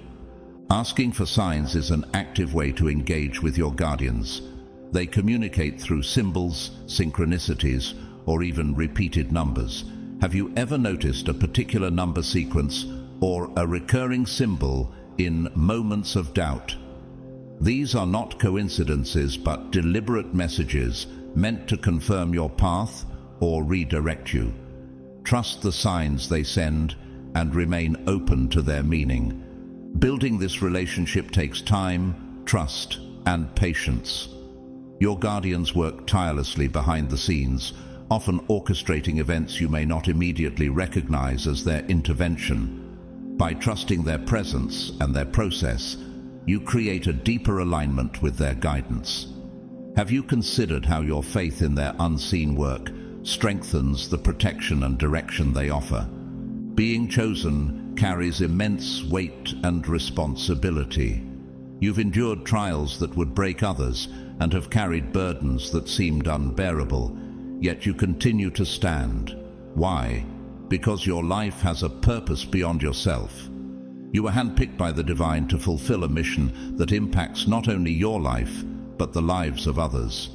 Asking for signs is an active way to engage with your guardians. They communicate through symbols, synchronicities, or even repeated numbers. Have you ever noticed a particular number sequence or a recurring symbol in moments of doubt? These are not coincidences but deliberate messages meant to confirm your path or redirect you. Trust the signs they send and remain open to their meaning. Building this relationship takes time, trust, and patience. Your guardians work tirelessly behind the scenes, often orchestrating events you may not immediately recognize as their intervention. By trusting their presence and their process, you create a deeper alignment with their guidance. Have you considered how your faith in their unseen work strengthens the protection and direction they offer? Being chosen carries immense weight and responsibility. You've endured trials that would break others and have carried burdens that seemed unbearable, yet you continue to stand. Why? Because your life has a purpose beyond yourself. You were handpicked by the divine to fulfill a mission that impacts not only your life, but the lives of others.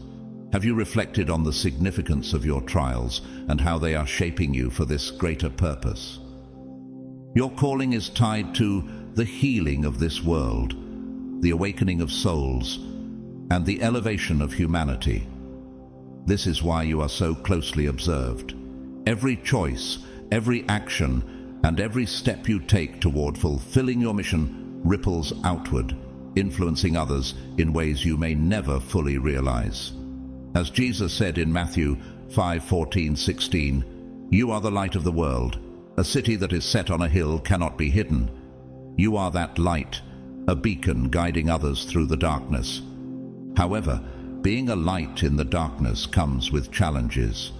Have you reflected on the significance of your trials and how they are shaping you for this greater purpose? Your calling is tied to the healing of this world, the awakening of souls, and the elevation of humanity. This is why you are so closely observed. Every choice, every action, and every step you take toward fulfilling your mission ripples outward, influencing others in ways you may never fully realize. As Jesus said in Matthew 5:14-16, "You are the light of the world. A city that is set on a hill cannot be hidden. You are that light, a beacon guiding others through the darkness." However, being a light in the darkness comes with challenges.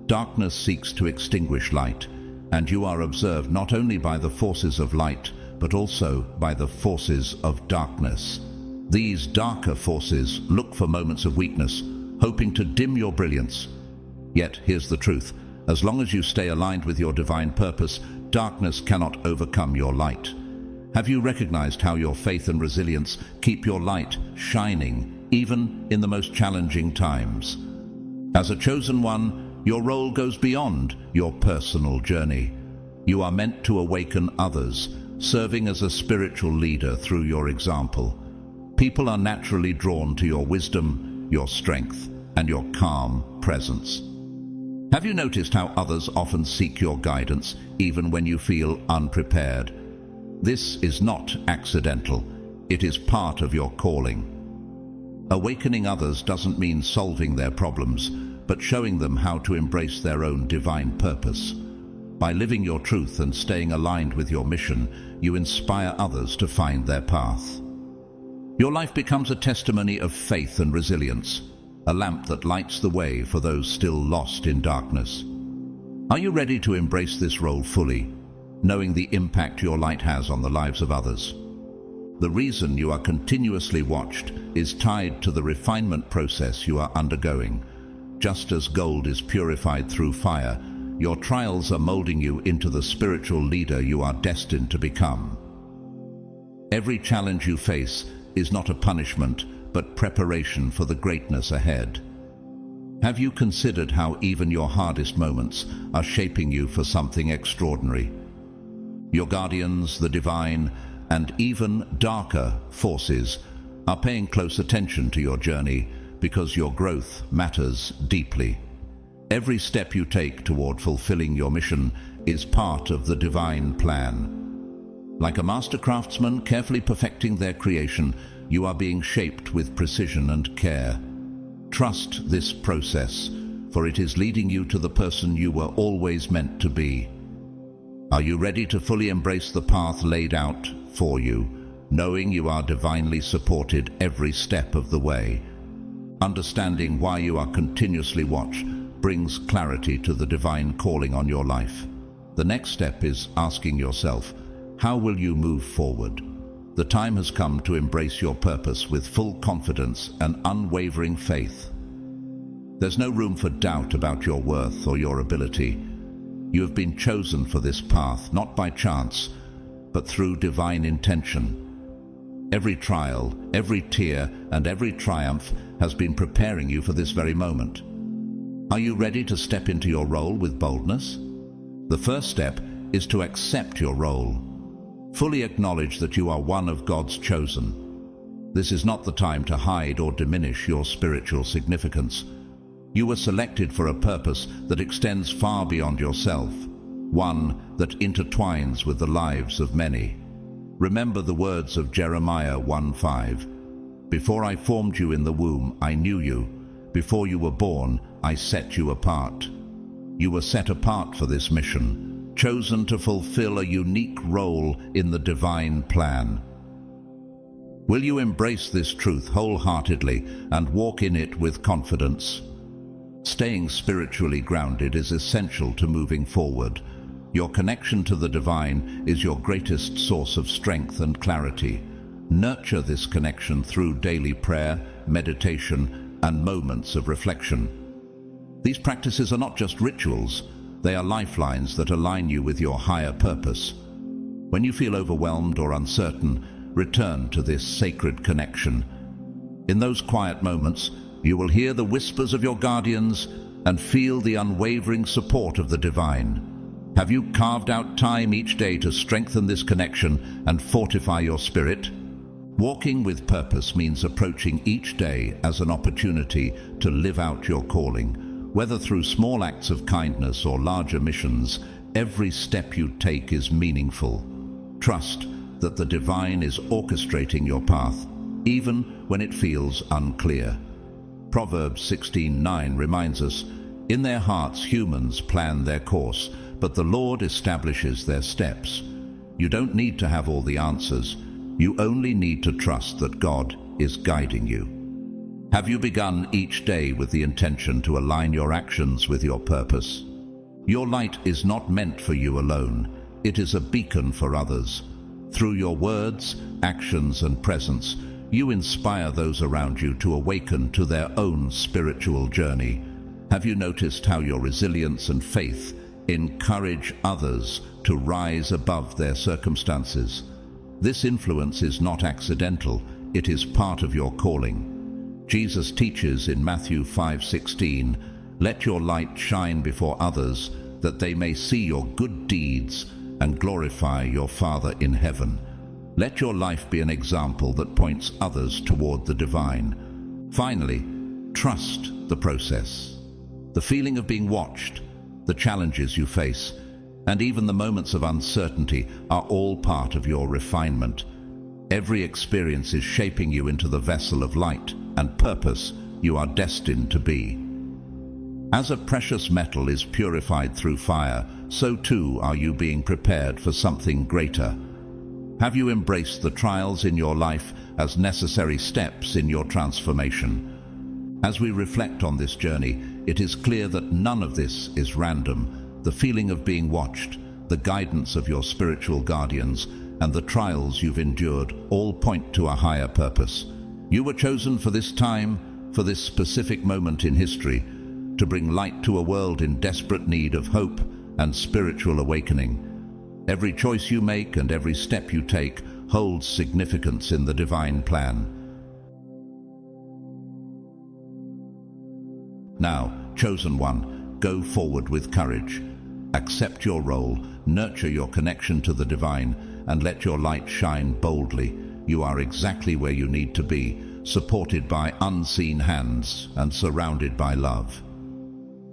Darkness seeks to extinguish light, and you are observed not only by the forces of light, but also by the forces of darkness. These darker forces look for moments of weakness, hoping to dim your brilliance. Yet here's the truth: as long as you stay aligned with your divine purpose, darkness cannot overcome your light. Have you recognized how your faith and resilience keep your light shining, even in the most challenging times? As a chosen one, your role goes beyond your personal journey. You are meant to awaken others, serving as a spiritual leader through your example. People are naturally drawn to your wisdom, your strength, and your calm presence. Have you noticed how others often seek your guidance, even when you feel unprepared? This is not accidental. It is part of your calling. Awakening others doesn't mean solving their problems, but showing them how to embrace their own divine purpose. By living your truth and staying aligned with your mission, you inspire others to find their path. Your life becomes a testimony of faith and resilience, a lamp that lights the way for those still lost in darkness. Are you ready to embrace this role fully, knowing the impact your light has on the lives of others? The reason you are continuously watched is tied to the refinement process you are undergoing. Just as gold is purified through fire, your trials are molding you into the spiritual leader you are destined to become. Every challenge you face is not a punishment, but preparation for the greatness ahead. Have you considered how even your hardest moments are shaping you for something extraordinary? Your guardians, the divine, and even darker forces are paying close attention to your journey because your growth matters deeply. Every step you take toward fulfilling your mission is part of the divine plan. Like a master craftsman carefully perfecting their creation, you are being shaped with precision and care. Trust this process, for it is leading you to the person you were always meant to be. Are you ready to fully embrace the path laid out for you, knowing you are divinely supported every step of the way? Understanding why you are continuously watched brings clarity to the divine calling on your life. The next step is asking yourself, how will you move forward? The time has come to embrace your purpose with full confidence and unwavering faith. There's no room for doubt about your worth or your ability. You have been chosen for this path, not by chance, but through divine intention. Every trial, every tear, and every triumph has been preparing you for this very moment. Are you ready to step into your role with boldness? The first step is to accept your role. Fully acknowledge that you are one of God's chosen. This is not the time to hide or diminish your spiritual significance. You were selected for a purpose that extends far beyond yourself, one that intertwines with the lives of many. Remember the words of Jeremiah 1:5. Before I formed you in the womb, I knew you. Before you were born, I set you apart. You were set apart for this mission, chosen to fulfill a unique role in the divine plan. Will you embrace this truth wholeheartedly and walk in it with confidence? Staying spiritually grounded is essential to moving forward. Your connection to the divine is your greatest source of strength and clarity. Nurture this connection through daily prayer, meditation, and moments of reflection. These practices are not just rituals, they are lifelines that align you with your higher purpose. When you feel overwhelmed or uncertain, return to this sacred connection. In those quiet moments, you will hear the whispers of your guardians and feel the unwavering support of the divine. Have you carved out time each day to strengthen this connection and fortify your spirit? Walking with purpose means approaching each day as an opportunity to live out your calling. Whether through small acts of kindness or larger missions, every step you take is meaningful. Trust that the divine is orchestrating your path, even when it feels unclear. Proverbs 16:9 reminds us, "In their hearts humans plan their course, but the Lord establishes their steps." You don't need to have all the answers. You only need to trust that God is guiding you. Have you begun each day with the intention to align your actions with your purpose? Your light is not meant for you alone. It is a beacon for others. Through your words, actions, and presence, you inspire those around you to awaken to their own spiritual journey. Have you noticed how your resilience and faith encourage others to rise above their circumstances? This influence is not accidental, it is part of your calling. Jesus teaches in Matthew 5:16, "Let your light shine before others, that they may see your good deeds and glorify your Father in heaven." Let your life be an example that points others toward the divine. Finally, trust the process. The feeling of being watched, the challenges you face, and even the moments of uncertainty are all part of your refinement. Every experience is shaping you into the vessel of light and purpose you are destined to be. As a precious metal is purified through fire, so too are you being prepared for something greater. Have you embraced the trials in your life as necessary steps in your transformation? As we reflect on this journey, it is clear that none of this is random. The feeling of being watched, the guidance of your spiritual guardians, and the trials you've endured all point to a higher purpose. You were chosen for this time, for this specific moment in history, to bring light to a world in desperate need of hope and spiritual awakening. Every choice you make and every step you take holds significance in the divine plan. Now, chosen one, go forward with courage. Accept your role, nurture your connection to the divine, and let your light shine boldly. You are exactly where you need to be, supported by unseen hands and surrounded by love.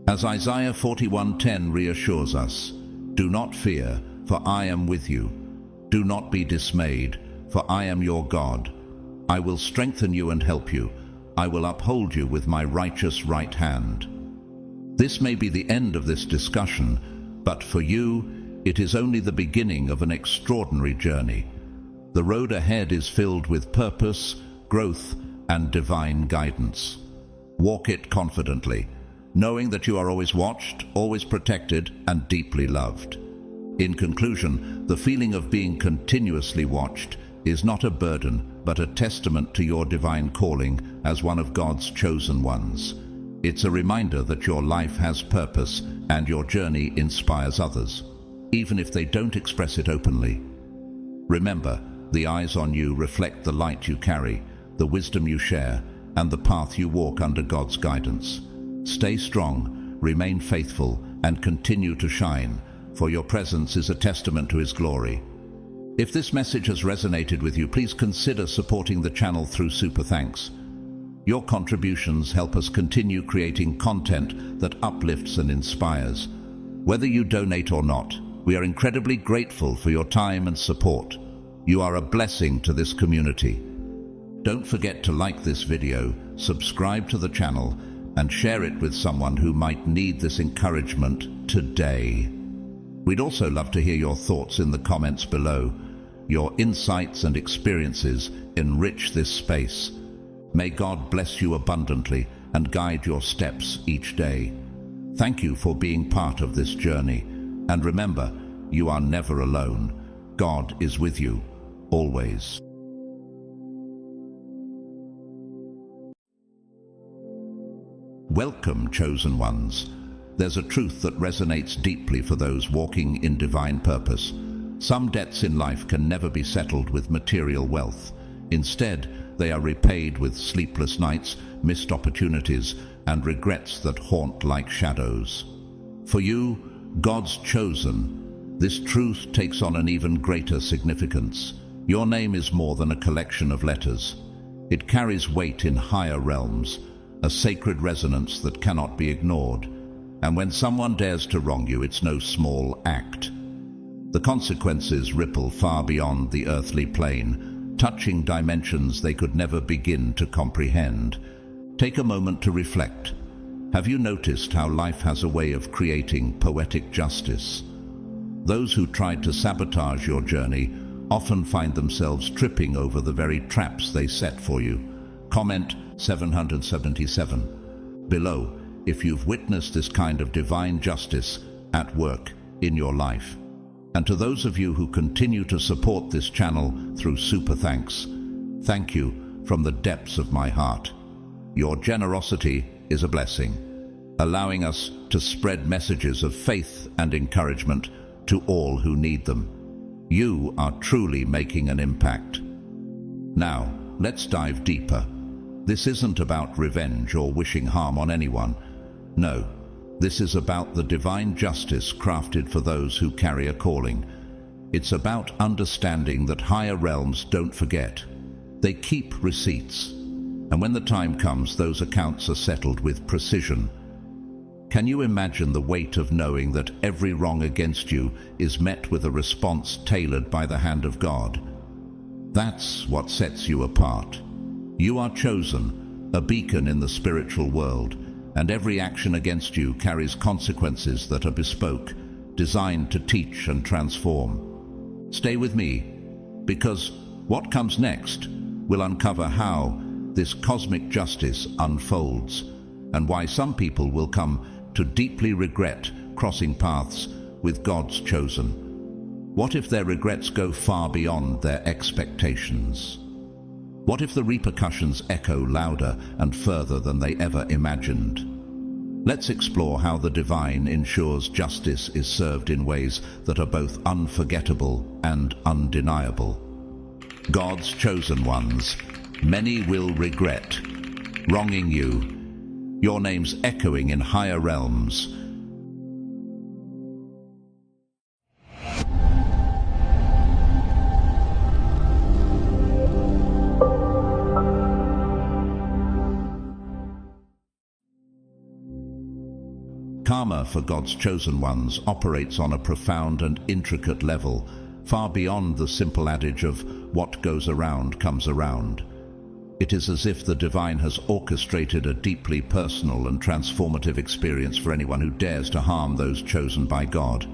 As Isaiah 41:10 reassures us, "Do not fear, for I am with you. Do not be dismayed, for I am your God. I will strengthen you and help you. I will uphold you with my righteous right hand." This may be the end of this discussion, but for you, it is only the beginning of an extraordinary journey. The road ahead is filled with purpose, growth, and divine guidance. Walk it confidently, knowing that you are always watched, always protected, and deeply loved. In conclusion, the feeling of being continuously watched is not a burden, but a testament to your divine calling as one of God's chosen ones. It's a reminder that your life has purpose and your journey inspires others, even if they don't express it openly. Remember, The eyes on you reflect the light you carry, the wisdom you share, and the path you walk under God's guidance. Stay strong, remain faithful, and continue to shine, for your presence is a testament to His glory. If this message has resonated with you, please consider supporting the channel through Super Thanks. Your contributions help us continue creating content that uplifts and inspires. Whether you donate or not, we are incredibly grateful for your time and support. You are a blessing to this community. Don't forget to like this video, subscribe to the channel, and share it with someone who might need this encouragement today. We'd also love to hear your thoughts in the comments below. Your insights and experiences enrich this space. May God bless you abundantly and guide your steps each day. Thank you for being part of this journey. And remember, you are never alone. God is with you, always. Welcome, chosen ones. There's a truth that resonates deeply for those walking in divine purpose. Some debts in life can never be settled with material wealth. Instead, they are repaid with sleepless nights, missed opportunities, and regrets that haunt like shadows. For you, God's chosen, this truth takes on an even greater significance. Your name is more than a collection of letters. It carries weight in higher realms, a sacred resonance that cannot be ignored. And when someone dares to wrong you, it's no small act. The consequences ripple far beyond the earthly plane, touching dimensions they could never begin to comprehend. Take a moment to reflect. Have you noticed how life has a way of creating poetic justice? Those who tried to sabotage your journey often find themselves tripping over the very traps they set for you. Comment 777 below if you've witnessed this kind of divine justice at work in your life. And to those of you who continue to support this channel through Super Thanks, thank you from the depths of my heart. Your generosity is a blessing, allowing us to spread messages of faith and encouragement to all who need them. You are truly making an impact. Now, let's dive deeper. This isn't about revenge or wishing harm on anyone. No, this is about the divine justice crafted for those who carry a calling. It's about understanding that higher realms don't forget. They keep receipts. And when the time comes, those accounts are settled with precision. Can you imagine the weight of knowing that every wrong against you is met with a response tailored by the hand of God? That's what sets you apart. You are chosen, a beacon in the spiritual world, and every action against you carries consequences that are bespoke, designed to teach and transform. Stay with me, because what comes next will uncover how this cosmic justice unfolds, and why some people will come to deeply regret crossing paths with God's chosen. What if their regrets go far beyond their expectations? What if the repercussions echo louder and further than they ever imagined? Let's explore how the divine ensures justice is served in ways that are both unforgettable and undeniable. God's chosen ones, many will regret wronging you, your name's echoing in higher realms. Karma for God's chosen ones operates on a profound and intricate level, far beyond the simple adage of what goes around comes around. It is as if the divine has orchestrated a deeply personal and transformative experience for anyone who dares to harm those chosen by God.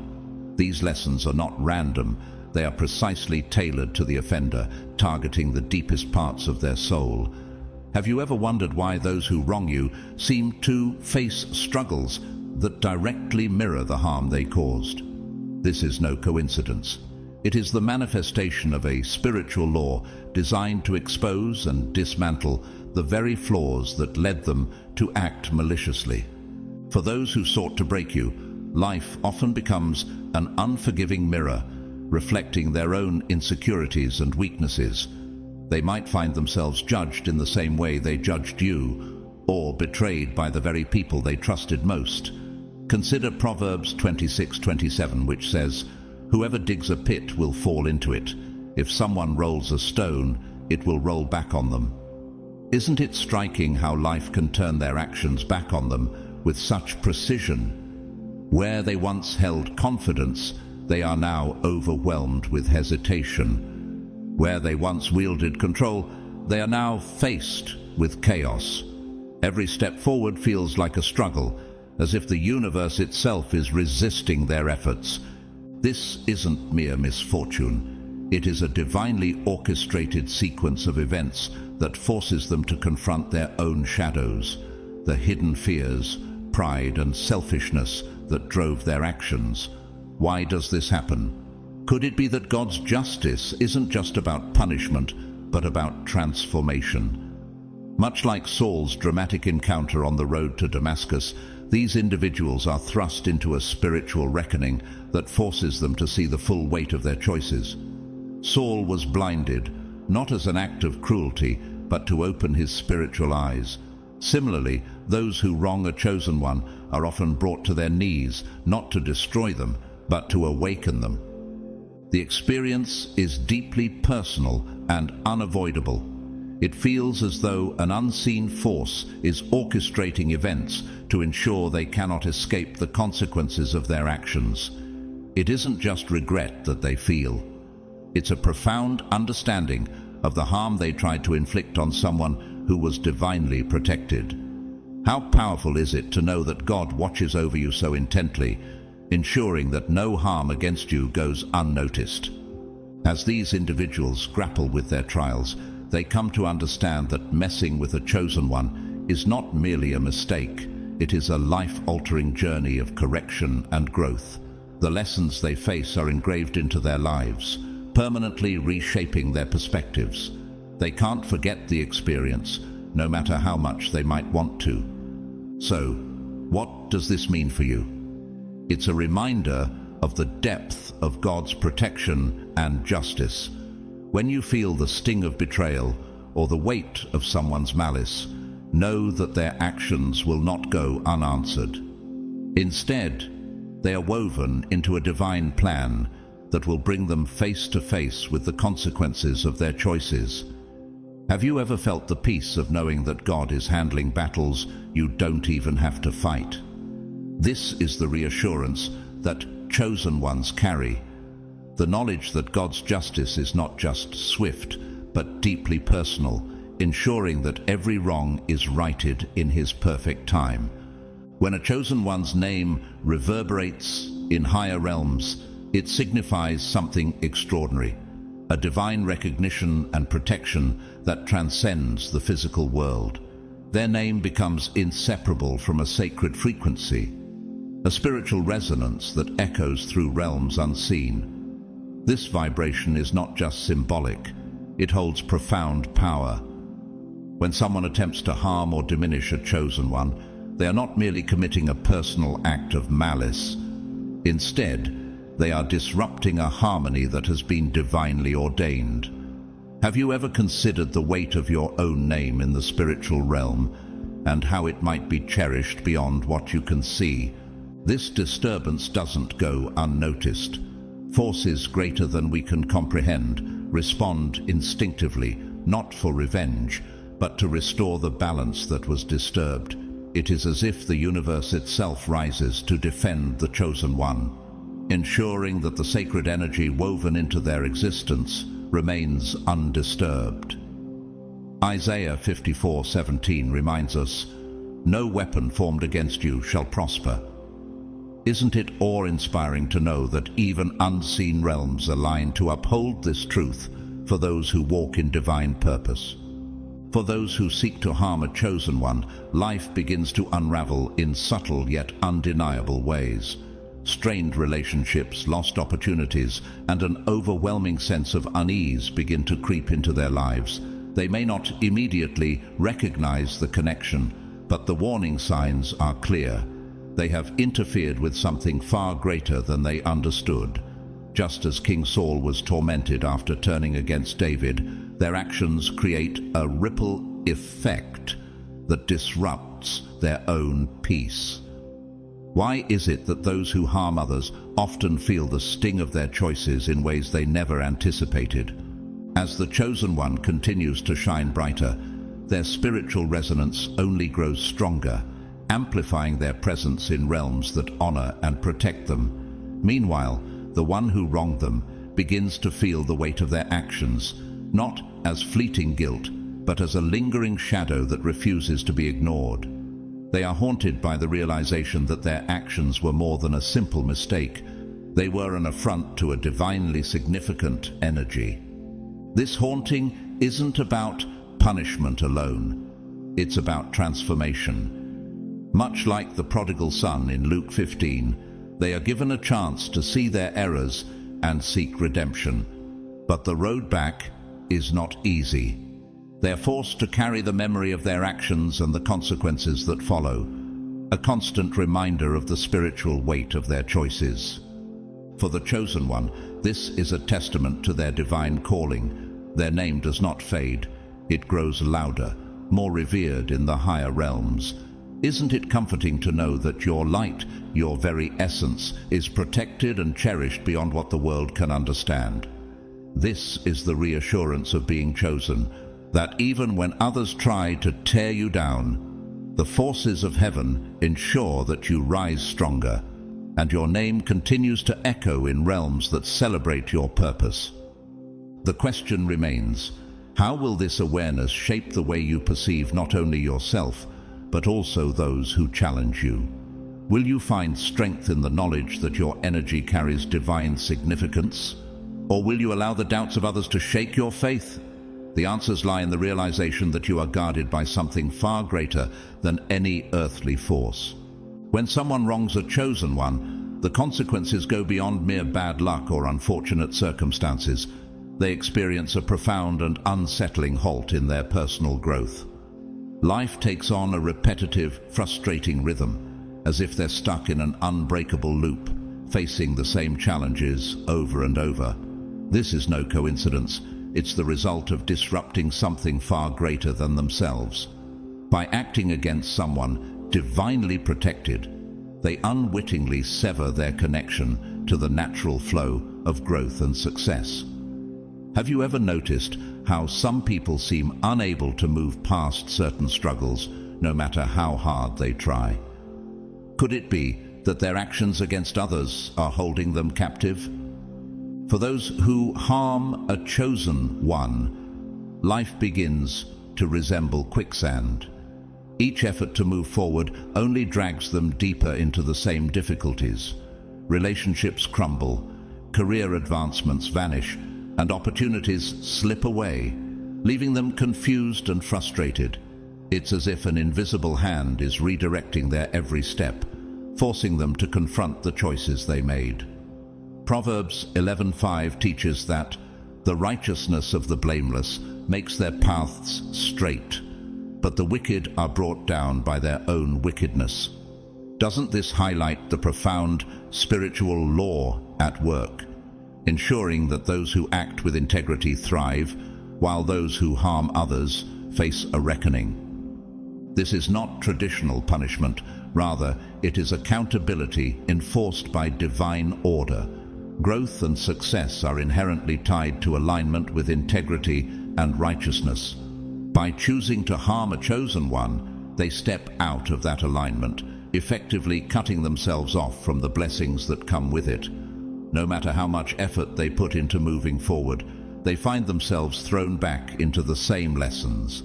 These lessons are not random, they are precisely tailored to the offender, targeting the deepest parts of their soul. Have you ever wondered why those who wrong you seem to face struggles that directly mirror the harm they caused? This is no coincidence. It is the manifestation of a spiritual law designed to expose and dismantle the very flaws that led them to act maliciously. For those who sought to break you, life often becomes an unforgiving mirror, reflecting their own insecurities and weaknesses. They might find themselves judged in the same way they judged you, or betrayed by the very people they trusted most. Consider Proverbs 26:27, which says, "Whoever digs a pit will fall into it. If someone rolls a stone, it will roll back on them." Isn't it striking how life can turn their actions back on them with such precision? Where they once held confidence, they are now overwhelmed with hesitation. Where they once wielded control, they are now faced with chaos. Every step forward feels like a struggle, as if the universe itself is resisting their efforts. This isn't mere misfortune. It is a divinely orchestrated sequence of events that forces them to confront their own shadows, the hidden fears, pride and selfishness that drove their actions. Why does this happen? Could it be that God's justice isn't just about punishment, but about transformation? Much like Saul's dramatic encounter on the road to Damascus, these individuals are thrust into a spiritual reckoning that forces them to see the full weight of their choices. Saul was blinded, not as an act of cruelty, but to open his spiritual eyes. Similarly, those who wrong a chosen one are often brought to their knees, not to destroy them, but to awaken them. The experience is deeply personal and unavoidable. It feels as though an unseen force is orchestrating events to ensure they cannot escape the consequences of their actions. It isn't just regret that they feel. It's a profound understanding of the harm they tried to inflict on someone who was divinely protected. How powerful is it to know that God watches over you so intently, ensuring that no harm against you goes unnoticed? As these individuals grapple with their trials, they come to understand that messing with a chosen one is not merely a mistake. It is a life-altering journey of correction and growth. The lessons they face are engraved into their lives, permanently reshaping their perspectives. They can't forget the experience, no matter how much they might want to. So, what does this mean for you? It's a reminder of the depth of God's protection and justice. When you feel the sting of betrayal or the weight of someone's malice, know that their actions will not go unanswered. Instead, they are woven into a divine plan that will bring them face to face with the consequences of their choices. Have you ever felt the peace of knowing that God is handling battles you don't even have to fight? This is the reassurance that chosen ones carry. The knowledge that God's justice is not just swift, but deeply personal, ensuring that every wrong is righted in His perfect time. When a chosen one's name reverberates in higher realms, it signifies something extraordinary, a divine recognition and protection that transcends the physical world. Their name becomes inseparable from a sacred frequency, a spiritual resonance that echoes through realms unseen. This vibration is not just symbolic, it holds profound power. When someone attempts to harm or diminish a chosen one, they are not merely committing a personal act of malice. Instead, they are disrupting a harmony that has been divinely ordained. Have you ever considered the weight of your own name in the spiritual realm and how it might be cherished beyond what you can see? This disturbance doesn't go unnoticed. Forces greater than we can comprehend respond instinctively, not for revenge, but to restore the balance that was disturbed. It is as if the universe itself rises to defend the chosen one, ensuring that the sacred energy woven into their existence remains undisturbed. Isaiah 54:17 reminds us, "No weapon formed against you shall prosper." Isn't it awe-inspiring to know that even unseen realms align to uphold this truth for those who walk in divine purpose? For those who seek to harm a chosen one, life begins to unravel in subtle yet undeniable ways. Strained relationships, lost opportunities, and an overwhelming sense of unease begin to creep into their lives. They may not immediately recognize the connection, but the warning signs are clear. They have interfered with something far greater than they understood. Just as King Saul was tormented after turning against David, their actions create a ripple effect that disrupts their own peace. Why is it that those who harm others often feel the sting of their choices in ways they never anticipated? As the chosen one continues to shine brighter, their spiritual resonance only grows stronger, amplifying their presence in realms that honor and protect them. Meanwhile, the one who wronged them begins to feel the weight of their actions, not as fleeting guilt, but as a lingering shadow that refuses to be ignored. They are haunted by the realization that their actions were more than a simple mistake. They were an affront to a divinely significant energy. This haunting isn't about punishment alone. It's about transformation. Much like the prodigal son in Luke 15, they are given a chance to see their errors and seek redemption. But the road back is not easy. They are forced to carry the memory of their actions and the consequences that follow, a constant reminder of the spiritual weight of their choices. For the chosen one, this is a testament to their divine calling. Their name does not fade. It grows louder, more revered in the higher realms. Isn't it comforting to know that your light, your very essence, is protected and cherished beyond what the world can understand? This is the reassurance of being chosen, that even when others try to tear you down, the forces of heaven ensure that you rise stronger, and your name continues to echo in realms that celebrate your purpose. The question remains, how will this awareness shape the way you perceive not only yourself, but also those who challenge you? Will you find strength in the knowledge that your energy carries divine significance? Or will you allow the doubts of others to shake your faith? The answers lie in the realization that you are guarded by something far greater than any earthly force. When someone wrongs a chosen one, the consequences go beyond mere bad luck or unfortunate circumstances. They experience a profound and unsettling halt in their personal growth. Life takes on a repetitive, frustrating rhythm, as if they're stuck in an unbreakable loop, facing the same challenges over and over. This is no coincidence. It's the result of disrupting something far greater than themselves. By acting against someone divinely protected, they unwittingly sever their connection to the natural flow of growth and success. Have you ever noticed how some people seem unable to move past certain struggles, no matter how hard they try? Could it be that their actions against others are holding them captive? For those who harm a chosen one, life begins to resemble quicksand. Each effort to move forward only drags them deeper into the same difficulties. Relationships crumble, career advancements vanish, and opportunities slip away, leaving them confused and frustrated. It's as if an invisible hand is redirecting their every step, forcing them to confront the choices they made. Proverbs 11:5 teaches that the righteousness of the blameless makes their paths straight, but the wicked are brought down by their own wickedness. Doesn't this highlight the profound spiritual law at work, ensuring that those who act with integrity thrive, while those who harm others face a reckoning? This is not traditional punishment, rather it is accountability enforced by divine order. Growth and success are inherently tied to alignment with integrity and righteousness. By choosing to harm a chosen one, they step out of that alignment, effectively cutting themselves off from the blessings that come with it. No matter how much effort they put into moving forward, they find themselves thrown back into the same lessons,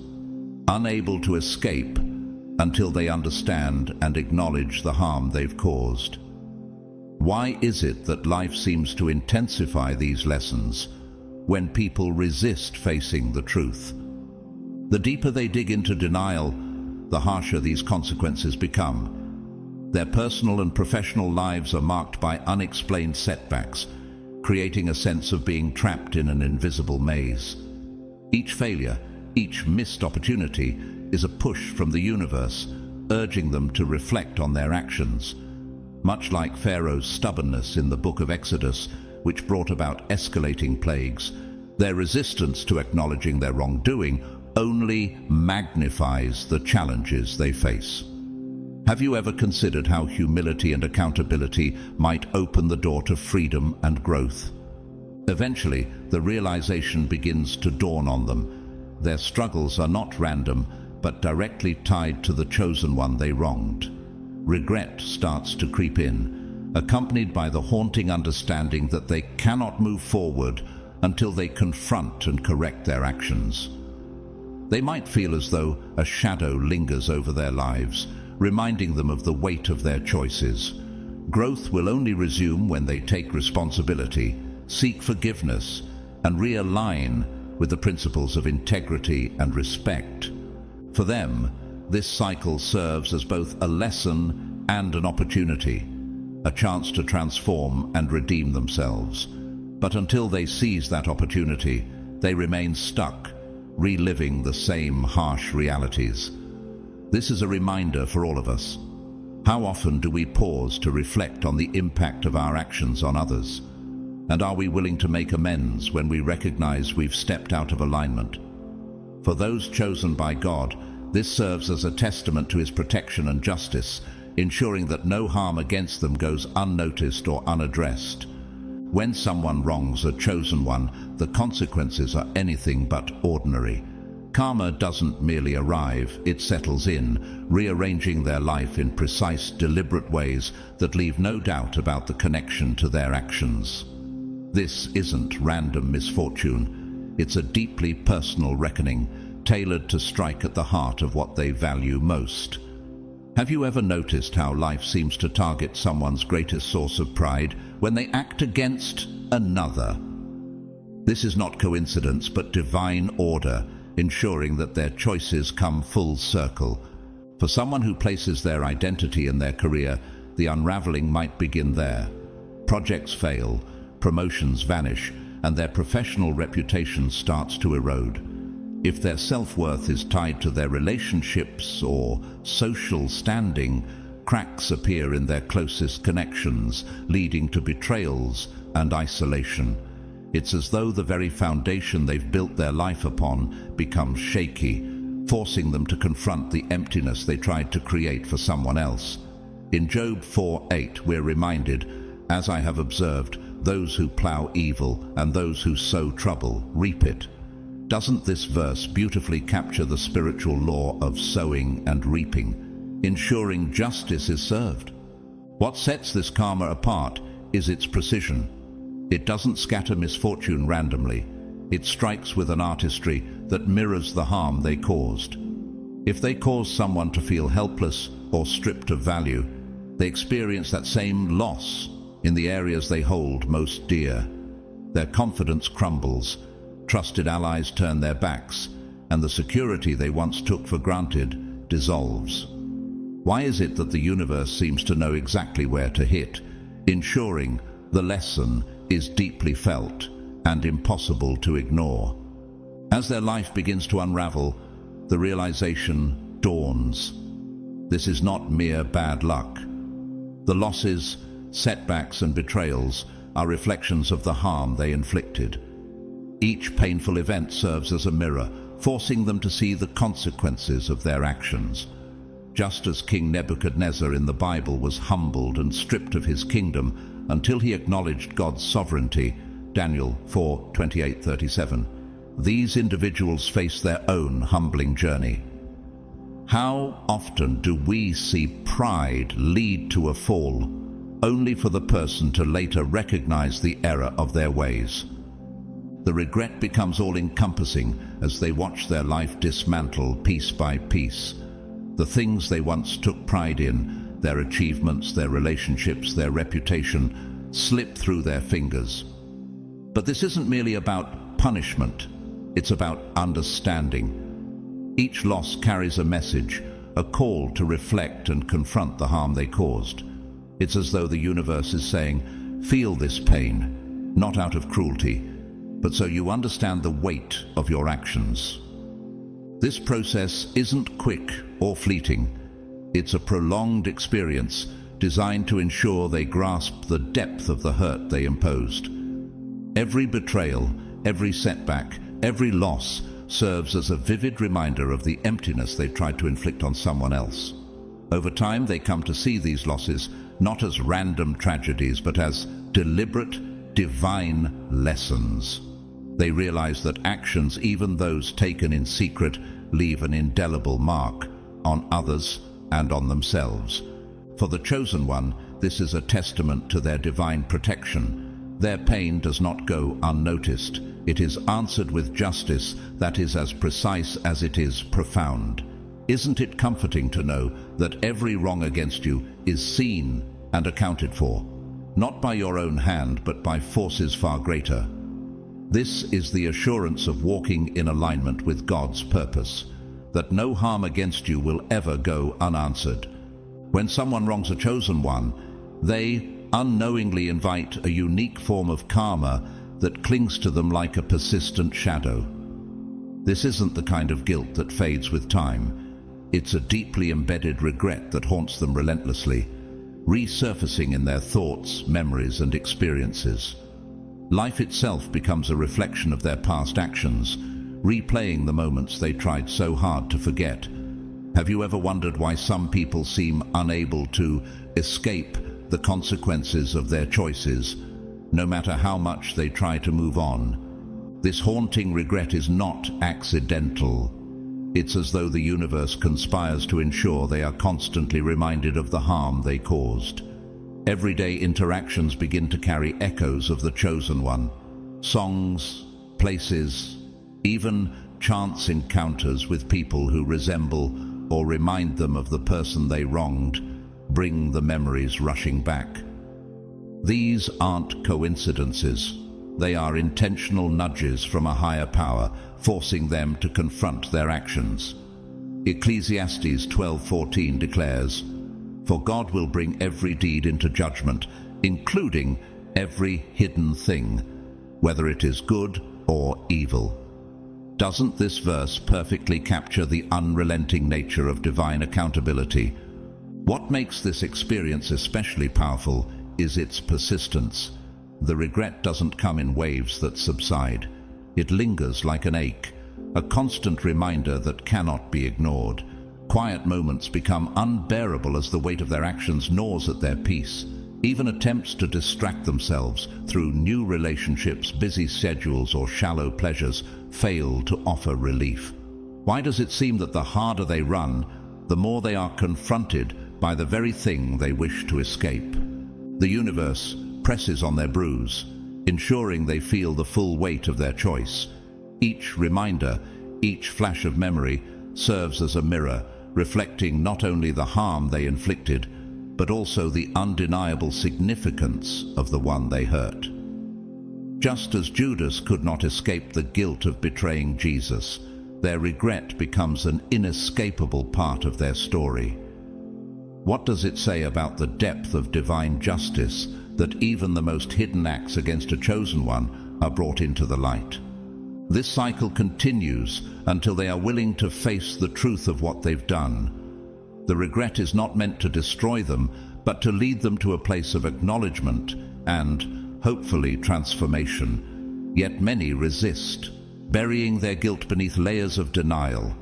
unable to escape until they understand and acknowledge the harm they've caused. Why is it that life seems to intensify these lessons when people resist facing the truth? The deeper they dig into denial, the harsher these consequences become. Their personal and professional lives are marked by unexplained setbacks, creating a sense of being trapped in an invisible maze. Each failure, each missed opportunity, is a push from the universe, urging them to reflect on their actions. Much like Pharaoh's stubbornness in the book of Exodus, which brought about escalating plagues, their resistance to acknowledging their wrongdoing only magnifies the challenges they face. Have you ever considered how humility and accountability might open the door to freedom and growth? Eventually, the realization begins to dawn on them. Their struggles are not random, but directly tied to the chosen one they wronged. Regret starts to creep in, accompanied by the haunting understanding that they cannot move forward until they confront and correct their actions. They might feel as though a shadow lingers over their lives, reminding them of the weight of their choices. Growth will only resume when they take responsibility, seek forgiveness, and realign with the principles of integrity and respect. For them, this cycle serves as both a lesson and an opportunity, a chance to transform and redeem themselves. But until they seize that opportunity, they remain stuck, reliving the same harsh realities. This is a reminder for all of us. How often do we pause to reflect on the impact of our actions on others? And are we willing to make amends when we recognize we've stepped out of alignment? For those chosen by God, this serves as a testament to His protection and justice, ensuring that no harm against them goes unnoticed or unaddressed. When someone wrongs a chosen one, the consequences are anything but ordinary. Karma doesn't merely arrive, it settles in, rearranging their life in precise, deliberate ways that leave no doubt about the connection to their actions. This isn't random misfortune. It's a deeply personal reckoning, tailored to strike at the heart of what they value most. Have you ever noticed how life seems to target someone's greatest source of pride when they act against another? This is not coincidence, but divine order, ensuring that their choices come full circle. For someone who places their identity in their career, the unraveling might begin there. Projects fail, promotions vanish, and their professional reputation starts to erode. If their self-worth is tied to their relationships or social standing, cracks appear in their closest connections, leading to betrayals and isolation. It's as though the very foundation they've built their life upon becomes shaky, forcing them to confront the emptiness they tried to create for someone else. In Job 4:8, we're reminded, "As I have observed, those who plow evil and those who sow trouble reap it." Doesn't this verse beautifully capture the spiritual law of sowing and reaping, ensuring justice is served? What sets this karma apart is its precision. It doesn't scatter misfortune randomly. It strikes with an artistry that mirrors the harm they caused. If they cause someone to feel helpless or stripped of value, they experience that same loss in the areas they hold most dear. Their confidence crumbles, trusted allies turn their backs, and the security they once took for granted dissolves. Why is it that the universe seems to know exactly where to hit, ensuring the lesson is deeply felt and impossible to ignore? As their life begins to unravel, the realization dawns. This is not mere bad luck. The losses, setbacks, and betrayals are reflections of the harm they inflicted. Each painful event serves as a mirror, forcing them to see the consequences of their actions. Just as King Nebuchadnezzar in the Bible was humbled and stripped of his kingdom until he acknowledged God's sovereignty, Daniel 4:28-37, these individuals face their own humbling journey. How often do we see pride lead to a fall, only for the person to later recognize the error of their ways? The regret becomes all-encompassing as they watch their life dismantle piece by piece. The things they once took pride in, their achievements, their relationships, their reputation, slip through their fingers. But this isn't merely about punishment, it's about understanding. Each loss carries a message, a call to reflect and confront the harm they caused. It's as though the universe is saying, feel this pain, not out of cruelty, but so you understand the weight of your actions. This process isn't quick or fleeting. It's a prolonged experience designed to ensure they grasp the depth of the hurt they imposed. Every betrayal, every setback, every loss serves as a vivid reminder of the emptiness they tried to inflict on someone else. Over time, they come to see these losses not as random tragedies, but as deliberate, divine lessons. They realize that actions, even those taken in secret, leave an indelible mark on others and on themselves. For the chosen one, this is a testament to their divine protection. Their pain does not go unnoticed. It is answered with justice that is as precise as it is profound. Isn't it comforting to know that every wrong against you is seen and accounted for, not by your own hand, but by forces far greater? This is the assurance of walking in alignment with God's purpose, that no harm against you will ever go unanswered. When someone wrongs a chosen one, they unknowingly invite a unique form of karma that clings to them like a persistent shadow. This isn't the kind of guilt that fades with time. It's a deeply embedded regret that haunts them relentlessly, resurfacing in their thoughts, memories, and experiences. Life itself becomes a reflection of their past actions, replaying the moments they tried so hard to forget. Have you ever wondered why some people seem unable to escape the consequences of their choices, no matter how much they try to move on? This haunting regret is not accidental. It's as though the universe conspires to ensure they are constantly reminded of the harm they caused. Everyday interactions begin to carry echoes of the chosen one. Songs, places, even chance encounters with people who resemble or remind them of the person they wronged bring the memories rushing back. These aren't coincidences. They are intentional nudges from a higher power, forcing them to confront their actions. Ecclesiastes 12:14 declares, "For God will bring every deed into judgment, including every hidden thing, whether it is good or evil." Doesn't this verse perfectly capture the unrelenting nature of divine accountability? What makes this experience especially powerful is its persistence. The regret doesn't come in waves that subside. It lingers like an ache, a constant reminder that cannot be ignored. Quiet moments become unbearable as the weight of their actions gnaws at their peace. Even attempts to distract themselves through new relationships, busy schedules, or shallow pleasures fail to offer relief. Why does it seem that the harder they run, the more they are confronted by the very thing they wish to escape? The universe presses on their bruise, ensuring they feel the full weight of their choice. Each reminder, each flash of memory serves as a mirror, reflecting not only the harm they inflicted, but also the undeniable significance of the one they hurt. Just as Judas could not escape the guilt of betraying Jesus, their regret becomes an inescapable part of their story. What does it say about the depth of divine justice that even the most hidden acts against a chosen one are brought into the light? This cycle continues until they are willing to face the truth of what they've done. The regret is not meant to destroy them, but to lead them to a place of acknowledgement and, hopefully, transformation. Yet many resist, burying their guilt beneath layers of denial.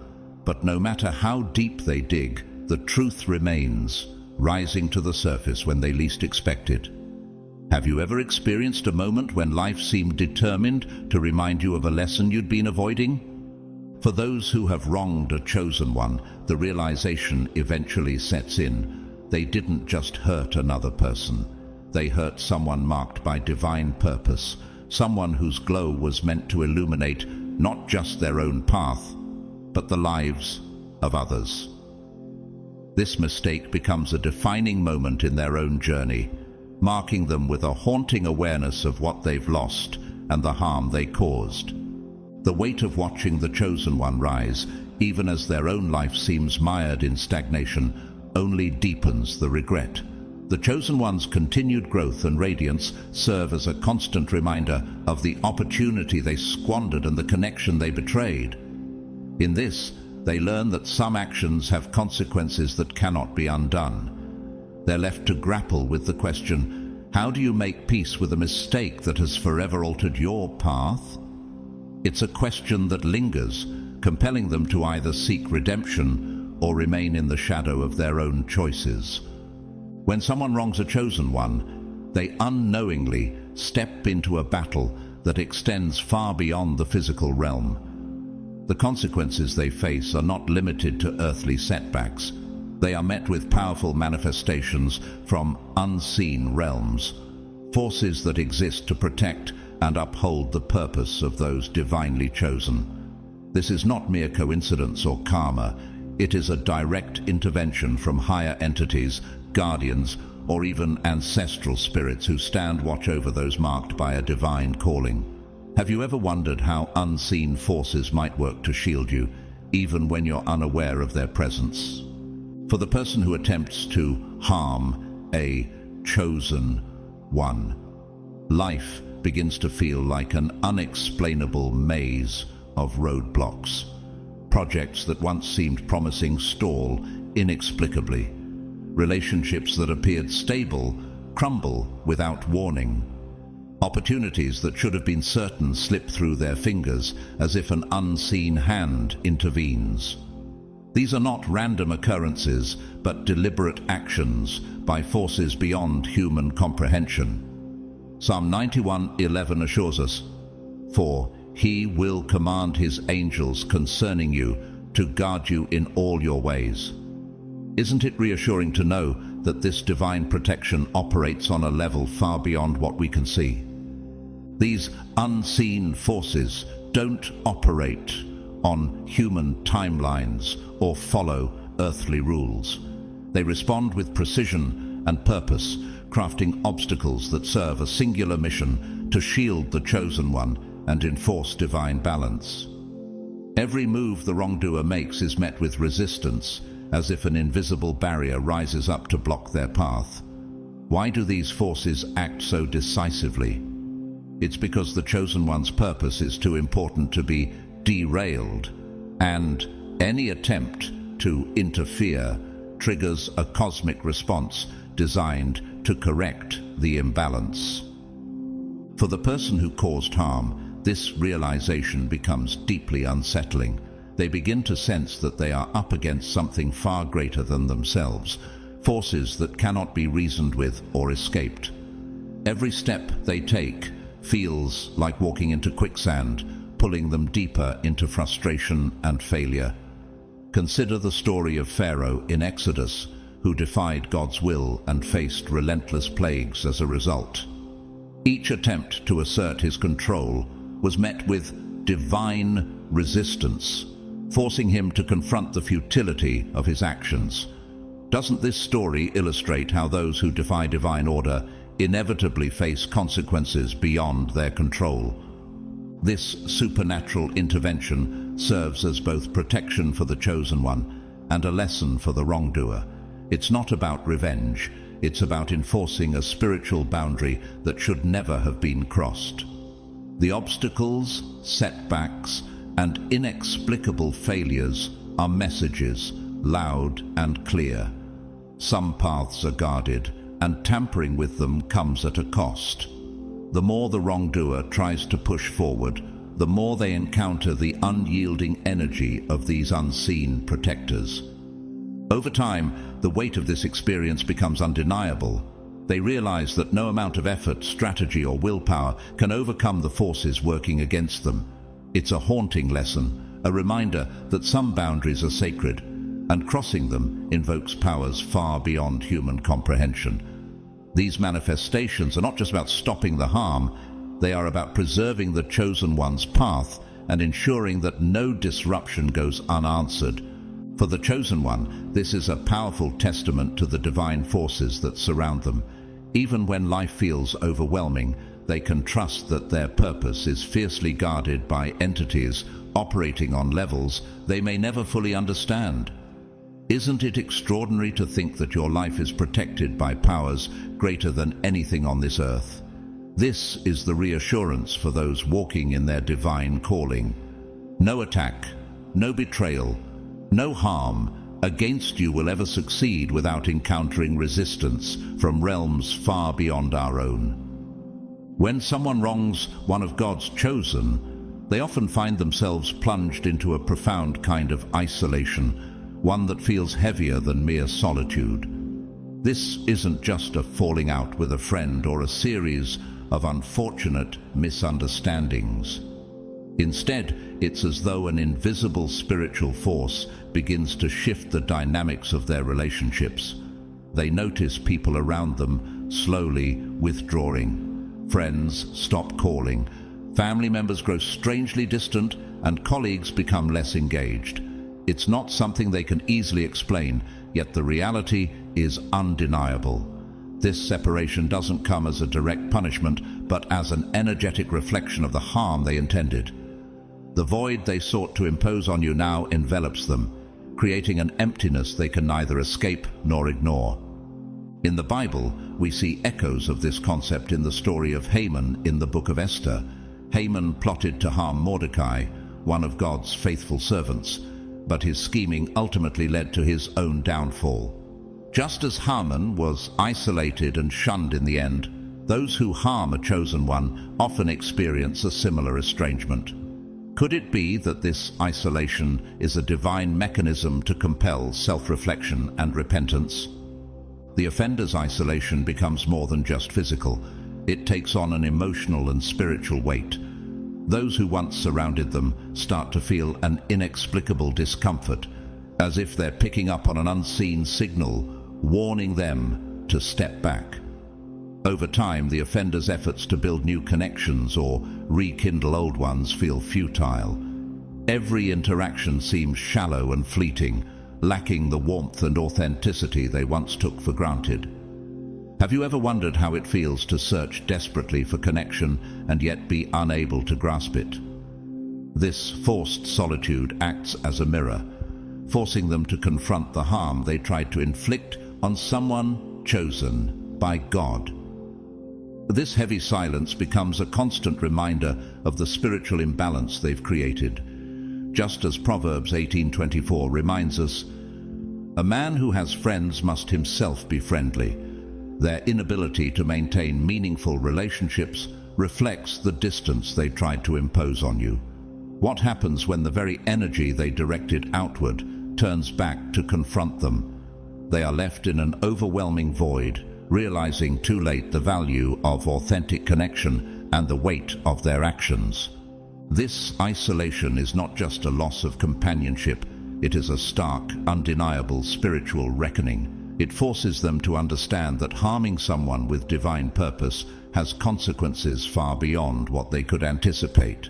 But no matter how deep they dig, the truth remains, rising to the surface when they least expect it. Have you ever experienced a moment when life seemed determined to remind you of a lesson you'd been avoiding? For those who have wronged a chosen one, the realization eventually sets in. They didn't just hurt another person. They hurt someone marked by divine purpose, someone whose glow was meant to illuminate not just their own path, but the lives of others. This mistake becomes a defining moment in their own journey, marking them with a haunting awareness of what they've lost and the harm they caused. The weight of watching the chosen one rise, even as their own life seems mired in stagnation, only deepens the regret. The chosen one's continued growth and radiance serve as a constant reminder of the opportunity they squandered and the connection they betrayed. In this, they learn that some actions have consequences that cannot be undone. They're left to grapple with the question, How do you make peace with a mistake that has forever altered your path? It's a question that lingers, compelling them to either seek redemption or remain in the shadow of their own choices. When someone wrongs a chosen one, they unknowingly step into a battle that extends far beyond the physical realm. The consequences they face are not limited to earthly setbacks. They are met with powerful manifestations from unseen realms, forces that exist to protect and uphold the purpose of those divinely chosen. This is not mere coincidence or karma. It is a direct intervention from higher entities, guardians, or even ancestral spirits who stand watch over those marked by a divine calling. Have you ever wondered how unseen forces might work to shield you, even when you're unaware of their presence? For the person who attempts to harm a chosen one, life begins to feel like an unexplainable maze of roadblocks. Projects that once seemed promising stall inexplicably. Relationships that appeared stable crumble without warning. Opportunities that should have been certain slip through their fingers as if an unseen hand intervenes. These are not random occurrences, but deliberate actions by forces beyond human comprehension. Psalm 91:11 assures us, "For he will command his angels concerning you to guard you in all your ways." Isn't it reassuring to know that this divine protection operates on a level far beyond what we can see? These unseen forces don't operate on human timelines or follow earthly rules. They respond with precision and purpose, crafting obstacles that serve a singular mission to shield the chosen one and enforce divine balance. Every move the wrongdoer makes is met with resistance, as if an invisible barrier rises up to block their path. Why do these forces act so decisively? It's because the chosen one's purpose is too important to be derailed, and any attempt to interfere triggers a cosmic response designed to correct the imbalance. For the person who caused harm, this realization becomes deeply unsettling. They begin to sense that they are up against something far greater than themselves, forces that cannot be reasoned with or escaped. Every step they take feels like walking into quicksand, pulling them deeper into frustration and failure. Consider the story of Pharaoh in Exodus, who defied God's will and faced relentless plagues as a result. Each attempt to assert his control was met with divine resistance, forcing him to confront the futility of his actions. Doesn't this story illustrate how those who defy divine order inevitably face consequences beyond their control? This supernatural intervention serves as both protection for the chosen one and a lesson for the wrongdoer. It's not about revenge, it's about enforcing a spiritual boundary that should never have been crossed. The obstacles, setbacks, and inexplicable failures are messages, loud and clear. Some paths are guarded, and tampering with them comes at a cost. The more the wrongdoer tries to push forward, the more they encounter the unyielding energy of these unseen protectors. Over time, the weight of this experience becomes undeniable. They realize that no amount of effort, strategy, or willpower can overcome the forces working against them. It's a haunting lesson, a reminder that some boundaries are sacred, and crossing them invokes powers far beyond human comprehension. These manifestations are not just about stopping the harm, they are about preserving the chosen one's path and ensuring that no disruption goes unanswered. For the chosen one, this is a powerful testament to the divine forces that surround them. Even when life feels overwhelming, they can trust that their purpose is fiercely guarded by entities operating on levels they may never fully understand. Isn't it extraordinary to think that your life is protected by powers greater than anything on this earth? This is the reassurance for those walking in their divine calling. No attack, no betrayal, no harm, against you will ever succeed without encountering resistance from realms far beyond our own. When someone wrongs one of God's chosen, they often find themselves plunged into a profound kind of isolation, one that feels heavier than mere solitude. This isn't just a falling out with a friend or a series of unfortunate misunderstandings. Instead, it's as though an invisible spiritual force begins to shift the dynamics of their relationships. They notice people around them slowly withdrawing. Friends stop calling. Family members grow strangely distant, and colleagues become less engaged. It's not something they can easily explain, yet the reality is undeniable. This separation doesn't come as a direct punishment, but as an energetic reflection of the harm they intended. The void they sought to impose on you now envelops them, creating an emptiness they can neither escape nor ignore. In the Bible, we see echoes of this concept in the story of Haman in the book of Esther. Haman plotted to harm Mordecai, one of God's faithful servants, but his scheming ultimately led to his own downfall. Just as Haman was isolated and shunned in the end, those who harm a chosen one often experience a similar estrangement. Could it be that this isolation is a divine mechanism to compel self-reflection and repentance? The offender's isolation becomes more than just physical. It takes on an emotional and spiritual weight. Those who once surrounded them start to feel an inexplicable discomfort, as if they're picking up on an unseen signal, warning them to step back. Over time, the offender's efforts to build new connections or rekindle old ones feel futile. Every interaction seems shallow and fleeting, lacking the warmth and authenticity they once took for granted. Have you ever wondered how it feels to search desperately for connection and yet be unable to grasp it? This forced solitude acts as a mirror, forcing them to confront the harm they tried to inflict on someone chosen by God. This heavy silence becomes a constant reminder of the spiritual imbalance they've created. Just as Proverbs 18:24 reminds us, "A man who has friends must himself be friendly." Their inability to maintain meaningful relationships reflects the distance they tried to impose on you. What happens when the very energy they directed outward turns back to confront them? They are left in an overwhelming void, realizing too late the value of authentic connection and the weight of their actions. This isolation is not just a loss of companionship, it is a stark, undeniable spiritual reckoning. It forces them to understand that harming someone with divine purpose has consequences far beyond what they could anticipate.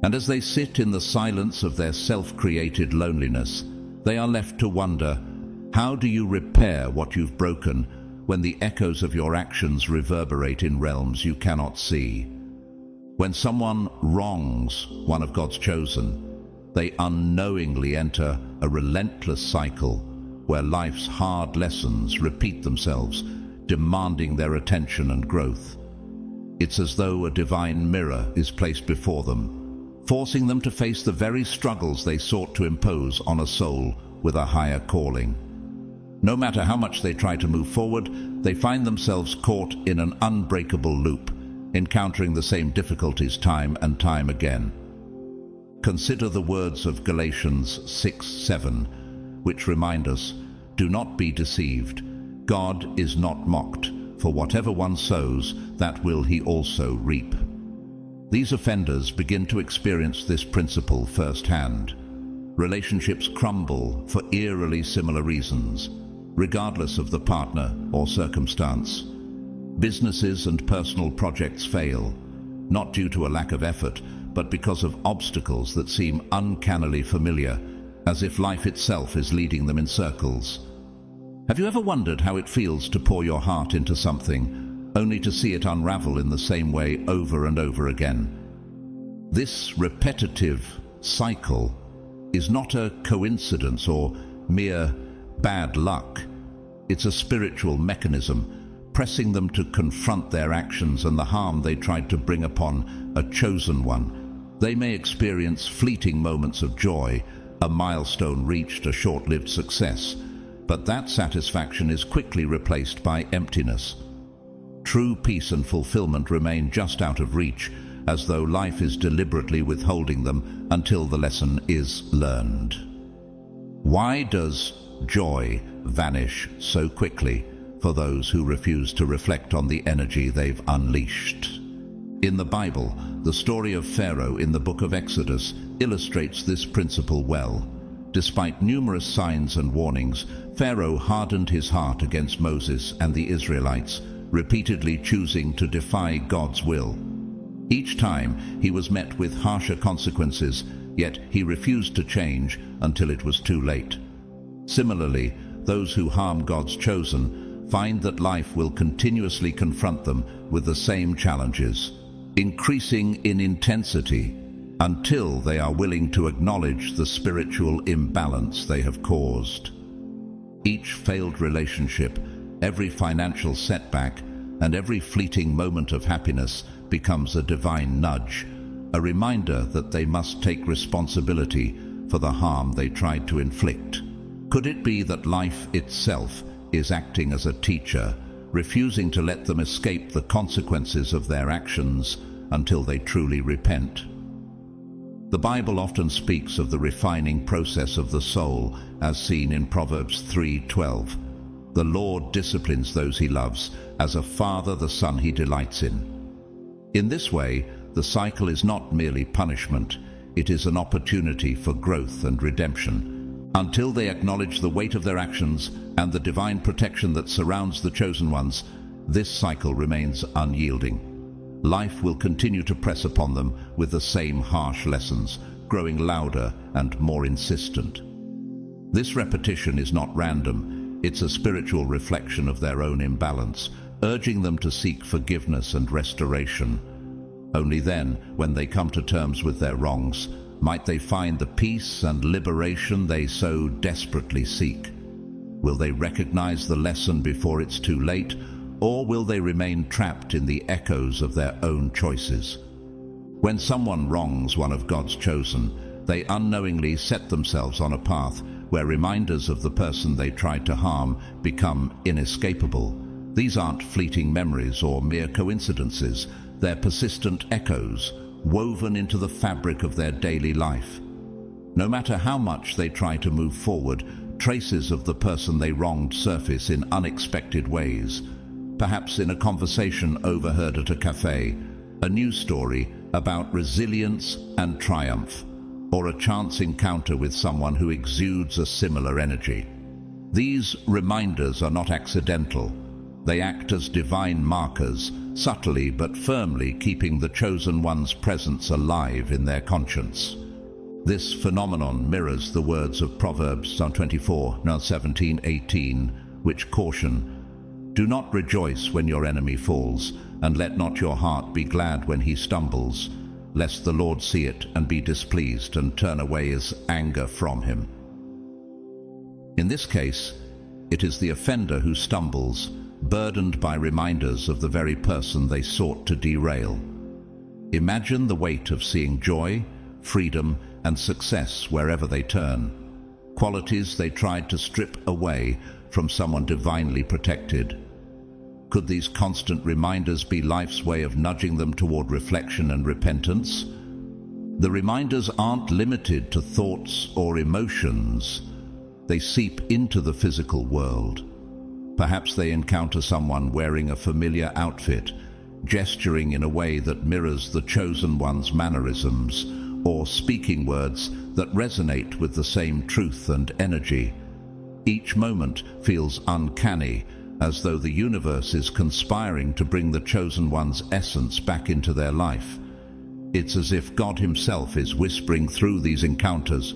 And as they sit in the silence of their self-created loneliness, they are left to wonder, how do you repair what you've broken when the echoes of your actions reverberate in realms you cannot see? When someone wrongs one of God's chosen, they unknowingly enter a relentless cycle where life's hard lessons repeat themselves, demanding their attention and growth. It's as though a divine mirror is placed before them, forcing them to face the very struggles they sought to impose on a soul with a higher calling. No matter how much they try to move forward, they find themselves caught in an unbreakable loop, encountering the same difficulties time and time again. Consider the words of Galatians 6:7, which remind us, "Do not be deceived. God is not mocked, for whatever one sows, that will he also reap." These offenders begin to experience this principle firsthand. Relationships crumble for eerily similar reasons, regardless of the partner or circumstance. Businesses and personal projects fail, not due to a lack of effort, but because of obstacles that seem uncannily familiar, as if life itself is leading them in circles. Have you ever wondered how it feels to pour your heart into something, only to see it unravel in the same way over and over again? This repetitive cycle is not a coincidence or mere bad luck. It's a spiritual mechanism, pressing them to confront their actions and the harm they tried to bring upon a chosen one. They may experience fleeting moments of joy, A milestone reached, a short-lived success, but that satisfaction is quickly replaced by emptiness. True peace and fulfillment remain just out of reach, as though life is deliberately withholding them until the lesson is learned. Why does joy vanish so quickly for those who refuse to reflect on the energy they've unleashed? In the Bible, the story of Pharaoh in the book of Exodus illustrates this principle well. Despite numerous signs and warnings, Pharaoh hardened his heart against Moses and the Israelites, repeatedly choosing to defy God's will. Each time he was met with harsher consequences, yet he refused to change until it was too late. Similarly, those who harm God's chosen find that life will continuously confront them with the same challenges, increasing in intensity until they are willing to acknowledge the spiritual imbalance they have caused. Each failed relationship, every financial setback, and every fleeting moment of happiness becomes a divine nudge, a reminder that they must take responsibility for the harm they tried to inflict. Could it be that life itself is acting as a teacher, refusing to let them escape the consequences of their actions until they truly repent? The Bible often speaks of the refining process of the soul, as seen in Proverbs 3:12. The Lord disciplines those he loves, as a father the son he delights in. In this way, the cycle is not merely punishment, it is an opportunity for growth and redemption. Until they acknowledge the weight of their actions and the divine protection that surrounds the chosen ones, this cycle remains unyielding. Life will continue to press upon them with the same harsh lessons, growing louder and more insistent. This repetition is not random, it's a spiritual reflection of their own imbalance, urging them to seek forgiveness and restoration. Only then, when they come to terms with their wrongs, might they find the peace and liberation they so desperately seek. Will they recognize the lesson before it's too late, or will they remain trapped in the echoes of their own choices? When someone wrongs one of God's chosen, they unknowingly set themselves on a path where reminders of the person they tried to harm become inescapable. These aren't fleeting memories or mere coincidences, they're persistent echoes, woven into the fabric of their daily life. No matter how much they try to move forward, traces of the person they wronged surface in unexpected ways. Perhaps in a conversation overheard at a cafe, a news story about resilience and triumph, or a chance encounter with someone who exudes a similar energy. These reminders are not accidental. They act as divine markers, subtly but firmly keeping the chosen one's presence alive in their conscience. This phenomenon mirrors the words of Proverbs 24:17-18, which caution, "Do not rejoice when your enemy falls, and let not your heart be glad when he stumbles, lest the Lord see it and be displeased and turn away his anger from him." In this case, it is the offender who stumbles, burdened by reminders of the very person they sought to derail. Imagine the weight of seeing joy, freedom, and success wherever they turn, qualities they tried to strip away from someone divinely protected. Could these constant reminders be life's way of nudging them toward reflection and repentance? The reminders aren't limited to thoughts or emotions. They seep into the physical world. Perhaps they encounter someone wearing a familiar outfit, gesturing in a way that mirrors the chosen one's mannerisms, or speaking words that resonate with the same truth and energy. Each moment feels uncanny, as though the universe is conspiring to bring the chosen one's essence back into their life. It's as if God himself is whispering through these encounters,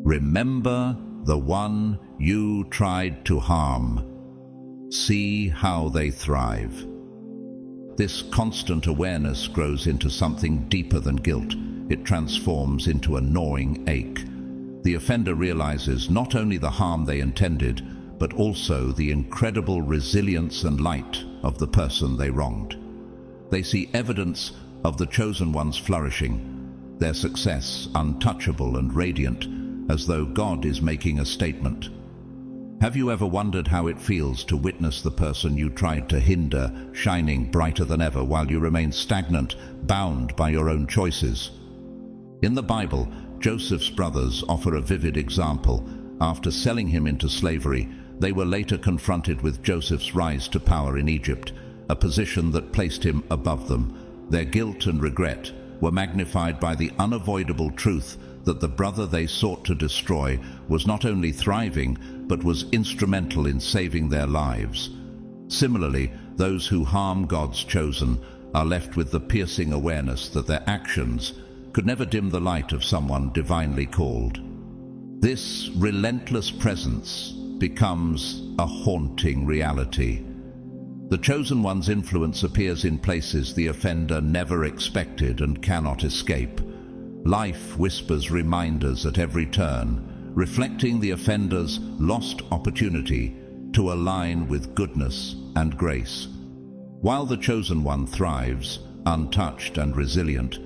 "Remember the one you tried to harm. See how they thrive." This constant awareness grows into something deeper than guilt. It transforms into a gnawing ache. The offender realizes not only the harm they intended, but also the incredible resilience and light of the person they wronged. They see evidence of the chosen one's flourishing, their success untouchable and radiant, as though God is making a statement. Have you ever wondered how it feels to witness the person you tried to hinder shining brighter than ever while you remain stagnant, bound by your own choices? In the Bible, Joseph's brothers offer a vivid example. After selling him into slavery, they were later confronted with Joseph's rise to power in Egypt, a position that placed him above them. Their guilt and regret were magnified by the unavoidable truth that the brother they sought to destroy was not only thriving, but was instrumental in saving their lives. Similarly, those who harm God's chosen are left with the piercing awareness that their actions could never dim the light of someone divinely called. This relentless presence becomes a haunting reality. The chosen one's influence appears in places the offender never expected and cannot escape. Life whispers reminders at every turn, reflecting the offender's lost opportunity to align with goodness and grace. While the chosen one thrives, untouched and resilient,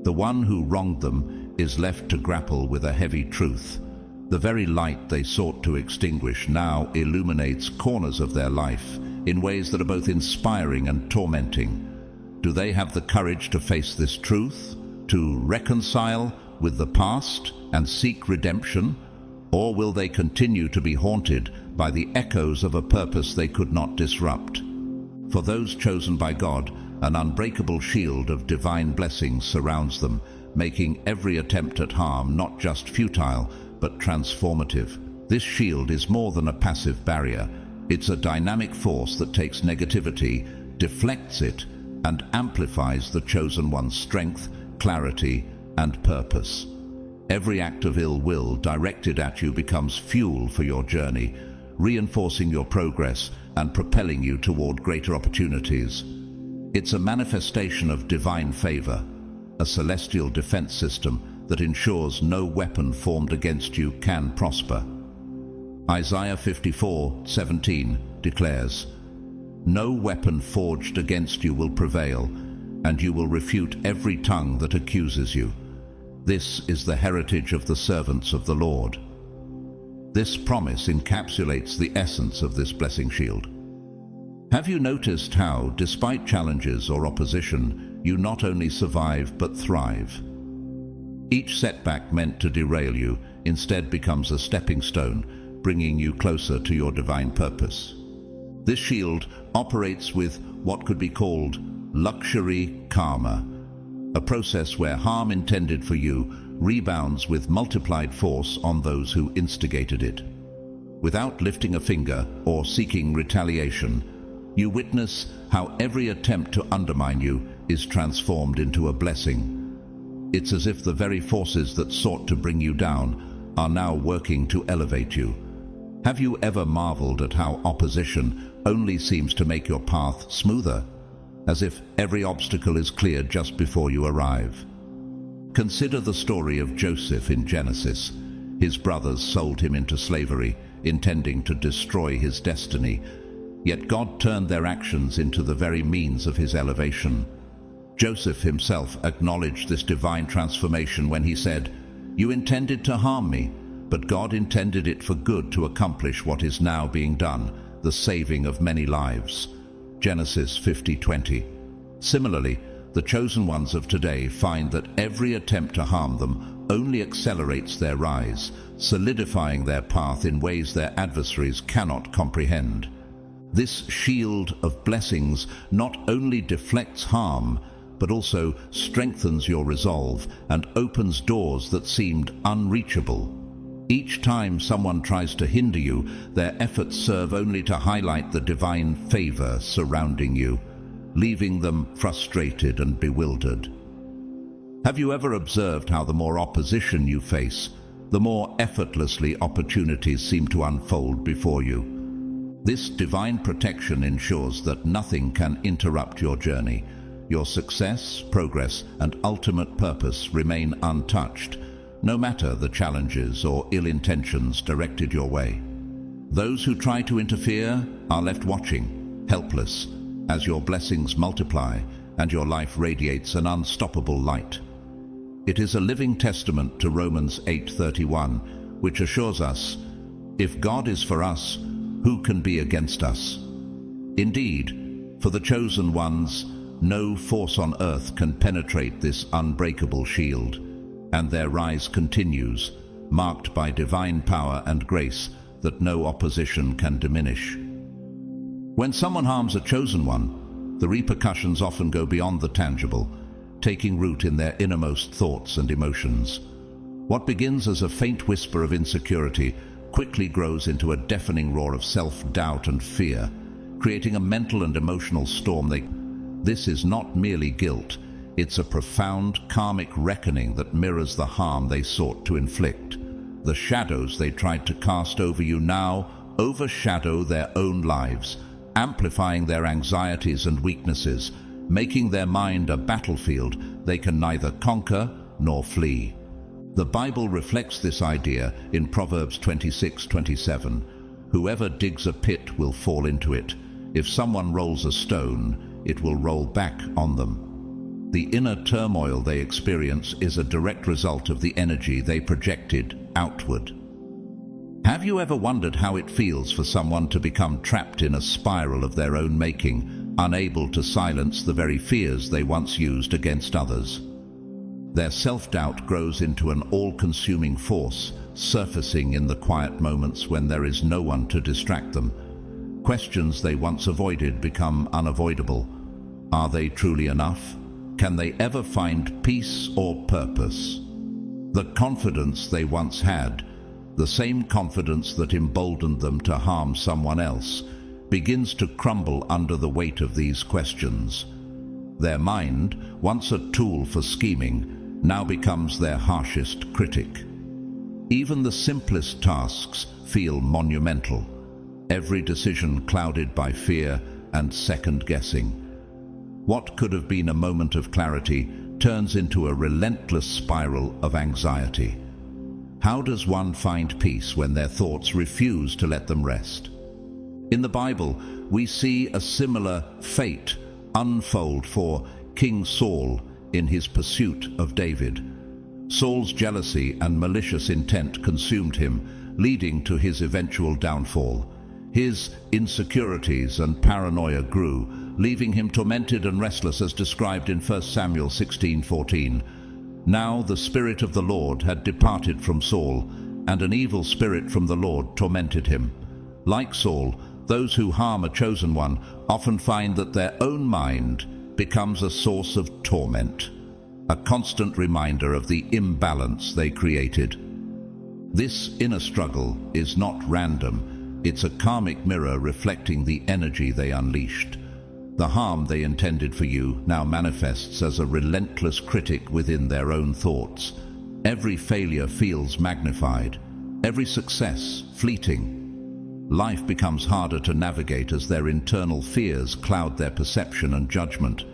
the one who wronged them is left to grapple with a heavy truth. The very light they sought to extinguish now illuminates corners of their life in ways that are both inspiring and tormenting. Do they have the courage to face this truth, to reconcile with the past and seek redemption? Or will they continue to be haunted by the echoes of a purpose they could not disrupt? For those chosen by God, an unbreakable shield of divine blessings surrounds them, making every attempt at harm not just futile, but transformative. This shield is more than a passive barrier. It's a dynamic force that takes negativity, deflects it, and amplifies the chosen one's strength, clarity, and purpose. Every act of ill will directed at you becomes fuel for your journey, reinforcing your progress and propelling you toward greater opportunities. It's a manifestation of divine favor, a celestial defense system that ensures no weapon formed against you can prosper. Isaiah 54:17 declares, "No weapon forged against you will prevail, and you will refute every tongue that accuses you. This is the heritage of the servants of the Lord." This promise encapsulates the essence of this blessing shield. Have you noticed how, despite challenges or opposition, you not only survive but thrive? Each setback meant to derail you instead becomes a stepping stone, bringing you closer to your divine purpose. This shield operates with what could be called luxury karma, a process where harm intended for you rebounds with multiplied force on those who instigated it. Without lifting a finger or seeking retaliation, you witness how every attempt to undermine you is transformed into a blessing. It's as if the very forces that sought to bring you down are now working to elevate you. Have you ever marveled at how opposition only seems to make your path smoother, as if every obstacle is cleared just before you arrive? Consider the story of Joseph in Genesis. His brothers sold him into slavery, intending to destroy his destiny. Yet God turned their actions into the very means of his elevation. Joseph himself acknowledged this divine transformation when he said, "You intended to harm me, but God intended it for good to accomplish what is now being done, the saving of many lives." Genesis 50:20. Similarly, the chosen ones of today find that every attempt to harm them only accelerates their rise, solidifying their path in ways their adversaries cannot comprehend. This shield of blessings not only deflects harm, but also strengthens your resolve and opens doors that seemed unreachable. Each time someone tries to hinder you, their efforts serve only to highlight the divine favor surrounding you, leaving them frustrated and bewildered. Have you ever observed how the more opposition you face, the more effortlessly opportunities seem to unfold before you? This divine protection ensures that nothing can interrupt your journey. Your success, progress, and ultimate purpose remain untouched, no matter the challenges or ill intentions directed your way. Those who try to interfere are left watching, helpless, as your blessings multiply and your life radiates an unstoppable light. It is a living testament to Romans 8:31, which assures us, if God is for us, who can be against us? Indeed, for the chosen ones, no force on earth can penetrate this unbreakable shield, and their rise continues, marked by divine power and grace that no opposition can diminish. When someone harms a chosen one, the repercussions often go beyond the tangible, taking root in their innermost thoughts and emotions. What begins as a faint whisper of insecurity quickly grows into a deafening roar of self-doubt and fear, creating a mental and emotional storm. This is not merely guilt, it's a profound karmic reckoning that mirrors the harm they sought to inflict. The shadows they tried to cast over you now overshadow their own lives, amplifying their anxieties and weaknesses, making their mind a battlefield they can neither conquer nor flee. The Bible reflects this idea in Proverbs 26:27. Whoever digs a pit will fall into it. If someone rolls a stone, it will roll back on them. The inner turmoil they experience is a direct result of the energy they projected outward. Have you ever wondered how it feels for someone to become trapped in a spiral of their own making, unable to silence the very fears they once used against others? Their self-doubt grows into an all-consuming force, surfacing in the quiet moments when there is no one to distract them. Questions they once avoided become unavoidable. Are they truly enough? Can they ever find peace or purpose? The confidence they once had, the same confidence that emboldened them to harm someone else, begins to crumble under the weight of these questions. Their mind, once a tool for scheming, now becomes their harshest critic. Even the simplest tasks feel monumental, every decision clouded by fear and second-guessing. What could have been a moment of clarity turns into a relentless spiral of anxiety. How does one find peace when their thoughts refuse to let them rest? In the Bible, we see a similar fate unfold for King Saul in his pursuit of David. Saul's jealousy and malicious intent consumed him, leading to his eventual downfall. His insecurities and paranoia grew, leaving him tormented and restless as described in 1 Samuel 16:14. Now the Spirit of the Lord had departed from Saul, and an evil spirit from the Lord tormented him. Like Saul, those who harm a chosen one often find that their own mind becomes a source of torment, a constant reminder of the imbalance they created. This inner struggle is not random. It's a karmic mirror reflecting the energy they unleashed. The harm they intended for you now manifests as a relentless critic within their own thoughts. Every failure feels magnified, every success fleeting. Life becomes harder to navigate as their internal fears cloud their perception and judgment.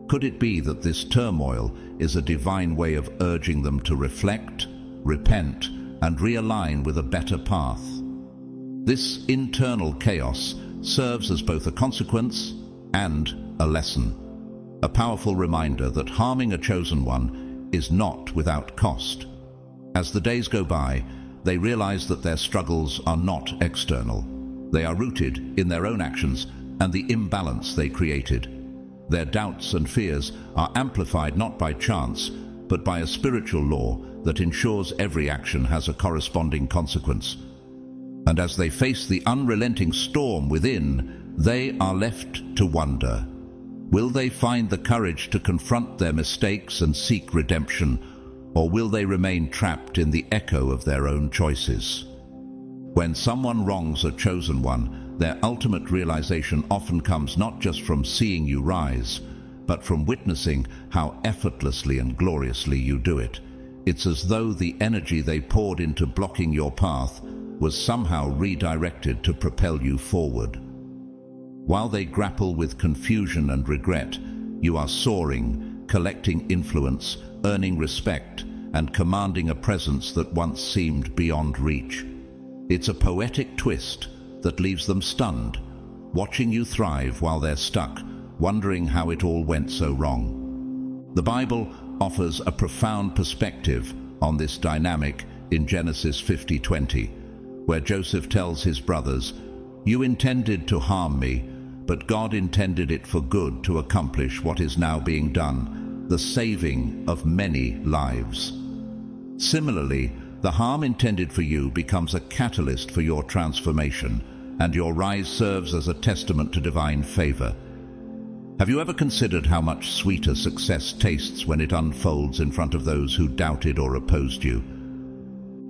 Could it be that this turmoil is a divine way of urging them to reflect, repent, and realign with a better path? This internal chaos serves as both a consequence and a lesson, a powerful reminder that harming a chosen one is not without cost. As the days go by, they realize that their struggles are not external. They are rooted in their own actions and the imbalance they created. Their doubts and fears are amplified not by chance, but by a spiritual law that ensures every action has a corresponding consequence. And as they face the unrelenting storm within, they are left to wonder. Will they find the courage to confront their mistakes and seek redemption, or will they remain trapped in the echo of their own choices? When someone wrongs a chosen one, their ultimate realization often comes not just from seeing you rise, but from witnessing how effortlessly and gloriously you do it. It's as though the energy they poured into blocking your path was somehow redirected to propel you forward. While they grapple with confusion and regret, you are soaring, collecting influence, earning respect, and commanding a presence that once seemed beyond reach. It's a poetic twist that leaves them stunned, watching you thrive while they're stuck, wondering how it all went so wrong. The Bible offers a profound perspective on this dynamic in Genesis 50:20, where Joseph tells his brothers, "You intended to harm me, but God intended it for good to accomplish what is now being done, the saving of many lives." Similarly, the harm intended for you becomes a catalyst for your transformation, and your rise serves as a testament to divine favor. Have you ever considered how much sweeter success tastes when it unfolds in front of those who doubted or opposed you?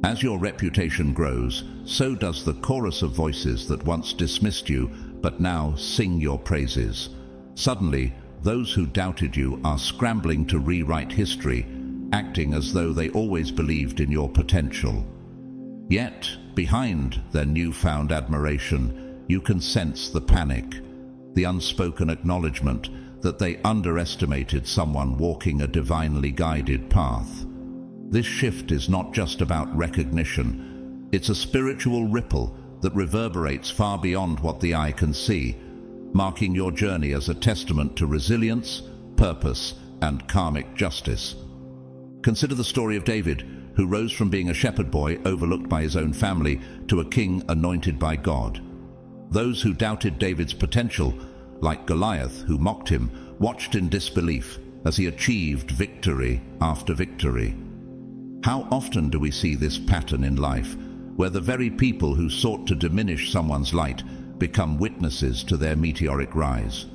As your reputation grows, so does the chorus of voices that once dismissed you but now sing your praises. Suddenly, those who doubted you are scrambling to rewrite history, acting as though they always believed in your potential. Yet, behind their newfound admiration, you can sense the panic, the unspoken acknowledgement that they underestimated someone walking a divinely guided path. This shift is not just about recognition, it's a spiritual ripple that reverberates far beyond what the eye can see, marking your journey as a testament to resilience, purpose, and karmic justice. Consider the story of David, who rose from being a shepherd boy overlooked by his own family to a king anointed by God. Those who doubted David's potential, like Goliath, who mocked him, watched in disbelief as he achieved victory after victory. How often do we see this pattern in life, where the very people who sought to diminish someone's light become witnesses to their meteoric rise?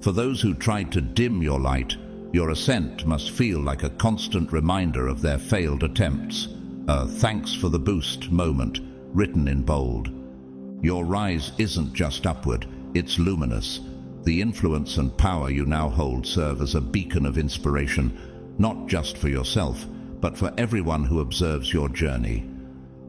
For those who tried to dim your light, your ascent must feel like a constant reminder of their failed attempts, a "thanks for the boost" moment written in bold. Your rise isn't just upward, it's luminous. The influence and power you now hold serve as a beacon of inspiration, not just for yourself, but for everyone who observes your journey.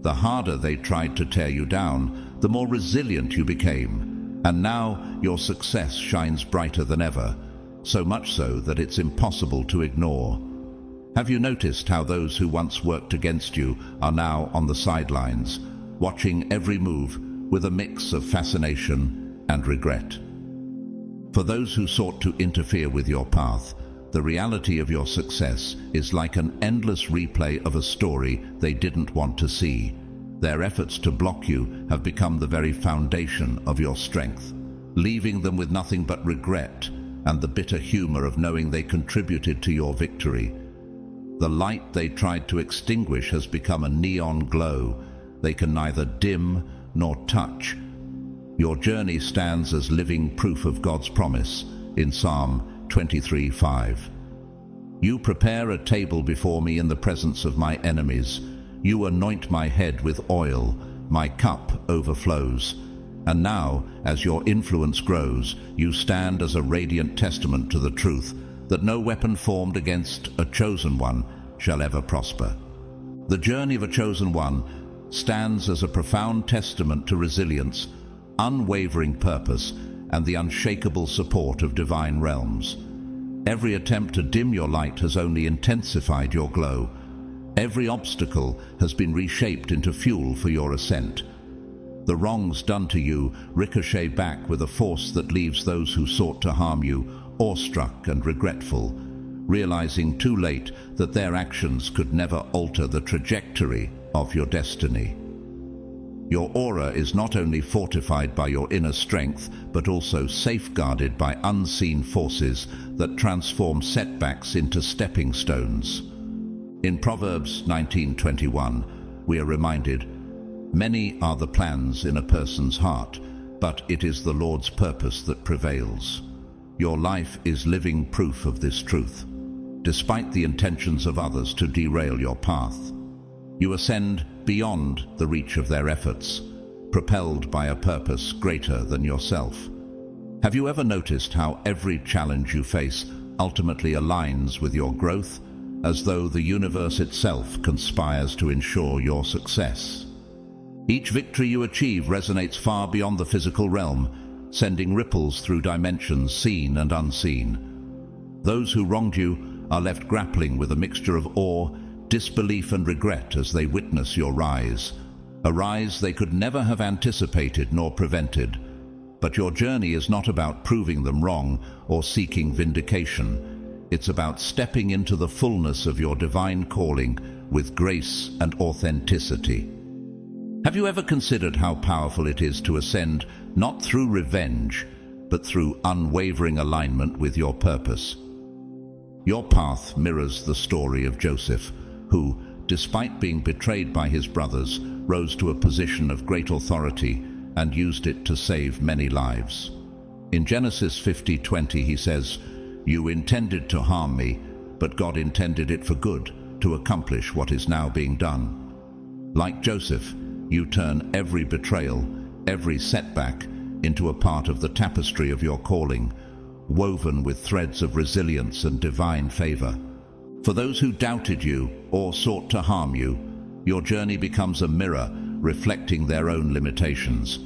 The harder they tried to tear you down, the more resilient you became, and now your success shines brighter than ever, so much so that it's impossible to ignore. Have you noticed how those who once worked against you are now on the sidelines, watching every move with a mix of fascination and regret? For those who sought to interfere with your path, the reality of your success is like an endless replay of a story they didn't want to see. Their efforts to block you have become the very foundation of your strength, leaving them with nothing but regret and the bitter humor of knowing they contributed to your victory. The light they tried to extinguish has become a neon glow they can neither dim nor touch. Your journey stands as living proof of God's promise in Psalm 23:5. You prepare a table before me in the presence of my enemies. You anoint my head with oil, my cup overflows. And now, as your influence grows, you stand as a radiant testament to the truth that no weapon formed against a chosen one shall ever prosper. The journey of a chosen one stands as a profound testament to resilience, unwavering purpose, and the unshakable support of divine realms. Every attempt to dim your light has only intensified your glow. Every obstacle has been reshaped into fuel for your ascent. The wrongs done to you ricochet back with a force that leaves those who sought to harm you awestruck and regretful, realizing too late that their actions could never alter the trajectory of your destiny. Your aura is not only fortified by your inner strength, but also safeguarded by unseen forces that transform setbacks into stepping stones. In Proverbs 19:21, we are reminded, "Many are the plans in a person's heart, but it is the Lord's purpose that prevails." Your life is living proof of this truth. Despite the intentions of others to derail your path, you ascend beyond the reach of their efforts, propelled by a purpose greater than yourself. Have you ever noticed how every challenge you face ultimately aligns with your growth, as though the universe itself conspires to ensure your success? Each victory you achieve resonates far beyond the physical realm, sending ripples through dimensions seen and unseen. Those who wronged you are left grappling with a mixture of awe, disbelief, and regret as they witness your rise, a rise they could never have anticipated nor prevented. But your journey is not about proving them wrong or seeking vindication. It's about stepping into the fullness of your divine calling, with grace and authenticity. Have you ever considered how powerful it is to ascend not through revenge, but through unwavering alignment with your purpose? Your path mirrors the story of Joseph, who, despite being betrayed by his brothers, rose to a position of great authority and used it to save many lives. In Genesis 50:20 he says, "You intended to harm me, but God intended it for good, to accomplish what is now being done." Like Joseph, you turn every betrayal, every setback, into a part of the tapestry of your calling, woven with threads of resilience and divine favor. For those who doubted you or sought to harm you, your journey becomes a mirror reflecting their own limitations.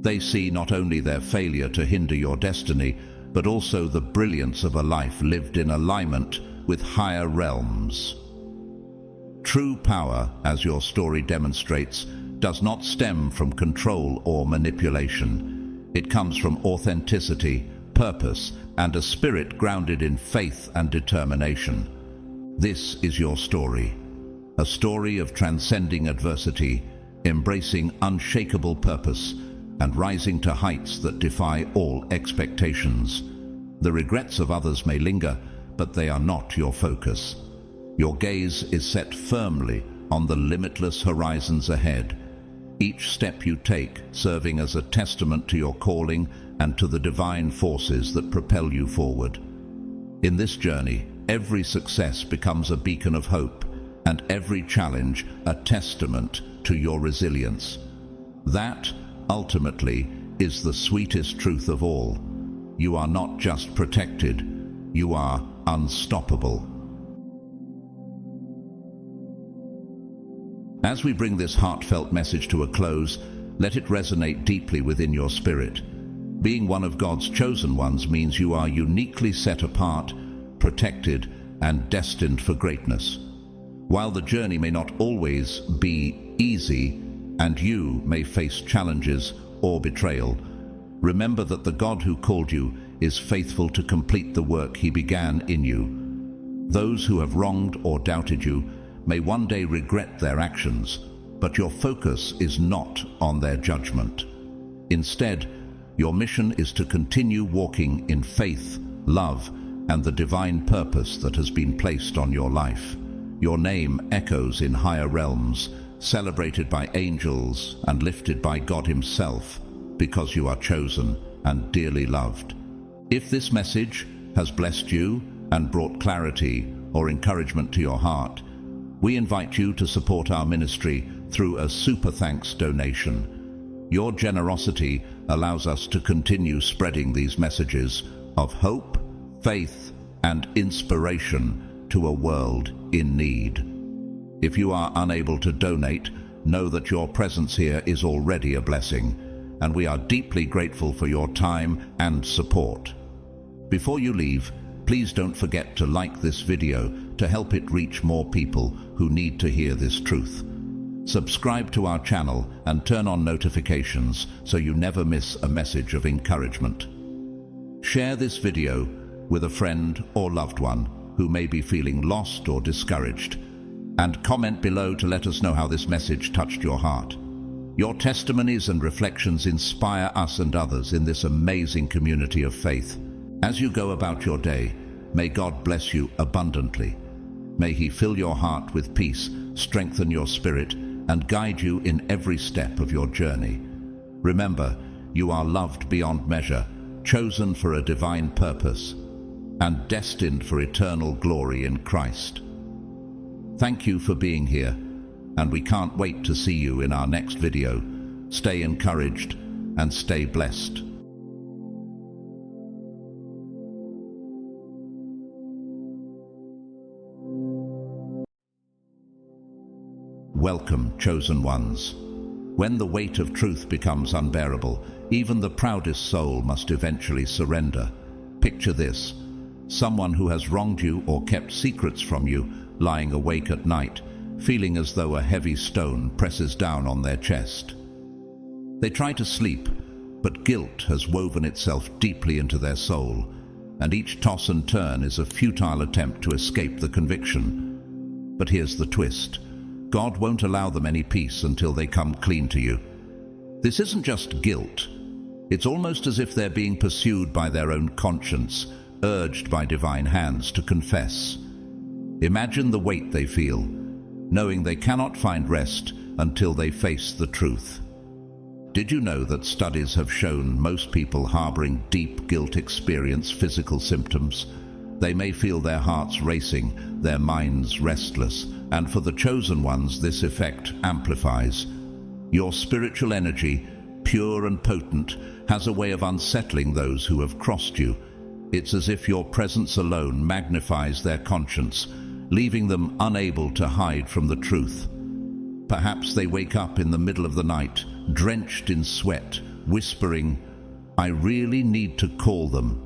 They see not only their failure to hinder your destiny, but also the brilliance of a life lived in alignment with higher realms. True power, as your story demonstrates, does not stem from control or manipulation. It comes from authenticity, purpose, and a spirit grounded in faith and determination. This is your story, a story of transcending adversity, embracing unshakable purpose, and rising to heights that defy all expectations. The regrets of others may linger, but they are not your focus. Your gaze is set firmly on the limitless horizons ahead, each step you take serving as a testament to your calling and to the divine forces that propel you forward. In this journey, every success becomes a beacon of hope, and every challenge a testament to your resilience. That, ultimately, is the sweetest truth of all. You are not just protected, you are unstoppable. As we bring this heartfelt message to a close, let it resonate deeply within your spirit. Being one of God's chosen ones means you are uniquely set apart, protected, and destined for greatness. While the journey may not always be easy, and you may face challenges or betrayal, remember that the God who called you is faithful to complete the work He began in you. Those who have wronged or doubted you may one day regret their actions, but your focus is not on their judgment. Instead, your mission is to continue walking in faith, love, and the divine purpose that has been placed on your life. Your name echoes in higher realms, celebrated by angels and lifted by God Himself, because you are chosen and dearly loved. If this message has blessed you and brought clarity or encouragement to your heart, we invite you to support our ministry through a super thanks donation. Your generosity allows us to continue spreading these messages of hope, faith, and inspiration to a world in need. If you are unable to donate, know that your presence here is already a blessing, and we are deeply grateful for your time and support. Before you leave, please don't forget to like this video to help it reach more people who need to hear this truth. Subscribe to our channel and turn on notifications so you never miss a message of encouragement. Share this video with a friend or loved one who may be feeling lost or discouraged, and comment below to let us know how this message touched your heart. Your testimonies and reflections inspire us and others in this amazing community of faith. As you go about your day, may God bless you abundantly. May He fill your heart with peace, strengthen your spirit, and guide you in every step of your journey. Remember, you are loved beyond measure, chosen for a divine purpose, and destined for eternal glory in Christ. Thank you for being here, and we can't wait to see you in our next video. Stay encouraged and stay blessed. Welcome, chosen ones. When the weight of truth becomes unbearable, even the proudest soul must eventually surrender. Picture this: someone who has wronged you or kept secrets from you, lying awake at night, feeling as though a heavy stone presses down on their chest. They try to sleep, but guilt has woven itself deeply into their soul, and each toss and turn is a futile attempt to escape the conviction. But here's the twist. God won't allow them any peace until they come clean to you. This isn't just guilt. It's almost as if they're being pursued by their own conscience, urged by divine hands to confess. Imagine the weight they feel, knowing they cannot find rest until they face the truth. Did you know that studies have shown most people harboring deep guilt experience physical symptoms? They may feel their hearts racing, their minds restless, and for the chosen ones this effect amplifies. Your spiritual energy, pure and potent, has a way of unsettling those who have crossed you. It's as if your presence alone magnifies their conscience, leaving them unable to hide from the truth. Perhaps they wake up in the middle of the night, drenched in sweat, whispering, "I really need to call them."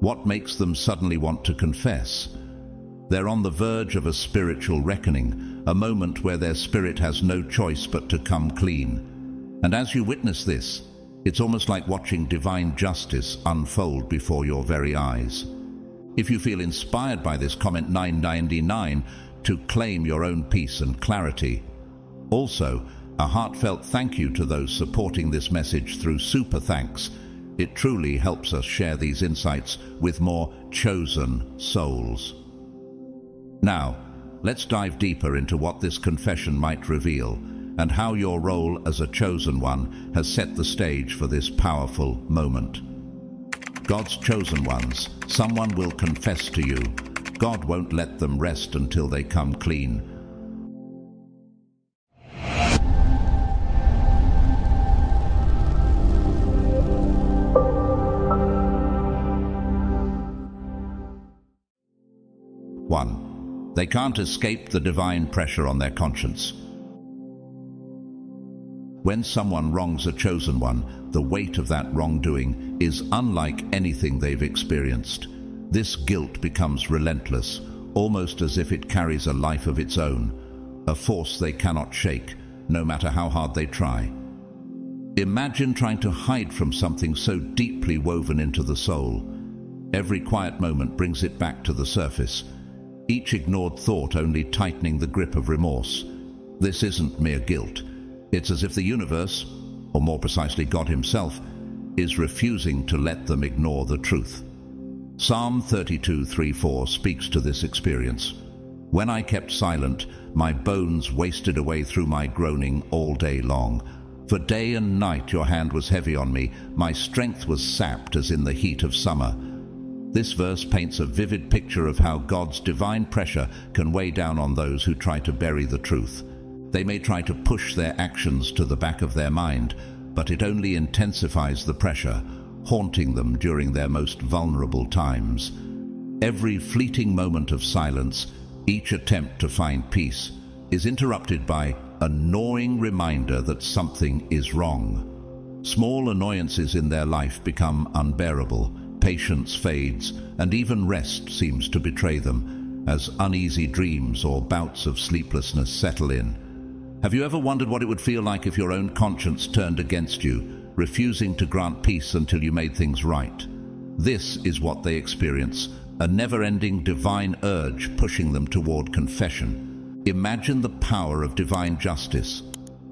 What makes them suddenly want to confess? They're on the verge of a spiritual reckoning, a moment where their spirit has no choice but to come clean. And as you witness this, it's almost like watching divine justice unfold before your very eyes. If you feel inspired by this, comment 999 to claim your own peace and clarity. Also, a heartfelt thank you to those supporting this message through super thanks. It truly helps us share these insights with more chosen souls. Now, let's dive deeper into what this confession might reveal and how your role as a chosen one has set the stage for this powerful moment. God's chosen ones, someone will confess to you. God won't let them rest until they come clean. One, they can't escape the divine pressure on their conscience. When someone wrongs a chosen one, the weight of that wrongdoing is unlike anything they've experienced. This guilt becomes relentless, almost as if it carries a life of its own, a force they cannot shake, no matter how hard they try. Imagine trying to hide from something so deeply woven into the soul. Every quiet moment brings it back to the surface, each ignored thought only tightening the grip of remorse. This isn't mere guilt. It's as if the universe, or more precisely God himself, is refusing to let them ignore the truth. Psalm 32:3-4 speaks to this experience. When I kept silent, my bones wasted away through my groaning all day long. For day and night your hand was heavy on me, my strength was sapped as in the heat of summer. This verse paints a vivid picture of how God's divine pressure can weigh down on those who try to bury the truth. They may try to push their actions to the back of their mind, but it only intensifies the pressure, haunting them during their most vulnerable times. Every fleeting moment of silence, each attempt to find peace, is interrupted by a gnawing reminder that something is wrong. Small annoyances in their life become unbearable, patience fades, and even rest seems to betray them, as uneasy dreams or bouts of sleeplessness settle in. Have you ever wondered what it would feel like if your own conscience turned against you, refusing to grant peace until you made things right? This is what they experience, a never-ending divine urge pushing them toward confession. Imagine the power of divine justice,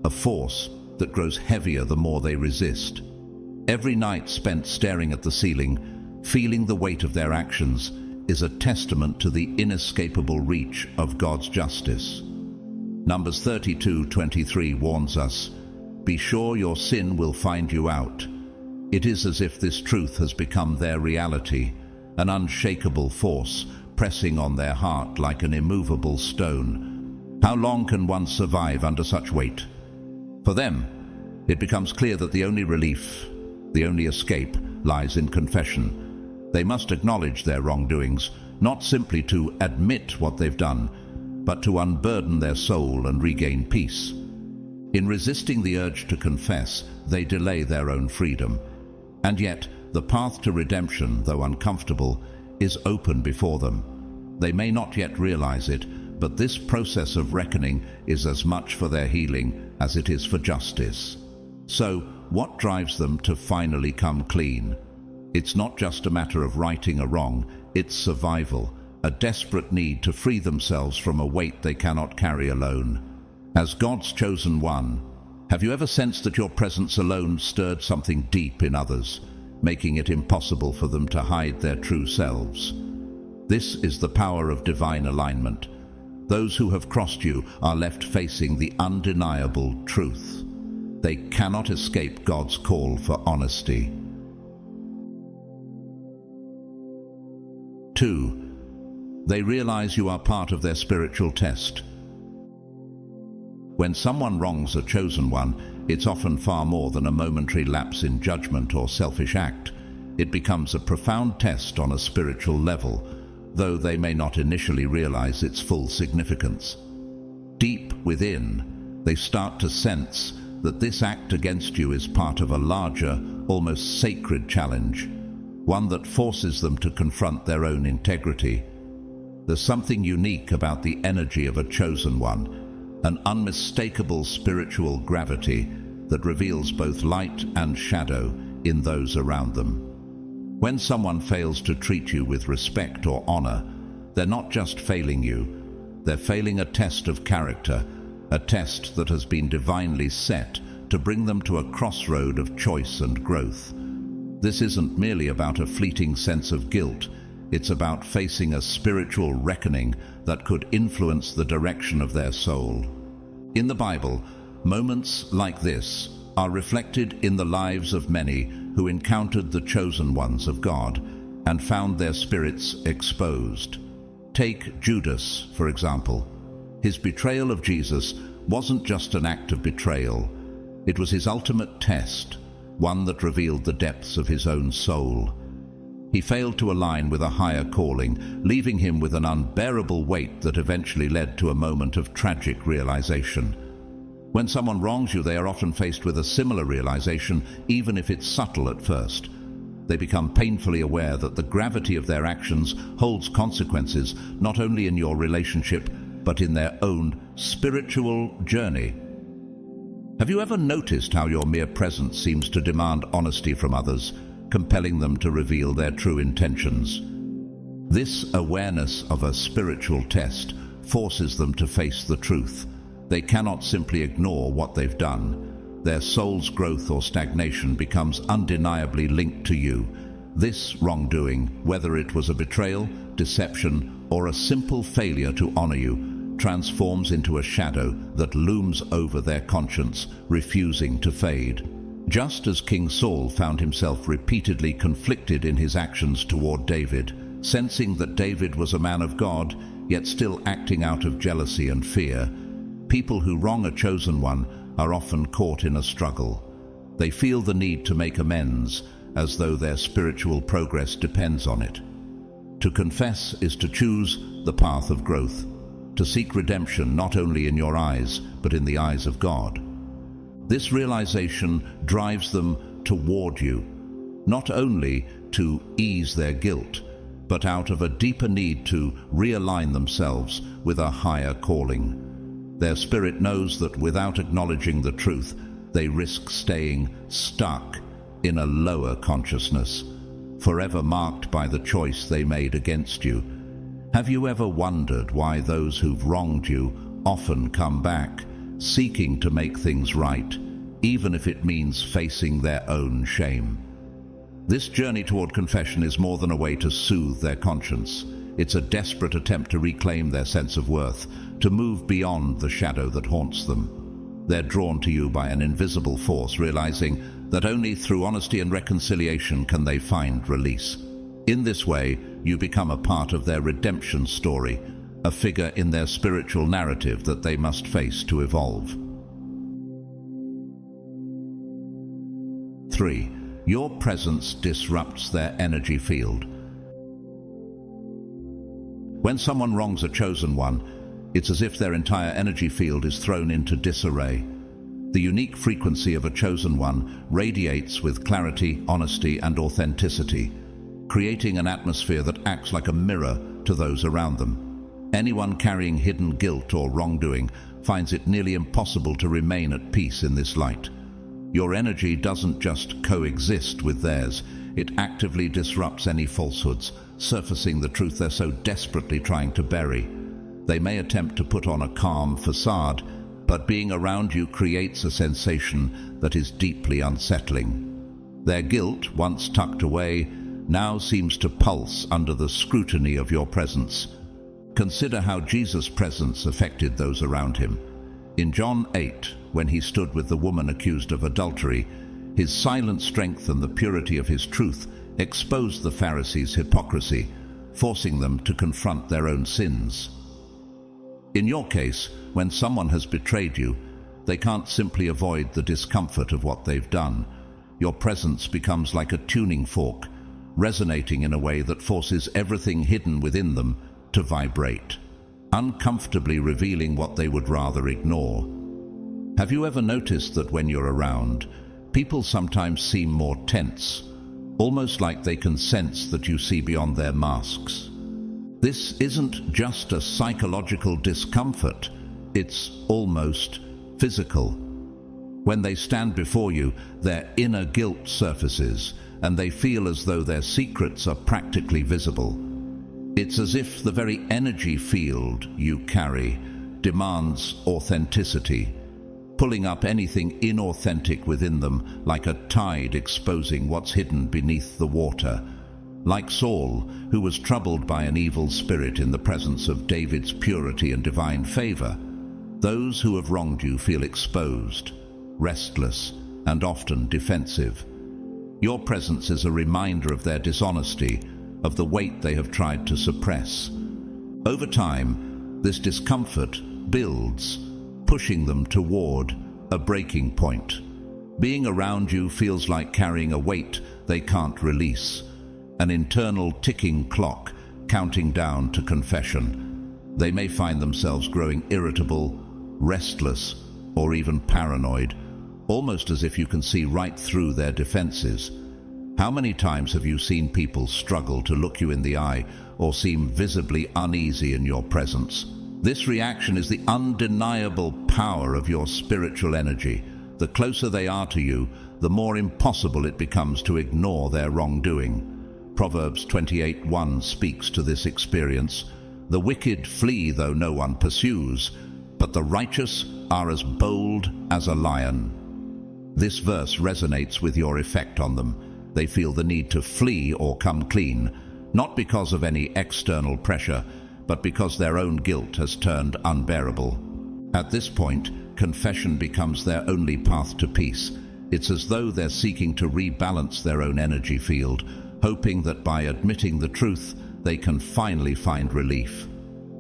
a force that grows heavier the more they resist. Every night spent staring at the ceiling, feeling the weight of their actions, is a testament to the inescapable reach of God's justice. Numbers 32:23 warns us, "Be sure your sin will find you out." It is as if this truth has become their reality, an unshakable force pressing on their heart like an immovable stone. How long can one survive under such weight? For them, it becomes clear that the only relief, the only escape, lies in confession. They must acknowledge their wrongdoings, not simply to admit what they've done, but to unburden their soul and regain peace. In resisting the urge to confess, they delay their own freedom. And yet, the path to redemption, though uncomfortable, is open before them. They may not yet realize it, but this process of reckoning is as much for their healing as it is for justice. So, what drives them to finally come clean? It's not just a matter of righting a wrong, it's survival, a desperate need to free themselves from a weight they cannot carry alone. As God's chosen one, have you ever sensed that your presence alone stirred something deep in others, making it impossible for them to hide their true selves? This is the power of divine alignment. Those who have crossed you are left facing the undeniable truth. They cannot escape God's call for honesty. 2. They realize you are part of their spiritual test. When someone wrongs a chosen one, it's often far more than a momentary lapse in judgment or selfish act. It becomes a profound test on a spiritual level, though they may not initially realize its full significance. Deep within, they start to sense that this act against you is part of a larger, almost sacred challenge, one that forces them to confront their own integrity. There's something unique about the energy of a chosen one, an unmistakable spiritual gravity that reveals both light and shadow in those around them. When someone fails to treat you with respect or honor, they're not just failing you, they're failing a test of character, a test that has been divinely set to bring them to a crossroad of choice and growth. This isn't merely about a fleeting sense of guilt, it's about facing a spiritual reckoning that could influence the direction of their soul. In the Bible, moments like this are reflected in the lives of many who encountered the chosen ones of God and found their spirits exposed. Take Judas, for example. His betrayal of Jesus wasn't just an act of betrayal. It was his ultimate test, one that revealed the depths of his own soul. He failed to align with a higher calling, leaving him with an unbearable weight that eventually led to a moment of tragic realization. When someone wrongs you, they are often faced with a similar realization, even if it's subtle at first. They become painfully aware that the gravity of their actions holds consequences not only in your relationship, but in their own spiritual journey. Have you ever noticed how your mere presence seems to demand honesty from others, compelling them to reveal their true intentions? This awareness of a spiritual test forces them to face the truth. They cannot simply ignore what they've done. Their soul's growth or stagnation becomes undeniably linked to you. This wrongdoing, whether it was a betrayal, deception, or a simple failure to honor you, transforms into a shadow that looms over their conscience, refusing to fade. Just as King Saul found himself repeatedly conflicted in his actions toward David, sensing that David was a man of God, yet still acting out of jealousy and fear, people who wrong a chosen one are often caught in a struggle. They feel the need to make amends, as though their spiritual progress depends on it. To confess is to choose the path of growth, to seek redemption not only in your eyes, but in the eyes of God. This realization drives them toward you, not only to ease their guilt, but out of a deeper need to realign themselves with a higher calling. Their spirit knows that without acknowledging the truth, they risk staying stuck in a lower consciousness, forever marked by the choice they made against you. Have you ever wondered why those who've wronged you often come back, seeking to make things right, even if it means facing their own shame? This journey toward confession is more than a way to soothe their conscience. It's a desperate attempt to reclaim their sense of worth, to move beyond the shadow that haunts them. They're drawn to you by an invisible force, realizing that only through honesty and reconciliation can they find release. In this way, you become a part of their redemption story, a figure in their spiritual narrative that they must face to evolve. 3. Your presence disrupts their energy field. When someone wrongs a chosen one, it's as if their entire energy field is thrown into disarray. The unique frequency of a chosen one radiates with clarity, honesty, and authenticity, creating an atmosphere that acts like a mirror to those around them. Anyone carrying hidden guilt or wrongdoing finds it nearly impossible to remain at peace in this light. Your energy doesn't just coexist with theirs, it actively disrupts any falsehoods, surfacing the truth they're so desperately trying to bury. They may attempt to put on a calm facade, but being around you creates a sensation that is deeply unsettling. Their guilt, once tucked away, now seems to pulse under the scrutiny of your presence. Consider how Jesus' presence affected those around him. In John 8, when he stood with the woman accused of adultery, his silent strength and the purity of his truth exposed the Pharisees' hypocrisy, forcing them to confront their own sins. In your case, when someone has betrayed you, they can't simply avoid the discomfort of what they've done. Your presence becomes like a tuning fork, resonating in a way that forces everything hidden within them to vibrate, uncomfortably revealing what they would rather ignore. Have you ever noticed that when you're around, people sometimes seem more tense, almost like they can sense that you see beyond their masks? This isn't just a psychological discomfort, it's almost physical. When they stand before you, their inner guilt surfaces, and they feel as though their secrets are practically visible. It's as if the very energy field you carry demands authenticity, pulling up anything inauthentic within them like a tide exposing what's hidden beneath the water. Like Saul, who was troubled by an evil spirit in the presence of David's purity and divine favor, those who have wronged you feel exposed, restless, and often defensive. Your presence is a reminder of their dishonesty, of the weight they have tried to suppress. Over time, this discomfort builds, pushing them toward a breaking point. Being around you feels like carrying a weight they can't release, an internal ticking clock counting down to confession. They may find themselves growing irritable, restless, or even paranoid, almost as if you can see right through their defenses. How many times have you seen people struggle to look you in the eye or seem visibly uneasy in your presence? This reaction is the undeniable power of your spiritual energy. The closer they are to you, the more impossible it becomes to ignore their wrongdoing. Proverbs 28:1 speaks to this experience. The wicked flee though no one pursues, but the righteous are as bold as a lion. This verse resonates with your effect on them. They feel the need to flee or come clean, not because of any external pressure, but because their own guilt has turned unbearable. At this point, confession becomes their only path to peace. It's as though they're seeking to rebalance their own energy field, hoping that by admitting the truth, they can finally find relief.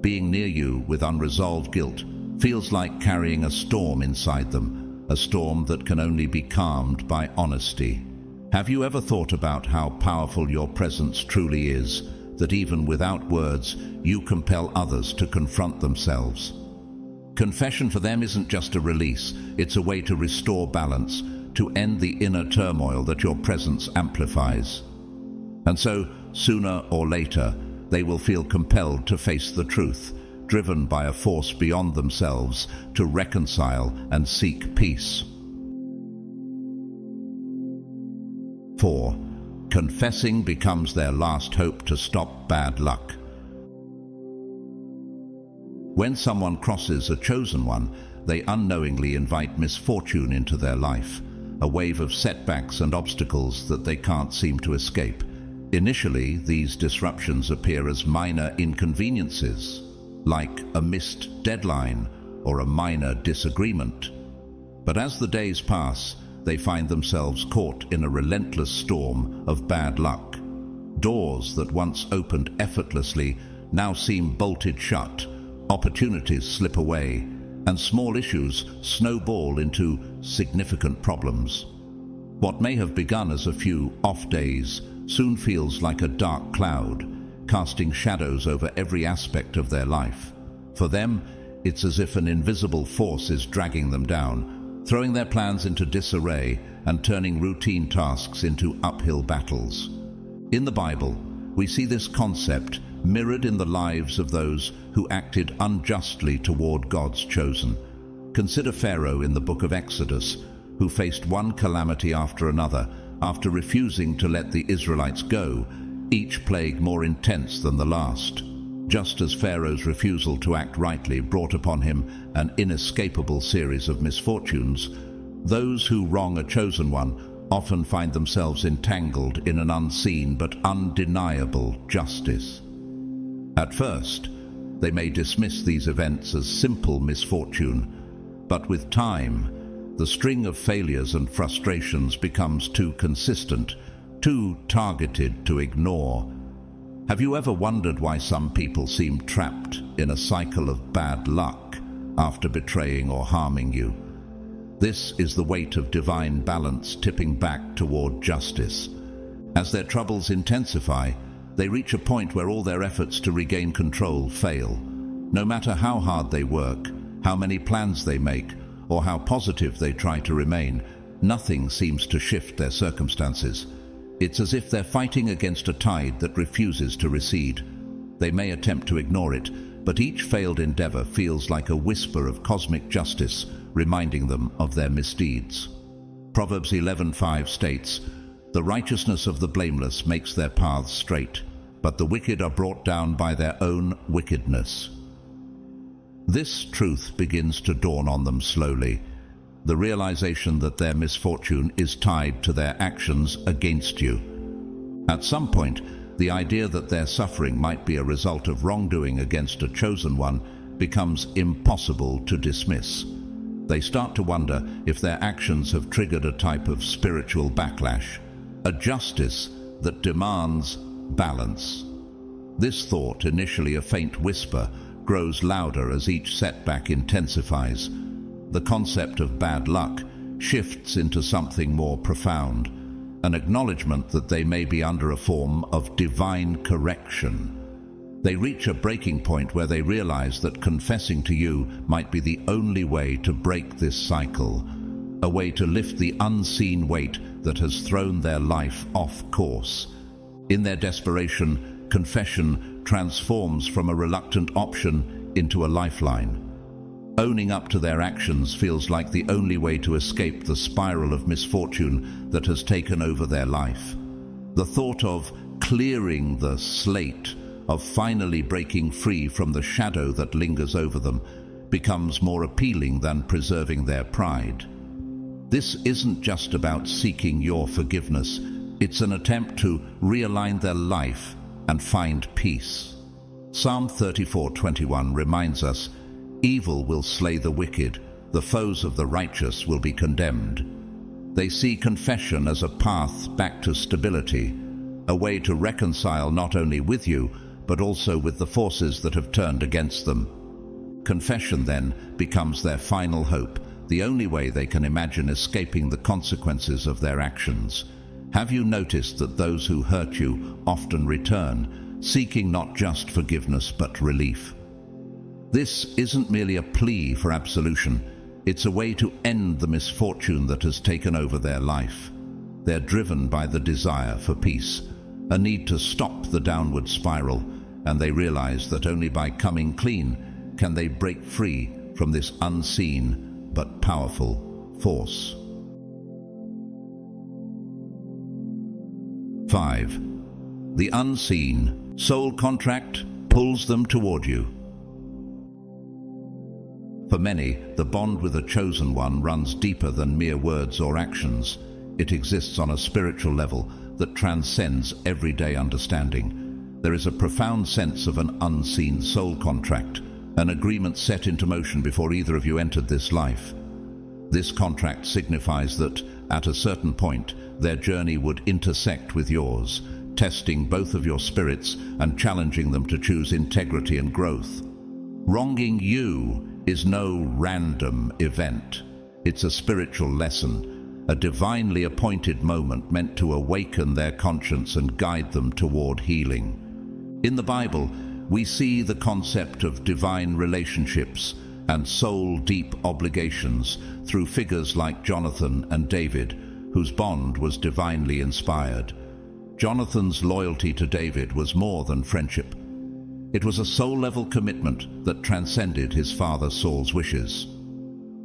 Being near you with unresolved guilt feels like carrying a storm inside them, a storm that can only be calmed by honesty. Have you ever thought about how powerful your presence truly is, that even without words, you compel others to confront themselves? Confession for them isn't just a release, it's a way to restore balance, to end the inner turmoil that your presence amplifies. And so, sooner or later, they will feel compelled to face the truth, driven by a force beyond themselves to reconcile and seek peace. 4. Confessing becomes their last hope to stop bad luck. When someone crosses a chosen one, they unknowingly invite misfortune into their life, a wave of setbacks and obstacles that they can't seem to escape. Initially, these disruptions appear as minor inconveniences, like a missed deadline or a minor disagreement. But as the days pass, they find themselves caught in a relentless storm of bad luck. Doors that once opened effortlessly now seem bolted shut, opportunities slip away, and small issues snowball into significant problems. What may have begun as a few off days soon feels like a dark cloud, casting shadows over every aspect of their life. For them, it's as if an invisible force is dragging them down, throwing their plans into disarray and turning routine tasks into uphill battles. In the Bible, we see this concept mirrored in the lives of those who acted unjustly toward God's chosen. Consider Pharaoh in the book of Exodus, who faced one calamity after another. After refusing to let the Israelites go, each plague more intense than the last. Just as Pharaoh's refusal to act rightly brought upon him an inescapable series of misfortunes, those who wrong a chosen one often find themselves entangled in an unseen but undeniable justice. At first, they may dismiss these events as simple misfortune, but with time, the string of failures and frustrations becomes too consistent, too targeted to ignore. Have you ever wondered why some people seem trapped in a cycle of bad luck after betraying or harming you? This is the weight of divine balance tipping back toward justice. As their troubles intensify, they reach a point where all their efforts to regain control fail. No matter how hard they work, how many plans they make, or how positive they try to remain, nothing seems to shift their circumstances. It's as if they're fighting against a tide that refuses to recede. They may attempt to ignore it, but each failed endeavor feels like a whisper of cosmic justice, reminding them of their misdeeds. Proverbs 11:5 states, "The righteousness of the blameless makes their paths straight, but the wicked are brought down by their own wickedness." This truth begins to dawn on them slowly, the realization that their misfortune is tied to their actions against you. At some point, the idea that their suffering might be a result of wrongdoing against a chosen one becomes impossible to dismiss. They start to wonder if their actions have triggered a type of spiritual backlash, a justice that demands balance. This thought, initially a faint whisper, grows louder as each setback intensifies. The concept of bad luck shifts into something more profound, an acknowledgement that they may be under a form of divine correction. They reach a breaking point where they realize that confessing to you might be the only way to break this cycle, a way to lift the unseen weight that has thrown their life off course. In their desperation, confession transforms from a reluctant option into a lifeline. Owning up to their actions feels like the only way to escape the spiral of misfortune that has taken over their life. The thought of clearing the slate, of finally breaking free from the shadow that lingers over them, becomes more appealing than preserving their pride. This isn't just about seeking your forgiveness, it's an attempt to realign their life and find peace. Psalm 34:21 reminds us, "Evil will slay the wicked, the foes of the righteous will be condemned." They see confession as a path back to stability, a way to reconcile not only with you, but also with the forces that have turned against them. Confession then becomes their final hope, the only way they can imagine escaping the consequences of their actions. Have you noticed that those who hurt you often return, seeking not just forgiveness but relief? This isn't merely a plea for absolution, it's a way to end the misfortune that has taken over their life. They're driven by the desire for peace, a need to stop the downward spiral, and they realize that only by coming clean can they break free from this unseen but powerful force. 5. The unseen soul contract pulls them toward you. For many, the bond with a chosen one runs deeper than mere words or actions. It exists on a spiritual level that transcends everyday understanding. There is a profound sense of an unseen soul contract, an agreement set into motion before either of you entered this life. This contract signifies that, at a certain point, their journey would intersect with yours, testing both of your spirits and challenging them to choose integrity and growth. Wronging you is no random event. It's a spiritual lesson, a divinely appointed moment meant to awaken their conscience and guide them toward healing. In the Bible, we see the concept of divine relationships and soul-deep obligations through figures like Jonathan and David, whose bond was divinely inspired. Jonathan's loyalty to David was more than friendship. It was a soul-level commitment that transcended his father Saul's wishes.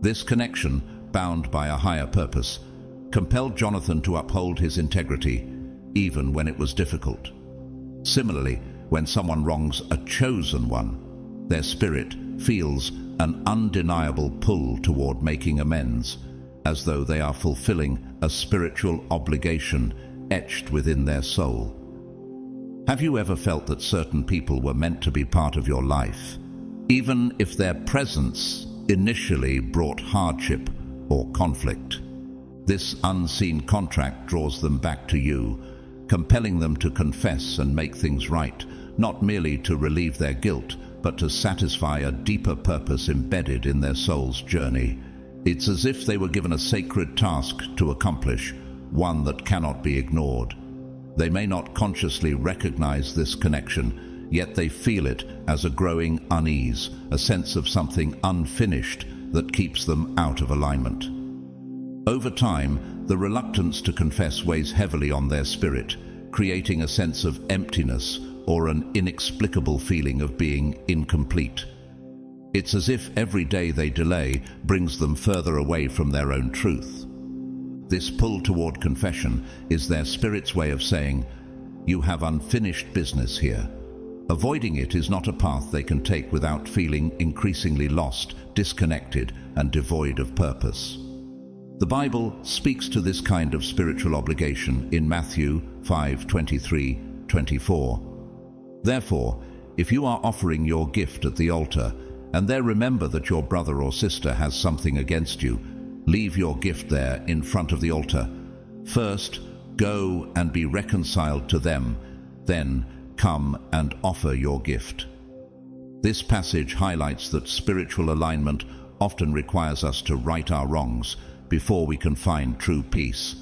This connection, bound by a higher purpose, compelled Jonathan to uphold his integrity, even when it was difficult. Similarly, when someone wrongs a chosen one, their spirit feels an undeniable pull toward making amends, as though they are fulfilling a spiritual obligation etched within their soul. Have you ever felt that certain people were meant to be part of your life, even if their presence initially brought hardship or conflict? This unseen contract draws them back to you, compelling them to confess and make things right, not merely to relieve their guilt, but to satisfy a deeper purpose embedded in their soul's journey. It's as if they were given a sacred task to accomplish, one that cannot be ignored. They may not consciously recognize this connection, yet they feel it as a growing unease, a sense of something unfinished that keeps them out of alignment. Over time, the reluctance to confess weighs heavily on their spirit, creating a sense of emptiness or an inexplicable feeling of being incomplete. It's as if every day they delay brings them further away from their own truth. This pull toward confession is their spirit's way of saying, "You have unfinished business here." Avoiding it is not a path they can take without feeling increasingly lost, disconnected, and devoid of purpose. The Bible speaks to this kind of spiritual obligation in Matthew 5:23-24. Therefore, if you are offering your gift at the altar, and there remember that your brother or sister has something against you, leave your gift there in front of the altar. First, go and be reconciled to them, then come and offer your gift. This passage highlights that spiritual alignment often requires us to right our wrongs before we can find true peace.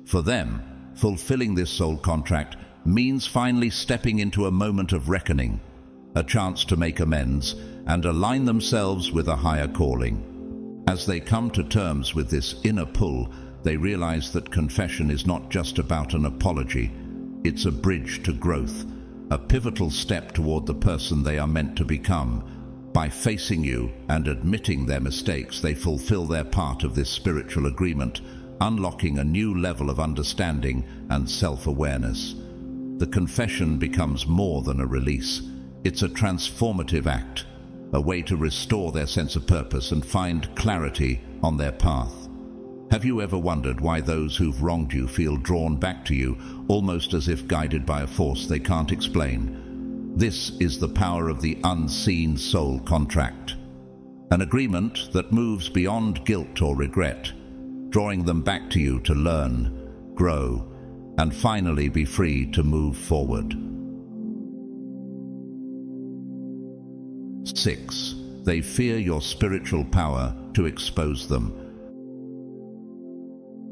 For them, fulfilling this soul contract means finally stepping into a moment of reckoning, a chance to make amends and align themselves with a higher calling. As they come to terms with this inner pull, they realize that confession is not just about an apology. It's a bridge to growth, a pivotal step toward the person they are meant to become. By facing you and admitting their mistakes, they fulfill their part of this spiritual agreement, unlocking a new level of understanding and self-awareness. The confession becomes more than a release. It's a transformative act, a way to restore their sense of purpose and find clarity on their path. Have you ever wondered why those who've wronged you feel drawn back to you, almost as if guided by a force they can't explain? This is the power of the unseen soul contract, an agreement that moves beyond guilt or regret, drawing them back to you to learn, grow, and finally be free to move forward. 6. They fear your spiritual power to expose them.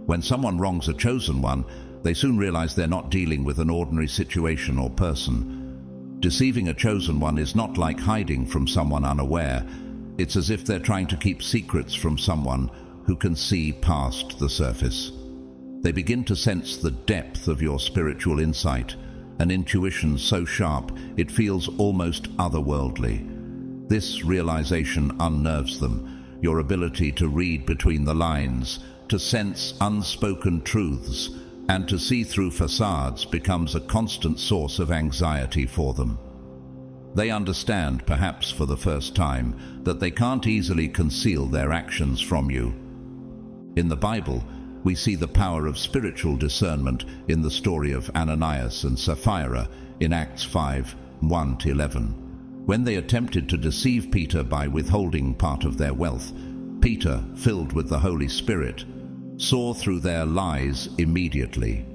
When someone wrongs a chosen one, they soon realize they're not dealing with an ordinary situation or person. Deceiving a chosen one is not like hiding from someone unaware. It's as if they're trying to keep secrets from someone who can see past the surface. They begin to sense the depth of your spiritual insight, an intuition so sharp it feels almost otherworldly. This realization unnerves them, your ability to read between the lines, to sense unspoken truths, and to see through facades becomes a constant source of anxiety for them. They understand, perhaps for the first time, that they can't easily conceal their actions from you. In the Bible, we see the power of spiritual discernment in the story of Ananias and Sapphira in Acts 5:1-11. When they attempted to deceive Peter by withholding part of their wealth, Peter, filled with the Holy Spirit, saw through their lies immediately.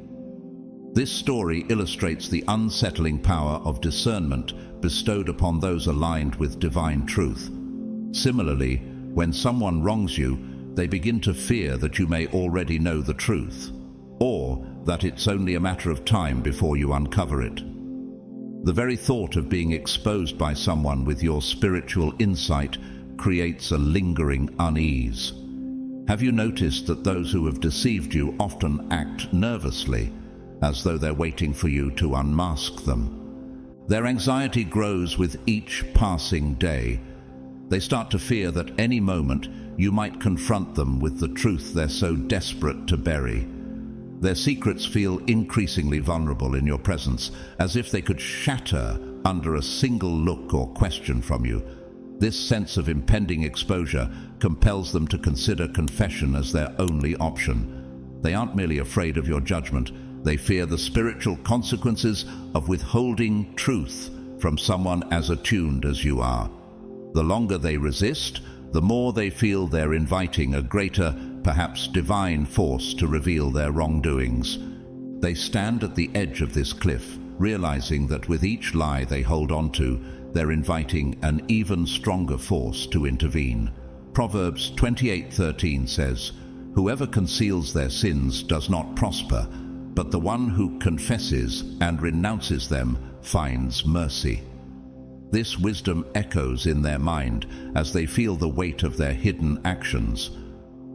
This story illustrates the unsettling power of discernment bestowed upon those aligned with divine truth. Similarly, when someone wrongs you, they begin to fear that you may already know the truth, or that it's only a matter of time before you uncover it. The very thought of being exposed by someone with your spiritual insight creates a lingering unease. Have you noticed that those who have deceived you often act nervously, as though they're waiting for you to unmask them? Their anxiety grows with each passing day. They start to fear that any moment you might confront them with the truth they're so desperate to bury. Their secrets feel increasingly vulnerable in your presence, as if they could shatter under a single look or question from you. This sense of impending exposure compels them to consider confession as their only option. They aren't merely afraid of your judgment, they fear the spiritual consequences of withholding truth from someone as attuned as you are. The longer they resist, the more they feel they're inviting a greater, perhaps divine force to reveal their wrongdoings. They stand at the edge of this cliff, realizing that with each lie they hold on to, they're inviting an even stronger force to intervene. Proverbs 28:13 says, "Whoever conceals their sins does not prosper, but the one who confesses and renounces them finds mercy." This wisdom echoes in their mind as they feel the weight of their hidden actions.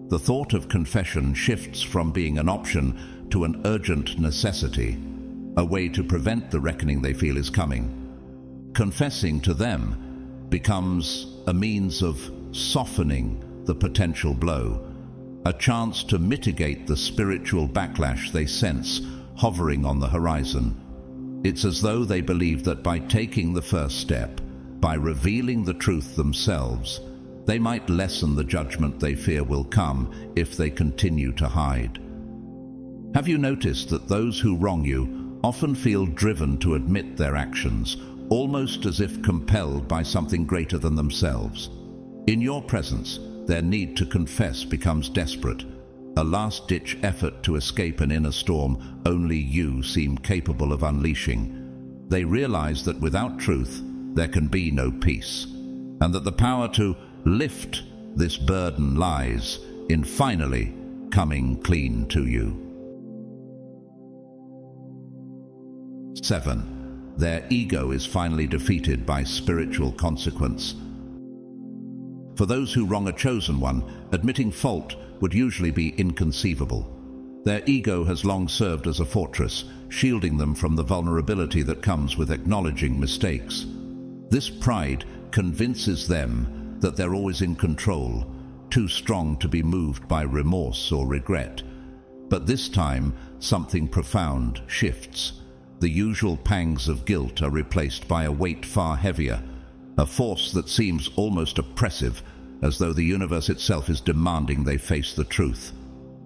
The thought of confession shifts from being an option to an urgent necessity, a way to prevent the reckoning they feel is coming. Confessing to them becomes a means of softening the potential blow, a chance to mitigate the spiritual backlash they sense hovering on the horizon. It's as though they believe that by taking the first step, by revealing the truth themselves, they might lessen the judgment they fear will come if they continue to hide. Have you noticed that those who wrong you often feel driven to admit their actions, almost as if compelled by something greater than themselves? In your presence, their need to confess becomes desperate, a last-ditch effort to escape an inner storm only you seem capable of unleashing. They realize that without truth, there can be no peace, and that the power to lift this burden lies in finally coming clean to you. 7. Their ego is finally defeated by spiritual consequence. For those who wrong a chosen one, admitting fault would usually be inconceivable. Their ego has long served as a fortress, shielding them from the vulnerability that comes with acknowledging mistakes. This pride convinces them that they're always in control, too strong to be moved by remorse or regret. But this time, something profound shifts. The usual pangs of guilt are replaced by a weight far heavier, a force that seems almost oppressive, as though the universe itself is demanding they face the truth.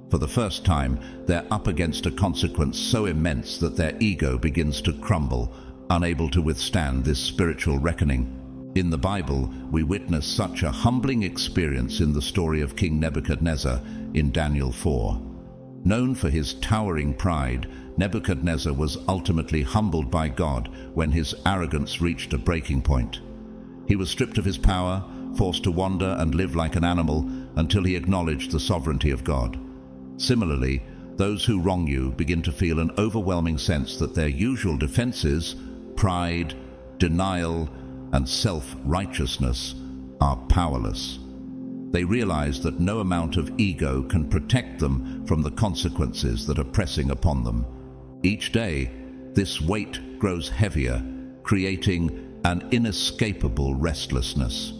For the first time, they're up against a consequence so immense that their ego begins to crumble, unable to withstand this spiritual reckoning. In the Bible, we witness such a humbling experience in the story of King Nebuchadnezzar in Daniel 4. Known for his towering pride, Nebuchadnezzar was ultimately humbled by God when his arrogance reached a breaking point. He was stripped of his power, forced to wander and live like an animal until he acknowledged the sovereignty of God. Similarly, those who wrong you begin to feel an overwhelming sense that their usual defenses, pride, denial, and self-righteousness, are powerless. They realize that no amount of ego can protect them from the consequences that are pressing upon them. Each day, this weight grows heavier, creating an inescapable restlessness.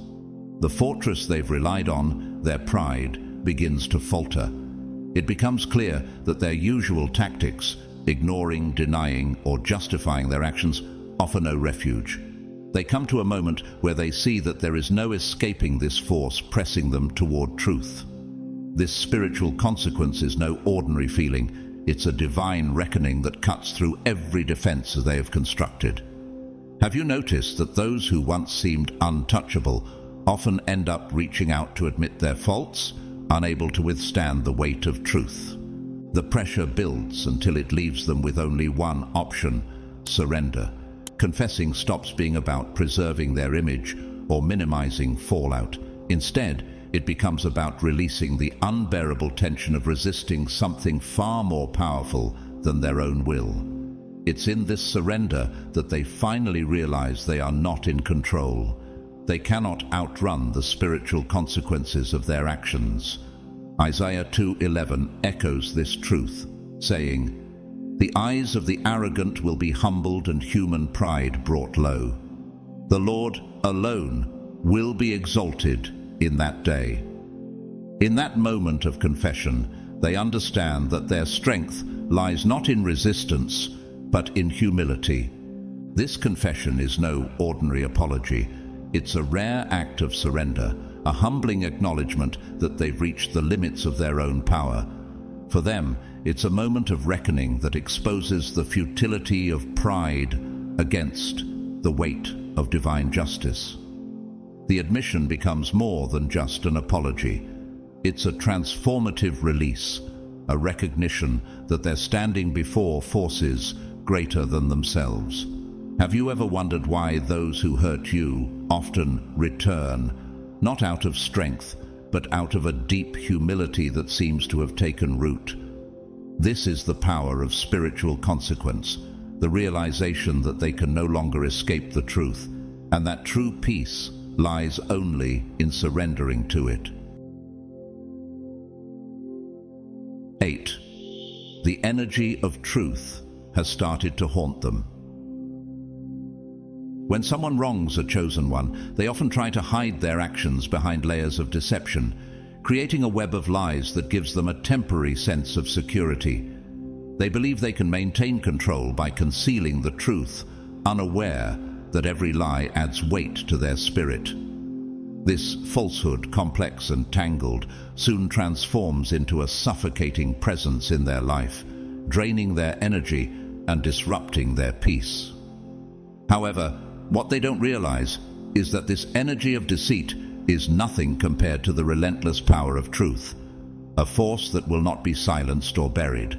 The fortress they've relied on, their pride, begins to falter. It becomes clear that their usual tactics, ignoring, denying, or justifying their actions, offer no refuge. They come to a moment where they see that there is no escaping this force pressing them toward truth. This spiritual consequence is no ordinary feeling. It's a divine reckoning that cuts through every defense they have constructed. Have you noticed that those who once seemed untouchable often end up reaching out to admit their faults, unable to withstand the weight of truth? The pressure builds until it leaves them with only one option: surrender. Confessing stops being about preserving their image or minimizing fallout. Instead, it becomes about releasing the unbearable tension of resisting something far more powerful than their own will. It's in this surrender that they finally realize they are not in control. They cannot outrun the spiritual consequences of their actions. Isaiah 2:11 echoes this truth, saying, "The eyes of the arrogant will be humbled and human pride brought low. The Lord alone will be exalted in that day." In that moment of confession, They understand that their strength lies not in resistance, but in humility. This confession is no ordinary apology. It's a rare act of surrender, a humbling acknowledgement that they've reached the limits of their own power. For them, it's a moment of reckoning that exposes the futility of pride against the weight of divine justice. The admission becomes more than just an apology. It's a transformative release, a recognition that they're standing before forces greater than themselves. Have you ever wondered why those who hurt you often return, not out of strength, but out of a deep humility that seems to have taken root? This is the power of spiritual consequence, the realization that they can no longer escape the truth, and that true peace lies only in surrendering to it. 8. The energy of truth has started to haunt them. When someone wrongs a chosen one, they often try to hide their actions behind layers of deception, creating a web of lies that gives them a temporary sense of security. They believe they can maintain control by concealing the truth, unaware that every lie adds weight to their spirit. This falsehood, complex and tangled, soon transforms into a suffocating presence in their life, draining their energy and disrupting their peace. However, what they don't realize is that this energy of deceit is nothing compared to the relentless power of truth, a force that will not be silenced or buried.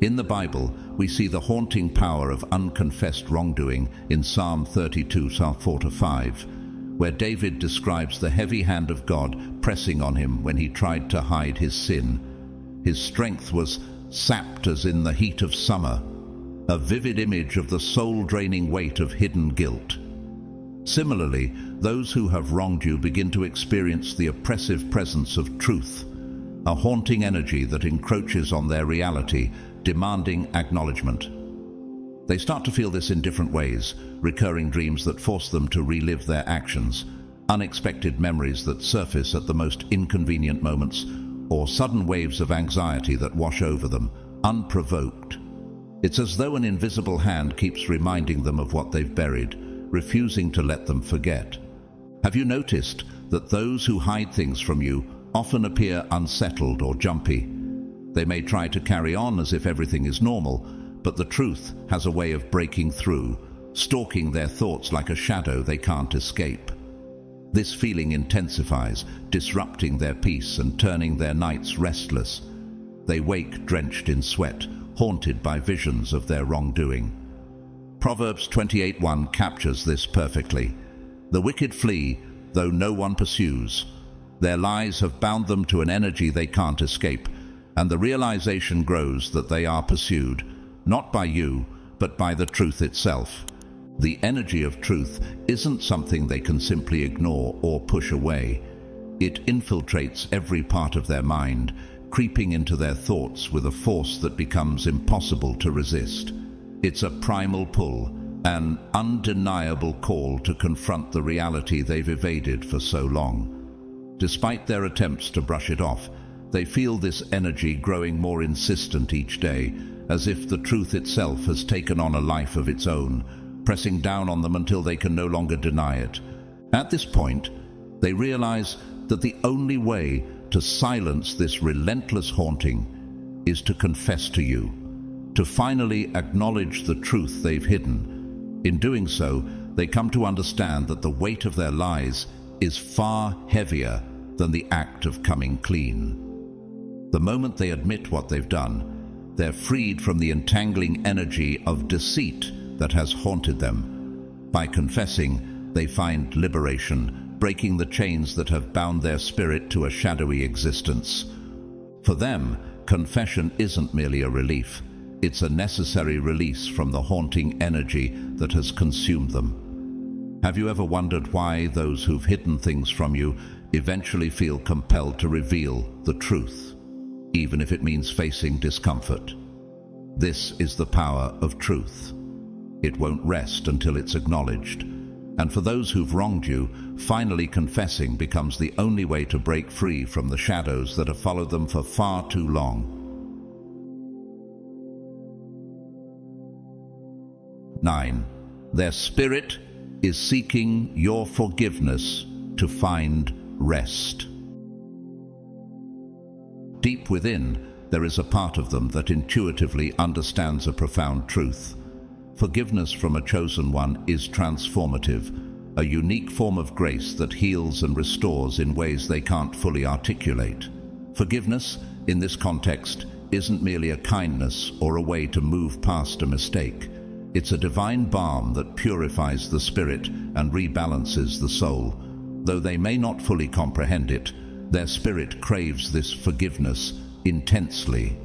In the Bible, we see the haunting power of unconfessed wrongdoing in Psalm 32, Psalm 4-5, where David describes the heavy hand of God pressing on him when he tried to hide his sin. His strength was sapped as in the heat of summer, a vivid image of the soul-draining weight of hidden guilt. Similarly, those who have wronged you begin to experience the oppressive presence of truth, a haunting energy that encroaches on their reality, demanding acknowledgement. They start to feel this in different ways, recurring dreams that force them to relive their actions, unexpected memories that surface at the most inconvenient moments, or sudden waves of anxiety that wash over them, unprovoked. It's as though an invisible hand keeps reminding them of what they've buried, refusing to let them forget. Have you noticed that those who hide things from you often appear unsettled or jumpy? They may try to carry on as if everything is normal, but the truth has a way of breaking through, stalking their thoughts like a shadow they can't escape. This feeling intensifies, disrupting their peace and turning their nights restless. They wake drenched in sweat, haunted by visions of their wrongdoing. Proverbs 28:1 captures this perfectly. The wicked flee, though no one pursues. Their lies have bound them to an energy they can't escape, and the realization grows that they are pursued, not by you, but by the truth itself. The energy of truth isn't something they can simply ignore or push away. It infiltrates every part of their mind, creeping into their thoughts with a force that becomes impossible to resist. It's a primal pull, an undeniable call to confront the reality they've evaded for so long. Despite their attempts to brush it off, they feel this energy growing more insistent each day, as if the truth itself has taken on a life of its own, pressing down on them until they can no longer deny it. At this point, they realize that the only way to silence this relentless haunting is to confess to you, to finally acknowledge the truth they've hidden. In doing so, they come to understand that the weight of their lies is far heavier than the act of coming clean. The moment they admit what they've done, they're freed from the entangling energy of deceit that has haunted them. By confessing, they find liberation, breaking the chains that have bound their spirit to a shadowy existence. For them, confession isn't merely a relief. It's a necessary release from the haunting energy that has consumed them. Have you ever wondered why those who've hidden things from you eventually feel compelled to reveal the truth, even if it means facing discomfort? This is the power of truth. It won't rest until it's acknowledged. And for those who've wronged you, finally confessing becomes the only way to break free from the shadows that have followed them for far too long. 9. Their spirit is seeking your forgiveness to find rest. Deep within, there is a part of them that intuitively understands a profound truth. Forgiveness from a chosen one is transformative, a unique form of grace that heals and restores in ways they can't fully articulate. Forgiveness, in this context, isn't merely a kindness or a way to move past a mistake. It's a divine balm that purifies the spirit and rebalances the soul. Though they may not fully comprehend it, their spirit craves this forgiveness intensely.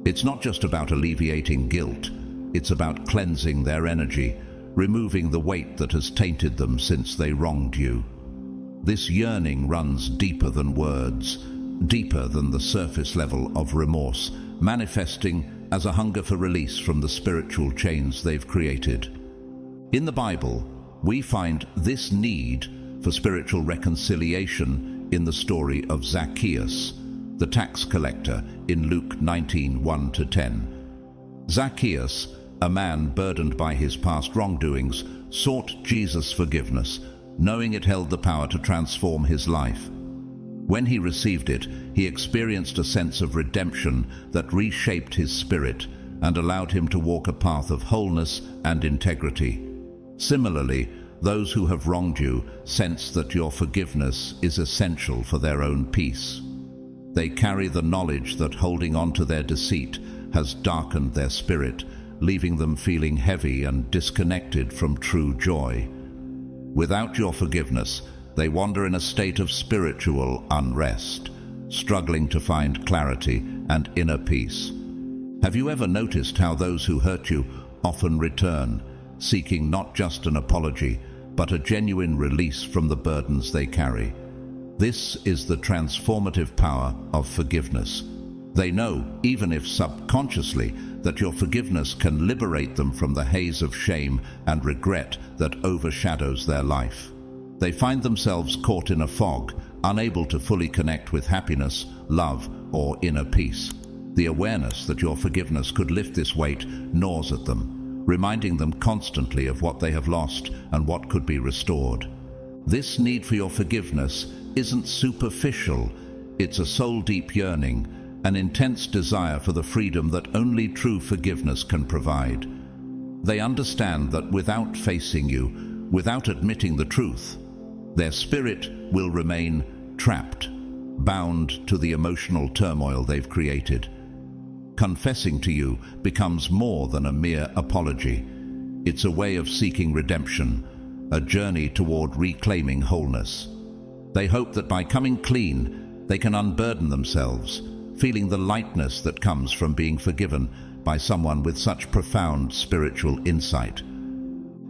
It's not just about alleviating guilt. It's about cleansing their energy, removing the weight that has tainted them since they wronged you. This yearning runs deeper than words, deeper than the surface level of remorse, manifesting as a hunger for release from the spiritual chains they've created. In the Bible, we find this need for spiritual reconciliation in the story of Zacchaeus, the tax collector, in Luke 19:1-10. Zacchaeus, a man burdened by his past wrongdoings, sought Jesus' forgiveness, knowing it held the power to transform his life. When he received it, he experienced a sense of redemption that reshaped his spirit and allowed him to walk a path of wholeness and integrity. Similarly, those who have wronged you sense that your forgiveness is essential for their own peace. They carry the knowledge that holding on to their deceit has darkened their spirit, leaving them feeling heavy and disconnected from true joy. Without your forgiveness, they wander in a state of spiritual unrest, struggling to find clarity and inner peace. Have you ever noticed how those who hurt you often return, seeking not just an apology, but a genuine release from the burdens they carry? This is the transformative power of forgiveness. They know, even if subconsciously, that your forgiveness can liberate them from the haze of shame and regret that overshadows their life. They find themselves caught in a fog, unable to fully connect with happiness, love, or inner peace. The awareness that your forgiveness could lift this weight gnaws at them, reminding them constantly of what they have lost and what could be restored. This need for your forgiveness isn't superficial. It's a soul-deep yearning, an intense desire for the freedom that only true forgiveness can provide. They understand that without facing you, without admitting the truth, their spirit will remain trapped, bound to the emotional turmoil they've created. Confessing to you becomes more than a mere apology. It's a way of seeking redemption, a journey toward reclaiming wholeness. They hope that by coming clean, they can unburden themselves, feeling the lightness that comes from being forgiven by someone with such profound spiritual insight.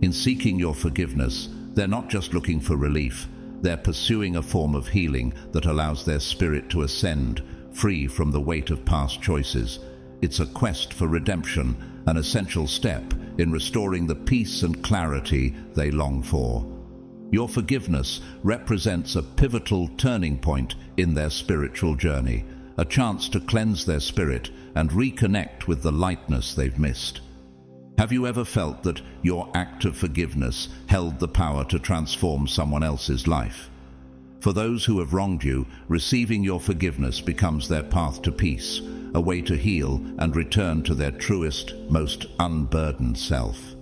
In seeking your forgiveness, they're not just looking for relief, they're pursuing a form of healing that allows their spirit to ascend, free from the weight of past choices. It's a quest for redemption, an essential step in restoring the peace and clarity they long for. Your forgiveness represents a pivotal turning point in their spiritual journey, a chance to cleanse their spirit and reconnect with the lightness they've missed. Have you ever felt that your act of forgiveness held the power to transform someone else's life? For those who have wronged you, receiving your forgiveness becomes their path to peace, a way to heal and return to their truest, most unburdened self.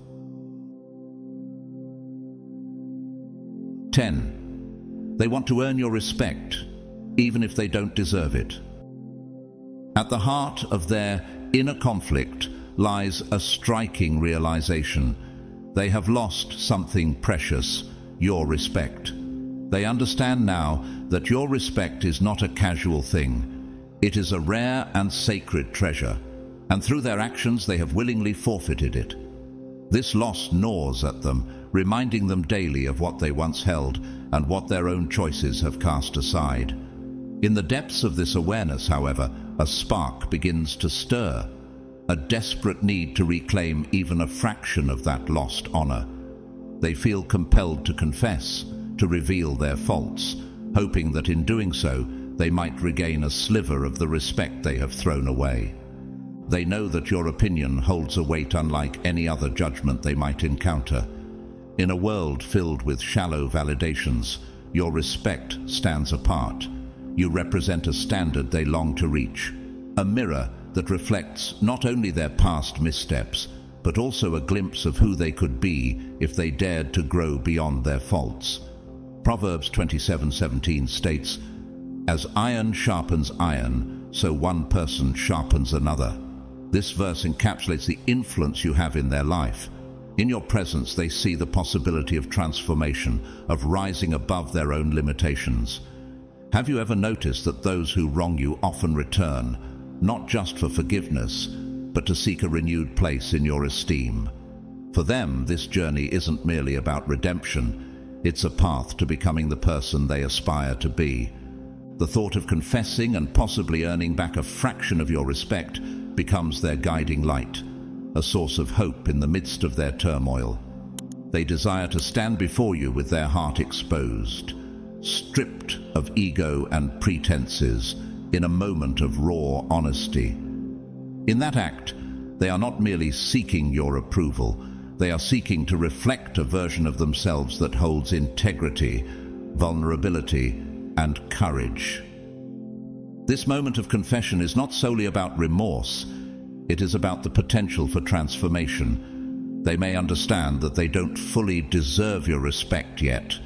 10. They want to earn your respect, even if they don't deserve it. At the heart of their inner conflict lies a striking realization. They have lost something precious, your respect. They understand now that your respect is not a casual thing. It is a rare and sacred treasure, and through their actions they have willingly forfeited it. This loss gnaws at them, reminding them daily of what they once held and what their own choices have cast aside. In the depths of this awareness, however, a spark begins to stir, a desperate need to reclaim even a fraction of that lost honor. They feel compelled to confess, to reveal their faults, hoping that in doing so, they might regain a sliver of the respect they have thrown away. They know that your opinion holds a weight unlike any other judgment they might encounter. In a world filled with shallow validations, your respect stands apart. You represent a standard they long to reach, a mirror that reflects not only their past missteps, but also a glimpse of who they could be if they dared to grow beyond their faults. Proverbs 27:17 states, "As iron sharpens iron, so one person sharpens another." This verse encapsulates the influence you have in their life. In your presence, they see the possibility of transformation, of rising above their own limitations. Have you ever noticed that those who wrong you often return, not just for forgiveness, but to seek a renewed place in your esteem? For them, this journey isn't merely about redemption. It's a path to becoming the person they aspire to be. The thought of confessing and possibly earning back a fraction of your respect becomes their guiding light, a source of hope in the midst of their turmoil. They desire to stand before you with their heart exposed, stripped of ego and pretenses, in a moment of raw honesty. In that act, they are not merely seeking your approval, they are seeking to reflect a version of themselves that holds integrity, vulnerability, and courage. This moment of confession is not solely about remorse, it is about the potential for transformation. They may understand that they don't fully deserve your respect yet,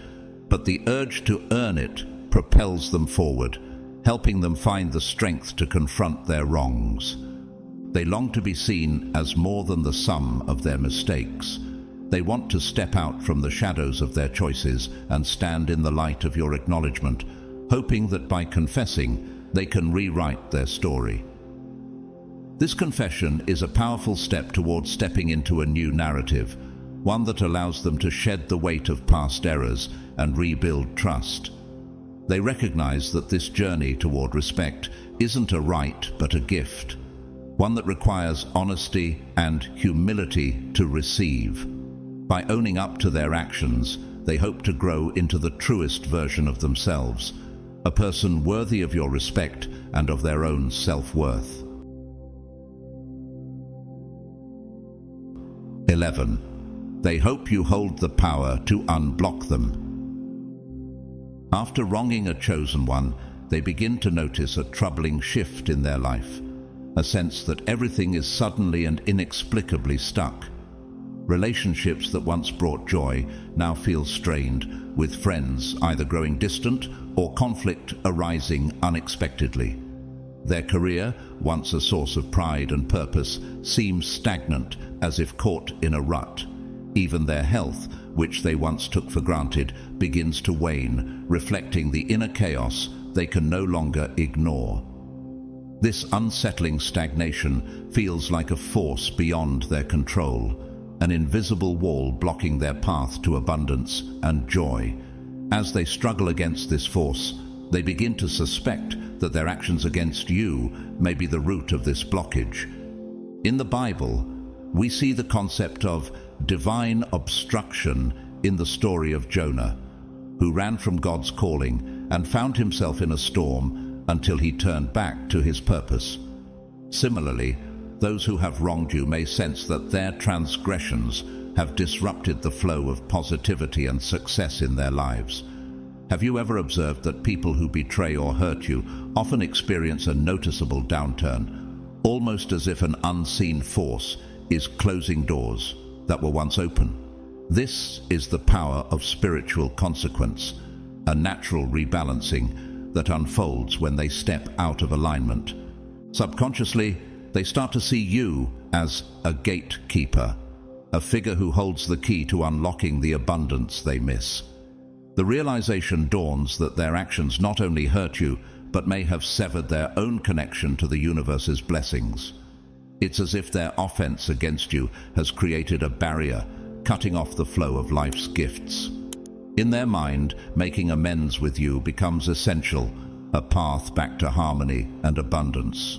but the urge to earn it propels them forward, helping them find the strength to confront their wrongs. They long to be seen as more than the sum of their mistakes. They want to step out from the shadows of their choices and stand in the light of your acknowledgement, hoping that by confessing, they can rewrite their story. This confession is a powerful step towards stepping into a new narrative, one that allows them to shed the weight of past errors and rebuild trust. They recognize that this journey toward respect isn't a right but a gift, one that requires honesty and humility to receive. By owning up to their actions, they hope to grow into the truest version of themselves, a person worthy of your respect and of their own self-worth. 11. They hope you hold the power to unblock them. After wronging a chosen one, they begin to notice a troubling shift in their life, a sense that everything is suddenly and inexplicably stuck. Relationships that once brought joy now feel strained, with friends either growing distant or conflict arising unexpectedly. Their career, once a source of pride and purpose, seems stagnant, as if caught in a rut. Even their health, which they once took for granted, begins to wane, reflecting the inner chaos they can no longer ignore. This unsettling stagnation feels like a force beyond their control, an invisible wall blocking their path to abundance and joy. As they struggle against this force, they begin to suspect that their actions against you may be the root of this blockage. In the Bible, we see the concept of divine obstruction in the story of Jonah, who ran from God's calling and found himself in a storm until he turned back to his purpose. Similarly, those who have wronged you may sense that their transgressions have disrupted the flow of positivity and success in their lives. Have you ever observed that people who betray or hurt you often experience a noticeable downturn, almost as if an unseen force is closing doors that were once open? This is the power of spiritual consequence, a natural rebalancing that unfolds when they step out of alignment. Subconsciously, they start to see you as a gatekeeper, a figure who holds the key to unlocking the abundance they miss. The realization dawns that their actions not only hurt you, but may have severed their own connection to the universe's blessings. It's as if their offense against you has created a barrier, cutting off the flow of life's gifts. In their mind, making amends with you becomes essential, a path back to harmony and abundance.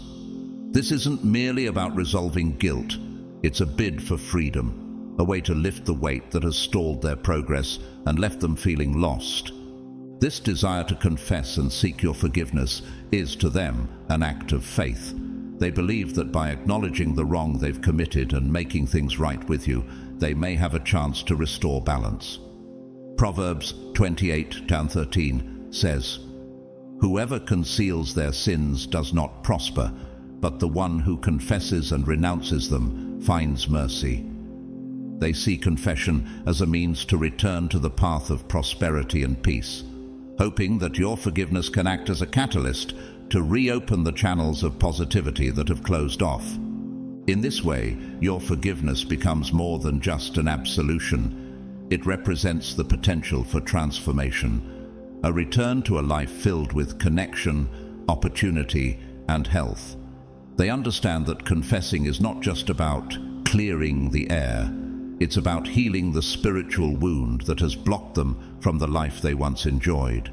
This isn't merely about resolving guilt, it's a bid for freedom. a way to lift the weight that has stalled their progress and left them feeling lost. This desire to confess and seek your forgiveness is, to them, an act of faith. They believe that by acknowledging the wrong they've committed and making things right with you, they may have a chance to restore balance. Proverbs 28:13 says, "Whoever conceals their sins does not prosper, but the one who confesses and renounces them finds mercy." They see confession as a means to return to the path of prosperity and peace, hoping that your forgiveness can act as a catalyst to reopen the channels of positivity that have closed off. In this way, your forgiveness becomes more than just an absolution. It represents the potential for transformation, a return to a life filled with connection, opportunity, and health. They understand that confessing is not just about clearing the air. It's about healing the spiritual wound that has blocked them from the life they once enjoyed.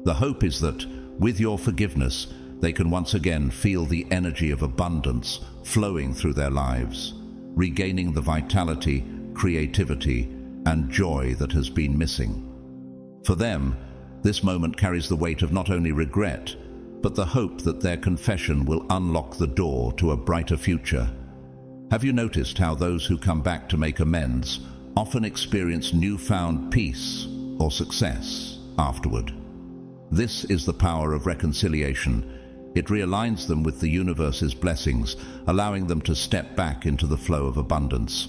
The hope is that, with your forgiveness, they can once again feel the energy of abundance flowing through their lives, regaining the vitality, creativity, and joy that has been missing. For them, this moment carries the weight of not only regret, but the hope that their confession will unlock the door to a brighter future. Have you noticed how those who come back to make amends often experience newfound peace or success afterward? This is the power of reconciliation. It realigns them with the universe's blessings, allowing them to step back into the flow of abundance.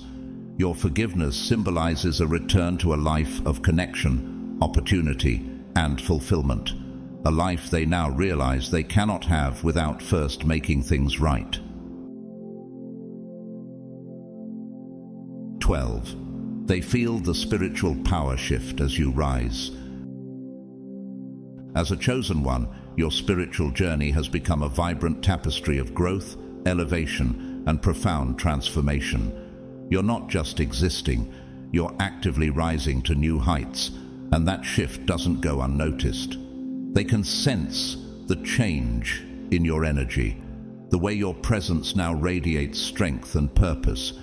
Your forgiveness symbolizes a return to a life of connection, opportunity, and fulfillment, a life they now realize they cannot have without first making things right. 12. They feel the spiritual power shift as you rise. As a chosen one, your spiritual journey has become a vibrant tapestry of growth, elevation, and profound transformation. You're not just existing, you're actively rising to new heights, and that shift doesn't go unnoticed. They can sense the change in your energy, the way your presence now radiates strength and purpose.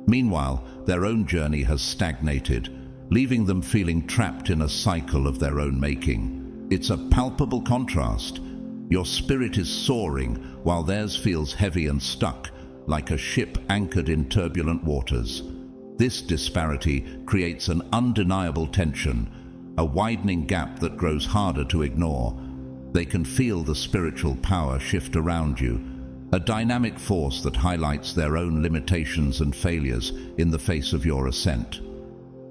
Meanwhile, their own journey has stagnated, leaving them feeling trapped in a cycle of their own making. It's a palpable contrast. Your spirit is soaring, while theirs feels heavy and stuck, like a ship anchored in turbulent waters. This disparity creates an undeniable tension, a widening gap that grows harder to ignore. They can feel the spiritual power shift around you, a dynamic force that highlights their own limitations and failures in the face of your ascent.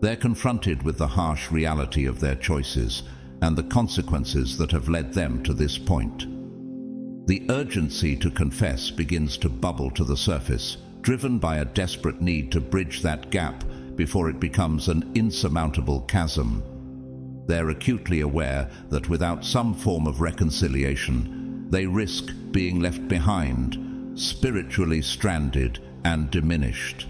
They're confronted with the harsh reality of their choices and the consequences that have led them to this point. The urgency to confess begins to bubble to the surface, driven by a desperate need to bridge that gap before it becomes an insurmountable chasm. They're acutely aware that without some form of reconciliation, they risk being left behind, spiritually stranded and diminished.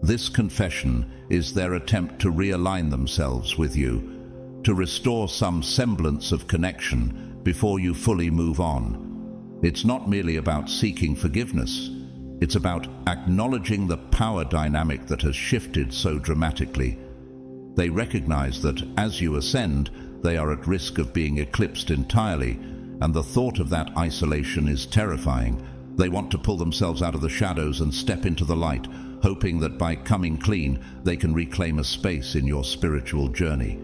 This confession is their attempt to realign themselves with you, to restore some semblance of connection before you fully move on. It's not merely about seeking forgiveness. It's about acknowledging the power dynamic that has shifted so dramatically. They recognize that as you ascend, they are at risk of being eclipsed entirely, and the thought of that isolation is terrifying. They want to pull themselves out of the shadows and step into the light, hoping that by coming clean, they can reclaim a space in your spiritual journey.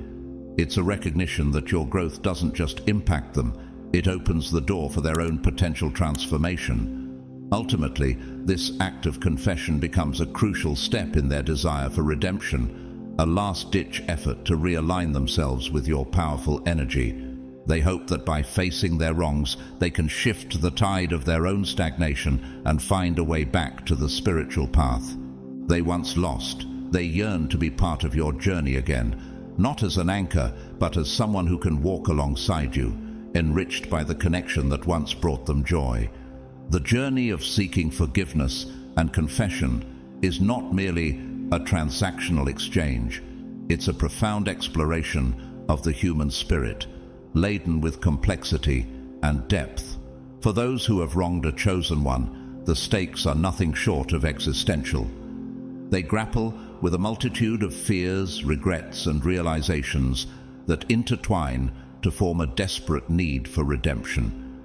It's a recognition that your growth doesn't just impact them, it opens the door for their own potential transformation. Ultimately, this act of confession becomes a crucial step in their desire for redemption, a last-ditch effort to realign themselves with your powerful energy. They hope that by facing their wrongs, they can shift the tide of their own stagnation and find a way back to the spiritual path they once lost. They yearn to be part of your journey again, not as an anchor, but as someone who can walk alongside you, enriched by the connection that once brought them joy. The journey of seeking forgiveness and confession is not merely a transactional exchange. It's a profound exploration of the human spirit, laden with complexity and depth. For those who have wronged a chosen one, the stakes are nothing short of existential. They grapple with a multitude of fears, regrets, and realizations that intertwine to form a desperate need for redemption.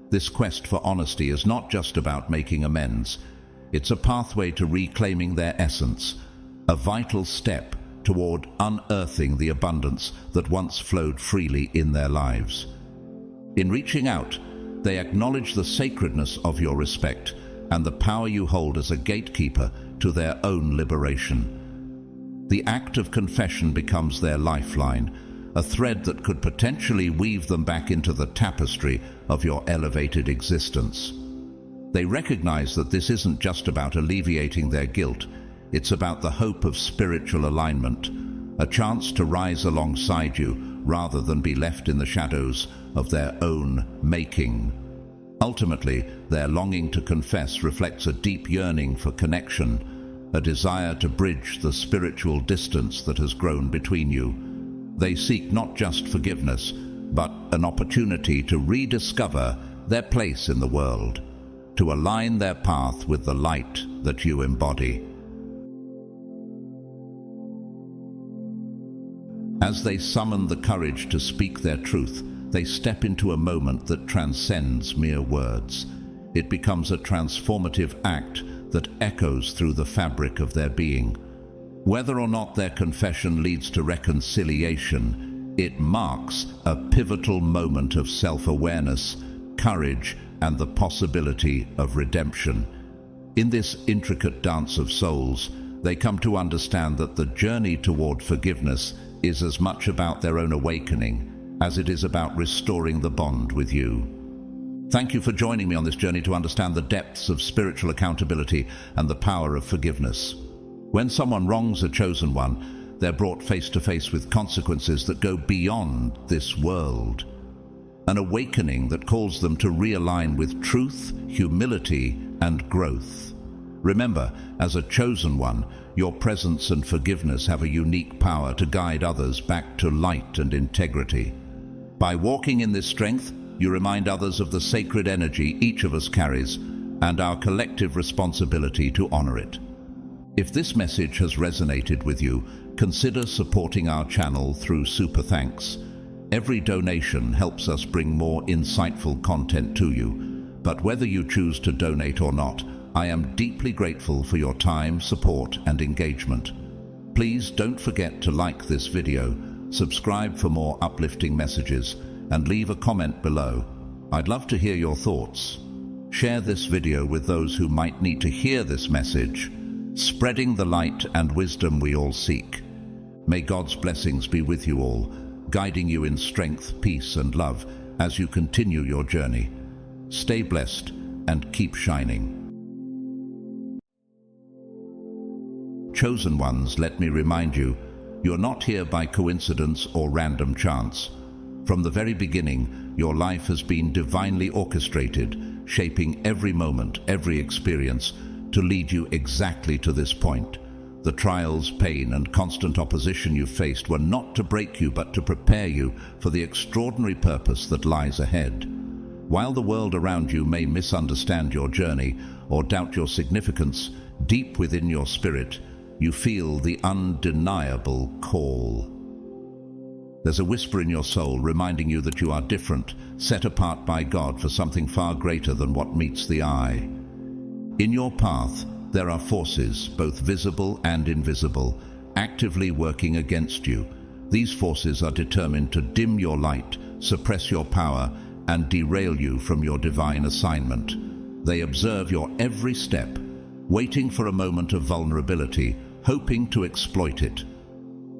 This quest for honesty is not just about making amends. It's a pathway to reclaiming their essence, a vital step toward unearthing the abundance that once flowed freely in their lives. In reaching out, they acknowledge the sacredness of your respect and the power you hold as a gatekeeper to their own liberation. The act of confession becomes their lifeline, a thread that could potentially weave them back into the tapestry of your elevated existence. They recognize that this isn't just about alleviating their guilt, it's about the hope of spiritual alignment, a chance to rise alongside you rather than be left in the shadows of their own making. Ultimately, their longing to confess reflects a deep yearning for connection, a desire to bridge the spiritual distance that has grown between you. They seek not just forgiveness, but an opportunity to rediscover their place in the world, to align their path with the light that you embody. As they summon the courage to speak their truth, they step into a moment that transcends mere words. It becomes a transformative act that echoes through the fabric of their being. Whether or not their confession leads to reconciliation, it marks a pivotal moment of self-awareness, courage, and the possibility of redemption. In this intricate dance of souls, they come to understand that the journey toward forgiveness is as much about their own awakening as it is about restoring the bond with you. Thank you for joining me on this journey to understand the depths of spiritual accountability and the power of forgiveness. When someone wrongs a chosen one, they're brought face to face with consequences that go beyond this world. An awakening that calls them to realign with truth, humility, and growth. Remember, as a chosen one, your presence and forgiveness have a unique power to guide others back to light and integrity. By walking in this strength, you remind others of the sacred energy each of us carries and our collective responsibility to honor it. If this message has resonated with you, consider supporting our channel through Super Thanks. Every donation helps us bring more insightful content to you, but whether you choose to donate or not, I am deeply grateful for your time, support, and engagement. Please don't forget to like this video, subscribe for more uplifting messages, and leave a comment below. I'd love to hear your thoughts. Share this video with those who might need to hear this message, spreading the light and wisdom we all seek. May God's blessings be with you all, guiding you in strength, peace, and love as you continue your journey. Stay blessed and keep shining. Chosen ones, let me remind you, you're not here by coincidence or random chance. From the very beginning, your life has been divinely orchestrated, shaping every moment, every experience, to lead you exactly to this point. The trials, pain, and constant opposition you faced were not to break you, but to prepare you for the extraordinary purpose that lies ahead. While the world around you may misunderstand your journey or doubt your significance, deep within your spirit, you feel the undeniable call. There's a whisper in your soul reminding you that you are different, set apart by God for something far greater than what meets the eye. In your path, there are forces, both visible and invisible, actively working against you. These forces are determined to dim your light, suppress your power, and derail you from your divine assignment. They observe your every step, waiting for a moment of vulnerability, hoping to exploit it.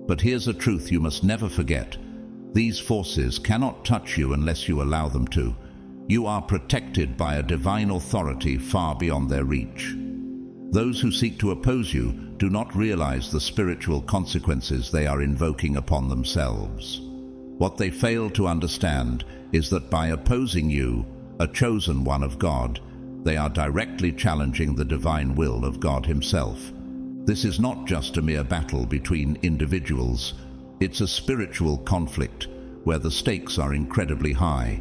But here's a truth you must never forget. These forces cannot touch you unless you allow them to. You are protected by a divine authority far beyond their reach. Those who seek to oppose you do not realize the spiritual consequences they are invoking upon themselves. What they fail to understand is that by opposing you, a chosen one of God, they are directly challenging the divine will of God Himself. This is not just a mere battle between individuals. It's a spiritual conflict where the stakes are incredibly high.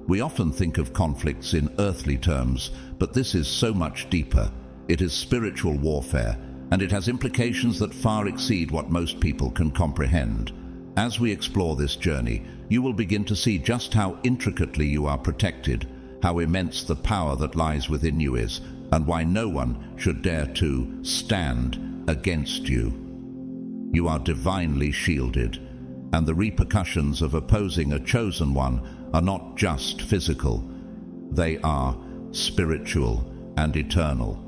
We often think of conflicts in earthly terms, but this is so much deeper. It is spiritual warfare, and it has implications that far exceed what most people can comprehend. As we explore this journey, you will begin to see just how intricately you are protected, how immense the power that lies within you is, and why no one should dare to stand against you. You are divinely shielded, and the repercussions of opposing a chosen one are not just physical. They are spiritual and eternal.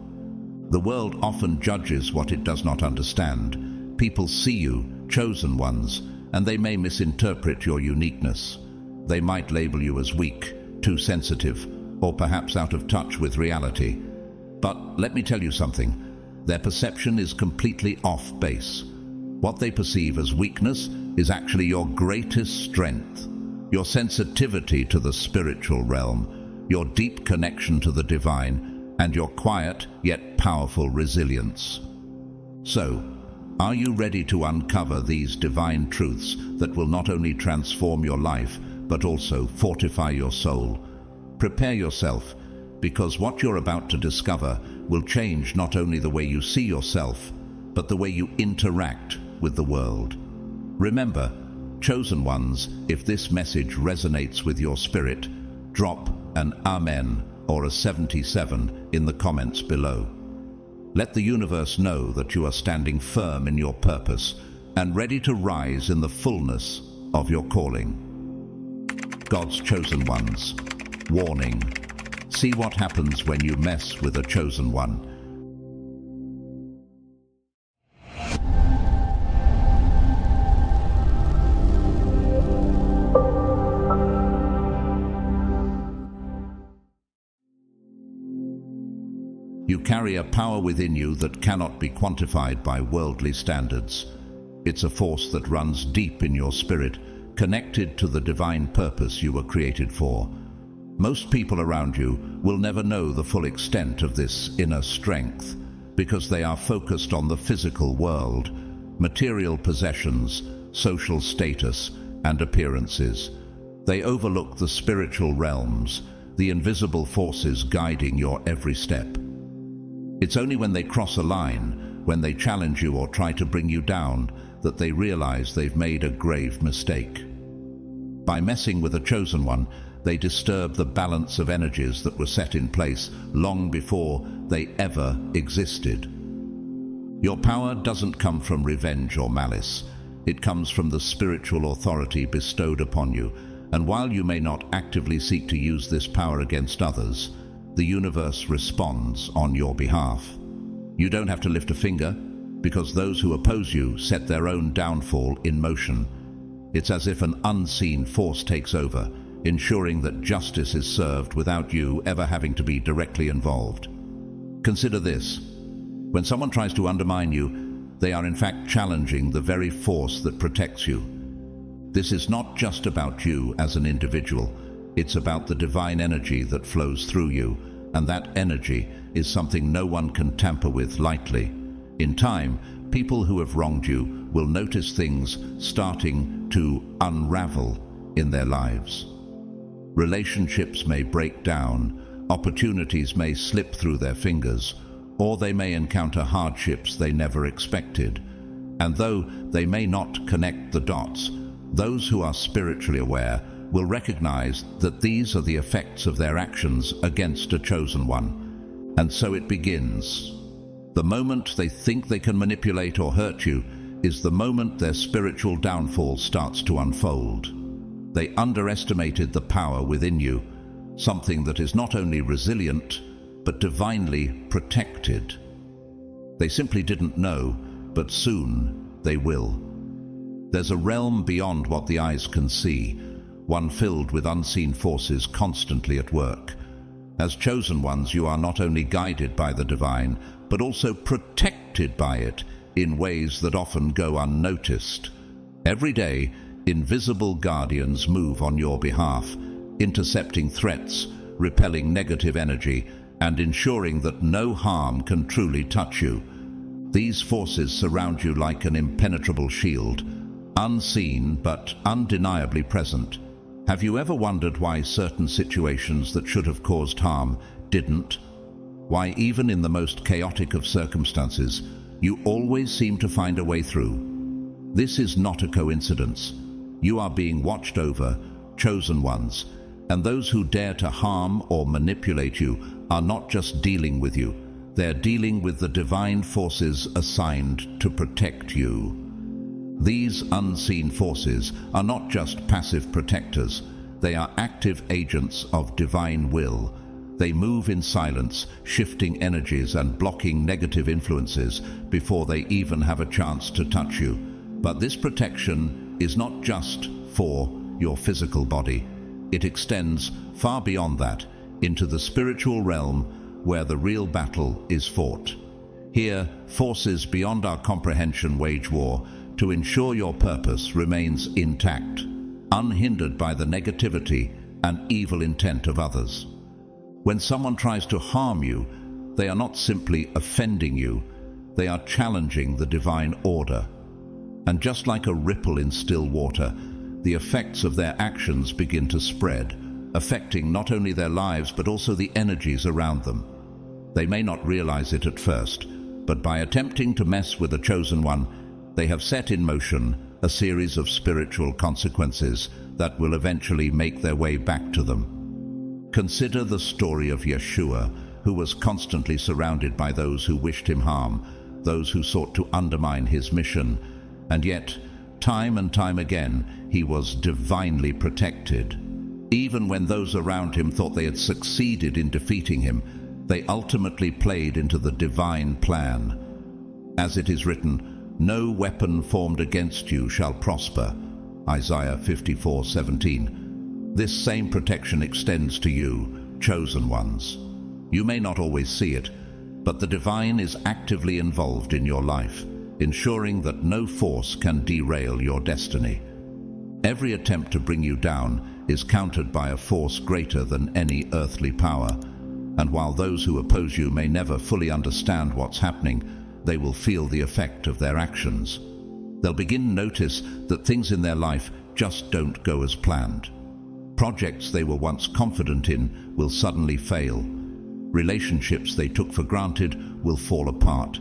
The world often judges what it does not understand. People see you, chosen ones, and they may misinterpret your uniqueness. They might label you as weak, too sensitive, or perhaps out of touch with reality. But let me tell you something. Their perception is completely off base. What they perceive as weakness is actually your greatest strength. Your sensitivity to the spiritual realm, your deep connection to the divine, and your quiet yet powerful resilience. So, are you ready to uncover these divine truths that will not only transform your life, but also fortify your soul? Prepare yourself, because what you're about to discover will change not only the way you see yourself, but the way you interact with the world. Remember, chosen ones, if this message resonates with your spirit, drop an Amen or a 77 in the comments below. Let the universe know that you are standing firm in your purpose and ready to rise in the fullness of your calling. God's chosen ones. Warning. See what happens when you mess with a chosen one. You carry a power within you that cannot be quantified by worldly standards. It's a force that runs deep in your spirit, connected to the divine purpose you were created for. Most people around you will never know the full extent of this inner strength because they are focused on the physical world, material possessions, social status, and appearances. They overlook the spiritual realms, the invisible forces guiding your every step. It's only when they cross a line, when they challenge you or try to bring you down, that they realize they've made a grave mistake. By messing with a chosen one, they disturb the balance of energies that were set in place long before they ever existed. Your power doesn't come from revenge or malice. It comes from the spiritual authority bestowed upon you, and while you may not actively seek to use this power against others, the universe responds on your behalf. You don't have to lift a finger, because those who oppose you set their own downfall in motion. It's as if an unseen force takes over, ensuring that justice is served without you ever having to be directly involved. Consider this. When someone tries to undermine you, they are in fact challenging the very force that protects you. This is not just about you as an individual. It's about the divine energy that flows through you, and that energy is something no one can tamper with lightly. In time, people who have wronged you will notice things starting to unravel in their lives. Relationships may break down, opportunities may slip through their fingers, or they may encounter hardships they never expected. And though they may not connect the dots, those who are spiritually aware will recognize that these are the effects of their actions against a chosen one. And so it begins. The moment they think they can manipulate or hurt you is the moment their spiritual downfall starts to unfold. They underestimated the power within you, something that is not only resilient, but divinely protected. They simply didn't know, but soon they will. There's a realm beyond what the eyes can see, one filled with unseen forces constantly at work. As chosen ones, you are not only guided by the divine, but also protected by it in ways that often go unnoticed. Every day, invisible guardians move on your behalf, intercepting threats, repelling negative energy, and ensuring that no harm can truly touch you. These forces surround you like an impenetrable shield, unseen but undeniably present. Have you ever wondered why certain situations that should have caused harm didn't? Why even in the most chaotic of circumstances, you always seem to find a way through. This is not a coincidence. You are being watched over, chosen ones, and those who dare to harm or manipulate you are not just dealing with you, they're dealing with the divine forces assigned to protect you. These unseen forces are not just passive protectors, they are active agents of divine will. They move in silence, shifting energies and blocking negative influences before they even have a chance to touch you. But this protection is not just for your physical body. It extends far beyond that, into the spiritual realm where the real battle is fought. Here, forces beyond our comprehension wage war to ensure your purpose remains intact, unhindered by the negativity and evil intent of others. When someone tries to harm you, they are not simply offending you, they are challenging the divine order. And just like a ripple in still water, the effects of their actions begin to spread, affecting not only their lives but also the energies around them. They may not realize it at first, but by attempting to mess with a chosen one, they have set in motion a series of spiritual consequences that will eventually make their way back to them. Consider the story of Yeshua, who was constantly surrounded by those who wished him harm, those who sought to undermine his mission, and yet, time and time again, he was divinely protected. Even when those around him thought they had succeeded in defeating him, they ultimately played into the divine plan. As it is written, "No weapon formed against you shall prosper." Isaiah 54:17. This same protection extends to you, chosen ones. You may not always see it, but the divine is actively involved in your life, ensuring that no force can derail your destiny. Every attempt to bring you down is countered by a force greater than any earthly power, and while those who oppose you may never fully understand what's happening, they will feel the effect of their actions. They'll begin to notice that things in their life just don't go as planned. Projects they were once confident in will suddenly fail. Relationships they took for granted will fall apart,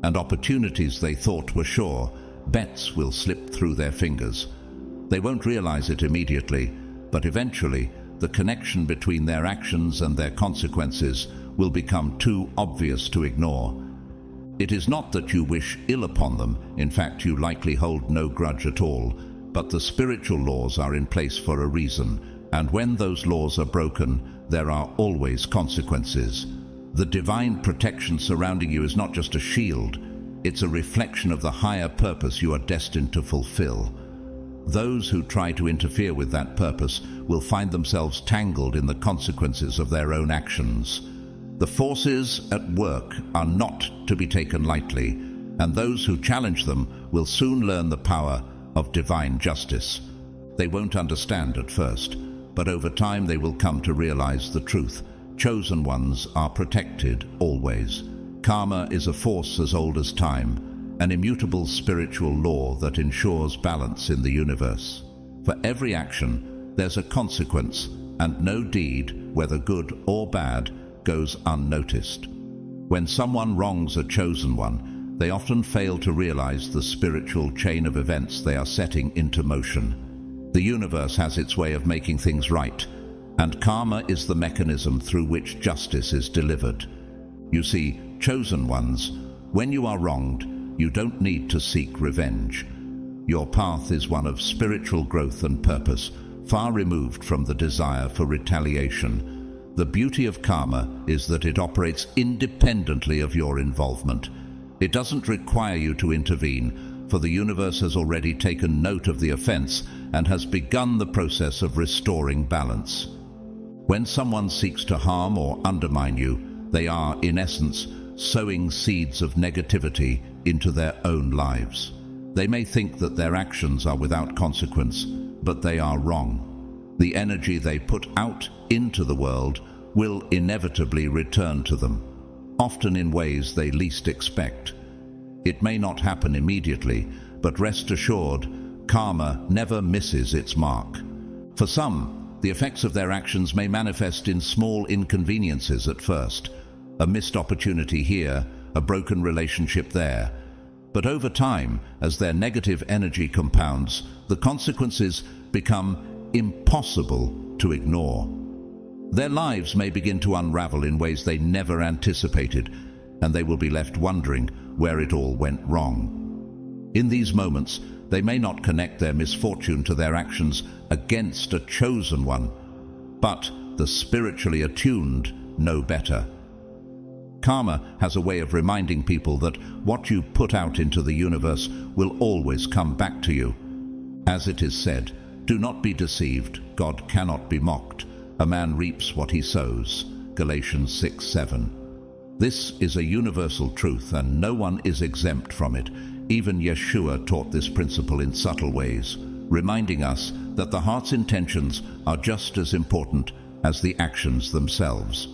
and opportunities they thought were sure, bets will slip through their fingers. They won't realize it immediately, but eventually the connection between their actions and their consequences will become too obvious to ignore. It is not that you wish ill upon them, in fact you likely hold no grudge at all, but the spiritual laws are in place for a reason, and when those laws are broken, there are always consequences. The divine protection surrounding you is not just a shield, it's a reflection of the higher purpose you are destined to fulfill. Those who try to interfere with that purpose will find themselves tangled in the consequences of their own actions. The forces at work are not to be taken lightly, and those who challenge them will soon learn the power of divine justice. They won't understand at first, but over time they will come to realize the truth. Chosen ones are protected always. Karma is a force as old as time, an immutable spiritual law that ensures balance in the universe. For every action, there's a consequence, and no deed, whether good or bad, goes unnoticed. When someone wrongs a chosen one, they often fail to realize the spiritual chain of events they are setting into motion. The universe has its way of making things right, and karma is the mechanism through which justice is delivered. You see, chosen ones, when you are wronged, you don't need to seek revenge. Your path is one of spiritual growth and purpose, far removed from the desire for retaliation. The beauty of karma is that it operates independently of your involvement. It doesn't require you to intervene, for the universe has already taken note of the offense and has begun the process of restoring balance. When someone seeks to harm or undermine you, they are, in essence, sowing seeds of negativity into their own lives. They may think that their actions are without consequence, but they are wrong. The energy they put out into the world will inevitably return to them, often in ways they least expect. It may not happen immediately, but rest assured, karma never misses its mark. For some, the effects of their actions may manifest in small inconveniences at first. A missed opportunity here, a broken relationship there. But over time, as their negative energy compounds, the consequences become impossible to ignore. Their lives may begin to unravel in ways they never anticipated, and they will be left wondering where it all went wrong. In these moments, they may not connect their misfortune to their actions against a chosen one, but the spiritually attuned know better. Karma has a way of reminding people that what you put out into the universe will always come back to you. As it is said, "Do not be deceived, God cannot be mocked. A man reaps what he sows." Galatians 6:7. This is a universal truth, and no one is exempt from it. Even Yeshua taught this principle in subtle ways, reminding us that the heart's intentions are just as important as the actions themselves.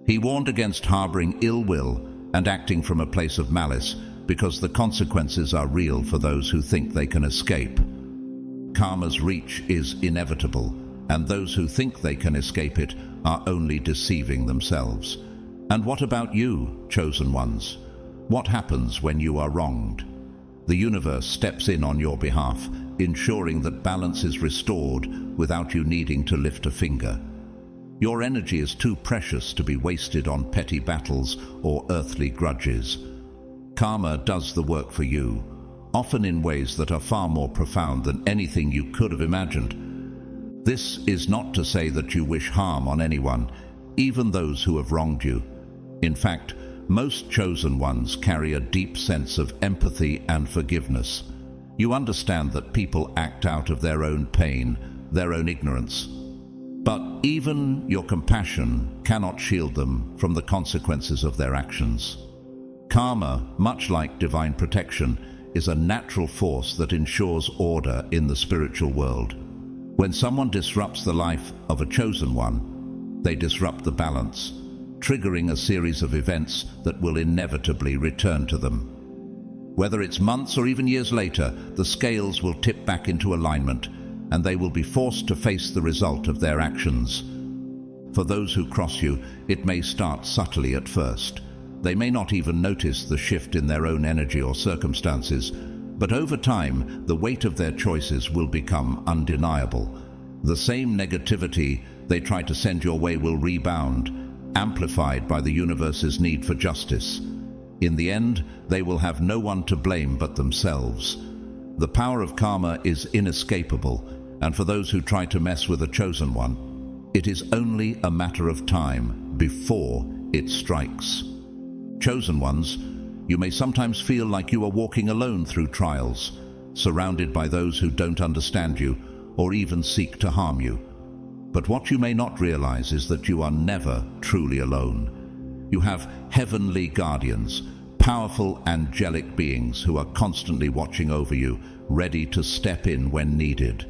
He warned against harboring ill will and acting from a place of malice, because the consequences are real for those who think they can escape. Karma's reach is inevitable, and those who think they can escape it are only deceiving themselves. And what about you, chosen ones? What happens when you are wronged? The universe steps in on your behalf, ensuring that balance is restored without you needing to lift a finger. Your energy is too precious to be wasted on petty battles or earthly grudges. Karma does the work for you, often in ways that are far more profound than anything you could have imagined. This is not to say that you wish harm on anyone, even those who have wronged you. In fact, most chosen ones carry a deep sense of empathy and forgiveness. You understand that people act out of their own pain, their own ignorance. But even your compassion cannot shield them from the consequences of their actions. Karma, much like divine protection, is a natural force that ensures order in the spiritual world. When someone disrupts the life of a chosen one, they disrupt the balance, triggering a series of events that will inevitably return to them. Whether it's months or even years later, the scales will tip back into alignment, and they will be forced to face the result of their actions. For those who cross you, it may start subtly at first. They may not even notice the shift in their own energy or circumstances, but over time, the weight of their choices will become undeniable. The same negativity they try to send your way will rebound, amplified by the universe's need for justice. In the end, they will have no one to blame but themselves. The power of karma is inescapable, and for those who try to mess with a chosen one, it is only a matter of time before it strikes. Chosen ones, you may sometimes feel like you are walking alone through trials, surrounded by those who don't understand you or even seek to harm you. But what you may not realize is that you are never truly alone. You have heavenly guardians, powerful angelic beings who are constantly watching over you, ready to step in when needed.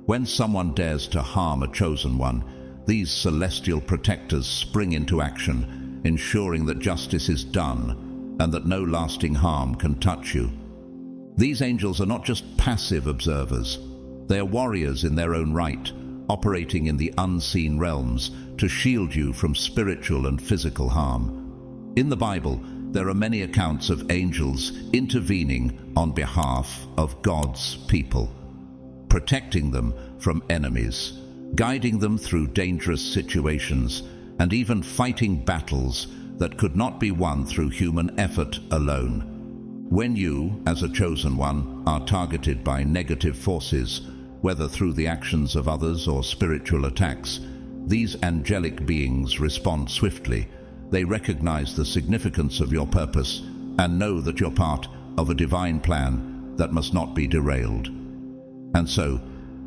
When someone dares to harm a chosen one, these celestial protectors spring into action, ensuring that justice is done and that no lasting harm can touch you. These angels are not just passive observers. They are warriors in their own right, operating in the unseen realms to shield you from spiritual and physical harm. In the Bible, there are many accounts of angels intervening on behalf of God's people, protecting them from enemies, guiding them through dangerous situations, and even fighting battles that could not be won through human effort alone. When you, as a chosen one, are targeted by negative forces, whether through the actions of others or spiritual attacks, these angelic beings respond swiftly. They recognize the significance of your purpose and know that you're part of a divine plan that must not be derailed. And so,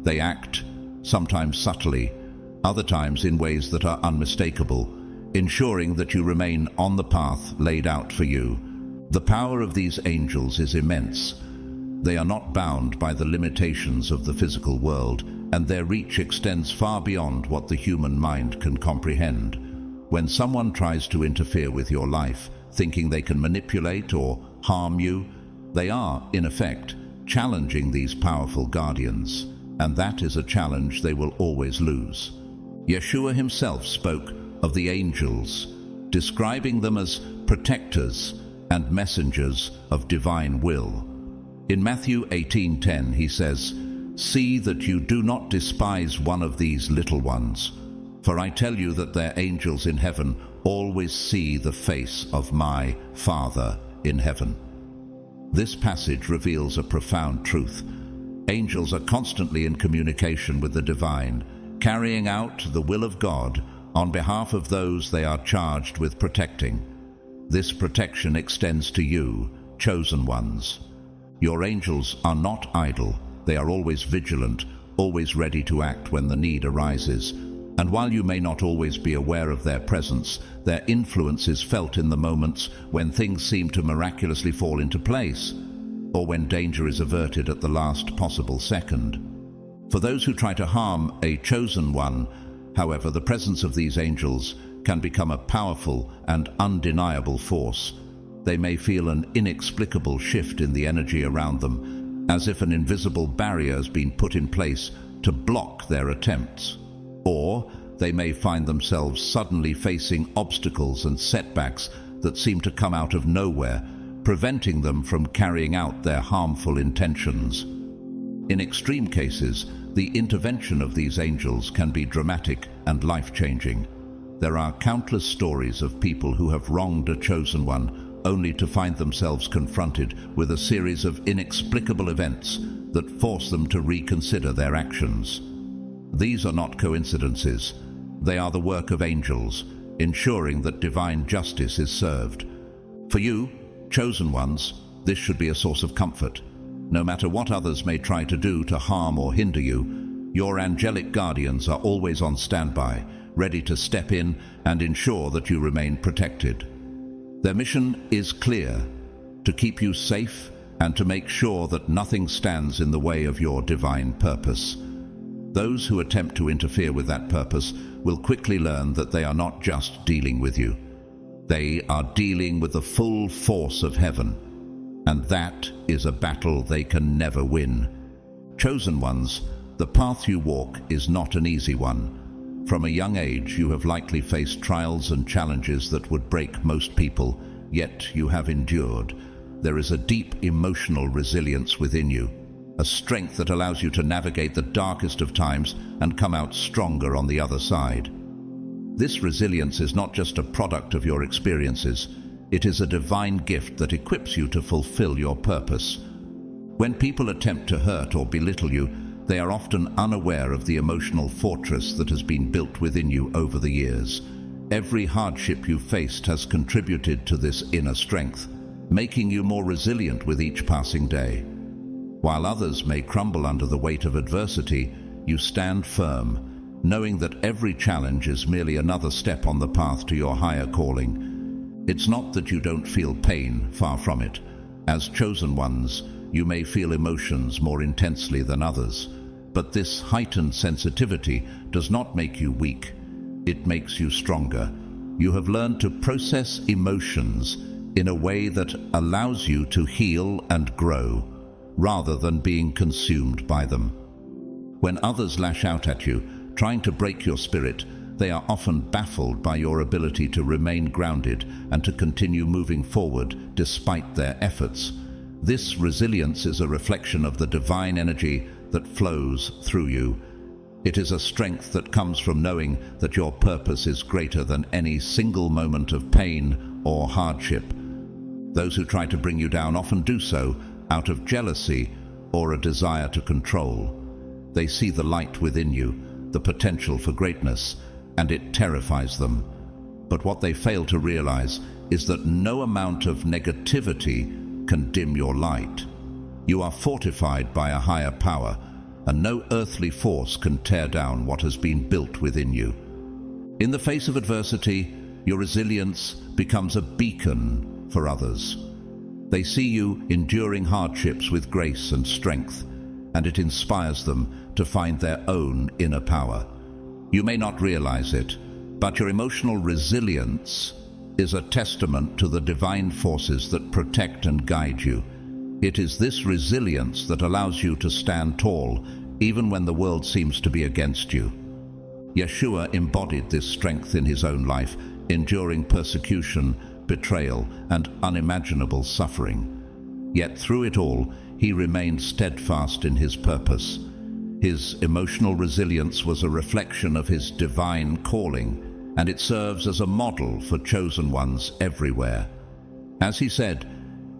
they act, sometimes subtly, other times in ways that are unmistakable, ensuring that you remain on the path laid out for you. The power of these angels is immense. They are not bound by the limitations of the physical world, and their reach extends far beyond what the human mind can comprehend. When someone tries to interfere with your life, thinking they can manipulate or harm you, they are, in effect, challenging these powerful guardians, and that is a challenge they will always lose. Yeshua himself spoke of the angels, describing them as protectors, and messengers of divine will. In Matthew 18:10 he says, "See that you do not despise one of these little ones, for I tell you that their angels in heaven always see the face of my Father in heaven." This passage reveals a profound truth. Angels are constantly in communication with the divine, carrying out the will of God on behalf of those they are charged with protecting. This protection extends to you, chosen ones. Your angels are not idle. They are always vigilant, always ready to act when the need arises. And while you may not always be aware of their presence, their influence is felt in the moments when things seem to miraculously fall into place, or when danger is averted at the last possible second. For those who try to harm a chosen one, however, the presence of these angels can become a powerful and undeniable force. They may feel an inexplicable shift in the energy around them, as if an invisible barrier has been put in place to block their attempts. Or they may find themselves suddenly facing obstacles and setbacks that seem to come out of nowhere, preventing them from carrying out their harmful intentions. In extreme cases, the intervention of these angels can be dramatic and life-changing. There are countless stories of people who have wronged a chosen one, only to find themselves confronted with a series of inexplicable events that force them to reconsider their actions. These are not coincidences. They are the work of angels, ensuring that divine justice is served. For you, chosen ones, this should be a source of comfort. No matter what others may try to do to harm or hinder you, your angelic guardians are always on standby, ready to step in and ensure that you remain protected. Their mission is clear: to keep you safe and to make sure that nothing stands in the way of your divine purpose. Those who attempt to interfere with that purpose will quickly learn that they are not just dealing with you. They are dealing with the full force of heaven, and that is a battle they can never win. Chosen ones, the path you walk is not an easy one. From a young age, you have likely faced trials and challenges that would break most people, yet you have endured. There is a deep emotional resilience within you, a strength that allows you to navigate the darkest of times and come out stronger on the other side. This resilience is not just a product of your experiences, it is a divine gift that equips you to fulfill your purpose. When people attempt to hurt or belittle you, they are often unaware of the emotional fortress that has been built within you over the years. Every hardship you faced has contributed to this inner strength, making you more resilient with each passing day. While others may crumble under the weight of adversity, you stand firm, knowing that every challenge is merely another step on the path to your higher calling. It's not that you don't feel pain, far from it. As chosen ones, you may feel emotions more intensely than others, but this heightened sensitivity does not make you weak. It makes you stronger. You have learned to process emotions in a way that allows you to heal and grow, rather than being consumed by them. When others lash out at you, trying to break your spirit, they are often baffled by your ability to remain grounded and to continue moving forward despite their efforts. This resilience is a reflection of the divine energy that flows through you. It is a strength that comes from knowing that your purpose is greater than any single moment of pain or hardship. Those who try to bring you down often do so out of jealousy or a desire to control. They see the light within you, the potential for greatness, and it terrifies them. But what they fail to realize is that no amount of negativity can dim your light. You are fortified by a higher power, and no earthly force can tear down what has been built within you. In the face of adversity, your resilience becomes a beacon for others. They see you enduring hardships with grace and strength, and it inspires them to find their own inner power. You may not realize it, but your emotional resilience is a testament to the divine forces that protect and guide you. It is this resilience that allows you to stand tall, even when the world seems to be against you. Yeshua embodied this strength in his own life, enduring persecution, betrayal, and unimaginable suffering. Yet through it all, he remained steadfast in his purpose. His emotional resilience was a reflection of his divine calling, and it serves as a model for chosen ones everywhere. As he said,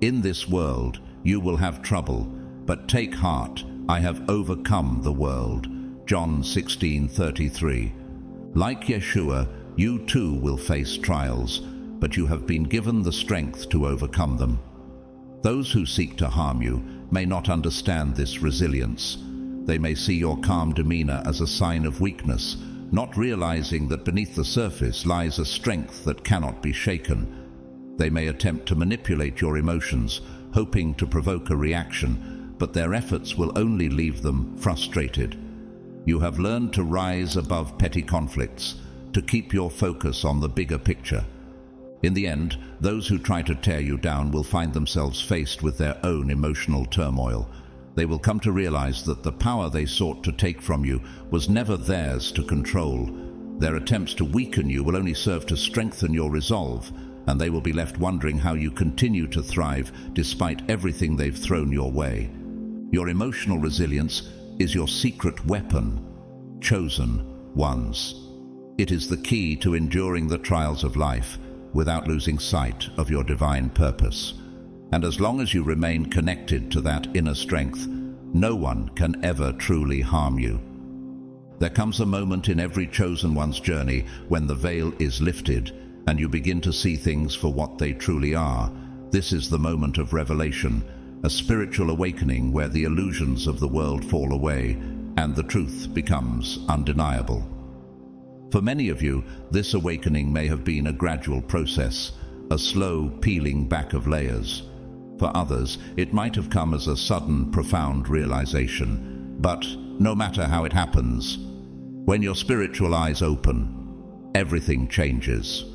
"In this world you will have trouble, but take heart, I have overcome the world." John 16:33. Like Yeshua, you too will face trials, but you have been given the strength to overcome them. Those who seek to harm you may not understand this resilience. They may see your calm demeanor as a sign of weakness, not realizing that beneath the surface lies a strength that cannot be shaken. They may attempt to manipulate your emotions, hoping to provoke a reaction, but their efforts will only leave them frustrated. You have learned to rise above petty conflicts, to keep your focus on the bigger picture. In the end, those who try to tear you down will find themselves faced with their own emotional turmoil. They will come to realize that the power they sought to take from you was never theirs to control. Their attempts to weaken you will only serve to strengthen your resolve, and they will be left wondering how you continue to thrive despite everything they've thrown your way. Your emotional resilience is your secret weapon, chosen ones. It is the key to enduring the trials of life without losing sight of your divine purpose. And as long as you remain connected to that inner strength, no one can ever truly harm you. There comes a moment in every chosen one's journey when the veil is lifted and you begin to see things for what they truly are. This is the moment of revelation, a spiritual awakening where the illusions of the world fall away and the truth becomes undeniable. For many of you, this awakening may have been a gradual process, a slow peeling back of layers. For others, it might have come as a sudden, profound realization. But no matter how it happens, when your spiritual eyes open, everything changes.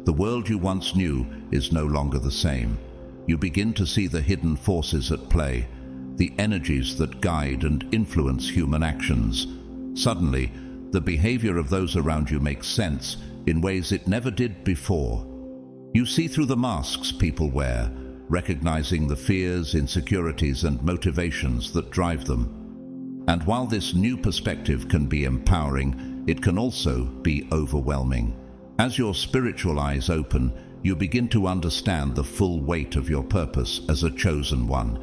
The world you once knew is no longer the same. You begin to see the hidden forces at play, the energies that guide and influence human actions. Suddenly, the behavior of those around you makes sense in ways it never did before. You see through the masks people wear, recognizing the fears, insecurities, and motivations that drive them. And while this new perspective can be empowering, it can also be overwhelming. As your spiritual eyes open, you begin to understand the full weight of your purpose as a chosen one.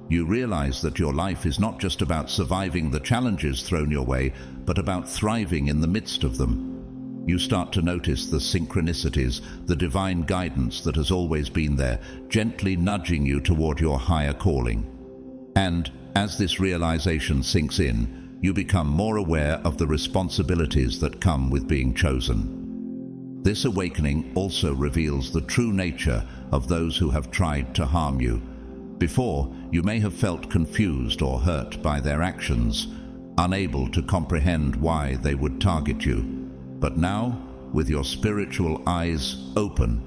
You realize that your life is not just about surviving the challenges thrown your way, but about thriving in the midst of them. You start to notice the synchronicities, the divine guidance that has always been there, gently nudging you toward your higher calling. And as this realization sinks in, you become more aware of the responsibilities that come with being chosen. This awakening also reveals the true nature of those who have tried to harm you. Before, you may have felt confused or hurt by their actions, unable to comprehend why they would target you. But now, with your spiritual eyes open,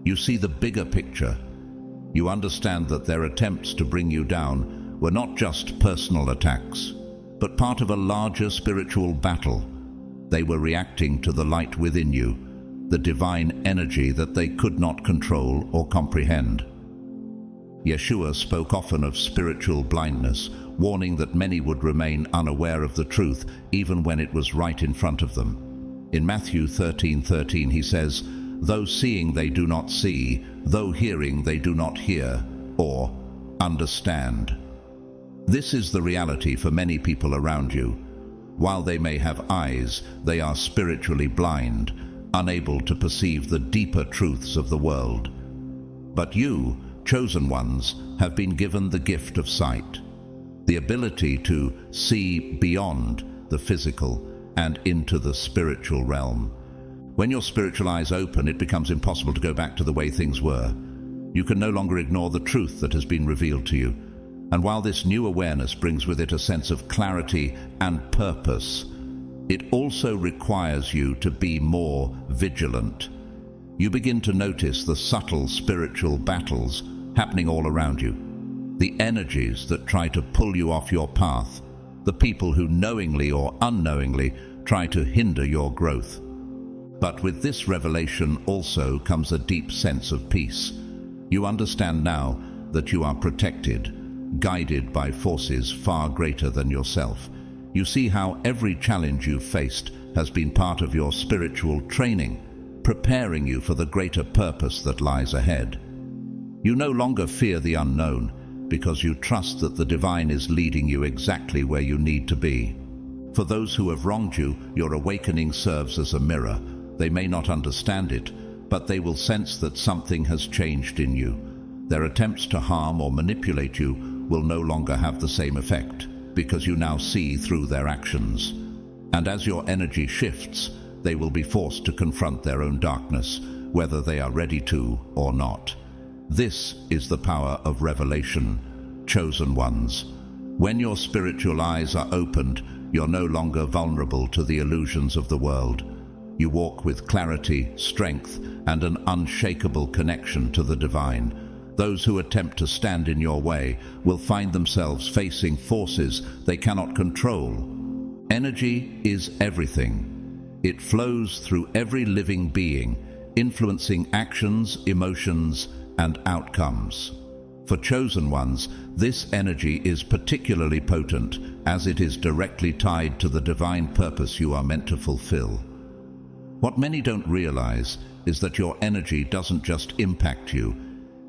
you see the bigger picture. You understand that their attempts to bring you down were not just personal attacks, but part of a larger spiritual battle. They were reacting to the light within you, the divine energy that they could not control or comprehend. Yeshua spoke often of spiritual blindness, warning that many would remain unaware of the truth even when it was right in front of them. In Matthew 13:13 he says, "Though seeing they do not see, though hearing they do not hear, or understand." This is the reality for many people around you. While they may have eyes, they are spiritually blind, unable to perceive the deeper truths of the world. But you, chosen ones, have been given the gift of sight, the ability to see beyond the physical and into the spiritual realm. When your spiritual eyes open, it becomes impossible to go back to the way things were. You can no longer ignore the truth that has been revealed to you. And while this new awareness brings with it a sense of clarity and purpose, it also requires you to be more vigilant. You begin to notice the subtle spiritual battles happening all around you, the energies that try to pull you off your path, the people who knowingly or unknowingly try to hinder your growth. But with this revelation also comes a deep sense of peace. You understand now that you are protected, guided by forces far greater than yourself. You see how every challenge you've faced has been part of your spiritual training, preparing you for the greater purpose that lies ahead. You no longer fear the unknown because you trust that the divine is leading you exactly where you need to be. For those who have wronged you, your awakening serves as a mirror. They may not understand it, but they will sense that something has changed in you. Their attempts to harm or manipulate you will no longer have the same effect, because you now see through their actions. And as your energy shifts, they will be forced to confront their own darkness, whether they are ready to or not. This is the power of revelation, chosen ones. When your spiritual eyes are opened, you're no longer vulnerable to the illusions of the world. You walk with clarity, strength, and an unshakable connection to the divine. Those who attempt to stand in your way will find themselves facing forces they cannot control. Energy is everything. It flows through every living being, influencing actions, emotions, and outcomes. For chosen ones, this energy is particularly potent as it is directly tied to the divine purpose you are meant to fulfill. What many don't realize is that your energy doesn't just impact you,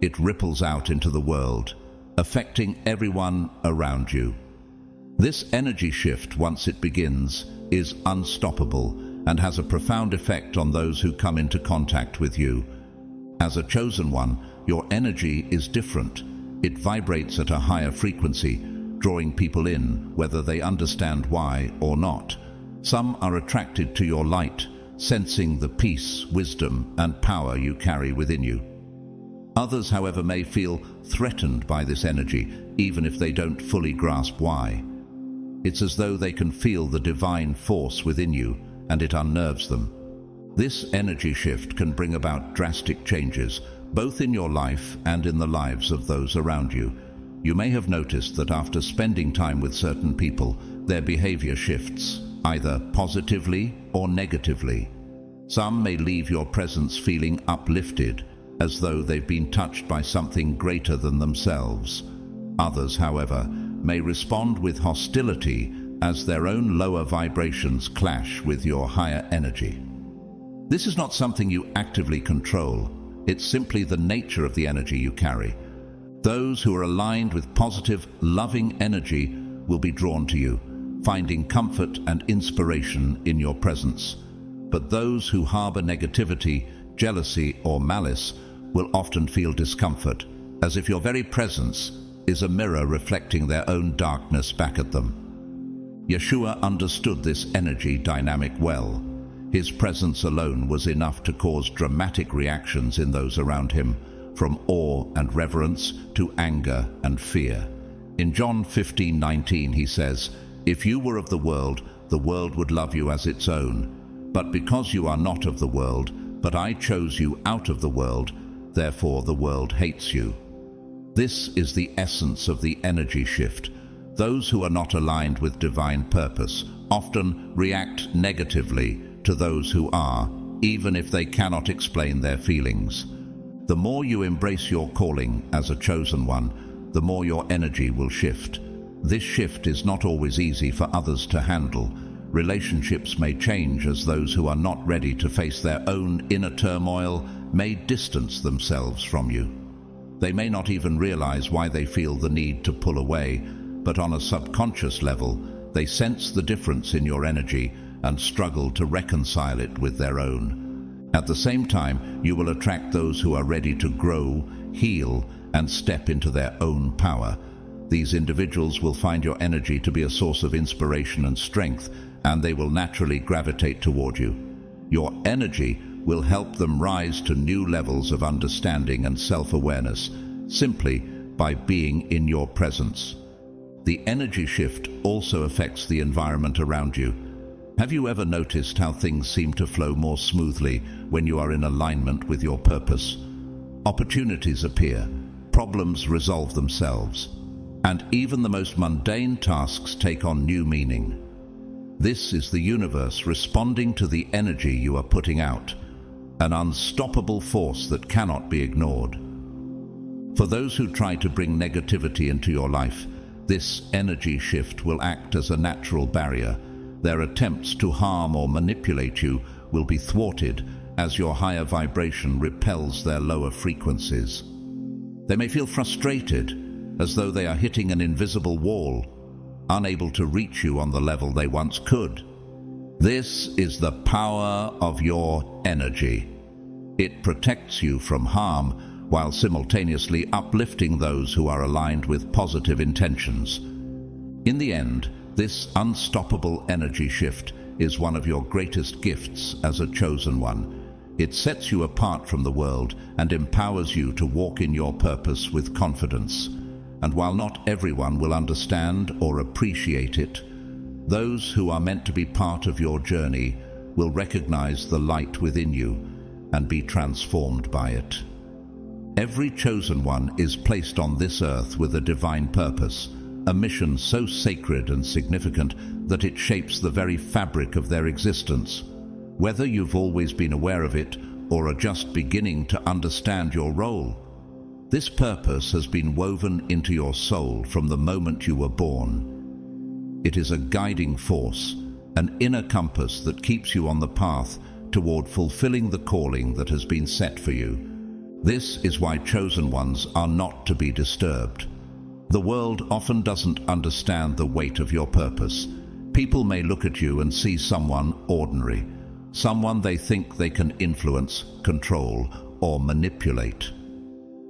it ripples out into the world, affecting everyone around you. This energy shift, once it begins, is unstoppable and has a profound effect on those who come into contact with you. As a chosen one, your energy is different. It vibrates at a higher frequency, drawing people in, whether they understand why or not. Some are attracted to your light, sensing the peace, wisdom, and power you carry within you. Others, however, may feel threatened by this energy, even if they don't fully grasp why. It's as though they can feel the divine force within you, and it unnerves them. This energy shift can bring about drastic changes, both in your life and in the lives of those around you. You may have noticed that after spending time with certain people, their behavior shifts, either positively or negatively. Some may leave your presence feeling uplifted, as though they've been touched by something greater than themselves. Others, however, may respond with hostility as their own lower vibrations clash with your higher energy. This is not something you actively control. It's simply the nature of the energy you carry. Those who are aligned with positive, loving energy will be drawn to you, finding comfort and inspiration in your presence. But those who harbor negativity, jealousy, or malice will often feel discomfort, as if your very presence is a mirror reflecting their own darkness back at them. Yeshua understood this energy dynamic well. His presence alone was enough to cause dramatic reactions in those around him, from awe and reverence to anger and fear. In John 15:19 he says, "If you were of the world would love you as its own. But because you are not of the world, but I chose you out of the world, therefore the world hates you." This is the essence of the energy shift. Those who are not aligned with divine purpose often react negatively to those who are, even if they cannot explain their feelings. The more you embrace your calling as a chosen one, the more your energy will shift. This shift is not always easy for others to handle. Relationships may change as those who are not ready to face their own inner turmoil may distance themselves from you. They may not even realize why they feel the need to pull away, but on a subconscious level, they sense the difference in your energy and struggle to reconcile it with their own. At the same time, you will attract those who are ready to grow, heal, and step into their own power. These individuals will find your energy to be a source of inspiration and strength, and they will naturally gravitate toward you. Your energy will help them rise to new levels of understanding and self-awareness, simply by being in your presence. The energy shift also affects the environment around you. Have you ever noticed how things seem to flow more smoothly when you are in alignment with your purpose? Opportunities appear, problems resolve themselves, and even the most mundane tasks take on new meaning. This is the universe responding to the energy you are putting out, an unstoppable force that cannot be ignored. For those who try to bring negativity into your life, this energy shift will act as a natural barrier. Their attempts to harm or manipulate you will be thwarted as your higher vibration repels their lower frequencies. They may feel frustrated, as though they are hitting an invisible wall, unable to reach you on the level they once could. This is the power of your energy. It protects you from harm while simultaneously uplifting those who are aligned with positive intentions. In the end, this unstoppable energy shift is one of your greatest gifts as a chosen one. It sets you apart from the world and empowers you to walk in your purpose with confidence. And while not everyone will understand or appreciate it, those who are meant to be part of your journey will recognize the light within you and be transformed by it. Every chosen one is placed on this earth with a divine purpose, a mission so sacred and significant that it shapes the very fabric of their existence. Whether you've always been aware of it or are just beginning to understand your role, this purpose has been woven into your soul from the moment you were born. It is a guiding force, an inner compass that keeps you on the path toward fulfilling the calling that has been set for you. This is why chosen ones are not to be disturbed. The world often doesn't understand the weight of your purpose. People may look at you and see someone ordinary, someone they think they can influence, control, or manipulate.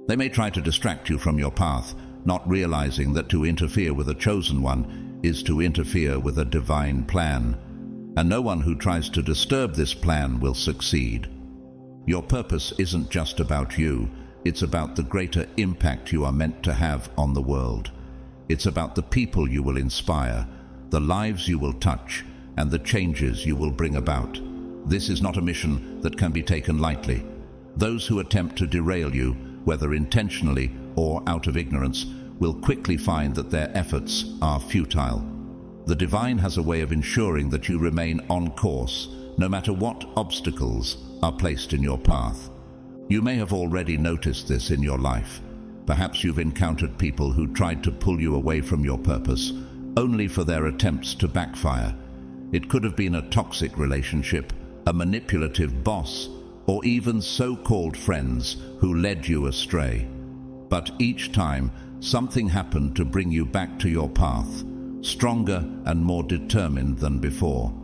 They may try to distract you from your path, not realizing that to interfere with a chosen one is to interfere with a divine plan, and no one who tries to disturb this plan will succeed. Your purpose isn't just about you, it's about the greater impact you are meant to have on the world. It's about the people you will inspire, the lives you will touch, and the changes you will bring about. This is not a mission that can be taken lightly. Those who attempt to derail you, whether intentionally or out of ignorance, will quickly find that their efforts are futile. The divine has a way of ensuring that you remain on course, no matter what obstacles are placed in your path. You may have already noticed this in your life. Perhaps you've encountered people who tried to pull you away from your purpose, only for their attempts to backfire. It could have been a toxic relationship, a manipulative boss, or even so-called friends who led you astray. But each time, something happened to bring you back to your path, stronger and more determined than before.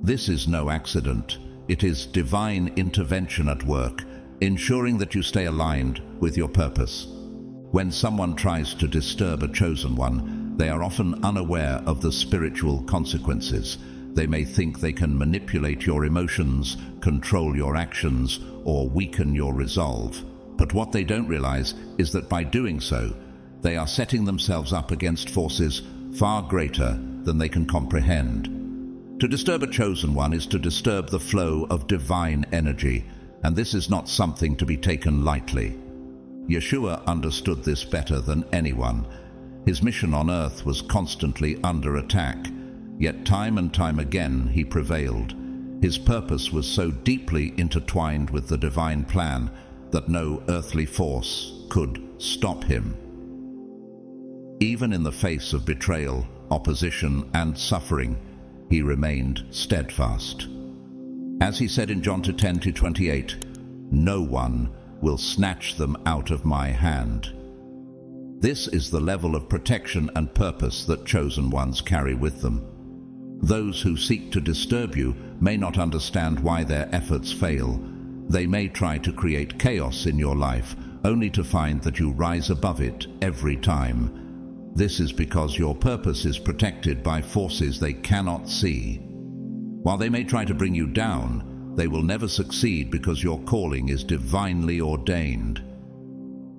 This is no accident. It is divine intervention at work, ensuring that you stay aligned with your purpose. When someone tries to disturb a chosen one, they are often unaware of the spiritual consequences. They may think they can manipulate your emotions, control your actions, or weaken your resolve. But what they don't realize is that by doing so, they are setting themselves up against forces far greater than they can comprehend. To disturb a chosen one is to disturb the flow of divine energy, and this is not something to be taken lightly. Yeshua understood this better than anyone. His mission on earth was constantly under attack, yet time and time again he prevailed. His purpose was so deeply intertwined with the divine plan that no earthly force could stop him. Even in the face of betrayal, opposition, and suffering, he remained steadfast. As he said in John 10:28, "No one will snatch them out of my hand." This is the level of protection and purpose that chosen ones carry with them. Those who seek to disturb you may not understand why their efforts fail. They may try to create chaos in your life, only to find that you rise above it every time. This is because your purpose is protected by forces they cannot see. While they may try to bring you down, they will never succeed because your calling is divinely ordained.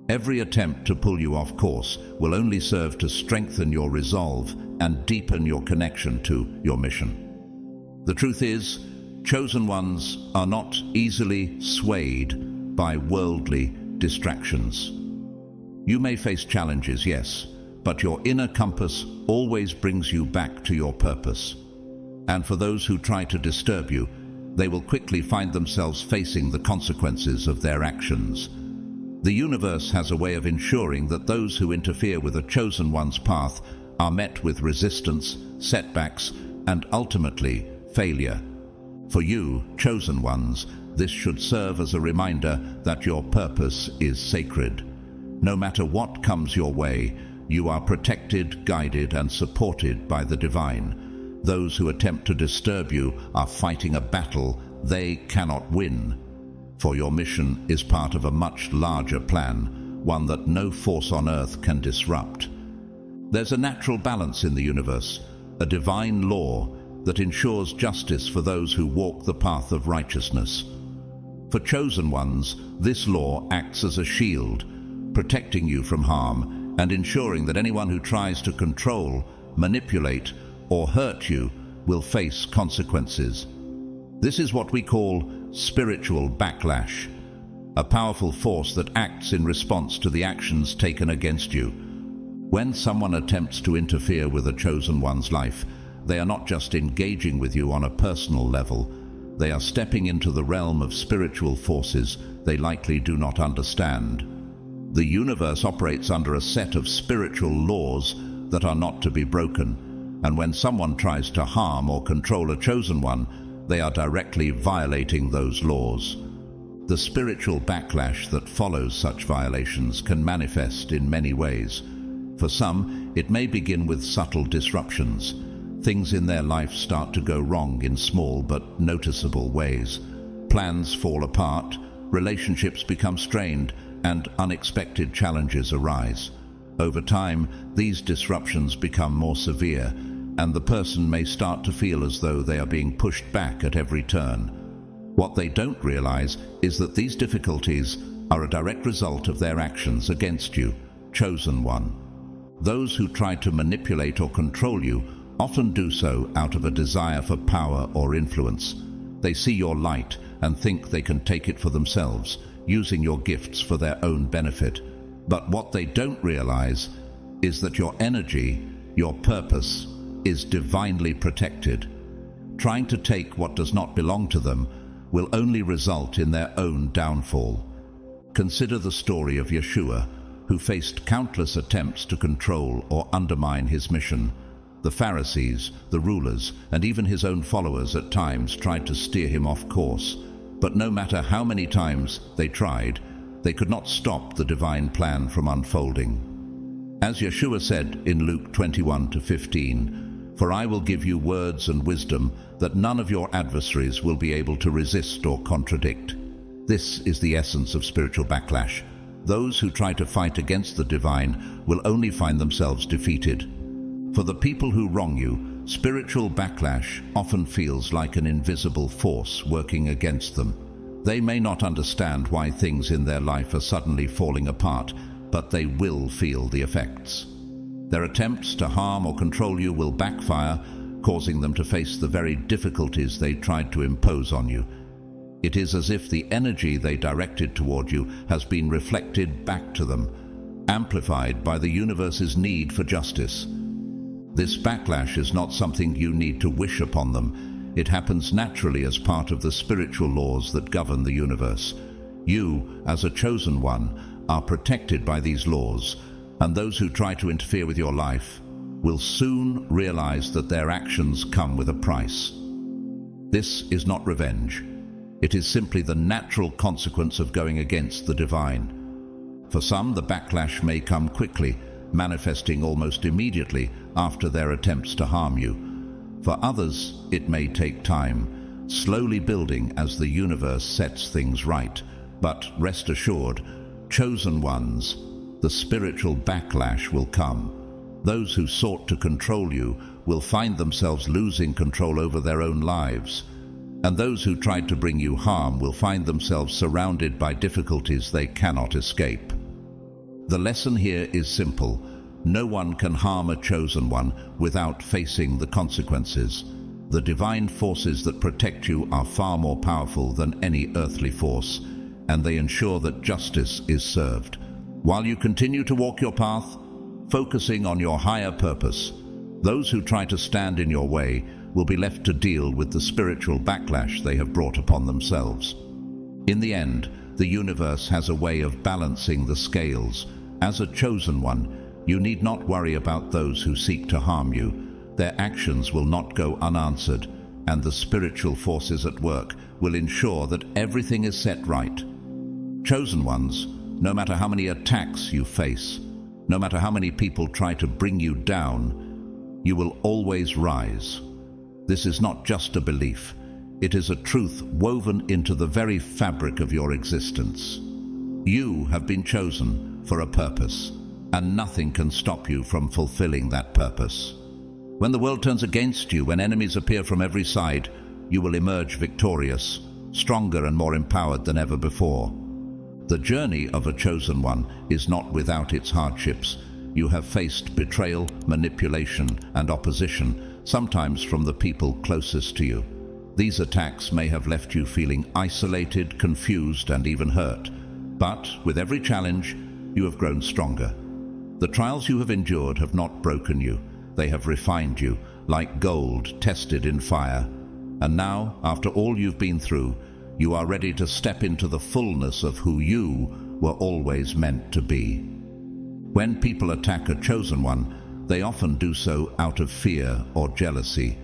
Every attempt to pull you off course will only serve to strengthen your resolve and deepen your connection to your mission. The truth is, chosen ones are not easily swayed by worldly distractions. You may face challenges, yes, but your inner compass always brings you back to your purpose. And for those who try to disturb you, they will quickly find themselves facing the consequences of their actions. The universe has a way of ensuring that those who interfere with a chosen one's path are met with resistance, setbacks, and ultimately failure. For you, chosen ones, this should serve as a reminder that your purpose is sacred. No matter what comes your way, you are protected, guided, and supported by the divine. Those who attempt to disturb you are fighting a battle they cannot win. For your mission is part of a much larger plan, one that no force on earth can disrupt. There's a natural balance in the universe, a divine law that ensures justice for those who walk the path of righteousness. For chosen ones, this law acts as a shield, protecting you from harm and ensuring that anyone who tries to control, manipulate, or hurt you will face consequences. This is what we call spiritual backlash, a powerful force that acts in response to the actions taken against you. When someone attempts to interfere with a chosen one's life, they are not just engaging with you on a personal level, they are stepping into the realm of spiritual forces they likely do not understand. The universe operates under a set of spiritual laws that are not to be broken, and when someone tries to harm or control a chosen one, they are directly violating those laws. The spiritual backlash that follows such violations can manifest in many ways. For some, it may begin with subtle disruptions. Things in their life start to go wrong in small but noticeable ways. Plans fall apart, relationships become strained, and unexpected challenges arise. Over time, these disruptions become more severe, and the person may start to feel as though they are being pushed back at every turn. What they don't realize is that these difficulties are a direct result of their actions against you, chosen one. Those who try to manipulate or control you often do so out of a desire for power or influence. They see your light and think they can take it for themselves, using your gifts for their own benefit. But what they don't realize is that your energy, your purpose, is divinely protected. Trying to take what does not belong to them will only result in their own downfall. Consider the story of Yeshua, who faced countless attempts to control or undermine his mission. The Pharisees, the rulers, and even his own followers at times tried to steer him off course. But no matter how many times they tried, they could not stop the divine plan from unfolding. As Yeshua said in Luke 21-15, "For I will give you words and wisdom that none of your adversaries will be able to resist or contradict." This is the essence of spiritual backlash. Those who try to fight against the divine will only find themselves defeated. For the people who wrong you, spiritual backlash often feels like an invisible force working against them. They may not understand why things in their life are suddenly falling apart, but they will feel the effects. Their attempts to harm or control you will backfire, causing them to face the very difficulties they tried to impose on you. It is as if the energy they directed toward you has been reflected back to them, amplified by the universe's need for justice. This backlash is not something you need to wish upon them. It happens naturally as part of the spiritual laws that govern the universe. You, as a chosen one, are protected by these laws, and those who try to interfere with your life will soon realize that their actions come with a price. This is not revenge. It is simply the natural consequence of going against the divine. For some, the backlash may come quickly, manifesting almost immediately after their attempts to harm you. For others, it may take time, slowly building as the universe sets things right. But rest assured, chosen ones, the spiritual backlash will come. Those who sought to control you will find themselves losing control over their own lives. And those who tried to bring you harm will find themselves surrounded by difficulties they cannot escape. The lesson here is simple. No one can harm a chosen one without facing the consequences. The divine forces that protect you are far more powerful than any earthly force, and they ensure that justice is served. While you continue to walk your path, focusing on your higher purpose, those who try to stand in your way will be left to deal with the spiritual backlash they have brought upon themselves. In the end, the universe has a way of balancing the scales. As a chosen one, you need not worry about those who seek to harm you. Their actions will not go unanswered, and the spiritual forces at work will ensure that everything is set right. Chosen ones, no matter how many attacks you face, no matter how many people try to bring you down, you will always rise. This is not just a belief. It is a truth woven into the very fabric of your existence. You have been chosen for a purpose, and nothing can stop you from fulfilling that purpose. When the world turns against you, when enemies appear from every side, you will emerge victorious, stronger and more empowered than ever before. The journey of a chosen one is not without its hardships. You have faced betrayal, manipulation, and opposition, sometimes from the people closest to you. These attacks may have left you feeling isolated, confused, and even hurt. But with every challenge, you have grown stronger. The trials you have endured have not broken you. They have refined you, like gold tested in fire. And now, after all you've been through, you are ready to step into the fullness of who you were always meant to be. When people attack a chosen one, they often do so out of fear or jealousy.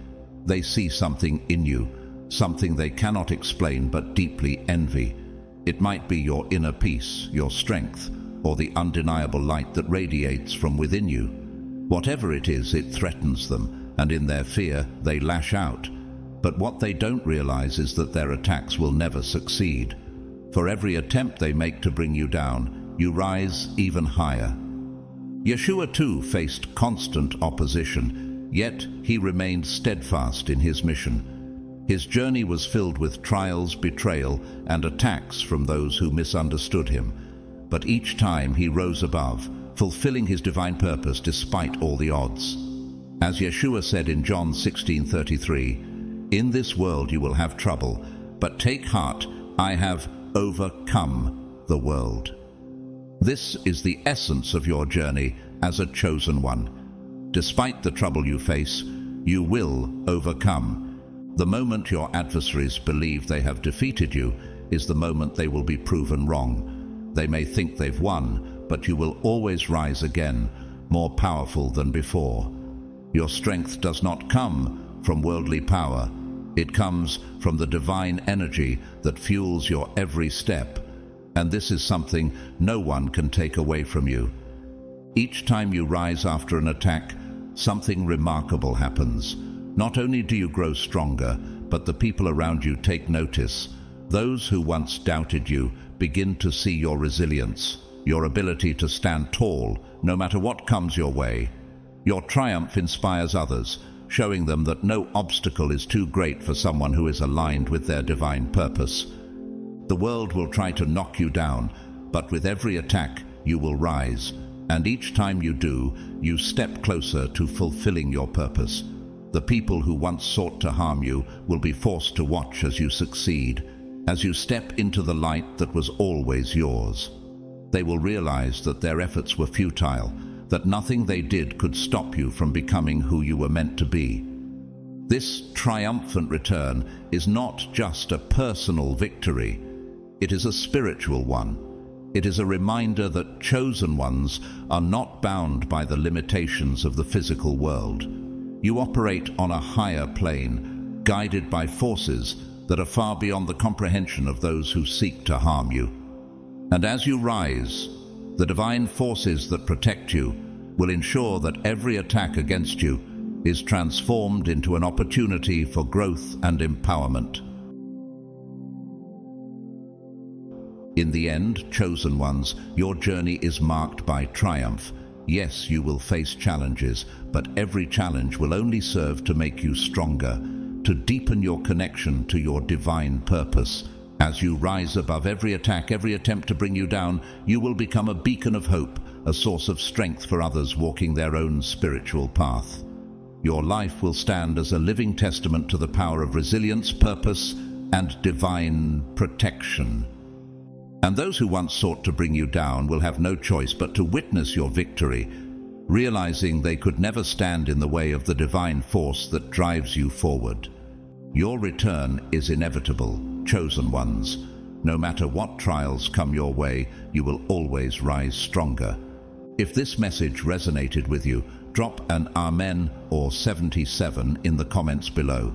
They see something in you, something they cannot explain but deeply envy. It might be your inner peace, your strength, or the undeniable light that radiates from within you. Whatever it is, it threatens them, and in their fear, they lash out. But what they don't realize is that their attacks will never succeed. For every attempt they make to bring you down, you rise even higher. Yeshua too faced constant opposition, yet he remained steadfast in his mission. His journey was filled with trials, betrayal, and attacks from those who misunderstood him. But each time he rose above, fulfilling his divine purpose despite all the odds. As Yeshua said in John 16:33, "In this world you will have trouble, but take heart, I have overcome the world." This is the essence of your journey as a chosen one. Despite the trouble you face, you will overcome. The moment your adversaries believe they have defeated you is the moment they will be proven wrong. They may think they've won, but you will always rise again, more powerful than before. Your strength does not come from worldly power. It comes from the divine energy that fuels your every step. And this is something no one can take away from you. Each time you rise after an attack, something remarkable happens. Not only do you grow stronger, but the people around you take notice. Those who once doubted you begin to see your resilience, your ability to stand tall no matter what comes your way. Your triumph inspires others, showing them that no obstacle is too great for someone who is aligned with their divine purpose. The world will try to knock you down, but with every attack you will rise, and each time you do, you step closer to fulfilling your purpose. The people who once sought to harm you will be forced to watch as you succeed, as you step into the light that was always yours. They will realize that their efforts were futile, that nothing they did could stop you from becoming who you were meant to be. This triumphant return is not just a personal victory, it is a spiritual one. It is a reminder that chosen ones are not bound by the limitations of the physical world. You operate on a higher plane, guided by forces that are far beyond the comprehension of those who seek to harm you. And as you rise, the divine forces that protect you will ensure that every attack against you is transformed into an opportunity for growth and empowerment. In the end, chosen ones, your journey is marked by triumph. Yes, you will face challenges, but every challenge will only serve to make you stronger, to deepen your connection to your divine purpose. As you rise above every attack, every attempt to bring you down, you will become a beacon of hope, a source of strength for others walking their own spiritual path. Your life will stand as a living testament to the power of resilience, purpose, and divine protection. And those who once sought to bring you down will have no choice but to witness your victory. realizing they could never stand in the way of the divine force that drives you forward. Your return is inevitable, chosen ones. No matter what trials come your way, you will always rise stronger. If this message resonated with you, drop an Amen or 77 in the comments below.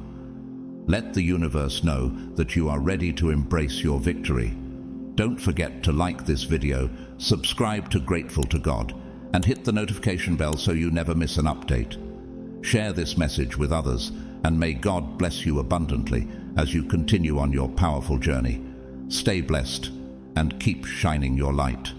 Let the universe know that you are ready to embrace your victory. Don't forget to like this video, subscribe to Grateful to God, and hit the notification bell so you never miss an update. Share this message with others, and may God bless you abundantly as you continue on your powerful journey. Stay blessed and keep shining your light.